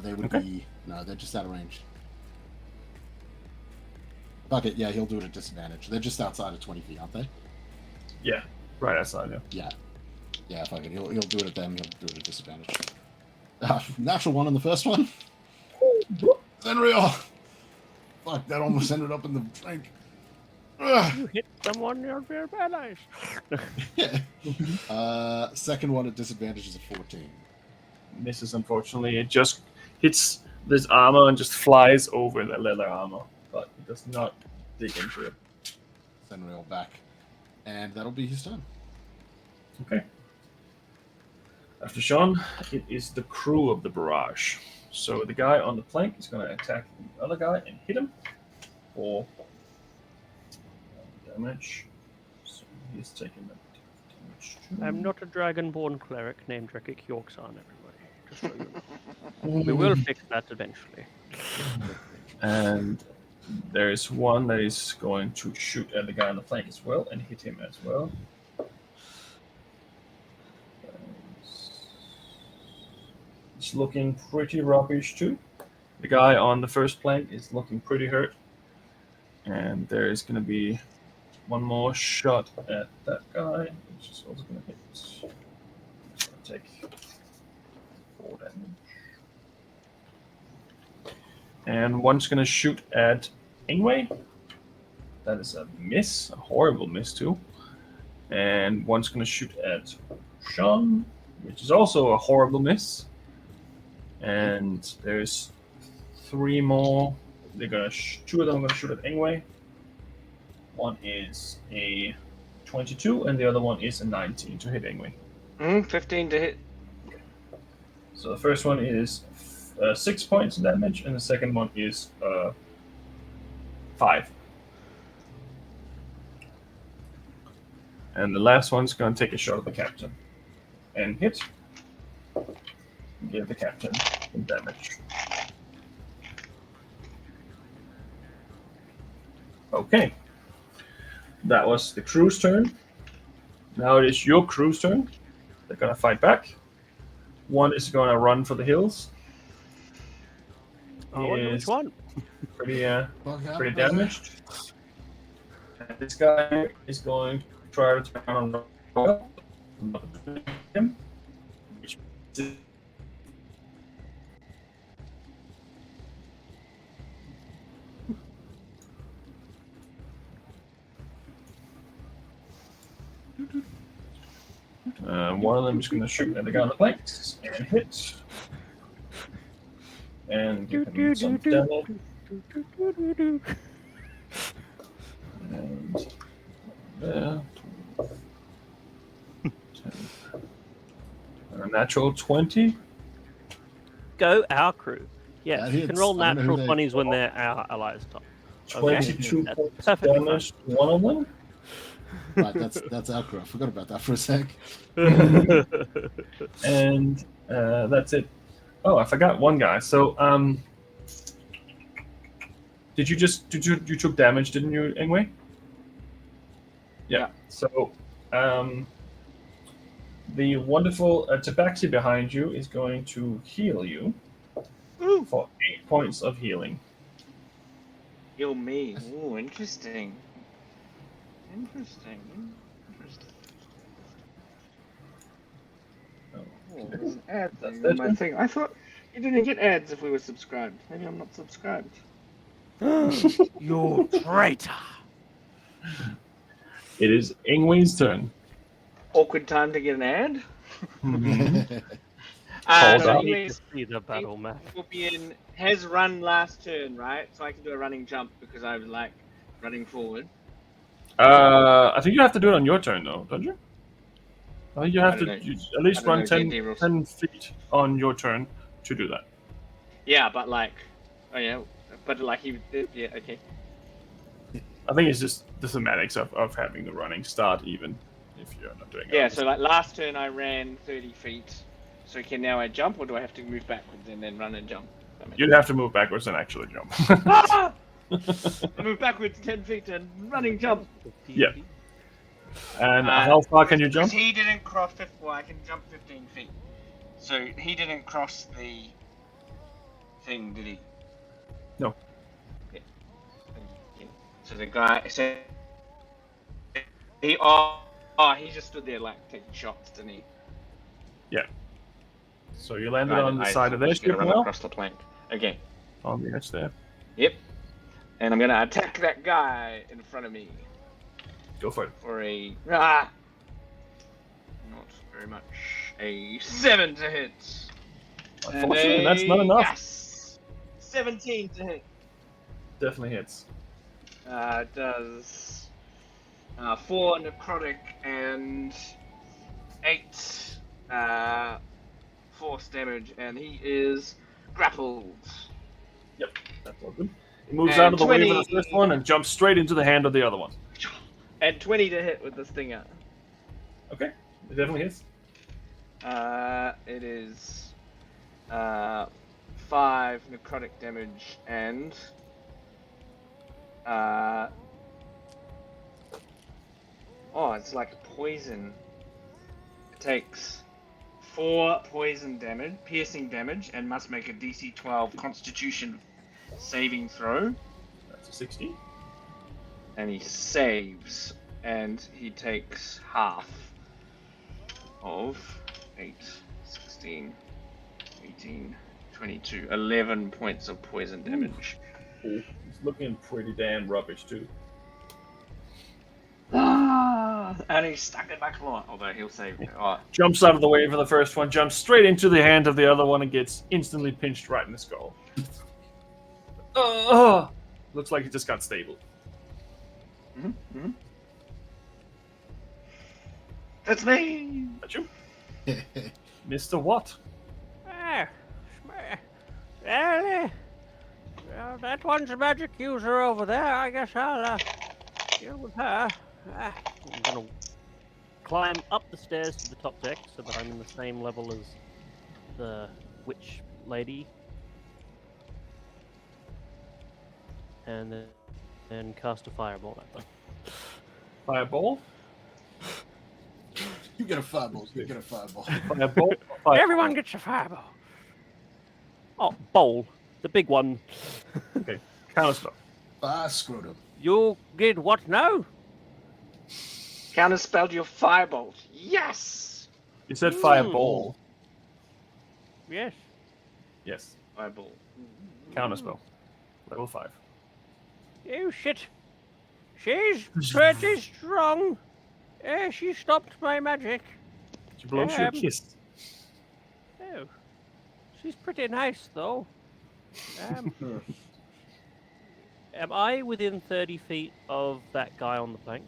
They would be... No, they're just out of range. Fuck it, yeah, he'll do it at disadvantage. They're just outside of 20 feet, aren't they? Yeah, right outside, yeah. Yeah, fuck it, he'll do it at them, he'll do it at disadvantage. Natural one on the first one. Senriel! Fuck, that almost ended up in the drink. You hit someone, you're very bad. Second one at disadvantage is a 14. Misses, unfortunately. It just hits this armor and just flies over the leather armor, but it does not dig into it. Senriel back. And that'll be his turn. Okay. After Sean, it is the crew of the barrage. So the guy on the plank is going to attack the other guy and hit him for damage. So he's taking that damage too. I'm not a dragonborn cleric named Rekik Yorksan, everybody. Just so you know. We will fix that eventually. And there is one that is going to shoot at the guy on the plank as well and hit him as well. It's looking pretty rubbish too. The guy on the first plank is looking pretty hurt. And there is going to be one more shot at that guy, which is also going to hit. Take 4 damage. And one's going to shoot at Ingwe. That is a miss, a horrible miss too. And one's going to shoot at Sean, which is also a horrible miss. And there's 3 more. They're gonna 2 of them are gonna shoot at Ingwe. One is a 22, and the other one is a 19 to hit Ingwe. 15 to hit. So the first one is 6 points of damage, and the second one is 5. And the last one's gonna take a shot at the captain and hit. Give the captain some damage. Okay. That was the crew's turn. Now it is your crew's turn. They're gonna fight back. One is gonna run for the hills. I wonder which one. Pretty damaged. And this guy is going to try to turn on him. Which is One of them is going to shoot at the guy on the planks and hit. And give him some damage. And there. A natural 20. Go our crew. Yes, That you can hits. roll I wonder who natural they- 20s when they're our allies' top. 22 That's points perfectly damage to one of them. Right, that's Alcra. I forgot about that for a sec. And that's it. Oh, I forgot one guy. So, did you took damage, didn't you, Ingwe? Yeah. So, the wonderful Tabaxi behind you is going to heal you for 8 points of healing. Heal me. Ooh, interesting. Interesting. Oh, there's an ad thing on my thing. I thought you didn't get ads if we were subscribed. Maybe I'm not subscribed. You traitor! It is Ingwe's turn. Awkward time to get an ad. Hold So up. Need to anyways, see the battle map. Scorpion has run last turn, right? So I can do a running jump because I was like running forward. I think you have to do it on your turn, though, don't you? I think you have I to don't know. at least I don't run know 10, D&D rules. 10 feet on your turn to do that. Yeah, but like, oh yeah, but like he, yeah, okay. I think it's just the thematics of having the running start even if you're not doing it. Yeah, so like last turn I ran 30 feet. So can now I jump, or do I have to move backwards and then run and jump? You'd have to move backwards and actually jump. Ah! I move backwards 10 feet and running jump. Yeah. And how far can you jump? Because he didn't cross 15. Well, I can jump 15 feet. So he didn't cross the thing, did he? No. Yeah. So the guy, so he, he just stood there like taking shots, didn't he? Yeah. So you landed Right, on the I side of their just gonna ship run now, across the plank. Okay. on the edge there. Yep. And I'm gonna attack that guy in front of me Go for it. for a not very much, a 7 to hit. Unfortunately, that's not enough. Yes. 17 to hit. Definitely hits. Does 4 necrotic and 8 force damage, and he is grappled. Yep, that's all good. He moves And out of the way of the 20 first one and jumps straight into the hand of the other one. And 20 to hit with this thing out. Okay, it definitely hits. It is 5 necrotic damage and it's like poison. It takes 4 poison damage, piercing damage, and must make a DC 12 Constitution saving throw. That's a 16. And he saves, and he takes half of 8, 16, 18, 22, 11 points of poison damage. Cool. He's looking pretty damn rubbish too. And he's stuck in my claw, although he'll save me. Oh, Jumps out of the way for the first one, jumps straight into the hand of the other one, and gets instantly pinched right in the skull. Looks like he just got stable. That's me! That's you. Mr. What? Well, that one's a magic user over there. I guess I'll deal with her. I'm gonna climb up the stairs to the top deck so that I'm in the same level as the witch lady. And then cast a fireball at them. Fireball? You get a fireball. You get a fireball. Fireball? Everyone gets a fireball. Oh, bowl. The big one. Okay, counterspell. Scrotum. You get what now? Counterspelled your firebolt. Yes! You said fireball. Yes. Yes. Fireball. Counterspell. Level 5. Oh shit. She's pretty strong. She stopped my magic. She blows you a kiss. Oh, she's pretty nice, though. Am I within 30 feet of that guy on the plank?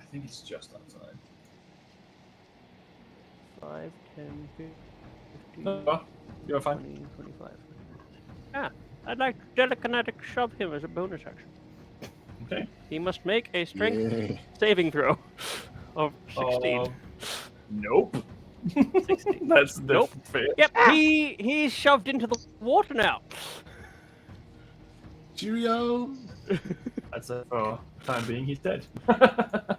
I think it's just outside. 5, 10, 15, No, you're fine. 20, 25. Ah, I'd like to telekinetic shove him as a bonus action. Okay. He must make a strength saving throw of 16. Nope. 16. That's Nope. fair. Yep, he's shoved into the water now. Cheerio. That's it for the time being. He's dead. I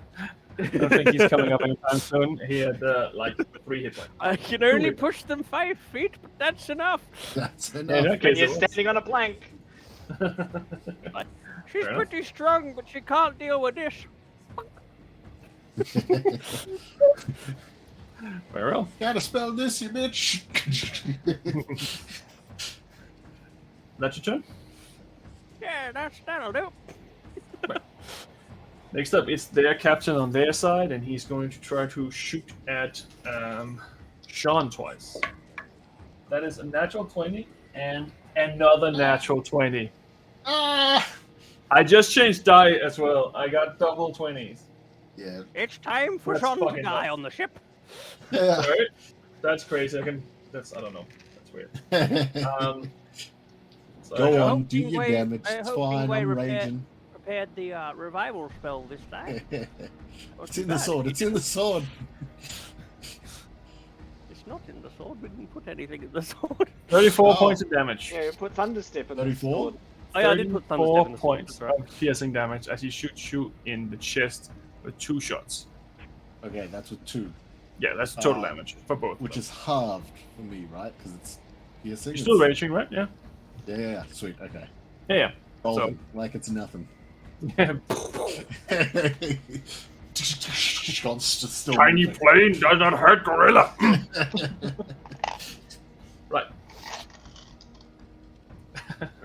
don't think he's coming up anytime soon. He had like 3 hit points. I can only push them 5 feet, but that's enough. That's In enough. that case, You're it was. standing on a plank. She's Fair pretty strong, but she can't deal with this. Very well. Gotta spell this, you bitch. That's your turn. Yeah, that'll do. Next up is their captain on their side, and he's going to try to shoot at Sean twice. That is a natural 20 and another natural 20. I just changed die as well. I got double 20s. Yeah. It's time for That's Sean to fucking die nuts. on the ship. Yeah. Sorry. That's crazy. I don't know. That's weird. So Go I got- on, do Hoping your Way- damage. I It's hope fine. Way I'm repair- raging. Prepared the revival spell this time. It's in the sword. It's in the sword. It's not in the sword. We didn't put anything in the sword. 34 Oh. points of damage. Yeah, put Thunderstep in the 34? sword. Oh, yeah, I did put Thunderstep 34 in the sword. points That's right. of piercing damage as he shoots you in the chest with 2 shots. Okay, that's with 2, Yeah, that's total Uh, damage for both. which of them. is halved for me, right? Because it's piercing. You're still it's- raging, right? Yeah. Yeah, sweet. Okay. Yeah. Golden, like it's nothing. Yeah. Sean's just still Tiny moving. plane does not hurt gorilla. Right.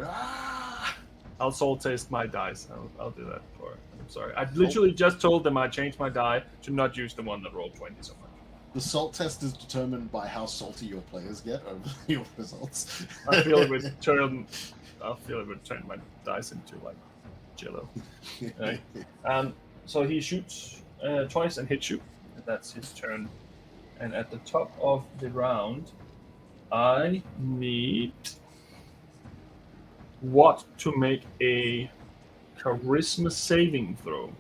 Ah! I'll soul taste my dice. I'll do that for. I'm sorry. I literally just told them I changed my die to not use the one that rolled 20 so much. The salt test is determined by how salty your players get over your results. I feel it would turn. My dice into like jello. Right. So he shoots twice and hits you. And that's his turn. And at the top of the round, I need Watt to make a charisma saving throw.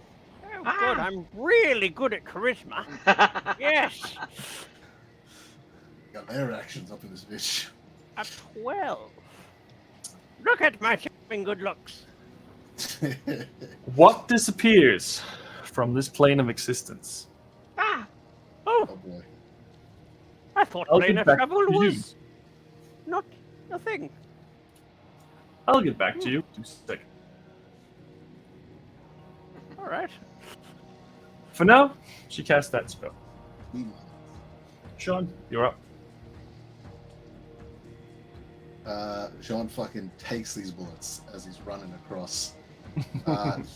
Oh, good. I'm really good at charisma. Yes. Got their actions up in this bitch. A 12. Look at my shipping good looks. What disappears from this plane of existence? Oh, Oh boy. I thought I'll plane get of back travel to you. was not a thing. I'll get back to you. 2 seconds. All right. For now, she casts that spell. Sean, you're up. Jean fucking takes these bullets as he's running across.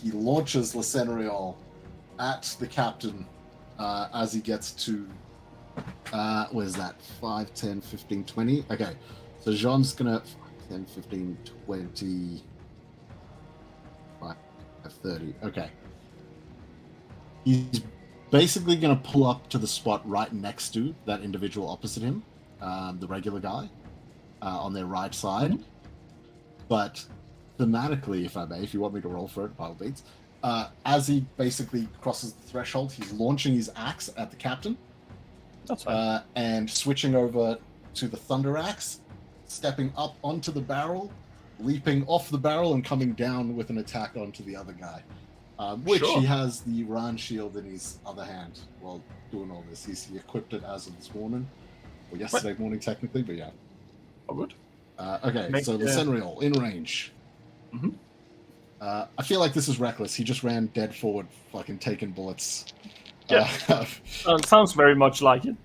He launches Lysenriol at the captain as he gets to what is that? 5, 10, 15, 20? Okay. So Jean's gonna 10, 15, 20, 5, 30. Okay. He's basically gonna pull up to the spot right next to that individual opposite him, the regular guy, on their right side. Mm-hmm. But thematically, if I may, if you want me to roll for it, by all means, as he basically crosses the threshold, he's launching his axe at the captain. That's fine. And switching over to the thunder axe, stepping up onto the barrel, leaping off the barrel, and coming down with an attack onto the other guy. Which Sure. he has the Ran shield in his other hand while doing all this. He equipped it as of this morning, or yesterday morning technically, but yeah. Oh, good. Okay, Make- so the Senriol in range. Mhm. I feel like this is reckless. He just ran dead forward, fucking taking bullets. Yeah. Sounds very much like it.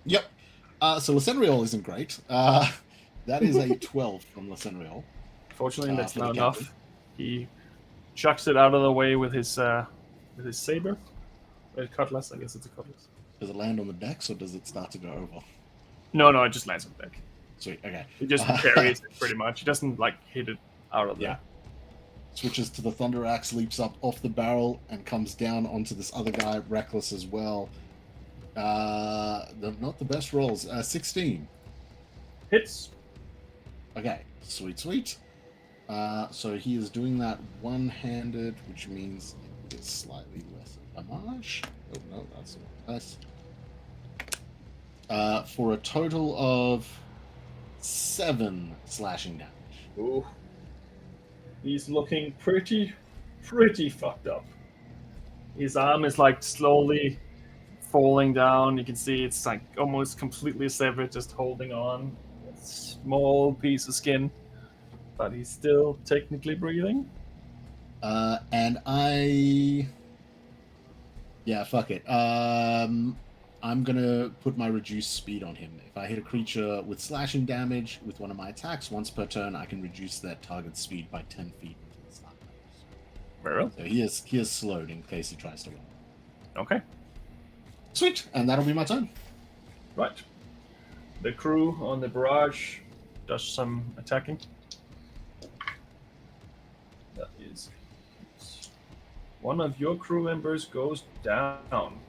Yep. So Lysenriol isn't great. That is a 12 from Lysenriol. Fortunately, that's for the not captain. enough. He chucks it out of the way with his with his saber. Cutlass, I guess it's a cutlass. Does it land on the decks or does it start to go over? No, it just lands on the deck. Sweet. Okay. He just carries it pretty much. He doesn't like hit it out of there. Switches to the Thunder Axe, leaps up off the barrel, and comes down onto this other guy, reckless as well. Not the best rolls. 16. Hits. Okay. Sweet. So he is doing that one-handed, which means it is slightly less damage. Oh no, that's not nice. For a total of 7 slashing damage. Ooh. He's looking pretty fucked up. His arm is like slowly falling down. You can see it's like almost completely severed, just holding on. A small piece of skin. But he's still technically breathing. Yeah, fuck it. I'm gonna put my reduced speed on him. If I hit a creature with slashing damage with one of my attacks once per turn, I can reduce that target's speed by 10 feet until the start. Very well. So he is slowed in case he tries to run. Okay. Sweet, and that'll be my turn. Right. The crew on the barrage does some attacking. That is one of your crew members goes down.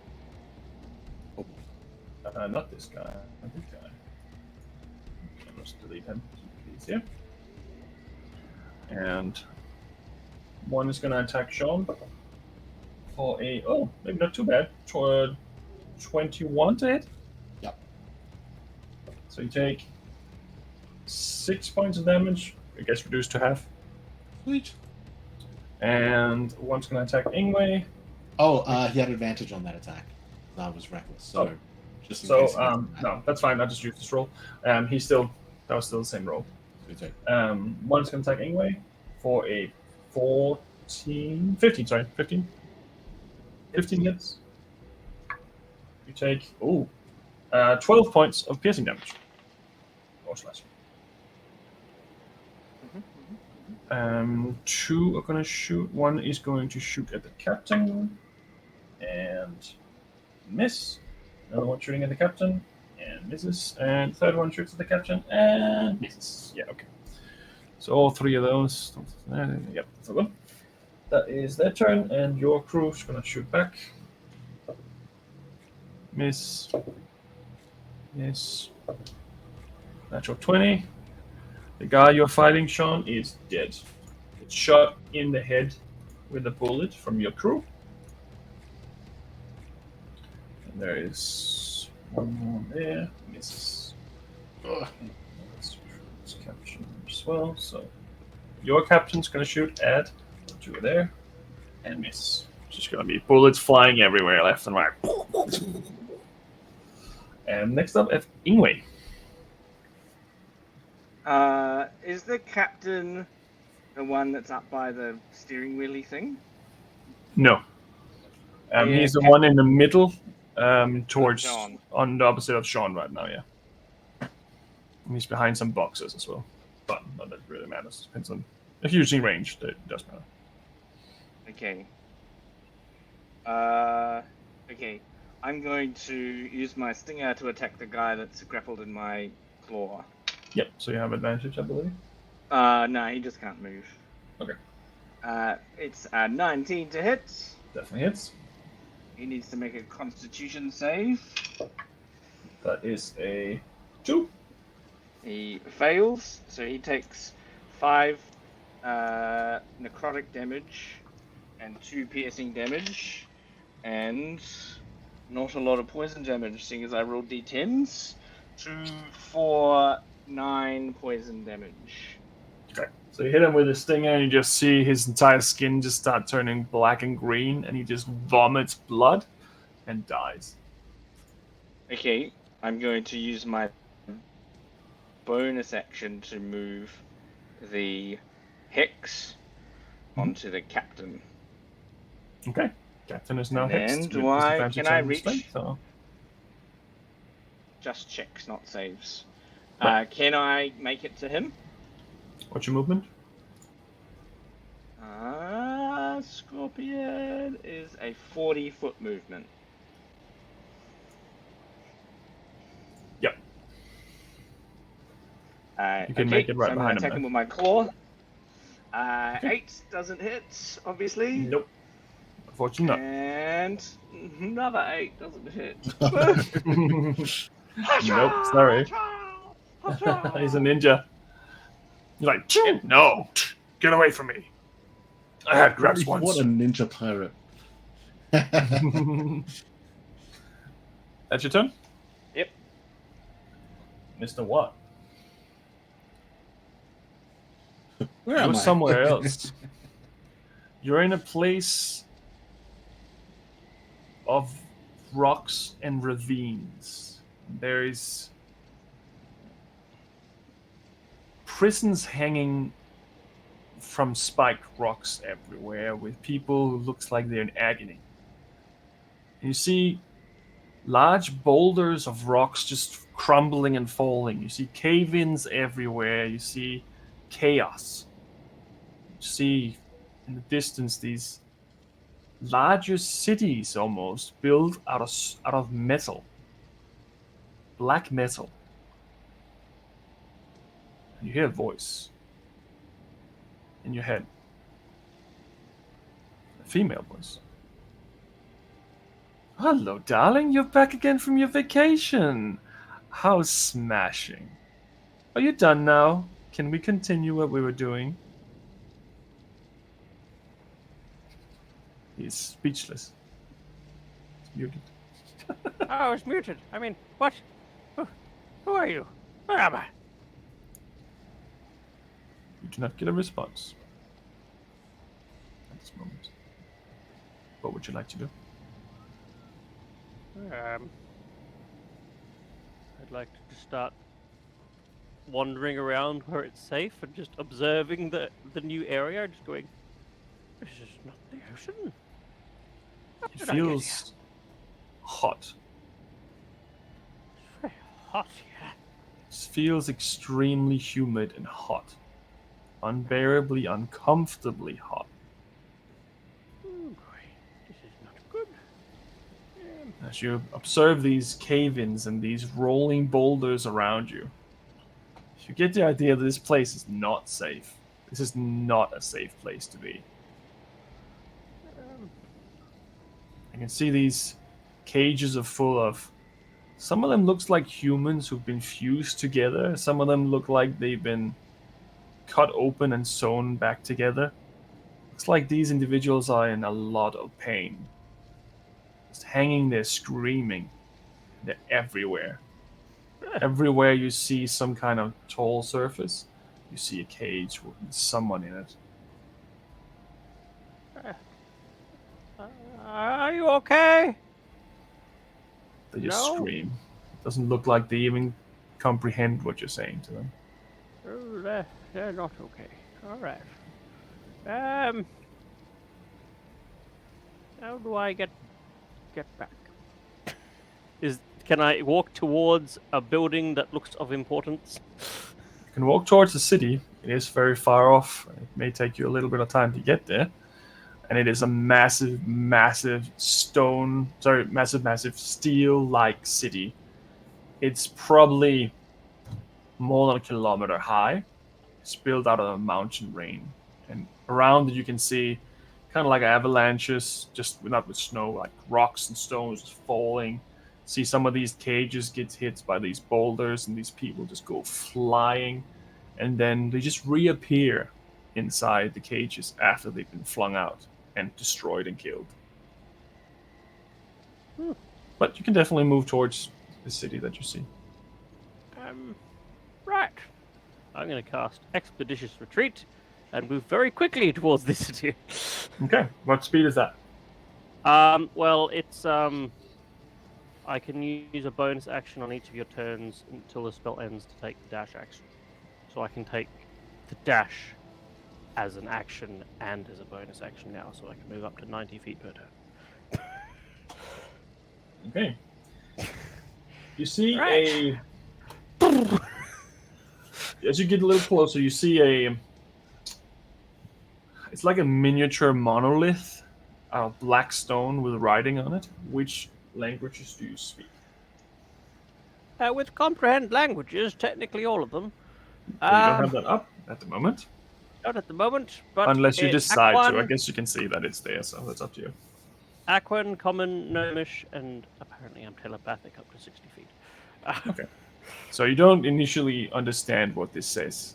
Not this guy. This guy. I'll just delete him. He's here. And one is going to attack Sean for a maybe not too bad. 21 to hit. Yep. So you take 6 points of damage. I guess reduced to half. Sweet. And one's going to attack Ingwe. He had advantage on that attack. That was reckless. So, just in so case no, that's fine. I'll just use this roll. That was still the same roll. One's going to attack Ingwe for a 15 hits. You take 12 points of piercing damage. Or slash. Two are going to shoot. One is going to shoot at the captain and miss. Another one shooting at the captain and misses. And third one shoots at the captain and misses. Yeah, okay. So all 3 of those. Yep, that's all good. That is their turn, and your crew is going to shoot back. Miss. Miss. Natural 20. The guy you're fighting, Sean, is dead. It's shot in the head with a bullet from your crew. And there is one more there. Misses. Let's capture as well. So your captain's going to shoot at 2 there and miss. Just going to be bullets flying everywhere, left and right. And next up, Ingwe. Is the captain the one that's up by the steering wheelie thing? No. He's the one in the middle, towards Sean. On the opposite of Sean right now. Yeah. And he's behind some boxes as well, but not that really matters. Depends on if you're using range. That does matter. Okay. Okay. I'm going to use my stinger to attack the guy that's grappled in my claw. Yep. So you have advantage, I believe. No, he just can't move. Okay. It's 19 to hit. Definitely hits. He needs to make a Constitution save. That is a 2. He fails, so he takes 5 necrotic damage and 2 piercing damage, and not a lot of poison damage, seeing as I rolled d10s. 2, 4, 9 poison damage. Okay. So you hit him with a stinger, and you just see his entire skin just start turning black and green, and he just vomits blood and dies. Okay, I'm going to use my bonus action to move the hex onto the captain. Okay. Captain is now hexed. And with why disadvantage can I on reach? strength, so- Just checks, not saves. Right. Can I make it to him? What's your movement? Scorpion is a 40-foot movement. Yep. You can Okay, make it right so I'm going behind to him attack him then. with my claw. 8 doesn't hit, obviously. Nope. Unfortunately not. And another 8 doesn't hit. Nope, sorry. He's a ninja. You're like, "Choo, no, get away from me. I had grabs What once." a ninja pirate. That's your turn? Yep. Mr. What? Where You're am I? somewhere else. You're in a place of rocks and ravines. There is prisons hanging from spiked rocks everywhere with people who looks like they're in agony. And you see large boulders of rocks just crumbling and falling. You see cave-ins everywhere. You see chaos. You see in the distance these larger cities almost built out of metal, black metal. And you hear a voice in your head, a female voice. Hello, darling. You're back again from your vacation. How smashing. Are you done now? Can we continue what we were doing? He's speechless. He's muted. Oh, I was muted. I mean, what? Who are you? Where am I? You do not get a response at this moment. What would you like to do? I'd like to just start wandering around where it's safe and just observing the new area, just going, this is not the ocean. How It did I get here? feels hot. It's very hot here. It feels extremely humid and hot. Unbearably, uncomfortably hot. Oh boy, this is not good. As you observe these cave-ins and these rolling boulders around you, you get the idea that this place is not safe. This is not a safe place to be. I can see these cages are full of... Some of them looks like humans who've been fused together. Some of them look like they've been cut open and sewn back together. Looks like these individuals are in a lot of pain. Just hanging there screaming. They're everywhere. Everywhere you see some kind of tall surface, you see a cage with someone in it. Are you okay? They just No. scream. It doesn't look like they even comprehend what you're saying to them. Oh, they're not okay. All right. How do I get back? Can I walk towards a building that looks of importance? You can walk towards the city. It is very far off. It may take you a little bit of time to get there. And it is a massive, massive massive steel-like city. It's probably more than a kilometer high. It's built out of a mountain range. And around it you can see kind of like avalanches, just not with snow, like rocks and stones just falling. See some of these cages get hit by these boulders and these people just go flying. And then they just reappear inside the cages after they've been flung out and destroyed and killed. But you can definitely move towards the city that you see. Right. I'm going to cast Expeditious Retreat and move very quickly towards this city. Okay, what speed is that? Well, it's I can use a bonus action on each of your turns until the spell ends to take the dash action. So I can take the dash as an action and as a bonus action now, so I can move up to 90 feet per turn. Okay. You see Right. as you get a little closer, you see it's It's like a miniature monolith out of black stone with writing on it. Which languages do you speak? With comprehend languages, technically all of them. So you don't have that up at the moment, Not at the moment, but unless you decide to. I Aquan, guess you can see that it's there, so that's up to you. Aquan, Common, Gnomish, and apparently I'm telepathic up to 60 feet. Okay. So you don't initially understand what this says.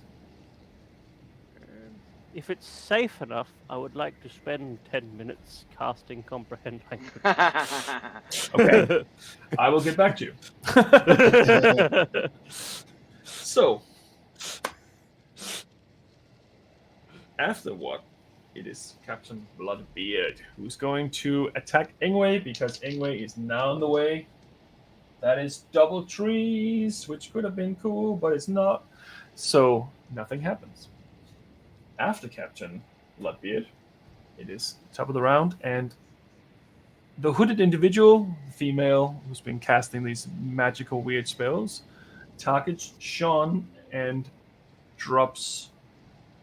If it's safe enough, I would like to spend 10 minutes casting comprehend language. Okay. I will get back to you. So, after what, it is Captain Bloodbeard who's going to attack Ingwe because Ingwe is now on the way. That is double trees, which could have been cool, but it's not. So, nothing happens. After Captain Bloodbeard, it is top of the round, and the hooded individual, female, who's been casting these magical weird spells, targets Sean and drops.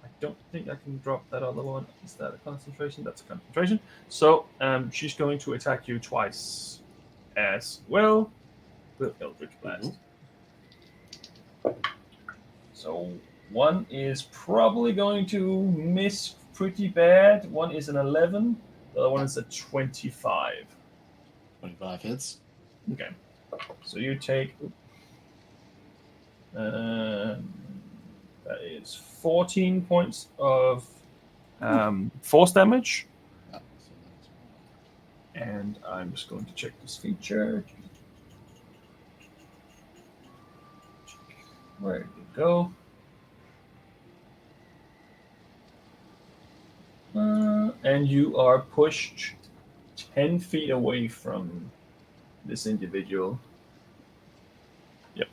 I don't think I can drop that other one. Is that a concentration? That's a concentration. So she's going to attack you twice as well with Eldritch Blast. So one is probably going to miss pretty bad. One is an 11. The other one is a 25. 25 hits. Okay. So you take... that is 14 points of force damage. And I'm just going to check this feature. Where did it go? And you are pushed 10 feet away from this individual. Yep.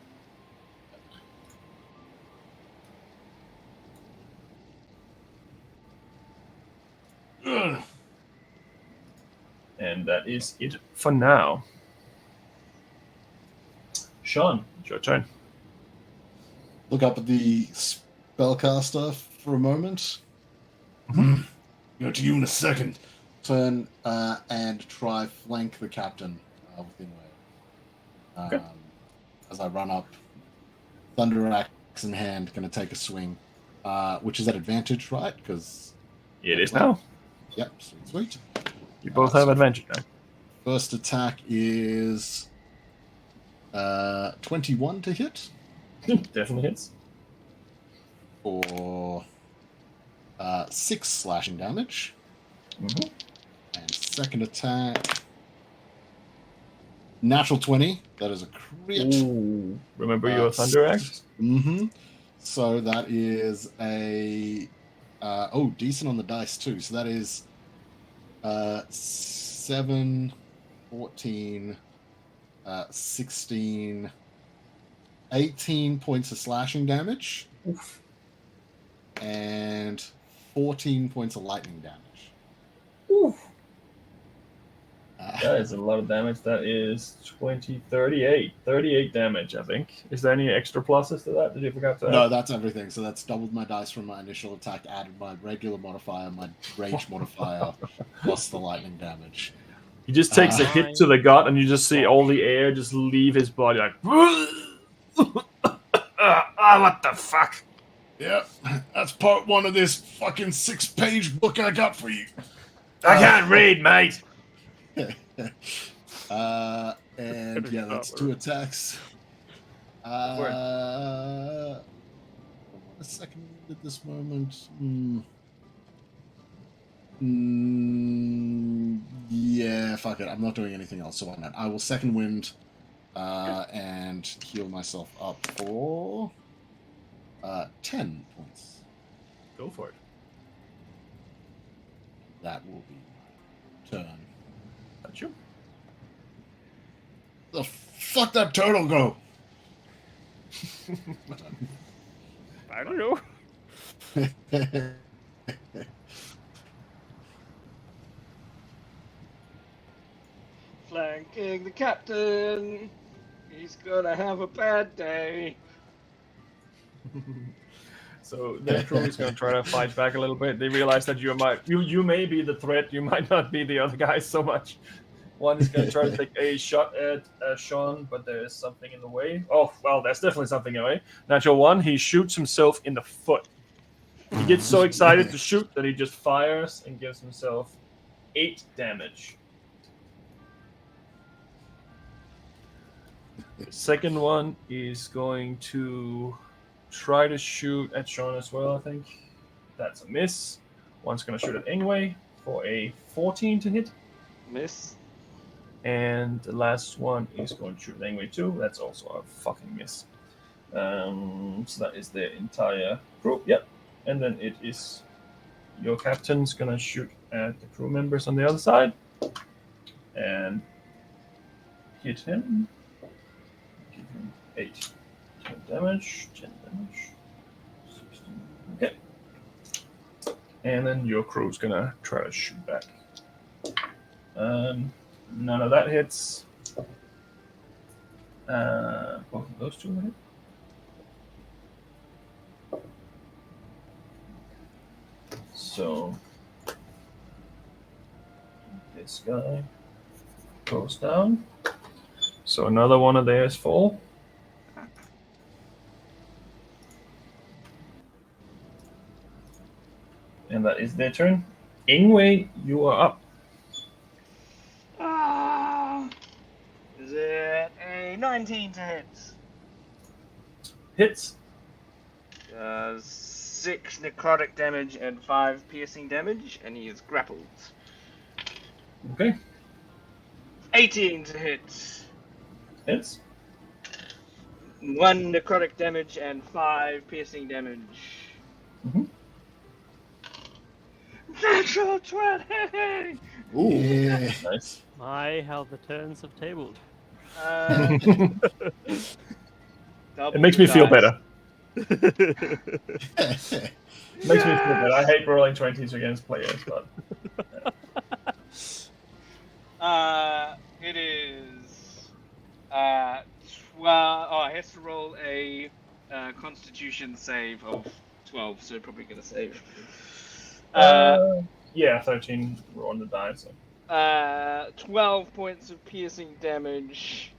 And that is it for now. Sean, it's your turn. Look up at the spellcaster for a moment. Go to you in a second. Turn and try flank the captain within way. Okay. As I run up, thunder axe in hand, going to take a swing, which is at advantage, right? Because it is now. Yep, sweet. You both have advantage now. First attack is 21 to hit. Definitely hits. For 6 slashing damage. Mm-hmm. And second attack, natural 20. That is a crit. Ooh. Remember your thunder axe? Mm-hmm. So that is a decent on the dice too. So that is 7, 14, 16, 18 points of slashing damage. Oof. And 14 points of lightning damage. Oof. That is a lot of damage. That is 20, 38. 38 damage, I think. Is there any extra pluses to that? Did you forget to add? No, that's everything. So that's doubled my dice from my initial attack, added my regular modifier, my rage modifier, plus the lightning damage. He just takes a hit to the gut, and you just see all the air just leave his body like... what the fuck? Yep, that's part 1 of this fucking 6-page book I got for you. I can't read, mate. And yeah, that's 2 attacks. A second at this moment. Yeah, fuck it. I'm not doing anything else on that. I will second wind and heal myself up for 10 points. Go for it. That will be my turn. That's you. The fuck that turtle go? I don't know. Flanking the captain. He's gonna have a bad day. So their crew is going to try to fight back a little bit. They realize that you may be the threat. You might not be the other guys so much. One is going to try to take a shot at Sean, but there is something in the way. Oh, well, there's definitely something in the way. Natural one, he shoots himself in the foot. He gets so excited to shoot that he just fires and gives himself 8 damage. The second one is going to try to shoot at Sean as well, I think. That's a miss. One's going to shoot at Ingwe for a 14 to hit. Miss. And the last one is going to shoot at Ingwe too. That's also a fucking miss. So that is the entire group. Yep. And then it is your captain's going to shoot at the crew members on the other side. And hit him. Give him 8. 10 damage. 10 damage. 16. Okay. And then your crew's going to try to shoot back. None of that hits. Both of those two hit. So this guy goes down. So another one of theirs fall. And that is their turn. Ingwe, you are up. Is it a 19 to hit? Hits. 6 necrotic damage and 5 piercing damage, and he is grappled. Okay. 18 to hit. Hits. 1 necrotic damage and 5 piercing damage. Mm-hmm. Natural 20! Ooh, yeah. Nice. My, how the turns have tabled. It makes me feel better. Yes! Makes me feel better. I hate rolling 20s against players, but it is 12. Oh, it has to roll a Constitution save of 12, so probably gonna save. yeah, 13 on the die. So 12 points of piercing damage.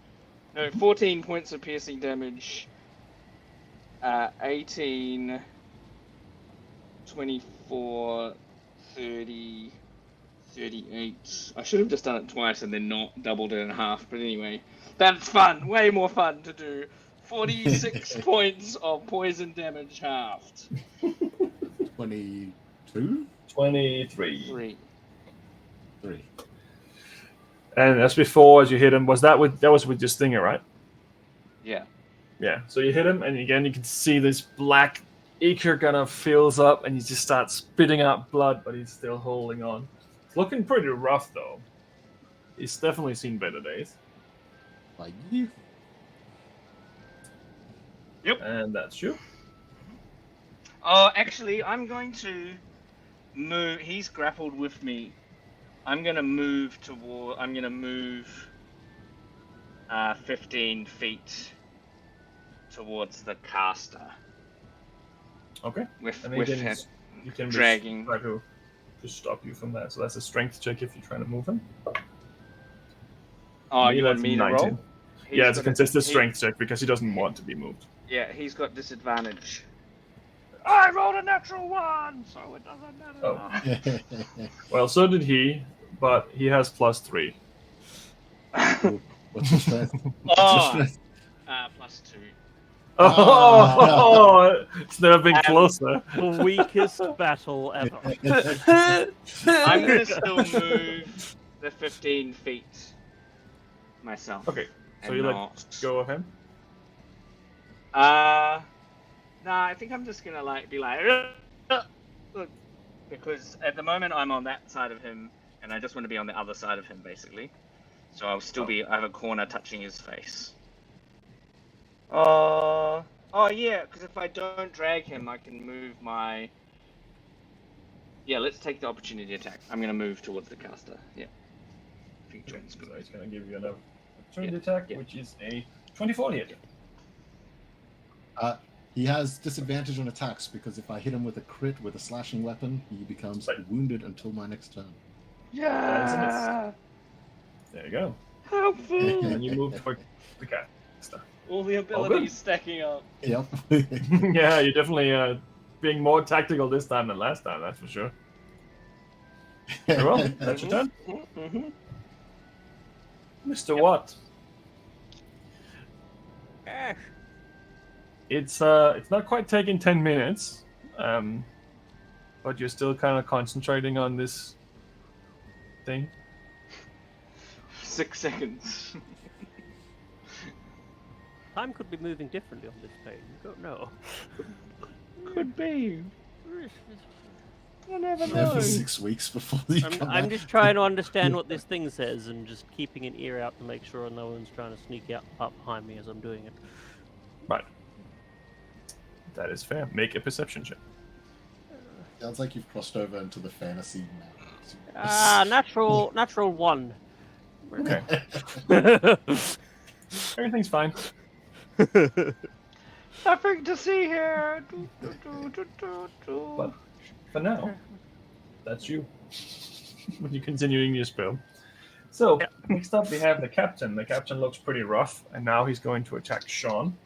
No, 14 points of piercing damage. 18, 24, 30, 38. I should have just done it twice and then not doubled it in half, but anyway. That's fun! Way more fun to do. 46 points of poison damage halved. 22? 23. 3. And as before, as you hit him, was that was with your stinger, right? Yeah. Yeah. So you hit him, and again you can see this black ichor kind of fills up, and he just starts spitting out blood, but he's still holding on. It's looking pretty rough, though. He's definitely seen better days. Like you. Yep. And that's you. Oh, actually, I'm going to move. He's grappled with me. I'm going to move 15 feet towards the caster. Okay. With And him you can dragging. try to stop you from that. So that's a strength check if you're trying to move him. Oh, you want me to roll? Yeah, it's a consistent strength check because he doesn't want to be moved. Yeah, he's got disadvantage. I rolled a natural 1, so it doesn't matter. Oh. Well, so did he, but he has +3. What's your strength? +2. Oh, it's never been closer. The weakest battle ever. I'm going to still move the 15 feet myself. Okay, so and you not... let go of him? Nah, I think I'm just going to be like, look, because at the moment I'm on that side of him, and I just want to be on the other side of him, basically. So I'll still I have a corner touching his face. Oh yeah, because if I don't drag him, I can move my... Yeah, let's take the opportunity attack. I'm going to move towards the caster, yeah. So he's going to give you another opportunity attack, which is a 24 hit. He has disadvantage on attacks because if I hit him with a crit with a slashing weapon, he becomes wounded until my next turn. Yeah. There you go. Helpful. And you move toward the caster. All the abilities stacking up. Yep. Yeah, you're definitely being more tactical this time than last time, that's for sure. Very well, that's your turn. Mr. Watt. Yes. It's not quite taking 10 minutes, but you're still kind of concentrating on this thing. 6 seconds. Time could be moving differently on this page. You don't know. Could be. I never There know. for 6 weeks before you come I'm back. just trying to understand what this thing says and just keeping an ear out to make sure no one's trying to sneak up behind me as I'm doing it. Right. That is fair. Make a perception check. Sounds like you've crossed over into the fantasy now. Natural 1. Okay. Everything's fine. Nothing to see here. But for now, that's you. When you're continuing your spell. So, next up we have the captain. The captain looks pretty rough, and now he's going to attack Sean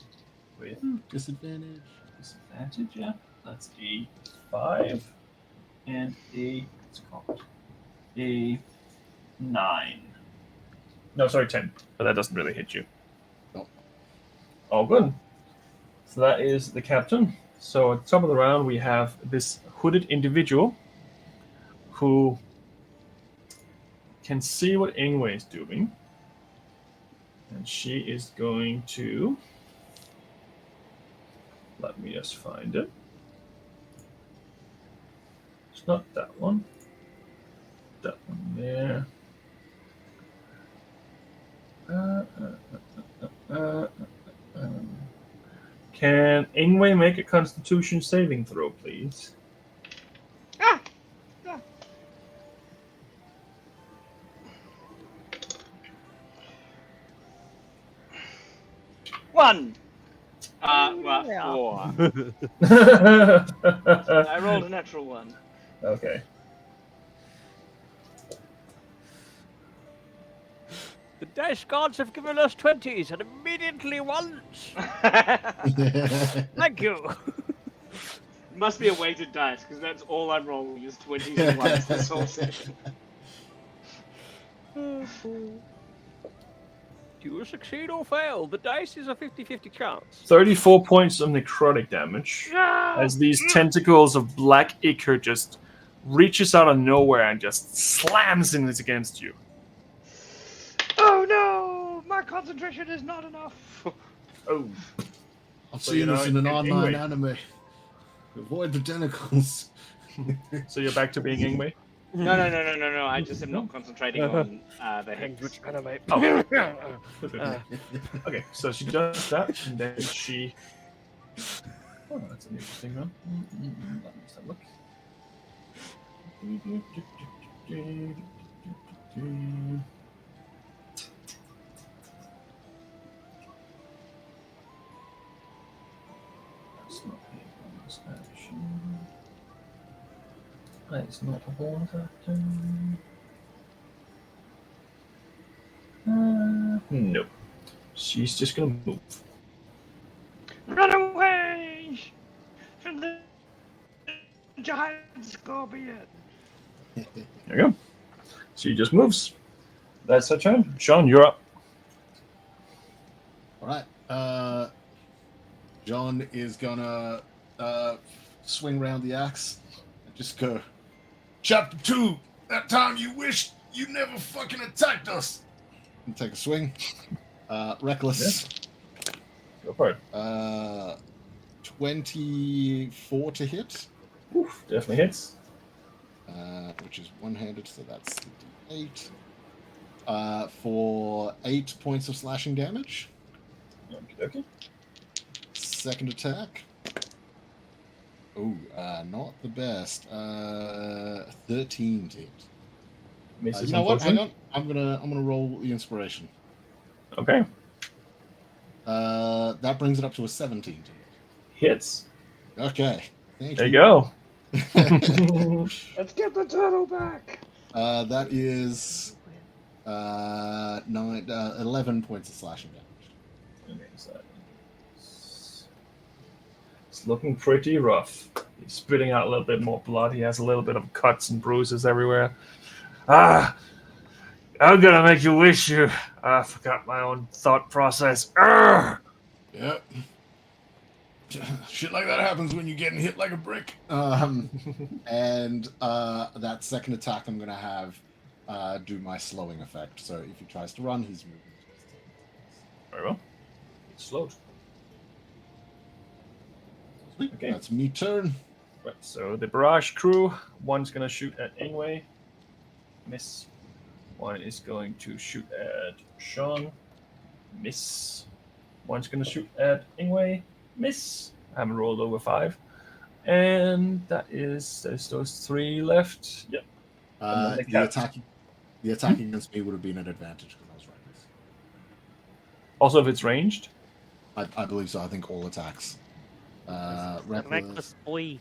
with Disadvantage. disadvantage, yeah. That's a 5 and what's it called? A 9. No, sorry, 10. But that doesn't really hit you. Nope. All good. So that is the captain. So at the top of the round, we have this hooded individual who can see what Ingwe is doing. And she is going to... Let me just find it. It's not that one. That one there. Can Ingwe make a Constitution saving throw, please? Ah! 1. Well, 4. I rolled a natural 1. Okay. The dice gods have given us 20s and immediately once. Thank you. Must be a weighted dice, because that's all I'm rolling is 20s and 1s this whole session. Do you succeed or fail? The dice is a 50-50 chance. 34 points of necrotic damage as these tentacles of black ichor just reaches out of nowhere and just slams in against you. Oh no! My concentration is not enough. Oh. I've So, seen you know, this in an in online Ingwe. anime. Avoid the tentacles. So you're back to being Ingwe? No. I just am not concentrating on the hex. Anime. Oh. Okay, so she does that, and then she... Oh, that's an interesting one. Let me just have a look. That's not a bonus action. It's not a bonus action. Nope. She's just gonna move. Run away from the giant scorpion. There you go. She just moves. That's her turn. Sean, you're up. All right. John is gonna swing around the axe and just go. Chapter 2. That time you wished you never fucking attacked us. And take a swing. Reckless. Go for it. 24 to hit. Oof, definitely hits. Which is one-handed, so that's 8. For 8 points of slashing damage. Okay. Second attack. Oh, not the best. 13 to hit. Misses. You know what? Hang on. I'm gonna roll the inspiration. Okay. That brings it up to a 17 to hit. hits. Okay. Thank There you you. go. Let's get the turtle back. That is 11 points of slashing damage. Okay, so it's looking pretty rough. He's spitting out a little bit more blood. He has a little bit of cuts and bruises everywhere. Ah, I'm gonna make you wish you. I forgot my own thought process. Arrgh! Yep. Shit like that happens when you're getting hit like a brick. And that second attack, I'm gonna have do my slowing effect. So if he tries to run, his movement is 10. Very well. It's slowed. Okay. That's me turn. Right, so the barrage crew, one's gonna shoot at Ingwe, miss. One is going to shoot at Sean, miss. One's gonna shoot at Ingwe, miss. I haven't rolled over 5. And there's those 3 left. Yep. The attack against me would have been an advantage because I was reckless. Also, if it's ranged? I believe so. I think all attacks. Reckless boy.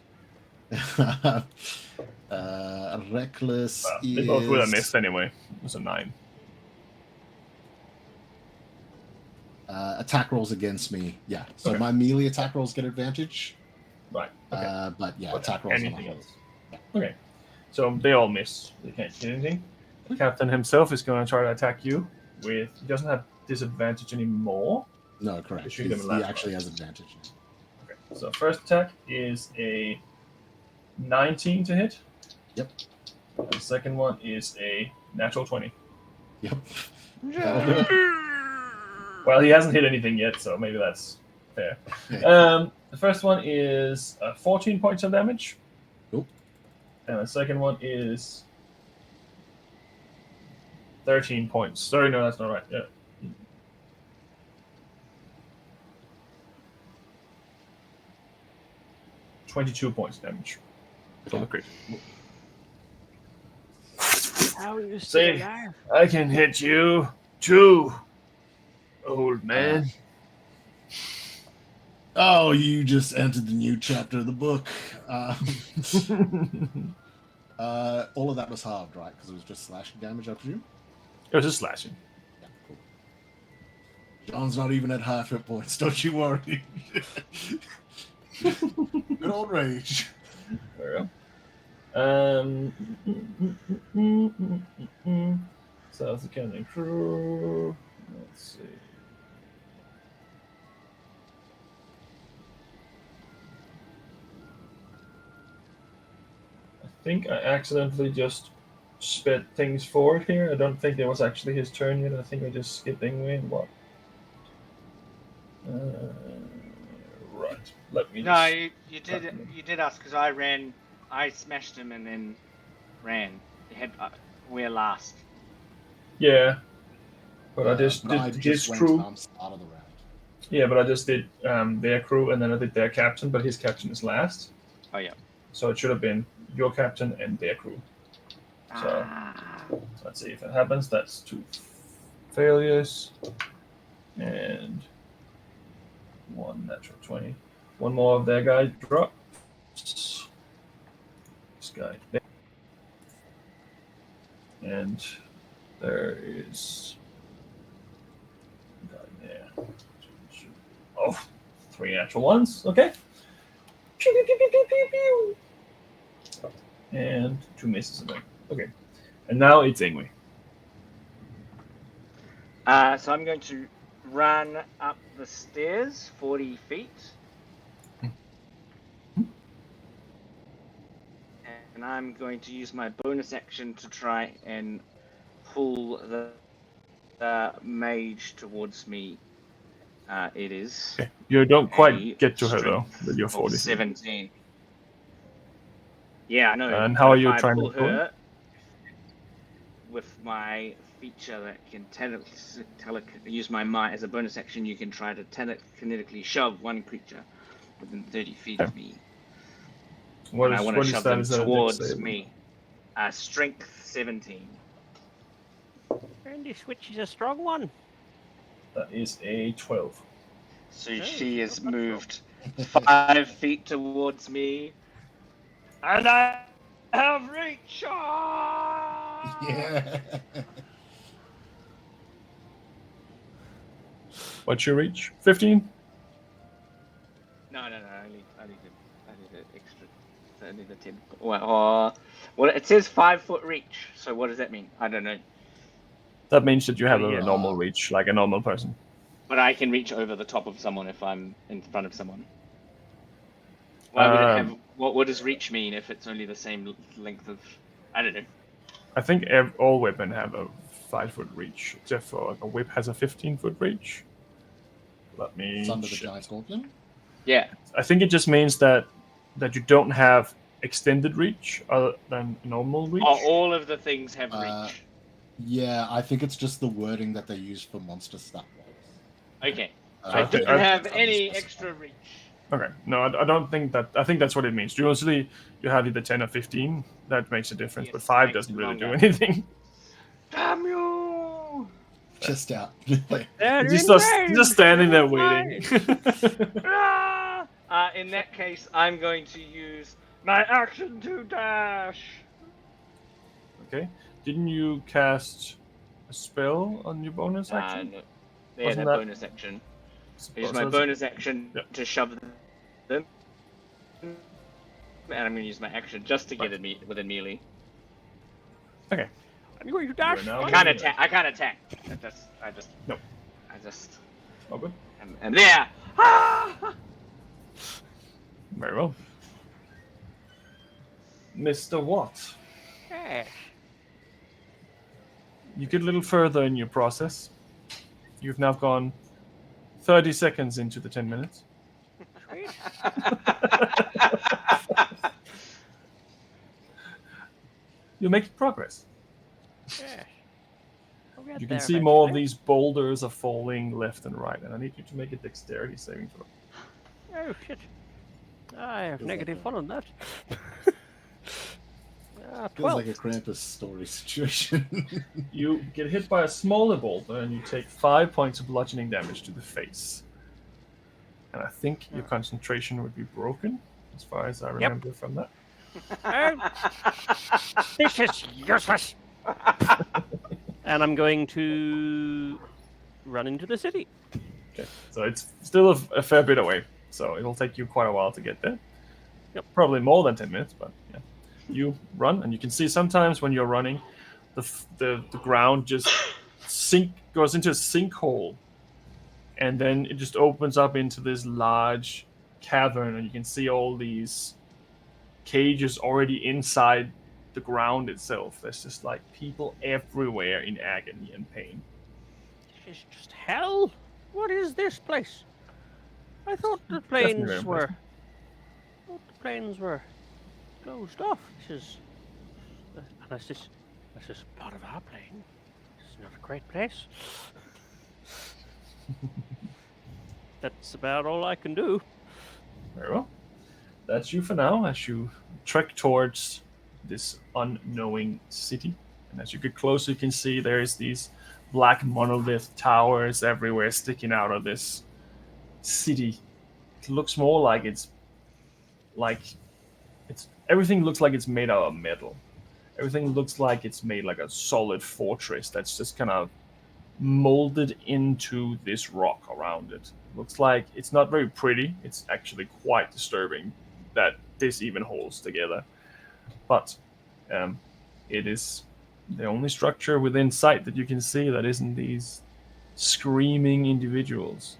Reckless is... They both would have missed anyway. It was a 9. Attack rolls against me. Yeah. So Okay. my melee attack rolls get advantage. Right. Okay. But yeah, But attack rolls anything on else? Yeah. Okay. So they all miss. They can't hit anything. The captain himself is going to try to attack you with... He doesn't have disadvantage anymore. No, correct. Shoot him He last actually round. has advantage now. Okay. So first attack is a 19 to hit. Yep. And the second one is a natural 20. Yep. Well, he hasn't hit anything yet, so maybe that's fair. The first one is 14 points of damage. Cool. And the second one is 13 points. Sorry, no, that's not right. Yeah. 22 points of damage. For the crit. How are you See, still alive? I can hit you too, old man. Oh, you just entered the new chapter of the book. All of that was halved, right? Because it was just slashing damage, I presume? It was just slashing. Yeah, cool. John's not even at half hit points, don't you worry. Good old rage. There we go. So the cannon crew. Let's see. I think I accidentally just sped things forward here. I don't think it was actually his turn yet. I think I just skipped Ingwe and what? Right. Let me. No, just- you did us because I smashed him and then ran. We're last. Yeah. But I just But I did just his went crew. start of the round. Yeah, but I just did their crew and then I did their captain, but his captain is last. Oh yeah. So it should have been your captain and their crew. So let's see if it happens. That's 2 failures and 1 natural 20. One more of their guys drops. This guy there. And there is a guy there. Oh, 3 natural ones. Okay. Pew, pew, pew, pew, pew, pew, pew. And 2 misses in there. Okay. And now it's Ingwe. So I'm going to run up the stairs 40 feet. And I'm going to use my bonus action to try and pull the mage towards me. It is. Okay. You don't a quite get to her though strength with your of 40. 17. Yeah, I know. And how are you If I trying pull to pull her with my feature that can use my might as a bonus action, you can try to telekinetically shove one creature within 30 feet of me. What And is, I want what to is shove that? them Is that a dex towards save? me. Strength 17. Randy Switch is a strong one. That is a 12. So Oh, she is not bad roll. moved 5 feet towards me. And I have reach! Ah! Yeah. What's your reach? 15? No, I need the extra. I need the 10. Well, it says 5-foot reach. So what does that mean? I don't know. That means that you have a Yeah. normal reach, like a normal person. But I can reach over the top of someone if I'm in front of someone. Why would it have? What does reach mean if it's only the same length of? I don't know. I think all weapons have a 5-foot reach, except for like, a whip has a 15-foot reach. Let me. It's under the giant scorpion. Yeah. I think it just means that you don't have extended reach other than normal reach. Oh, all of the things have reach. Yeah, I think it's just the wording that they use for monster stat rolls. Okay. I don't have any extra reach. Okay, no, I don't think that. I think that's what it means. Usually, you have either 10 or 15. That makes a difference, but 5 doesn't really do anything. Damn you! Just out. He's just standing there waiting. In that case, I'm going to use my action to dash. Okay. Didn't you cast a spell on your bonus action? No. Yeah, that bonus action. Use my bonus action to shove them. And I'm going to use my action just to get it within melee. Okay. I'm going to dash. I can't attack. I just. Nope. Oh, good. And there. Ah! Very well. Mr. Watt. Yes. You get a little further in your process. You've now gone 30 seconds into the 10 minutes. You're making progress. Yes. You can see more of these boulders are falling left and right, and I need you to make a dexterity saving throw. Oh shit! I have negative fun on that. Feels like a Krampus story situation. You get hit by a smaller boulder, and you take 5 points of bludgeoning damage to the face. And I think your concentration would be broken, as far as I remember from that. This is useless. And I'm going to run into the city. Okay, so it's still a fair bit away, so it'll take you quite a while to get there. Yep, probably more than 10 minutes, but yeah. You run, and you can see sometimes when you're running, the ground just goes into a sinkhole, and then it just opens up into this large cavern, and you can see all these cages already inside the ground itself. There's just like people everywhere in agony and pain. This is just hell. What is this place? I thought the planes were. Closed off. This is. Unless this is part of our plane. This is not a great place. That's about all I can do. Very well. That's you for now as you trek towards this unknowing city. And as you get closer, you can see there's these black monolith towers everywhere sticking out of this city. It looks more like everything looks like it's made out of metal. Everything looks like it's made like a solid fortress that's just kind of molded into this rock around it. Looks like it's not very pretty. It's actually quite disturbing that this even holds together. But it is the only structure within sight that you can see that isn't these screaming individuals.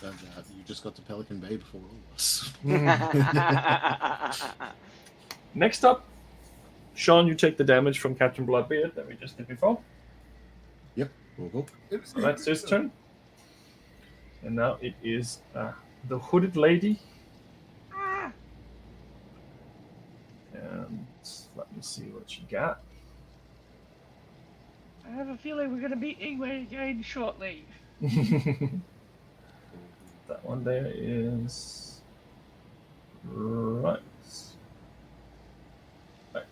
Turns out you just got to Pelican Bay before all of us. Next up, Sean, you take the damage from Captain Bloodbeard that we just did before. Yep, cool. So that's his turn. And now it is the hooded lady. And let me see what she got. I have a feeling we're going to be Ingwe again shortly. That one there is right.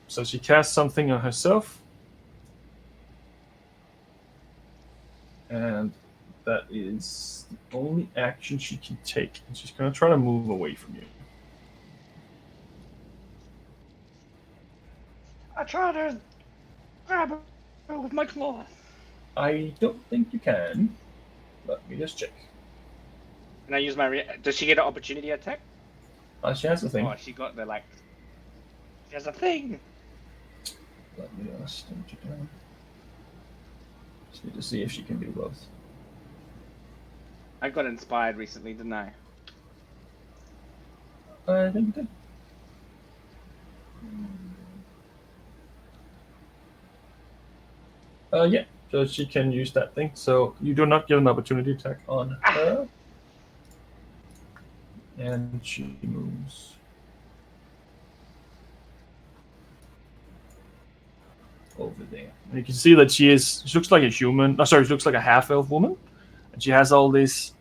So she casts something on herself, and that is the only action she can take. And she's going to try to move away from you. I try to grab her with my claw. I don't think you can. Let me just check. And I use my. Does she get an opportunity attack? She has a thing. Oh, she got the like. She has a thing. Let me just note it down. Just need to see if she can do both. I got inspired recently, didn't I? I think you did. Yeah, so she can use that thing. So you do not get an opportunity attack on her. And she moves over there. And you can see that she looks like a human. No, sorry, she looks like a half-elf woman. And she has all these,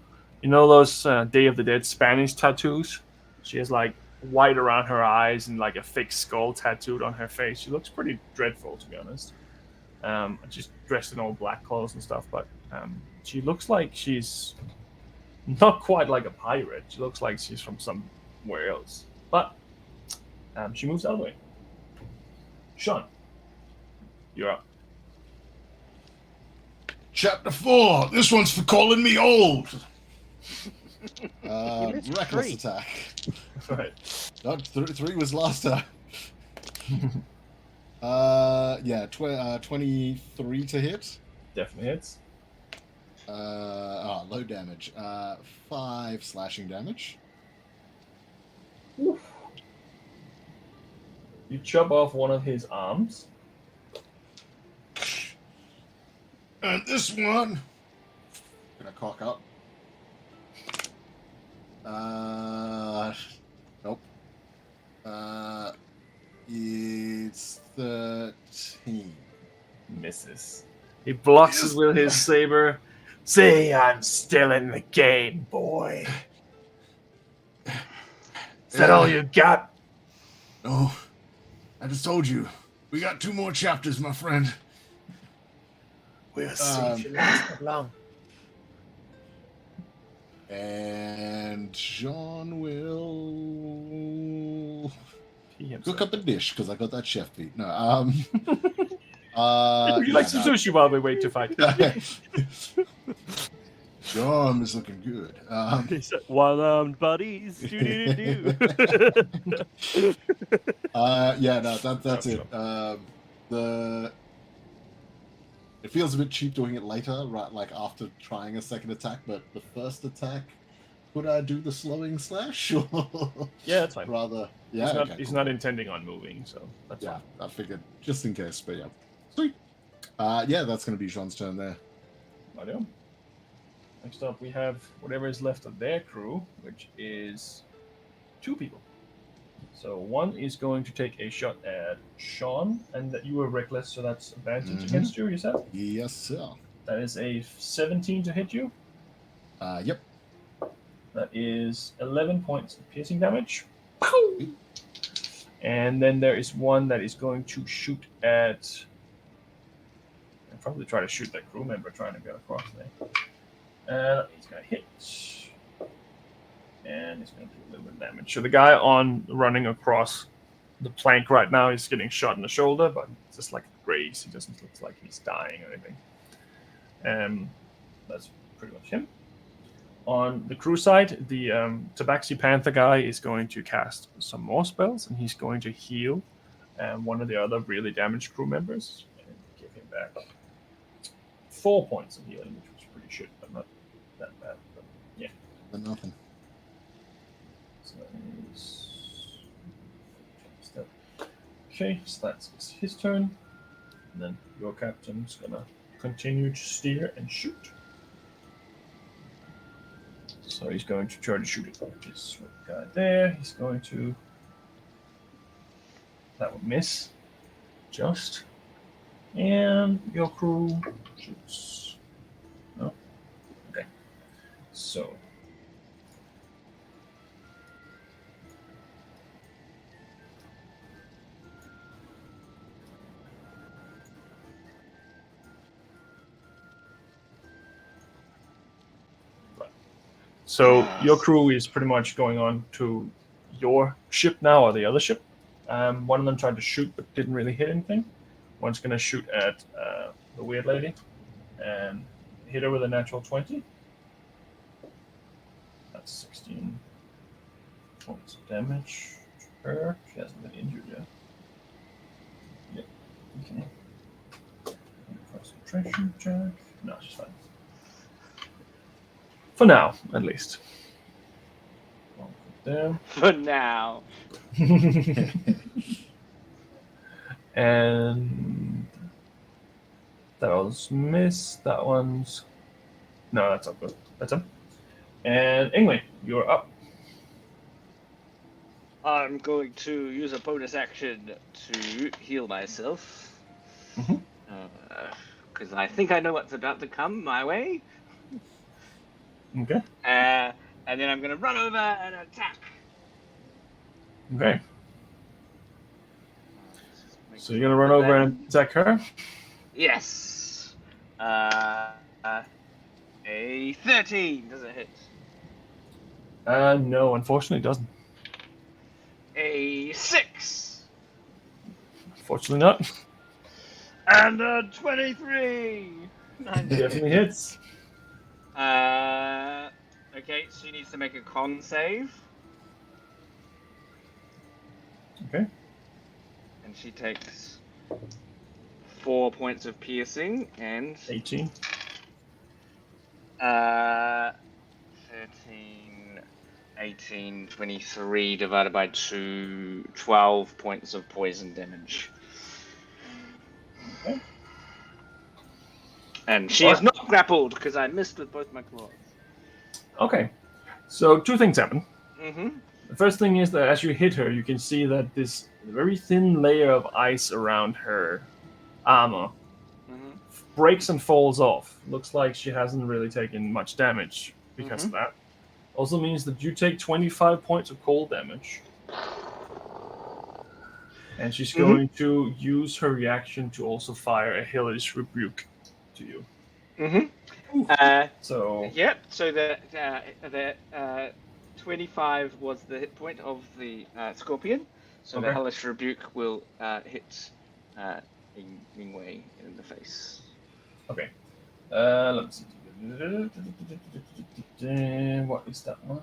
you know, those Day of the Dead Spanish tattoos. She has like white around her eyes and like a fake skull tattooed on her face. She looks pretty dreadful, to be honest. She's dressed in all black clothes and stuff, but she looks like she's not quite like a pirate. She looks like she's from somewhere else. But she moves out of the way. Sean, you're up. Chapter 4. This one's for calling me old. Reckless 3. attack. Right. Not 3 was last time. Yeah, 23 to hit. Definitely hits. Low damage. 5 slashing damage. Oof. You chop off one of his arms. And this one, gonna cock up. Nope. It's 13. Misses. He blocks it with his saber. See, I'm still in the game, boy. Is that all you got? No, I just told you. We got 2 more chapters, my friend. We'll see if you last long. And John will He cook up a dish because I got that chef beat. No, Would you like some sushi while we wait to fight? John is looking good. One-armed buddies. Do-do-do-do. Yeah, no, that's it. It feels a bit cheap doing it later, right? Like after trying a second attack, but the first attack, could I do the slowing slash? Yeah, that's fine. Rather, yeah. He's not intending on moving, so that's fine. I figured just in case, but yeah. Sweet. Yeah, that's going to be Jean's turn there. Mario. Next up, we have whatever is left of their crew, which is 2 people. So one is going to take a shot at Sean, and that you were reckless, so that's advantage against you, said? Yes, sir. That is a 17 to hit you. Yep. That is 11 points of piercing damage. And then there is one that is going to shoot at... I'll probably try to shoot that crew member trying to get across there. He's going to hit. And he's going to do a little bit of damage. So the guy running across the plank right now is getting shot in the shoulder, but it's just like graze. He doesn't look like he's dying or anything. That's pretty much him. On the crew side, the Tabaxi Panther guy is going to cast some more spells, and he's going to heal one of the other really damaged crew members and give him back 4 points of healing, which was pretty shit, but not that bad. But yeah. But nothing. So that is... Okay, so that's his turn. And then your captain's going to continue to steer and shoot. So he's going to try to shoot it. This guy there. He's going to... That would miss. Just. And your crew shoots. No? Okay. So... So your crew is pretty much going on to your ship now, or the other ship. One of them tried to shoot but didn't really hit anything. One's going to shoot at the weird lady and hit her with a natural 20. That's 16 points of damage to her. She hasn't been injured yet. Yep. Okay. Concentration check. No, she's fine. For now, at least. There. For now. And that was miss. That one's no, that's up good. That's him. And Ingwe, you're up. I'm going to use a bonus action to heal myself. Because I think I know what's about to come my way. Okay. And then I'm going to run over and attack. Okay. So you're gonna run over and attack her? Yes. A 13. Does it hit? No, unfortunately it doesn't. A 6. Unfortunately not. And a 23. Definitely hits. Okay, she needs to make a con save. Okay. And she takes 4 points of piercing and 18. 13, 18, 23 divided by 2, 12 points of poison damage. Okay. And she is not grappled because I missed with both my claws. Okay. So two things happen. Mm-hmm. The first thing is that as you hit her, you can see that this very thin layer of ice around her armor breaks and falls off. Looks like she hasn't really taken much damage because of that. Also means that you take 25 points of cold damage. And she's going to use her reaction to also fire a hellish rebuke to you. So yep. So the 25 was the hit point of the scorpion. So the hellish rebuke will hit Mingwei in the face. Okay. Let's see. What is that one?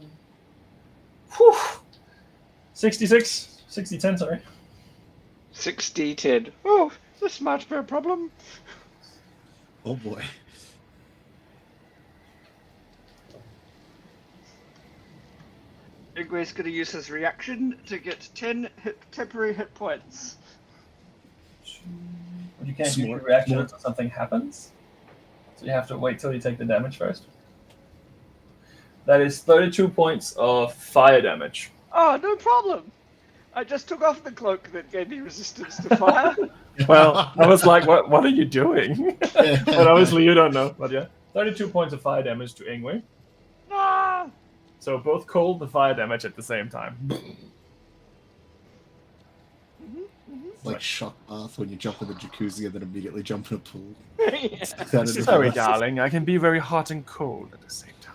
Whew. 66. 60-10, sorry. 60-10. Oh, this might be a problem. Oh boy. Igwe's going to use his reaction to get 10 temporary hit points. You can't use your reaction until something happens. So you have to wait till you take the damage first. That is 32 points of fire damage. Oh, no problem. I just took off the cloak that gave me resistance to fire. Well, I was like, what are you doing? But obviously you don't know. But yeah, 32 points of fire damage to Ingwe. Ah! So both cold and fire damage at the same time. Like shock bath when you jump in the jacuzzi and then immediately jump in a pool. Sorry, darling. I can be very hot and cold at the same time.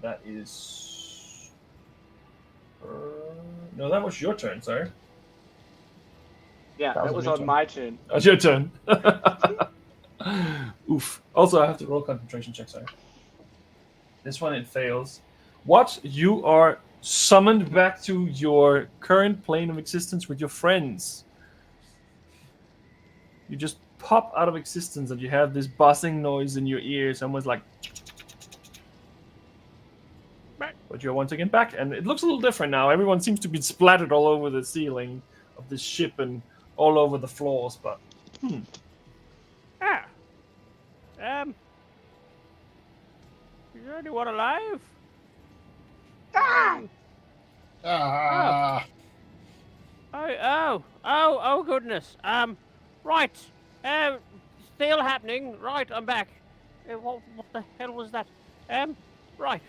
That is... no, that was your turn, sorry. Yeah, that was on my turn. That's your turn. Oof. Also, I have to roll concentration check, sorry. This one, it fails. What? You are summoned back to your current plane of existence with your friends. You just pop out of existence and you have this buzzing noise in your ears, almost like... But you're once again back, and it looks a little different now. Everyone seems to be splattered all over the ceiling of this ship and all over the floors, but... Is there anyone alive? Oh, goodness. Right. Still happening. Right, I'm back. What the hell was that? Right.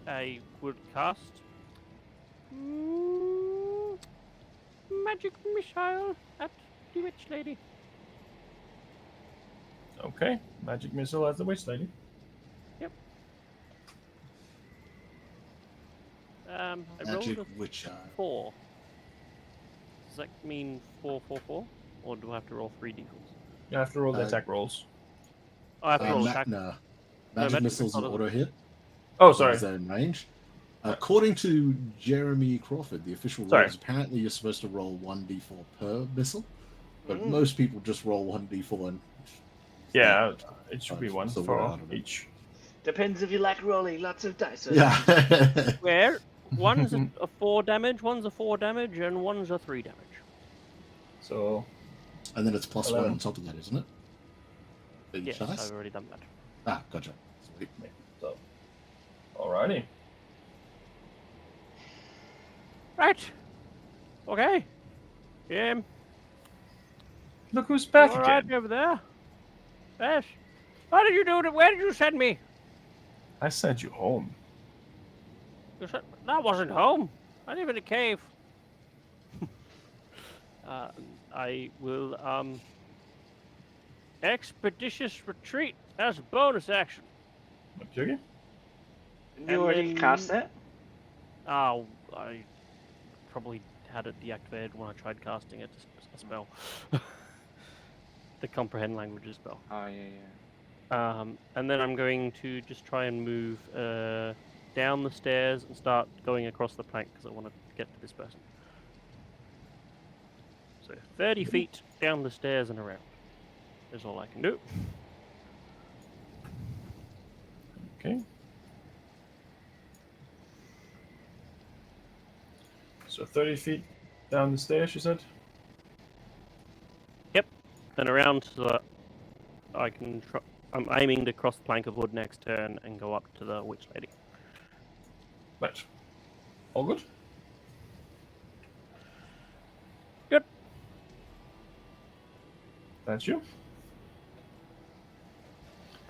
I would cast magic missile at the witch lady. Okay, magic missile as the witch lady. I Magic rolled a witch eye. 4. Does that mean 4, or do I have to roll 3 d4s? You have to roll the attack rolls. Oh, I have to roll attack. Nah. No, Magic magic missile's an missile auto hit. Oh, As long sorry. as they're in range. According to Jeremy Crawford, the official Sorry. rules, apparently you're supposed to roll 1d4 per missile, but most people just roll 1d4 and Yeah, it should be one So for out of it. each. Depends if you like rolling lots of dice. Or Yeah. Where one's a 4 damage, one's a 4 damage, and one's a 3 damage. So. And then it's plus 1 11. on top of that, isn't it? For each Yes, dice? I've already done that. Ah, gotcha. Sweet. So, alrighty. Right. Okay. Look who's back all right again. over there. Yes. What did you do? Where did you send me? I sent you home. You said that wasn't home. I live in a cave. I will expeditious retreat as a bonus action. Okay. you already cast that? Oh, I probably had it deactivated when I tried casting it. A spell. The comprehend languages spell. Oh yeah. And then I'm going to just try and move down the stairs and start going across the plank because I want to get to this person. So 30 feet down the stairs and around is all I can do. Okay. So 30 feet down the stairs, you said? Yep. Then around so that I can. I'm aiming to cross the plank of wood next turn and go up to the witch lady. Right. All good? Good. That's you.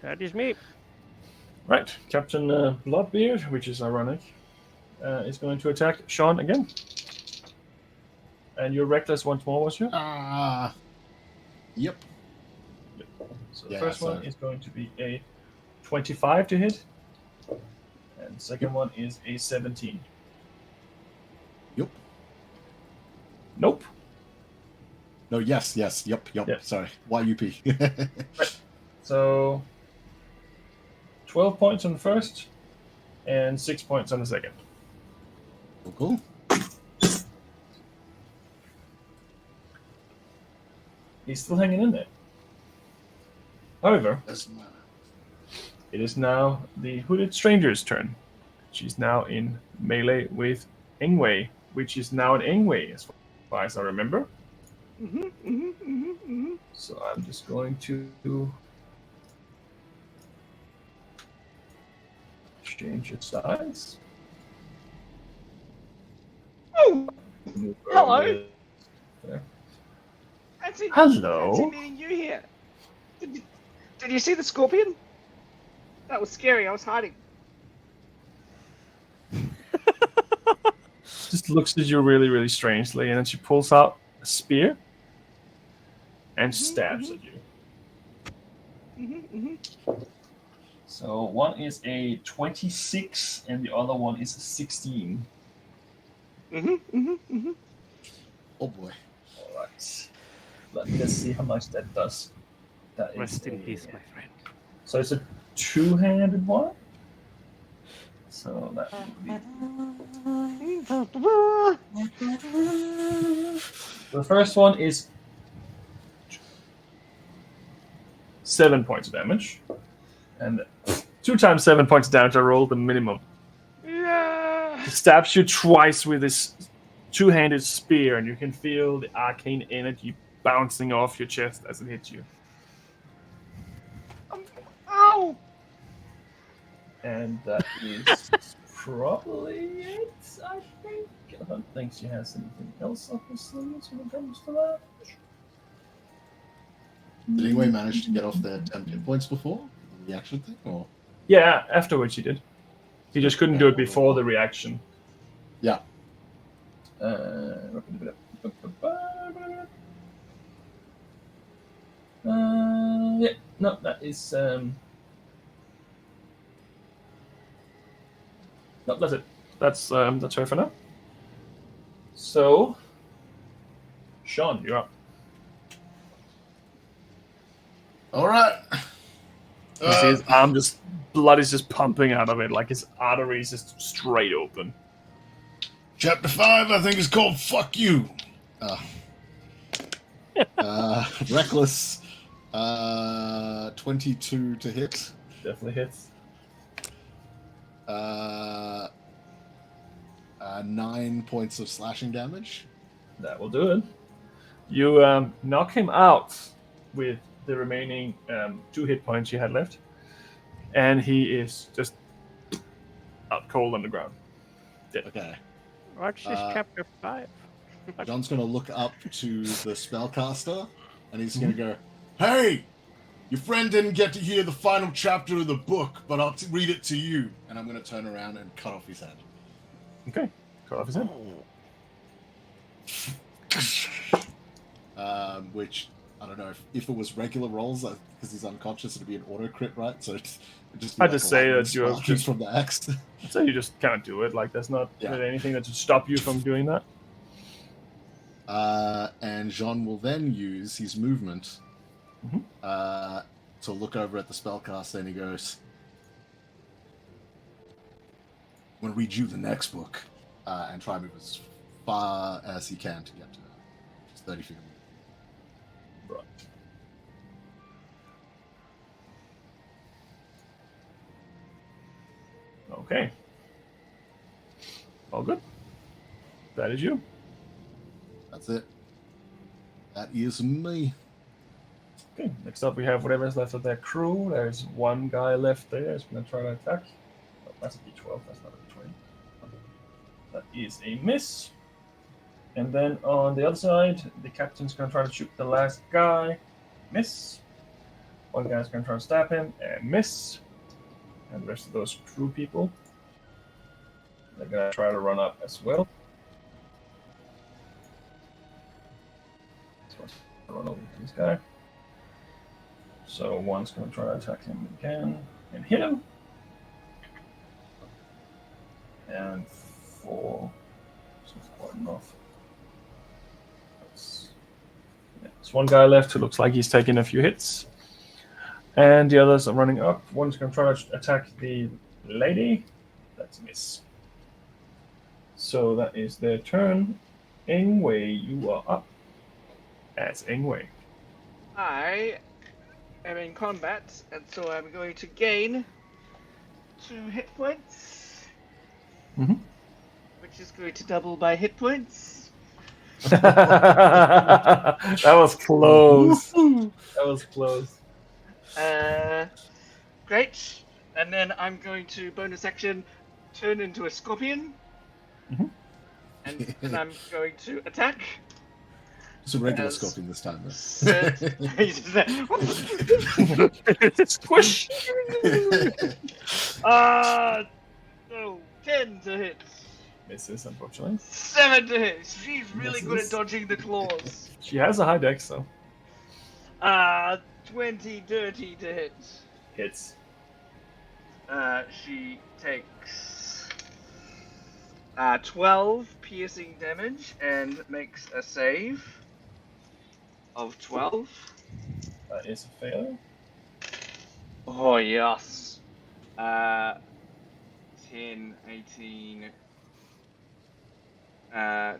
That is me. Right. Captain Bloodbeard, which is ironic, is going to attack Sean again. And you're reckless once more, was you? Yep. So the first one is going to be a 25 to hit. And the second one is a 17. Yep. Nope. No, yes. Yep. Yep. Sorry. YUP. Right. So 12 points on the first and 6 points on the second. Cool. He's still hanging in there. However, it is now the hooded stranger's turn. She's now in melee with Ingwe, which is now an Ingwe as far as I remember. So I'm just going to change its size. Oh, hello. There. Hello. Fancy meeting you here. Did you see the scorpion? That was scary. I was hiding. Just looks at you really, really strangely, and then she pulls out a spear and stabs at you. So one is a 26, and the other one is a 16. Oh boy. All right. Let's see how much that does. That Rest in peace, my friend. So it's a two-handed one. So that would be... The first one is 7 points of damage. And 2 times 7 points of damage, I rolled the minimum. Yeah. It stabs you twice with this two-handed spear, and you can feel the arcane energy bouncing off your chest as it hits you. Ow! And that is probably it, I think. I don't think she has anything else up her sleeves when it comes to that. Did anyone manage to get off their 10 hit points before the reaction thing? Or Yeah, afterwards he did. He just couldn't do it before the reaction. Yeah. Yeah, no, that is no, that's it. That's her for now. So, Sean, you're up. All right. You see his arm just blood is just pumping out of it, like his arteries just straight open. Chapter 5, I think, is called "Fuck You." Reckless. 22 to hit. Definitely hits. 9 points of slashing damage. That will do it. You knock him out with the remaining 2 hit points you had left, and he is just out cold on the ground. Dead. Okay. What's this chapter 5? John's going to look up to the spellcaster, and he's going to go, "Hey, your friend didn't get to hear the final chapter of the book, but I'll read it to you." And I'm going to turn around and cut off his head. Okay, cut off his head. Which, I don't know, if it was regular rolls, because he's unconscious, it'd be an auto crit, right? So it'd just be I just say that you're just from the axe. So you just can't do it. Like there's not really anything that should stop you from doing that. And Jean will then use his movement to look over at the spellcaster, and he goes, "I'm going to read you the next book," and try and move as far as he can to get to just 30 feet. Right. Okay. All good. That is you. That's it. That is me. Okay, next up we have whatever's left of that crew. There's one guy left there. He's going to try to attack. Oh, that's a d12, that's not a d20. That is a miss. And then on the other side, the captain's going to try to shoot the last guy. Miss. One guy's going to try to stab him and miss. And the rest of those crew people, they're going to try to run up as well. So I'll run over to this guy. So one's going to try to attack him again and hit him. And 4. So it's quite enough. There's one guy left who looks like he's taking a few hits. And the others are running up. One's going to try to attack the lady. That's a miss. So that is their turn. Ingwei, you are up as Ingwei. I am in combat, and so I'm going to gain 2 hit points, which is going to double my hit points. That was close. That was close. Great. And then I'm going to bonus action turn into a scorpion. And then I'm going to attack. It's a regular scorpion this time, though. Squish! 10 to hit. Misses, unfortunately. 7 to hit. She's really good at dodging the claws. She has a high dex, though. 20 dirty to hit. Hits. She takes 12 piercing damage and makes a save of 12. That is a failure. Oh, yes. 10, 18,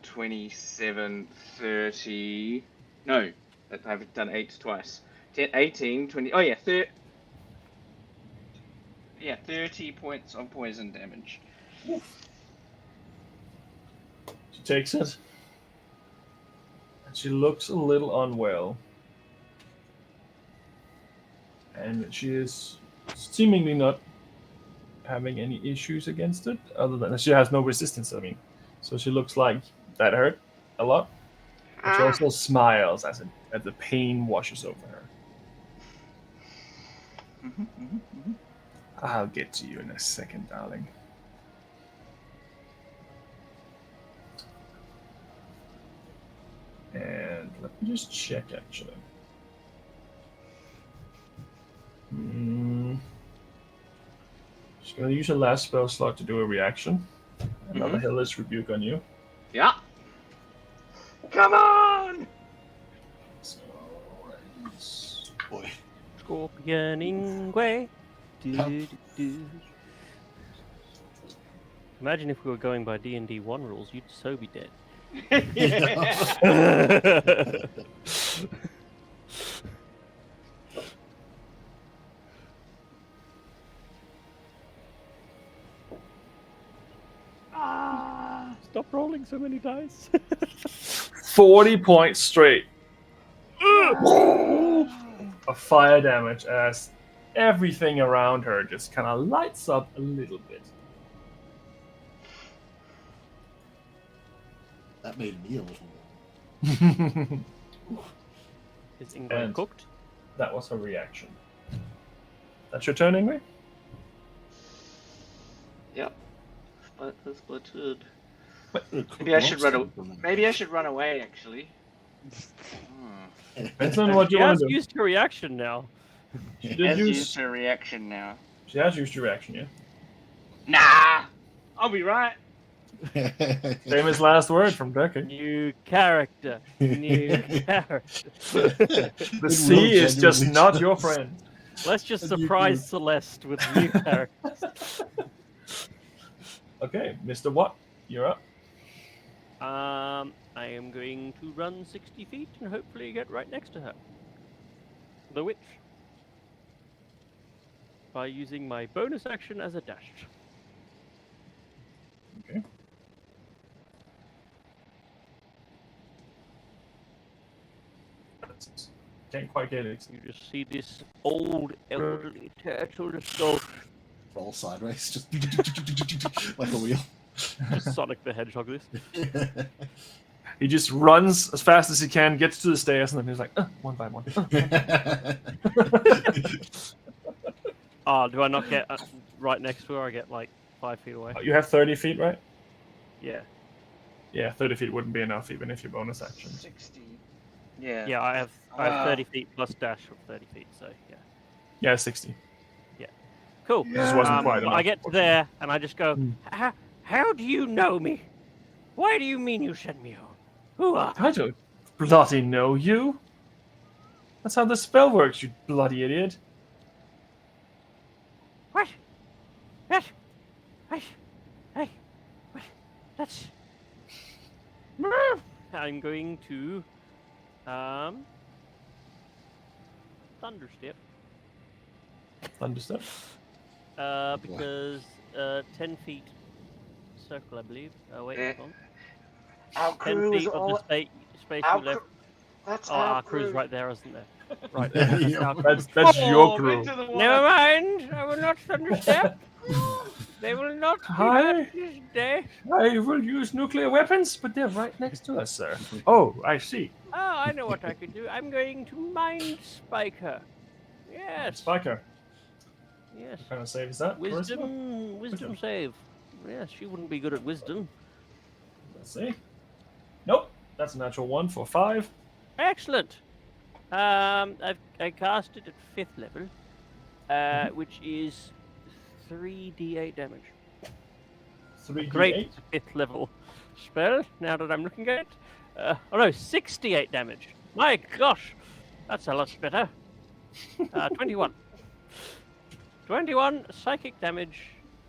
27, 30. No, I've done 8 twice. 10, 18, 20. Oh, yeah, 30 points of poison damage. She takes it. And she looks a little unwell. And she is seemingly not having any issues against it, other than she has no resistance, I mean. So she looks like that hurt a lot. But she also smiles as the pain washes over her. I'll get to you in a second, darling. And let me just check, actually. Just gonna use a last spell slot to do a reaction. Another Hellish Rebuke on you. Yeah. Come on! So, Boy. Scorpion Ingwe. Imagine if we were going by D&D 1 rules, you'd so be dead. Stop rolling so many dice. 40 points straight of fire damage as everything around her just kind of lights up a little bit. That made me a little warm. Is Ingrid cooked? That was her reaction. That's your turn, Ingrid? Yep. Splattered. Maybe I should run. Maybe I should run away. Actually. Depends on what you She want has to do. used her reaction now. She did use her reaction now. She has used your reaction, yeah. Nah, I'll be right. Famous last word from Becky. New character. New character. The sea is just not your friend. Let's just surprise Celeste with new characters. Okay, Mr. Watt, you're up. I am going to run 60 feet and hopefully get right next to her. The witch. By using my bonus action as a dash. Okay. Can't quite get it. You just see this old elderly turtle just go Roll sideways, just like a wheel. just Sonic the Hedgehog this. He just runs as fast as he can, gets to the stairs, and then he's like, one by one. Oh, do I not get right next to her? I get like 5 feet away. You have 30 feet, right? Yeah. Yeah, 30 feet wouldn't be enough, even if your bonus action. 60. Yeah. Yeah, I have 30 feet plus dash of 30 feet, so yeah. Yeah, 60. Yeah. Cool. This wasn't quite enough. I get to there and I just go, how do you know me? Why do you mean you sent me home? Who are I don't bloody know you. That's how the spell works, you bloody idiot. What? What? Hey, what? That's... I'm going to... Thunderstep. Thunderstep? Because 10 feet circle, I believe. Wait, hold on. Our 10 crew feet is of all... the space Our you left. cr- That's Oh, our crew's right there, isn't there? Right. That's your crew. Never mind. I will not thunderstep. They will not be hurt this day. I will use nuclear weapons, but they're right next to us, sir. Oh, I see. Oh, I know what I could do. I'm going to mind spike her. Yes. Spike her. Yes. What kind of save is that? Wisdom save. Yes, she wouldn't be good at wisdom. Let's see. Nope. That's a natural 1 for 5. Excellent. I cast it at 5th level, which is 3d8 damage. 3d8? Great 5th level spell, now that I'm looking at it. Oh no, 68 damage. My gosh, that's a lot better. 21. 21 psychic damage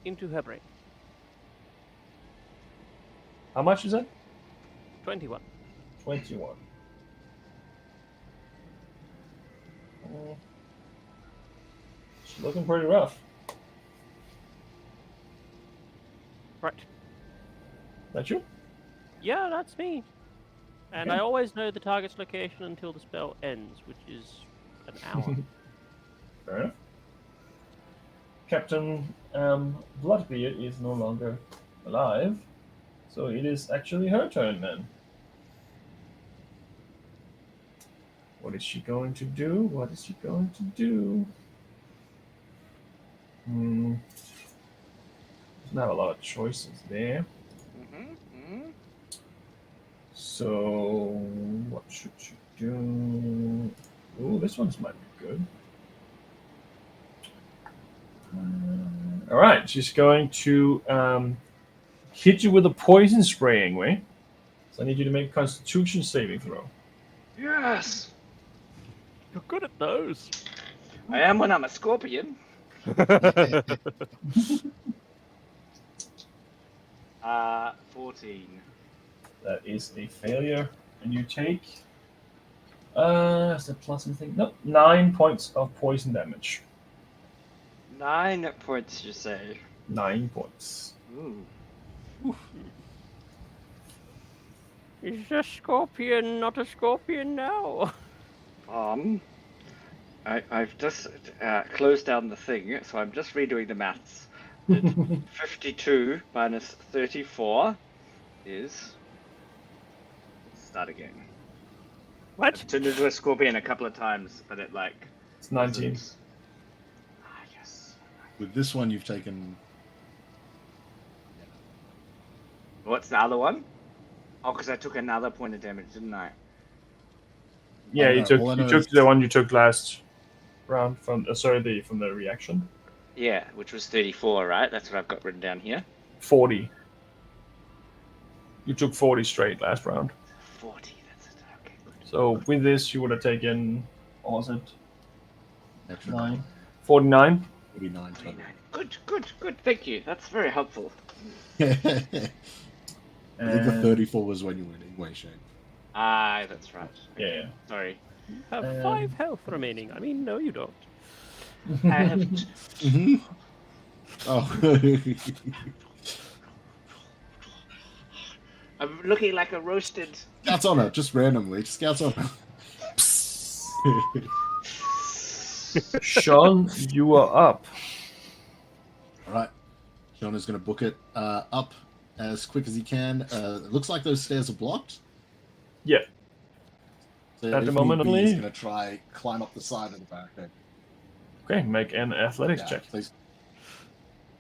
into her brain. How much is it? 21. 21. She's looking pretty rough. Right. That you? Yeah, that's me. And Okay. I always know the target's location until the spell ends, which is an hour. Fair enough. Captain Bloodbeard is no longer alive, so it is actually her turn then. What is she going to do? What is she going to do? Doesn't have a lot of choices there. So, what should she do? Oh, this one's might be good. All right, she's going to hit you with a poison spray, Ingwe. So I need you to make a Constitution saving throw. Yes. You're good at those. I am when I'm a scorpion. 14. That is a failure, and you take. Is that plus anything? Nope. 9 points of poison damage. 9 points, you say? 9 points. Ooh. Is a scorpion not a scorpion now? I've just closed down the thing, so I'm just redoing the maths. 52 minus 34 is... Start again. What? I've turned into a scorpion a couple of times, but it like... It's 19. Yes. With this one, you've taken. What's the other one? Oh, because I took another point of damage, didn't I? Yeah, Oh, you no, took all I you know took is- the one you took last round from from the reaction. Yeah, which was 34, right? That's what I've got written down here. 40. You took 40 straight last round. 40, that's it. Okay, good. So with this, you would have taken, what was it? Extra 9. 49. 49 total. Good. Thank you. That's very helpful. I think the 34 was when you were in way shape. Ah, that's right. Yeah. Sorry. You have 5 health remaining. I mean, no, you don't. I have Mm-hmm. Oh. I'm looking like a roasted. Scouts on her, just randomly. Just scouts on her. Sean, you are up. All right. Sean is going to book it up as quick as he can. It looks like those stairs are blocked. Yeah. So At the if moment, need be, he's only. going to try climb up the side of the barricade. Okay, make an athletics Yeah, check. please.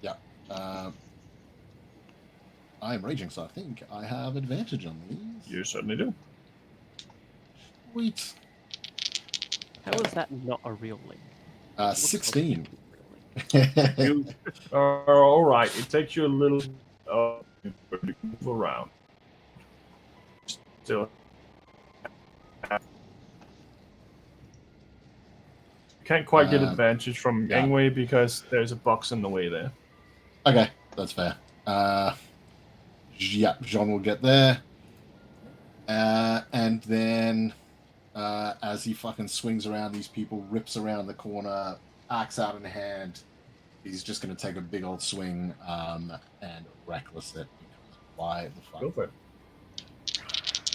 Yeah. I am raging, so I think I have advantage on these. You certainly do. Sweet. How is that not a real link? 16. You are all right. It takes you a little to move around. Still. Can't quite get advantage from yeah. Engway because there's a box in the way there. Okay, that's fair. Yeah, Jean will get there. And then as he fucking swings around these people, rips around the corner, axe out in hand, he's just going to take a big old swing and reckless it. Why the fuck? Go for it.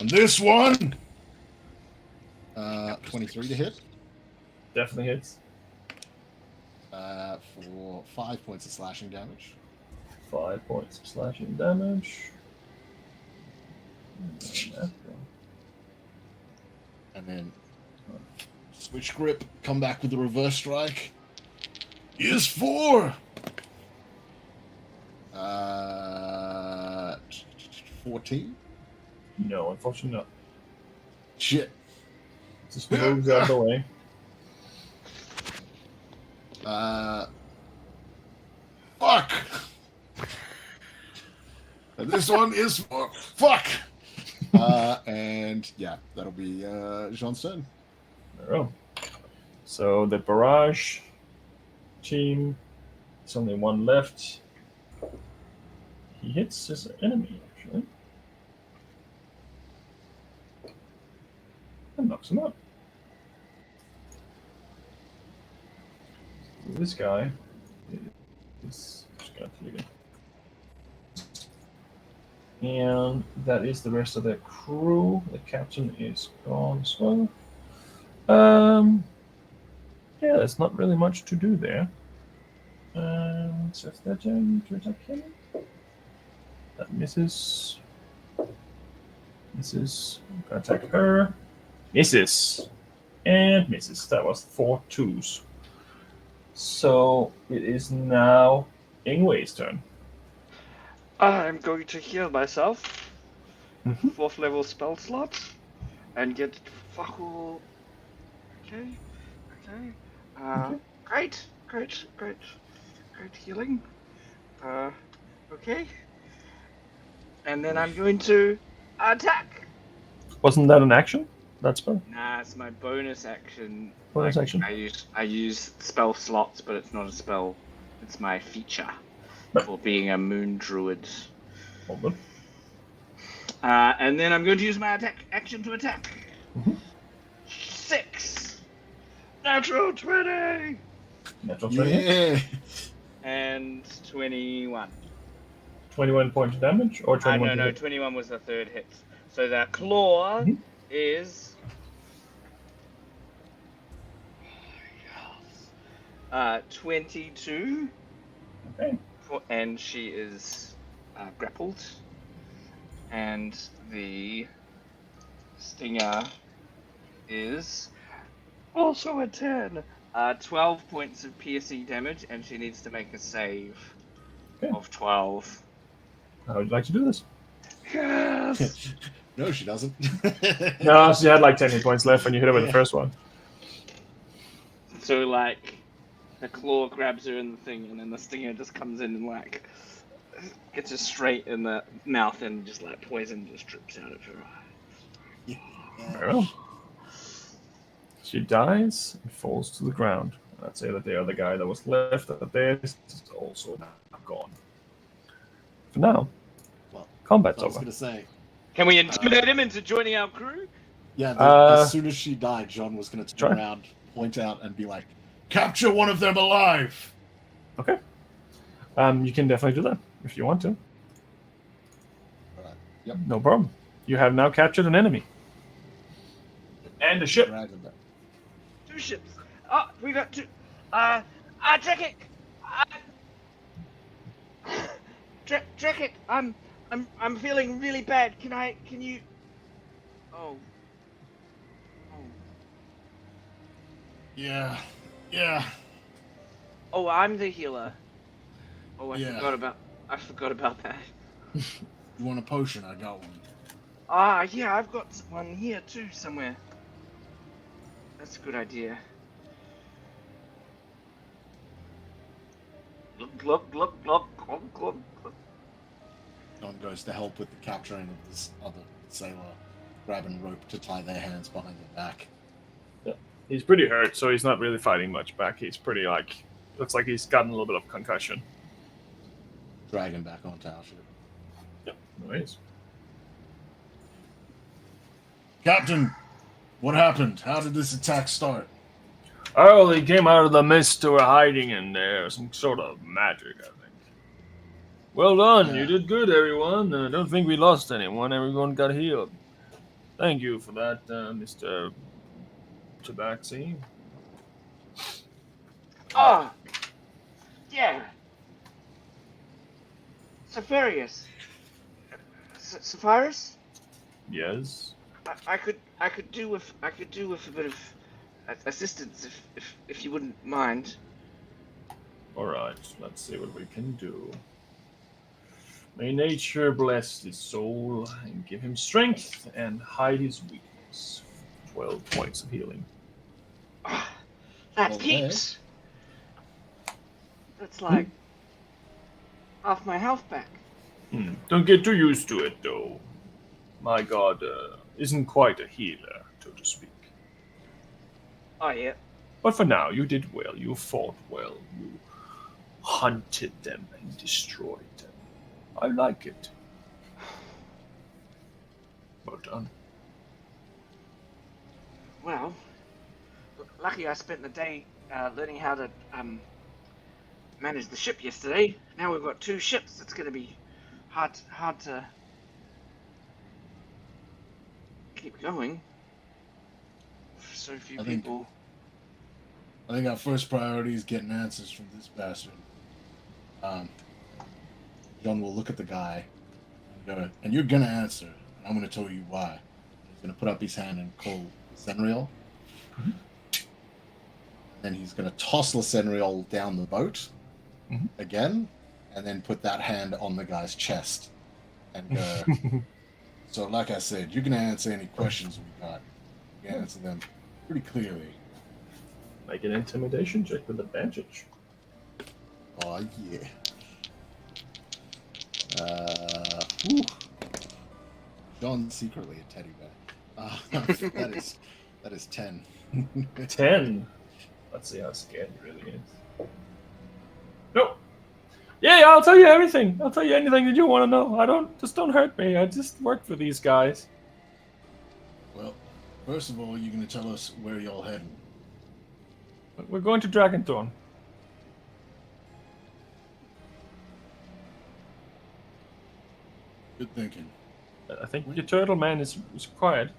And this one, 23 to hit. Definitely hits. For 5 points of slashing damage. 5 points of slashing damage. And then switch grip, come back with the reverse strike. Is 4. 14. No, unfortunately not. Shit. Just moves out of the way. Fuck. And this one is fuck. And yeah, that'll be Jean's turn. Oh. So the barrage team, there's only one left. He hits his enemy, actually. And knocks him out. This guy is just going to kill again. And that is the rest of the crew. The captain is gone as well. Yeah, there's not really much to do there. So it's their turn to attack him. That misses. Misses. Gonna attack her. Misses. And misses. That was 4 2s. So it is now Ingway's turn. I'm going to heal myself. Mhm. 4th level spell slot. And get fuck all. Okay. Great healing. Okay. And then I'm going to attack. Wasn't that an action? That spell? Nah, it's my bonus action. Bonus action. I use spell slots, but it's not a spell. It's my feature for being a moon druid. Hold on. And then I'm going to use my action to attack. Mm-hmm. 6. Natural 20. Natural 20. Yeah. And 21. 21 points of damage, or 21? No, 21 was the third hit. So the claw is 22. Okay. And she is grappled. And the stinger is also a 10. 12 points of piercing damage, and she needs to make a save of 12. How would you like to do this? Yes! No, she doesn't. No, she had like 10 hit points left when you hit her with the first one. So, like, the claw grabs her in the thing, and then the stinger just comes in and, like, gets her straight in the mouth, and just, like, poison just drips out of her eye. Very well. She dies and falls to the ground. I'd say that the other guy that was left at there is also now gone. For now, combat's I was over. going to say. Can we intimidate him into joining our crew? Yeah, as soon as she died, John was going to turn around, point out, and be like, capture one of them alive! Okay. You can definitely do that if you want to. Yep. No problem. You have now captured an enemy. And a ship. 2 ships. Oh, we got 2. Drekik! Drekik, I'm feeling really bad. Can you... Oh. Yeah. Oh, I'm the healer. Oh, I Yeah. forgot about that. You want a potion? I got one. Yeah, I've got one here too, somewhere. That's a good idea. Look. John goes to help with the capturing of this other sailor, grabbing rope to tie their hands behind their back. Yeah. He's pretty hurt, so he's not really fighting much back. He's pretty, looks like he's gotten a little bit of concussion. Drag him back onto our ship. Yep, nice. Captain, what happened? How did this attack start? Oh, they came out of the mist or were hiding in there. Some sort of magic, I think. Well done. You did good, everyone. I don't think we lost anyone. Everyone got healed. Thank you for that, Mr. Tabaxi. Oh! Yeah! Sapphirus? Yes? I could do with a bit of assistance if you wouldn't mind. Alright, let's see what we can do. May nature bless his soul and give him strength and hide his weakness. 12 points of healing. That's heaps! That's like half my health back. Don't get too used to it, though. My god isn't quite a healer, so to speak. Oh, yeah. But for now, you did well. You fought well. You hunted them and destroyed them. I like it. Well done. Well, lucky I spent the day learning how to manage the ship yesterday. Now we've got 2 ships. It's going to be hard to keep going. So few people. I think our first priority is getting answers from this bastard. John will look at the guy and go, and you're going to answer, and I'm going to tell you why. He's going to put up his hand and call Senriel. Then he's going to toss Senriel down the boat again, and then put that hand on the guy's chest and go, so like I said, you're going to answer any questions we got. You can answer them pretty clearly. Make an intimidation check with advantage. Oh, yeah. Whew. John's secretly a teddy bear. That is 10. 10. Let's see how scared he really is. Nope. Yeah, I'll tell you everything. I'll tell you anything that you want to know. Don't hurt me. I just work for these guys. Well, first of all, you're going to tell us where y'all heading. We're going to Dragonthorn. Good thinking. I think your turtle man is quiet.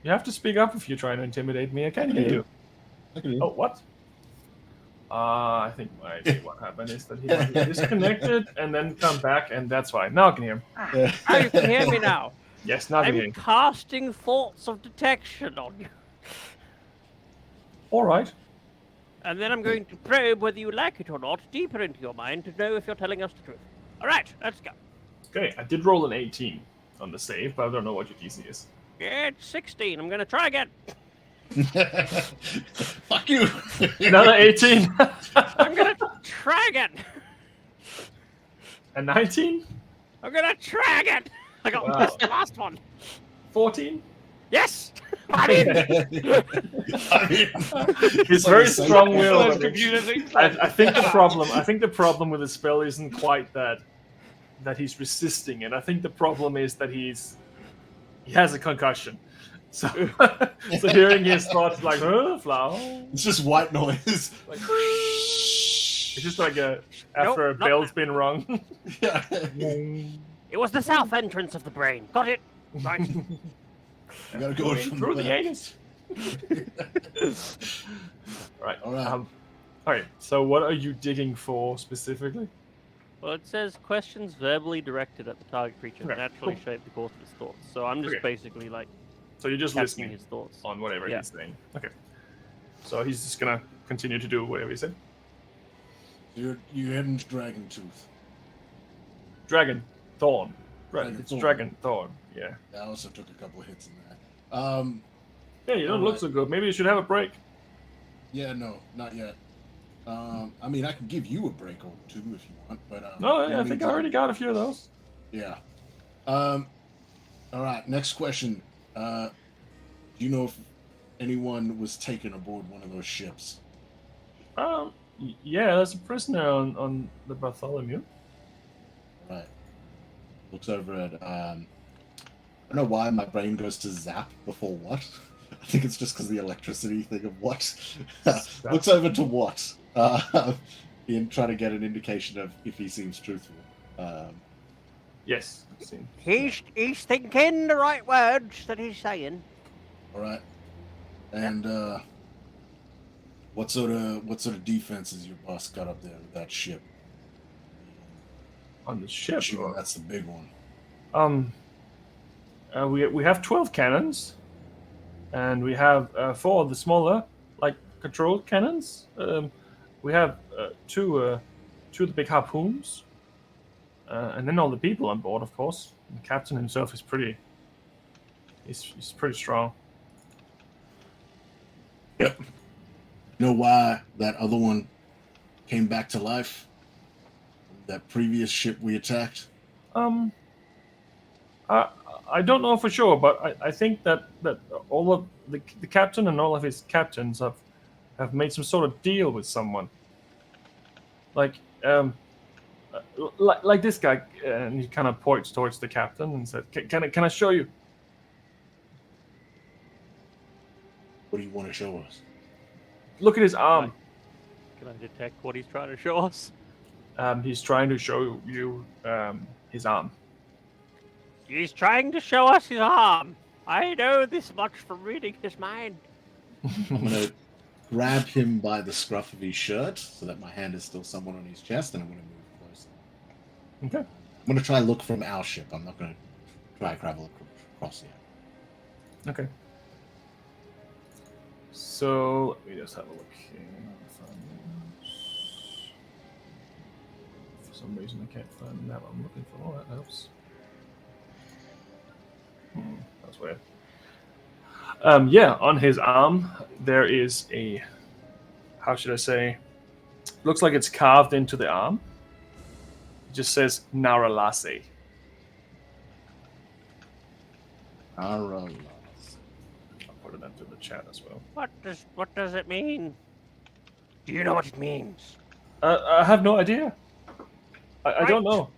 You have to speak up if you're trying to intimidate me. I can't hear you. Oh, what? I think what happened is that he might be disconnected and then come back, and that's why. Now I can hear him. Oh, you can hear me now. Yes, now I can hear I'm you. casting thoughts of detection on you. All right. And then I'm going to probe whether you like it or not deeper into your mind to know if you're telling us the truth. All right, let's go. Okay, I did roll an 18 on the save, but I don't know what your DC is. It's 16. I'm going to try again. Fuck you. Another 18. I'm going to try again. A 19? I'm going to try again. I got the last one. 14? Yes. He's very strong-willed. I think the problem with the spell isn't quite that he's resisting it. I think the problem is that he has a concussion. So hearing his thoughts like flower. It's just white noise. Like, it's just like after a bell's been rung. Yeah. It was the south entrance of the brain. Got it. Right. You gotta go through the anus. Right. All right. All right. So, what are you digging for specifically? Well, it says questions verbally directed at the target creature naturally shape the course of his thoughts. So I'm just basically like. So you're just listening his thoughts on whatever he's saying. Okay. So he's just gonna continue to do whatever he said. You're heading to Dragon Tooth. Dragon Thorn. Right. Dragon It's Thorn. Dragon Thorn. Yeah. I also took a couple of hits in that. Yeah, you don't look so good. Maybe you should have a break. Yeah, no, not yet. I mean, I can give you a break or two if you want, but No, I think I already got a few of those. Yeah. All right. Next question. Do you know if anyone was taken aboard one of those ships? Yeah, there's a prisoner on the Bartholomew. Right. Looks over at I don't know why my brain goes to zap before what. I think it's just because the electricity thing of what. Looks over to what. In trying to get an indication of if he seems truthful. Yes. He's thinking the right words that he's saying. All right. And what sort of defense has your boss got up there with that ship? On the ship? Sure, that's the big one. We have 12 cannons, and we have 4 of the smaller, like controlled cannons. We have two of the big harpoons, and then all the people on board, of course. And the captain himself is pretty. He's pretty strong. Yep. You know why that other one came back to life? That previous ship we attacked? I don't know for sure, but I think that all of the captain and all of his captains have made some sort of deal with someone. Like this guy, and he kind of points towards the captain and said, "Can I show you?" What do you want to show us? Look at his arm. Can I detect what he's trying to show us? He's trying to show you his arm. He's trying to show us his arm. I know this much from reading his mind. I'm going to grab him by the scruff of his shirt so that my hand is still somewhat on his chest, and I'm going to move closer. Okay. I'm going to try and look from our ship. I'm not going to try and travel across yet. Okay. So let me just have a look here. For some reason I can't find that one I'm looking for. That helps. That's weird. Yeah, on his arm there is a, how should I say, looks like it's carved into the arm. It just says Naralase. Naralase. I'll put it into the chat as well. What does it mean? Do you know what it means? I have no idea. I don't know.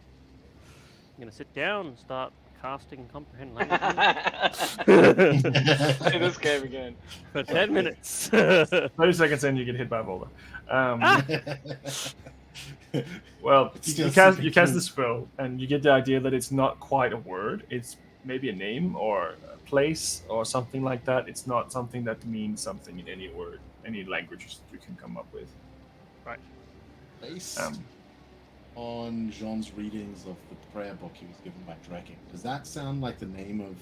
I'm gonna sit down and start casting comprehend language Play this game again. for 10 minutes. 30 seconds in, you get hit by a boulder. Well, you cast the spell, and you get the idea that it's not quite a word. It's maybe a name or a place or something like that. It's not something that means something in any word, any languages that you can come up with. Right. Based on Jean's readings of the prayer book he was given by Draken, does that sound like the name of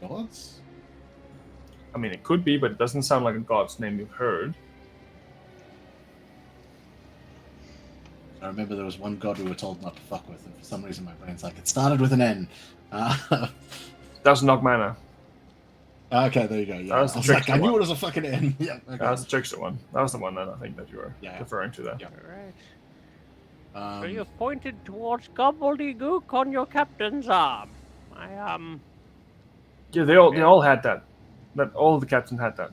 gods? I mean, it could be, but it doesn't sound like a god's name you've heard. I remember there was one god we were told not to fuck with, and for some reason my brain's like, it started with an N. That was Nogmana. Okay, there you go. Yeah, That was the I trickster knew one. it was a fucking N. Yeah, okay. That was the trickster one. That was the one that I think that you were Yeah. referring to there. Yeah. Alright. So you've pointed towards gobbledygook on your captain's arm. Yeah, they all had that. That all the captains had that.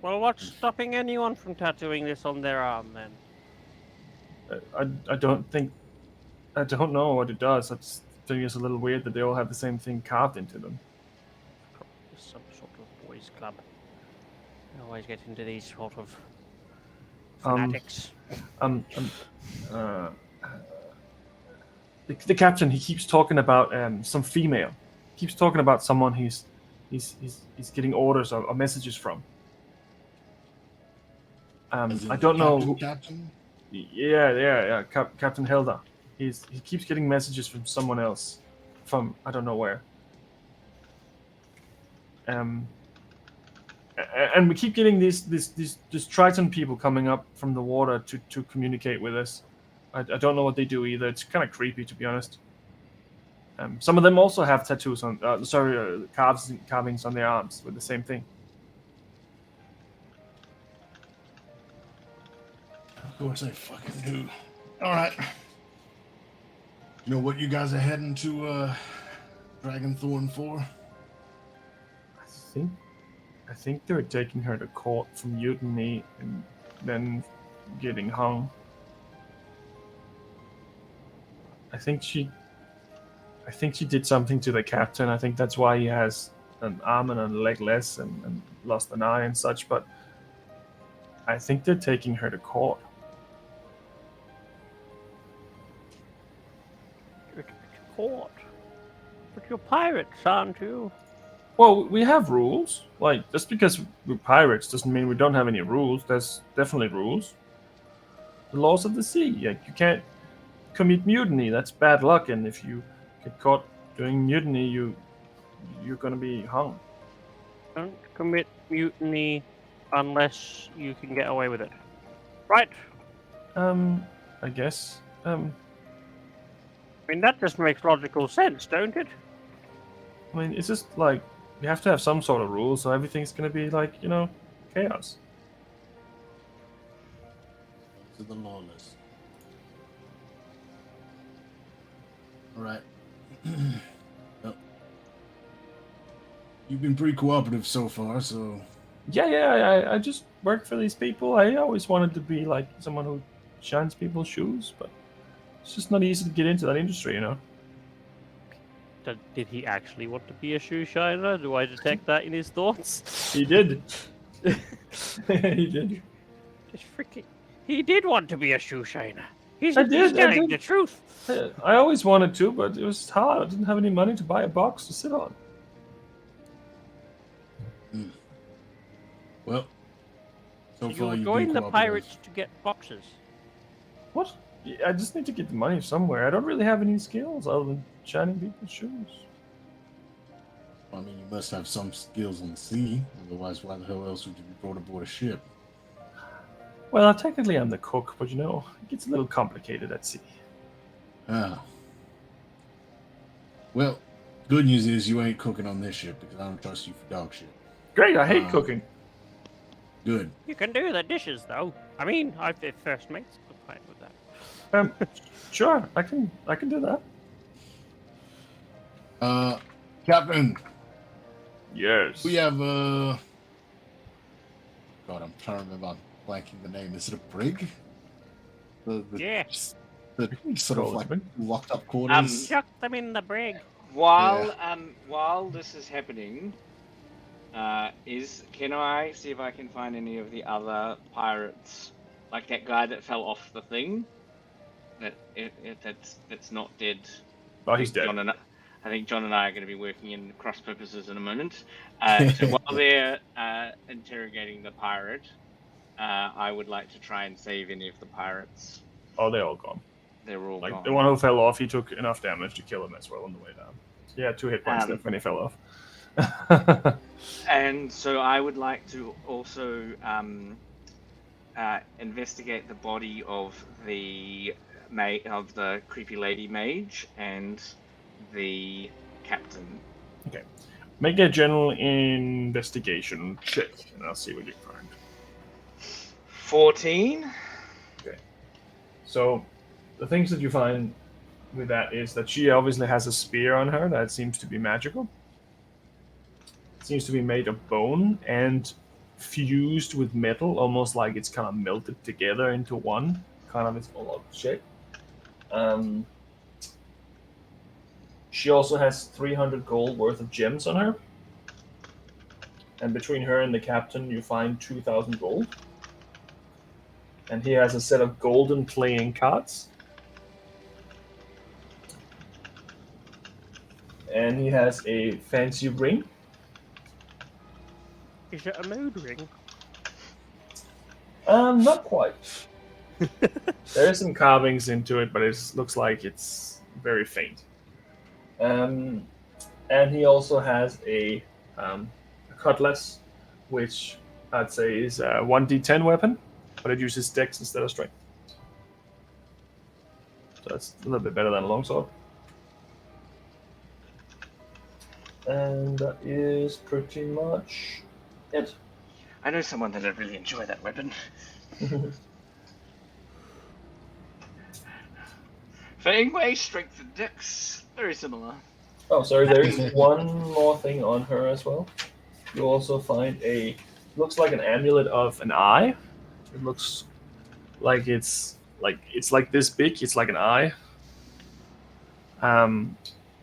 Well, what's stopping anyone from tattooing this on their arm then? I don't know what it does. That's I think it's a little weird that they all have the same thing carved into them. Some sort of boys' club. I always get into these sort of fanatics. The captain, he keeps talking about some female. He keeps talking about someone he's getting orders or messages from. I don't know. Captain? Yeah. Captain Hilda. He keeps getting messages from someone else, from I don't know where. And we keep getting these Triton people coming up from the water to communicate with us. I don't know what they do either. It's kind of creepy, to be honest. Some of them also have tattoos on, carvings on their arms with the same thing. Of course I fucking do. Alright. You know what you guys are heading to Dragonthorn for? I think they're taking her to court for mutiny and then getting hung. I think she did something to the captain. I think that's why he has an arm and a leg less and lost an eye and such, but I think they're taking her to court. Court. But you're pirates, aren't you? Well, we have rules. Like, just because we're pirates doesn't mean we don't have any rules. There's definitely rules. The laws of the sea. Like, you can't commit mutiny. That's bad luck. And if you get caught doing mutiny, you're gonna be hung. Don't commit mutiny unless you can get away with it. Right. I guess. I mean, that just makes logical sense, don't it? I mean, it's just like we have to have some sort of rules, so everything's gonna be like, chaos. To the lawless. Alright. Well, you've been pretty cooperative so far, so... Yeah, I just work for these people. I always wanted to be like someone who shines people's shoes, but it's just not easy to get into that industry, Did he actually want to be a shoe shiner? Do I detect that in his thoughts? He did. He did. Just freaking... He did want to be a shoe shiner. He's I did. telling the truth. I always wanted to, but it was hard. I didn't have any money to buy a box to sit on. Well, so You far were you've going been the cooperative. pirates to get boxes. What? I just need to get the money somewhere. I don't really have any skills other than shining people's shoes. I mean, you must have some skills on the sea. Otherwise, why the hell else would you be brought aboard a ship? Well, technically I'm the cook, but it gets a little complicated at sea. Ah. Well, good news is you ain't cooking on this ship because I don't trust you for dog shit. Great, I hate cooking. Good. You can do the dishes, though. I mean, I've first mates could fine with that. Sure, I can do that. Captain, Yes. we have God, I'm trying to remember. I'm blanking the name. Is it a brig? Yeah. The sort of Call it like a brig. locked up quarters. Chuck them in the brig. While this is happening, can I see if I can find any of the other pirates, like that guy that fell off the thing, that's not dead. Oh, he's dead. I think John and I are going to be working in cross purposes in a moment. So while they're interrogating the pirate, I would like to try and save any of the pirates. Oh, they're all gone. They're all Like gone. the one who fell off, he took enough damage to kill him as well on the way down. Yeah, 2 hit points left when he fell off. And so I would like to also investigate the body of the creepy lady mage and the captain. Okay. Make a general investigation check, and I'll see what you find. 14. Okay. So, the things that you find with that is that she obviously has a spear on her that seems to be magical. It seems to be made of bone and fused with metal, almost like it's kind of melted together into one, kind of its all shape. She also has 300 gold worth of gems on her. And between her and the captain, you find 2,000 gold. And he has a set of golden playing cards. And he has a fancy ring. Is it a mood ring? Not quite. There are some carvings into it, but it looks like it's very faint. And he also has a cutlass, which I'd say is a 1d10 weapon, but it uses dex instead of strength. So that's a little bit better than a longsword. And that is pretty much it. I know someone that'd really enjoy that weapon. For Ingwe, strength and dex, very similar. Oh, sorry, there is one more thing on her as well. You also find looks like an amulet of an eye. It looks like it's like this big. It's like an eye. And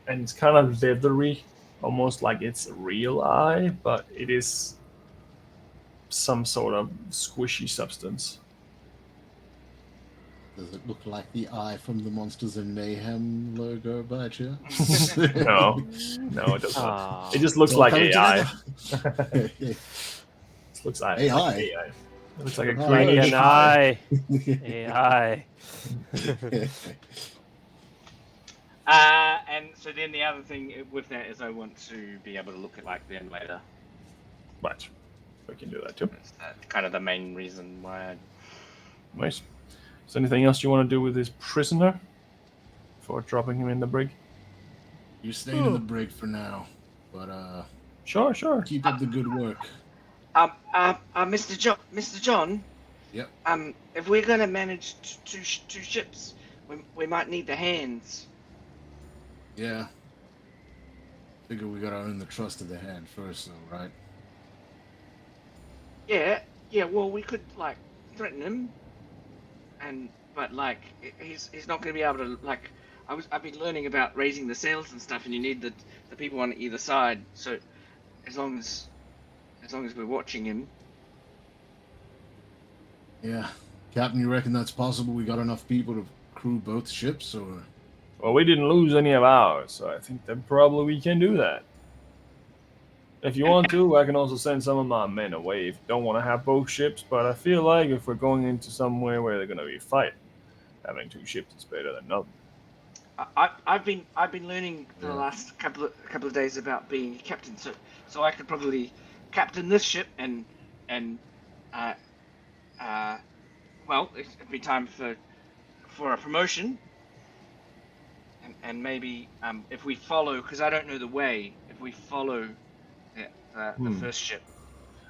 it's kind of leathery, almost like it's a real eye, but it is some sort of squishy substance. Does it look like the eye from the Monsters and Mayhem logo by chance? No, it does not. It just looks like AI. It looks like AI. It looks like a green an eye. AI. And so then the other thing with that is I want to be able to look at like them later. Right. We can do that too. That's kind of the main reason why. Nice. Is there anything else you want to do with this prisoner before dropping him in the brig? You stay in the brig for now, but sure. Keep up the good work. Mr. John. Yep. If we're gonna manage two ships, we might need the hands. Yeah. Figure we gotta earn the trust of the hand first, though, right? Yeah. Well, we could like threaten him, but like he's not gonna be able to like. I've been learning about raising the sails and stuff, and you need the people on either side. So as long as we're watching him. Yeah. Captain, you reckon that's possible? We got enough people to crew both ships, or? Well, we didn't lose any of ours, so I think that probably we can do that. If you want to, I can also send some of my men away if you don't want to have both ships, but I feel like if we're going into somewhere where they're going to be fighting, having 2 ships is better than nothing. I've been learning the last couple of days about being a captain, so I could probably captain this ship and well, it'd be time for a promotion, and maybe if we follow, because I don't know the way, if we follow the first ship.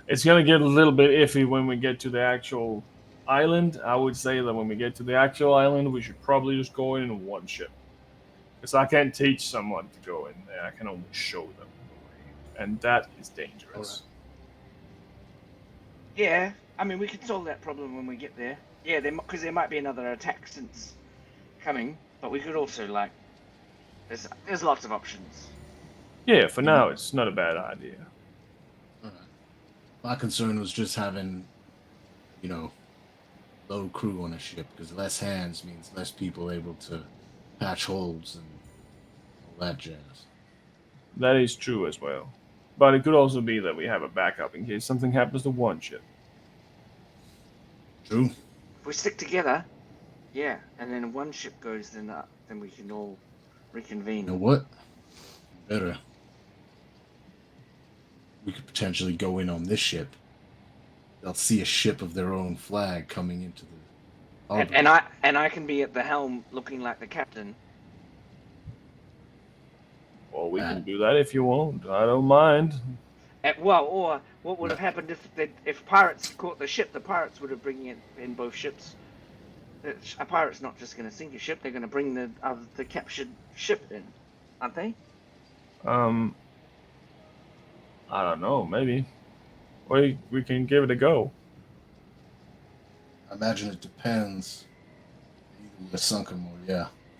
It's gonna get a little bit iffy when we get to the actual island. I would say that when we get to the actual island, we should probably just go in one ship. Because I can't teach someone to go in there. I can only show them the way. And that is dangerous. Yeah, I mean, we can solve that problem when we get there. Yeah, because there might be another attack since coming, but we could also, like, there's lots of options. Yeah, for now, it's not a bad idea. Alright. My concern was just having, low crew on a ship, because less hands means less people able to patch holes and all that jazz. That is true as well. But it could also be that we have a backup in case something happens to one ship. True. If we stick together, yeah, and then one ship goes, then we can all reconvene. You know what? Better. We could potentially go in on this ship. They'll see a ship of their own flag coming into the harbor. And I can be at the helm looking like the captain. Well, we can do that if you want. I don't mind. Or what would have happened if pirates caught the ship? The pirates would have bring in both ships. A pirate's not just going to sink a ship; they're going to bring the captured ship in, aren't they? I don't know. Maybe we can give it a go. I imagine it depends. Either we're sunk them or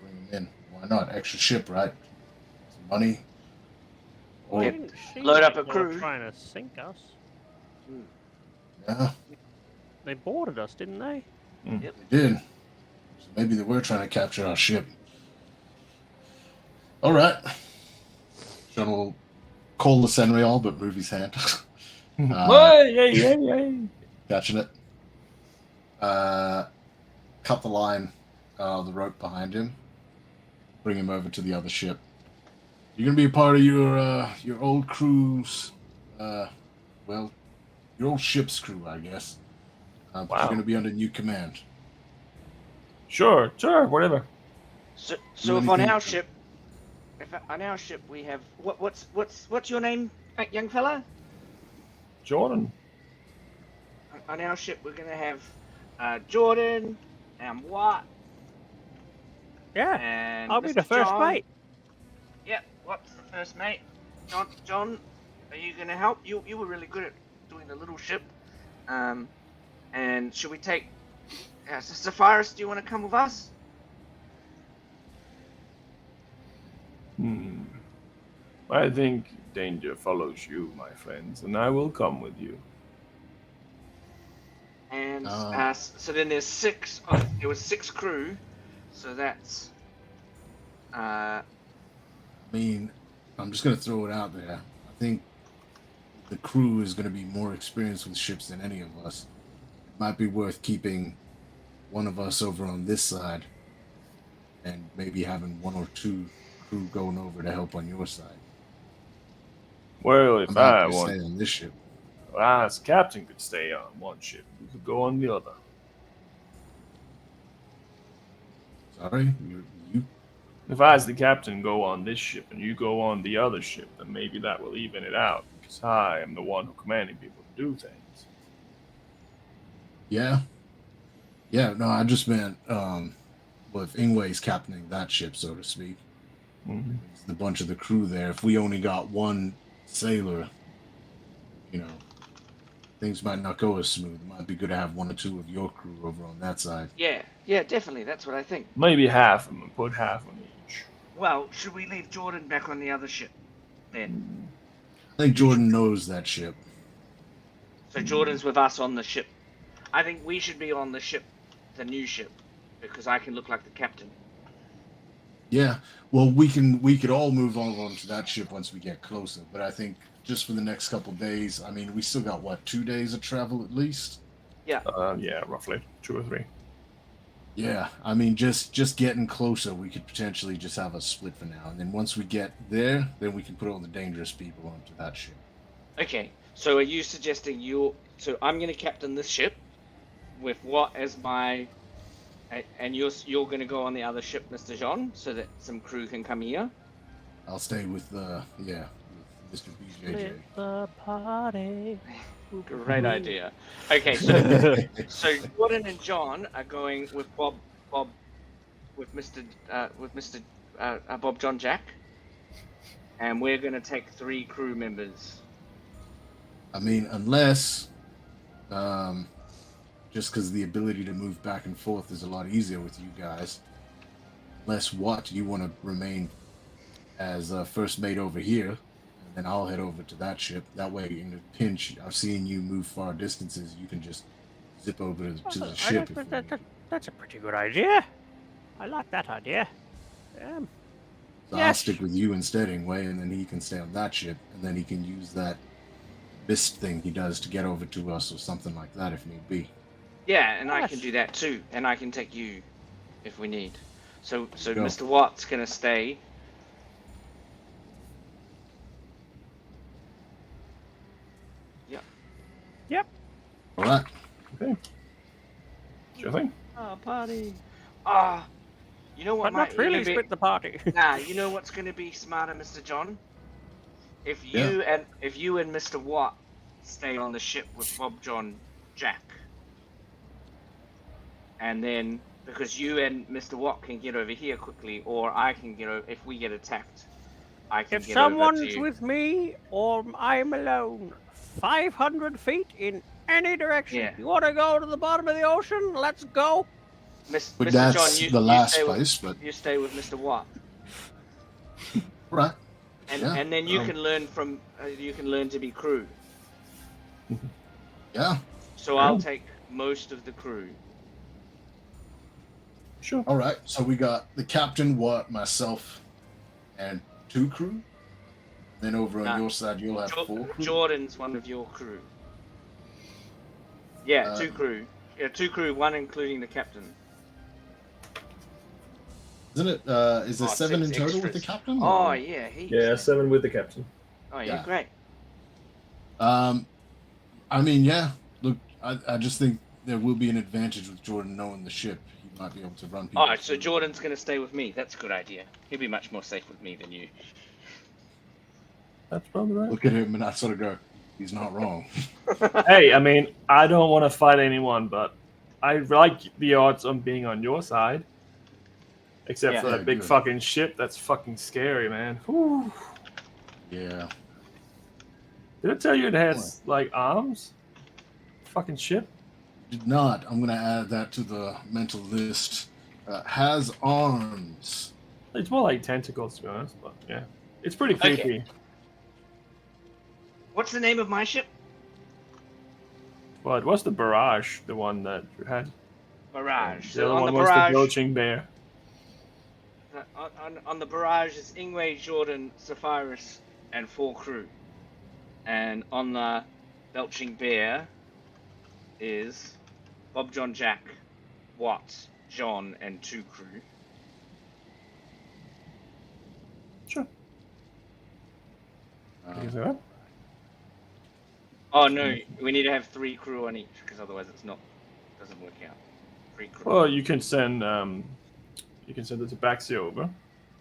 bring them in. Why not? Extra ship, right? Some money. Or load up a crew. Trying to sink us. yeah, They boarded us, didn't they? Yep. they did. So maybe they were trying to capture our ship. All right. John will call the Senrial, but move his hand. Catching it. Cut the line, the rope behind him. Bring him over to the other ship. You're gonna be a part of your old crew's, your old ship's crew, I guess. But Wow. you're gonna be under new command. Sure, whatever. So if on our ship, we have what's your name, young fella? Jordan. On our ship, we're gonna have Jordan and Watt. Yeah. And I'll be the first John. mate. Yep. What's the first mate? John, are you gonna help? You were really good at doing the little ship. And should we take Sephiroth? Do you want to come with us? I think danger follows you, my friends, and I will come with you. And so then there's six. There was 6 crew, so that's. I mean, I'm just gonna throw it out there. I think the crew is gonna be more experienced with ships than any of us. It might be worth keeping one of us over on this side, and maybe having 1 or 2 crew going over to help on your side. Well, if I'm I happy to want, stay on this ship. well, as captain could stay on one ship, we could go on the other. Sorry, you. If I, as the captain, go on this ship and you go on the other ship, then maybe that will even it out, because I am the one who commanding people to do things. Yeah. Yeah. No, I just meant, well, if Ingway's captaining that ship, so to speak, the bunch of the crew there. If we only got 1 sailor, things might not go as smooth. It might be good to have 1 or 2 of your crew over on that side. Yeah, definitely. That's what I think. Maybe half of them, and put half on each. Well, should we leave Jordan back on the other ship then? I think Jordan knows that ship. So Jordan's with us on the ship. I think we should be on the ship, the new ship, because I can look like the captain. Yeah, well, we could all move on to that ship once we get closer. But I think just for the next couple days, I mean, we still got 2 days of travel at least. Yeah. Yeah, roughly 2 or 3. Yeah, I mean, just getting closer, we could potentially just have a split for now, and then once we get there, then we can put all the dangerous people onto that ship. Okay, so are you suggesting so I'm going to captain this ship with what as my, and you're going to go on the other ship, Mr. Jean, so that some crew can come here? I'll stay with with Mr. BJJ. Split the party. Great idea. Okay, so Jordan and John are going with Bob, with Mr. Bob John Jack, and we're going to take 3 crew members. I mean, unless, just because the ability to move back and forth is a lot easier with you guys. Unless what you want to remain as first mate over here, and then I'll head over to that ship. That way, in a pinch, I've seen you move far distances. You can just zip over to the ship. That's a pretty good idea. I like that idea. So yes. I'll stick with you instead, anyway, and then he can stay on that ship, and then he can use that mist thing he does to get over to us or something like that if need be. Yeah, and I can Yes. do that too, and I can take you if we need. So Go. Mr. Watt's going to stay. Yep. All right. Okay. Sure thing. Oh, party. You know what But not really split the party. Nah, you know what's going to be smarter, Mr. John? If you and Mr. Watt stay on the ship with Bob John Jack, and then because you and Mr. Watt can get over here quickly, or I can get over if we get attacked. I can If get over to someone's you. with me or I'm alone, 500 feet in any direction. Yeah. You want to go to the bottom of the ocean? Let's go. But Mr. that's John, the last stay place, but you stay with Mr. Watt, right. and Yeah. and then you can learn from you can learn to be crew. Yeah. So I'll take most of the crew. Sure. All right. So we got the captain, Watt, myself, and 2 crew. Then over on your side, you'll have 4 crew. Jordan's one of your crew. Yeah, 2 crew. Yeah, 2 crew, 1 including the captain. Isn't it? Is there 7 in 6 total with the extras. captain? Oh or- yeah, heaps. Yeah, 7 with the captain. Oh yeah, Yeah. great. I mean, yeah. Look, I just think there will be an advantage with Jordan knowing the ship. He might be able to run people. Alright, so Jordan's gonna stay with me. That's a good idea. He'll be much more safe with me than you. That's probably right. Look at him and I sort of go, he's not wrong. Hey, I mean, I don't want to fight anyone, but I like the odds on being on your side. Except Yeah. for that Yeah, big good. fucking ship. That's fucking scary, man. Whew. Yeah. Did I tell you it has, like, arms? Fucking ship? Did not. I'm going to add that to the mental list. Has arms. It's more like tentacles, to be honest, but yeah. It's pretty Okay. creepy. What's the name of my ship? Well, it was the Barrage, the one that you had. Barrage. The So other on one the was the Barrage, Belching Bear. on the Barrage is Ingwe, Jordan, Sephiroth, and 4 crew. And on the Belching Bear is Bob John Jack, Watt, John, and 2 crew. Sure. Uh, Is that right? Oh no, we need to have 3 crew on each, because otherwise doesn't work out. 3 crew. Well, you can send the Tabaxi over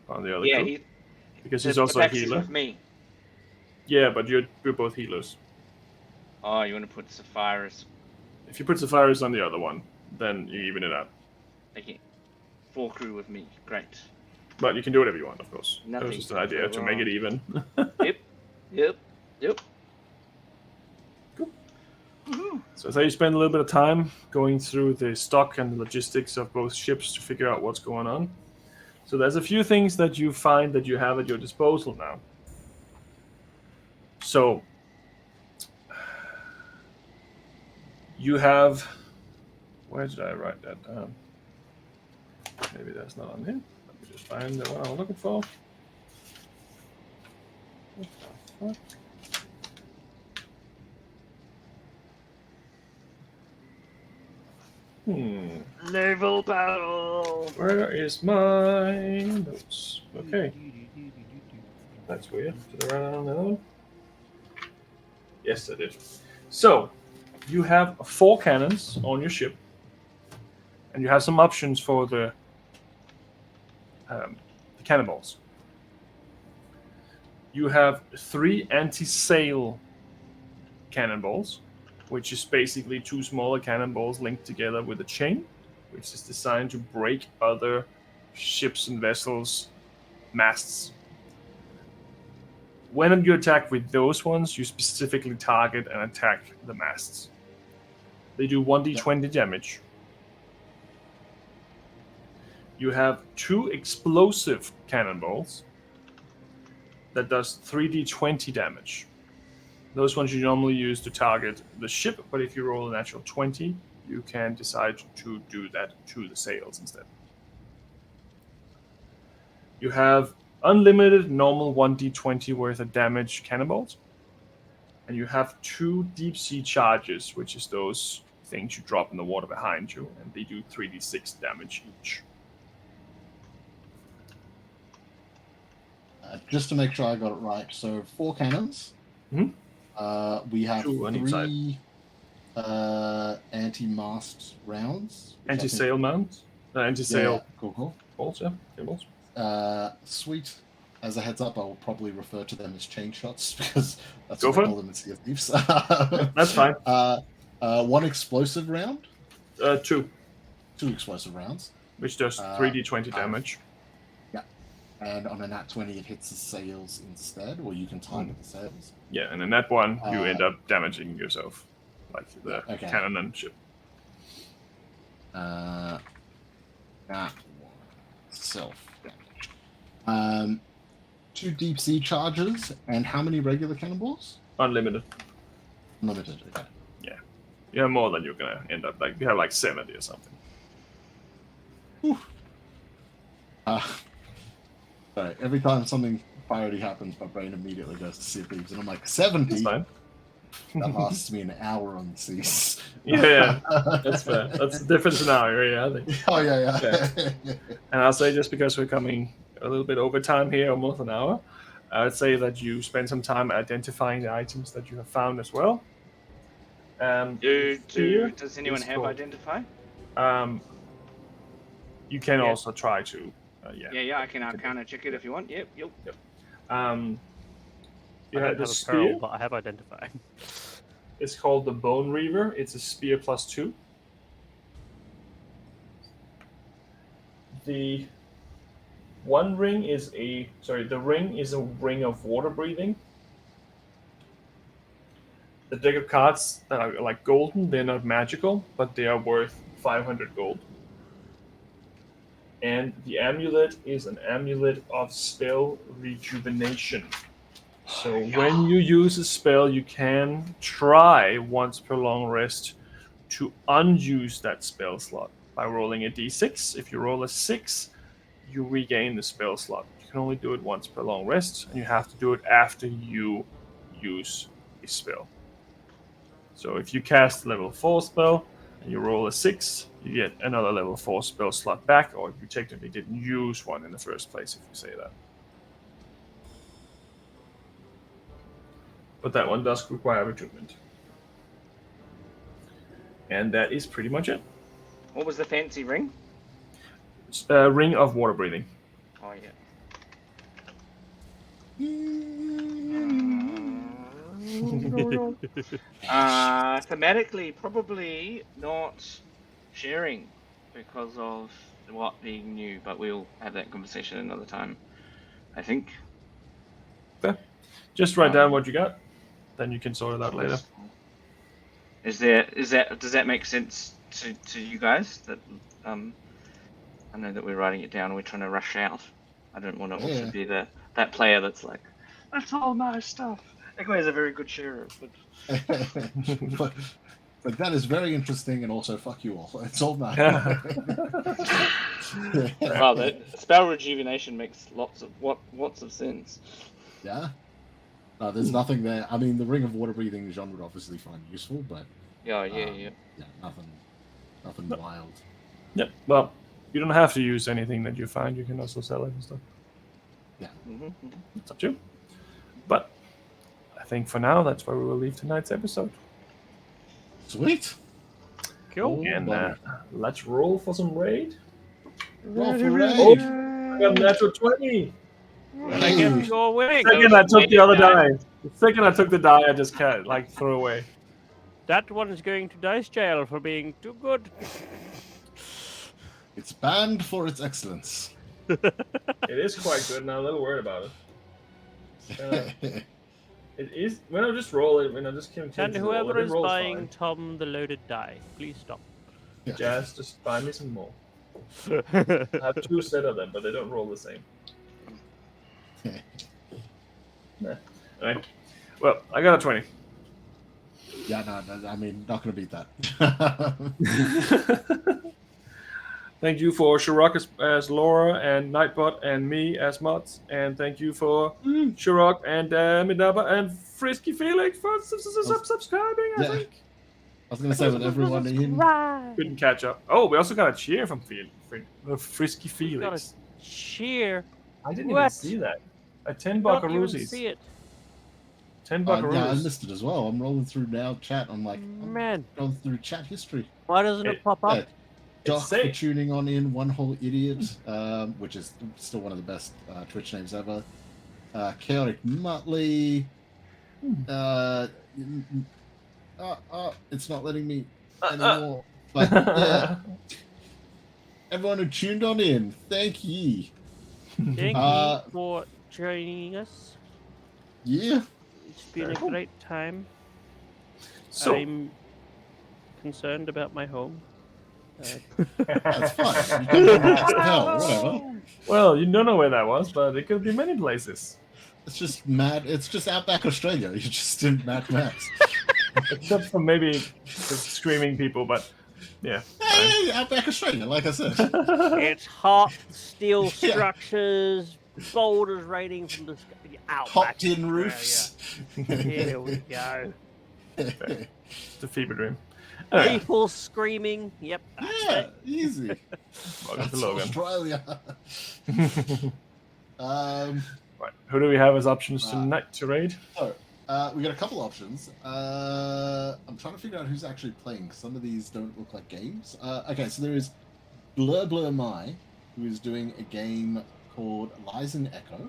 on the other yeah, crew, because he's also a Tabaxi's healer. with me. Yeah, but we're both healers. Oh, you want to put Sephiroth? If you put Sapphires on the other one, then you even it out. Okay, 4 crew with me. Great. But you can do whatever you want, of course. That was Nothing just an can idea go to make it even. Yep. So I thought you spend a little bit of time going through the stock and the logistics of both ships to figure out what's going on. So there's a few things that you find that you have at your disposal now. So you have, where did I write that down? Maybe that's not on here. Let me just find the one I'm looking for. What the fuck? Naval battle. Where is my notes? Okay. That's weird. Did I write on that one? Yes, I did. So, you have 4 cannons on your ship, and you have some options for the cannonballs. You have 3 anti-sail cannonballs, which is basically 2 smaller cannonballs linked together with a chain, which is designed to break other ships and vessels' masts. When you attack with those ones, you specifically target and attack the masts. They do 1d20 damage. You have 2 explosive cannonballs that does 3d20 damage. Those ones you normally use to target the ship, but if you roll a natural 20, you can decide to do that to the sails instead. You have unlimited normal 1d20 worth of damage cannonballs, and you have 2 deep sea charges, which is those things you drop in the water behind you, and they do 3d6 damage each. Just to make sure I got it right, so 4 cannons. We have 2 on each side. 3 anti-mast rounds. Anti-sail mounts? Anti-sail. Yeah, cool. Balls, yeah. Balls. Sweet. As a heads up, I will probably refer to them as chain shots because that's Go what for I it. call them in Sea of Thieves. That's fine. 1 explosive round. 2. 2 explosive rounds. Which does 3d20 damage. Yeah. And on a nat 20, it hits the sails instead, or you can target the sails. Yeah, and in that one, you end up damaging yourself. Like the cannon and ship. That one. Self damage. 2 deep sea charges, and how many regular cannonballs? Unlimited. Unlimited, okay. Yeah. You have more than you're gonna end up. Like you have like 70 or something. Sorry, every time something piratey happens, my brain immediately goes to Sea of Thieves, and I'm like, 70? That's fine. That lasts me an hour on the seas. Yeah, that's fair. That's a different scenario, yeah, I think. Oh, yeah. And I'll say, just because we're coming a little bit over time here, almost an hour, I would say that you spend some time identifying the items that you have found as well. Does anyone have identify? You can also try to. Yeah, I can counter check it if you want. Yep. You I had don't the have a spear. pearl, but I have identify. It's called the Bone Reaver. It's a spear +2. The ring is a ring of water breathing. The deck of cards that are like golden, they're not magical, but they are worth 500 gold. And the amulet is an amulet of spell rejuvenation. So when you use a spell, you can try once per long rest to unuse that spell slot by rolling a d6. If you roll a 6, you regain the spell slot. You can only do it once per long rest, and you have to do it after you use a spell. So if you cast a level 4 spell and you roll a 6, you get another level 4 spell slot back, or if you technically didn't use one in the first place, if you say that. But that one does require attunement. And that is pretty much it. What was the fancy ring? It's a ring of water breathing. Oh, yeah. Thematically, probably not sharing because of what being new, but we'll have that conversation another time, I think. Okay. Just write down what you got, then you can sort it out later. Does that make sense to you guys? That I know that we're writing it down and we're trying to rush out. I don't want to also be that player that's like, that's all my stuff. Echo is a very good sharer, but but that is very interesting, and also fuck you all. It's all mine. Well, that spell rejuvenation makes lots of sense. Yeah. No, there's nothing there. I mean, the ring of water breathing, Jean would obviously find useful, but Yeah, nothing wild. Yep. Well, you don't have to use anything that you find. You can also sell it and stuff. Yeah. It's up to you. But I think for now, that's where we will leave tonight's episode. Sweet. Cool. And let's roll for some raid. Roll for raid. Oh, I got a natural 20. Second, you're winning. Second, I took the other die. The second I took the die, I just threw away. that one is going to dice jail for being too good. It's banned for its excellence. It is quite good, and I'm a little worried about it. It is. When I just roll it, when I just came And to roll whoever it, it is rolls buying fine. Tom the loaded die, please stop. Jazz, just buy me some more. I have 2 set of them, but they don't roll the same. Nah. Alright. Well, I got a 20. Yeah, no, I mean, not going to beat that. Thank you for Shirok as Laura and Nightbot and me as mods. And thank you for Shirok and Midaba and Frisky Felix for subscribing, I think. I was going to say, with everyone in... Couldn't catch up. Oh, we also got a cheer from Frisky Felix. Got a cheer. I didn't What? even see that. A 10 Don't even buckaroosies. see it. 10 buckaroos. Yeah, I missed it as well. I'm rolling through now chat. I'm like, Man. going through chat history. Why doesn't it pop up? Doc for tuning on in, One Whole Idiot, which is still one of the best Twitch names ever. Chaotic Muttley. It's not letting me anymore. But yeah, everyone who tuned on in, thank ye. Thank you for joining us. Yeah. It's been a great time. So, I'm concerned about my home. That's fine. You can go to hell, whatever. Well, you don't know where that was, but it could be many places. It's just mad. It's just Outback Australia. You just did Mad Max. Except for maybe the screaming people, but yeah. Hey, Outback Australia, like I said. It's hot, steel structures, boulders raining from the sky. Hot tin roofs. Here we go. It's a fever dream. People screaming. Yep. Yeah, easy. Welcome to That's Logan. Australia. Right. Who do we have as options tonight to raid? So, we got a couple options. I'm trying to figure out who's actually playing, because some of these don't look like games. Okay, so there is Blur Blur Mai, who is doing a game called Lies in Echo.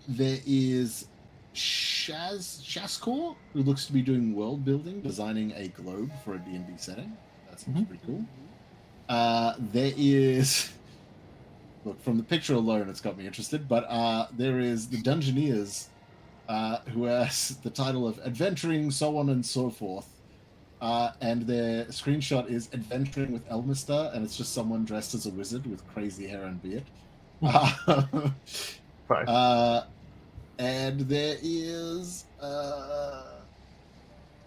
There is Shazkor, who looks to be doing world building, designing a globe for a D&D setting. That seems pretty cool. There is... Look, from the picture alone, it's got me interested, but there is the Dungeoneers, who has the title of Adventuring, so on and so forth. And their screenshot is Adventuring with Elmister, and it's just someone dressed as a wizard with crazy hair and beard. And there is...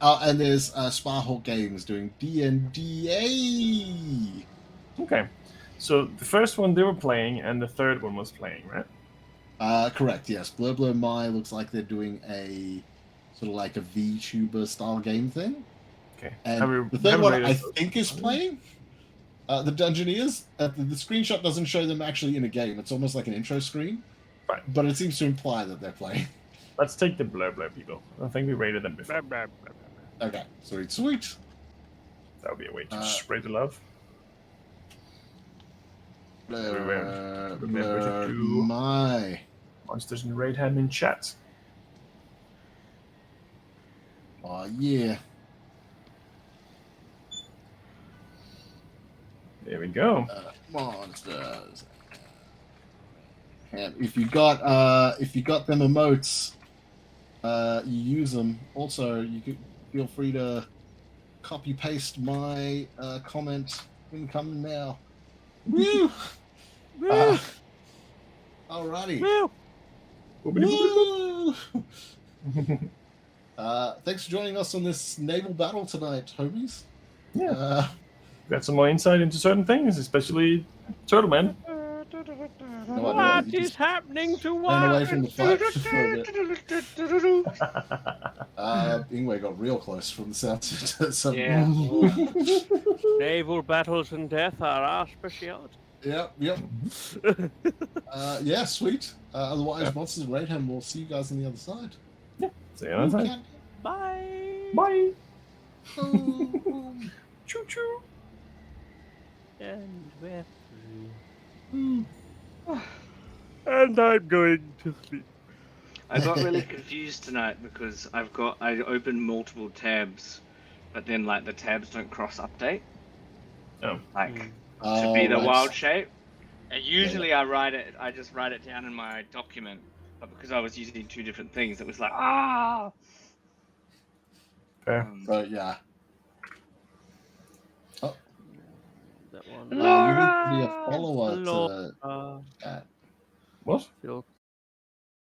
and there's Sparhawk Games doing D&DA. Okay. So the first one they were playing, and the third one was playing, right? Correct, yes. Blur Blur Mai looks like they're doing a sort of like a VTuber style game thing. Okay. And the third one I think is playing. The Dungeoneers. The screenshot doesn't show them actually in a game. It's almost like an intro screen. Right. But it seems to imply that they're playing. Let's take the Blur Blur people. I think we rated them before. Okay, sweet. That would be a way to spread the love. Remember to do my monsters in raid ham in chat. Oh yeah. There we go. Monsters. And if you got them emotes, you use them. Also, you could feel free to copy paste my comment incoming now. Woo! Woo! Alrighty. Woo! Woo! Thanks for joining us on this naval battle tonight, homies. Yeah. Got some more insight into certain things, especially Turtle Man. What is happening to what? Ran away from the fight for a bit. Ingwe got real close from the south. Yeah. Naval battles and death are our specialty. Yep. Yeah, sweet. Otherwise, Monsters and Raidham will see you guys on the other side. Yeah. See you on the other side. Bye. Bye. Choo choo. And we're through. And I'm going to sleep. I got really confused tonight because I opened multiple tabs, but then like the tabs don't cross update. Oh. Like Oh, to be the right. wild shape. And usually I just write it down in my document, but because I was using two different things, it was like Fair. So yeah. That one. You need to be a follower Hello. to that. What? Phil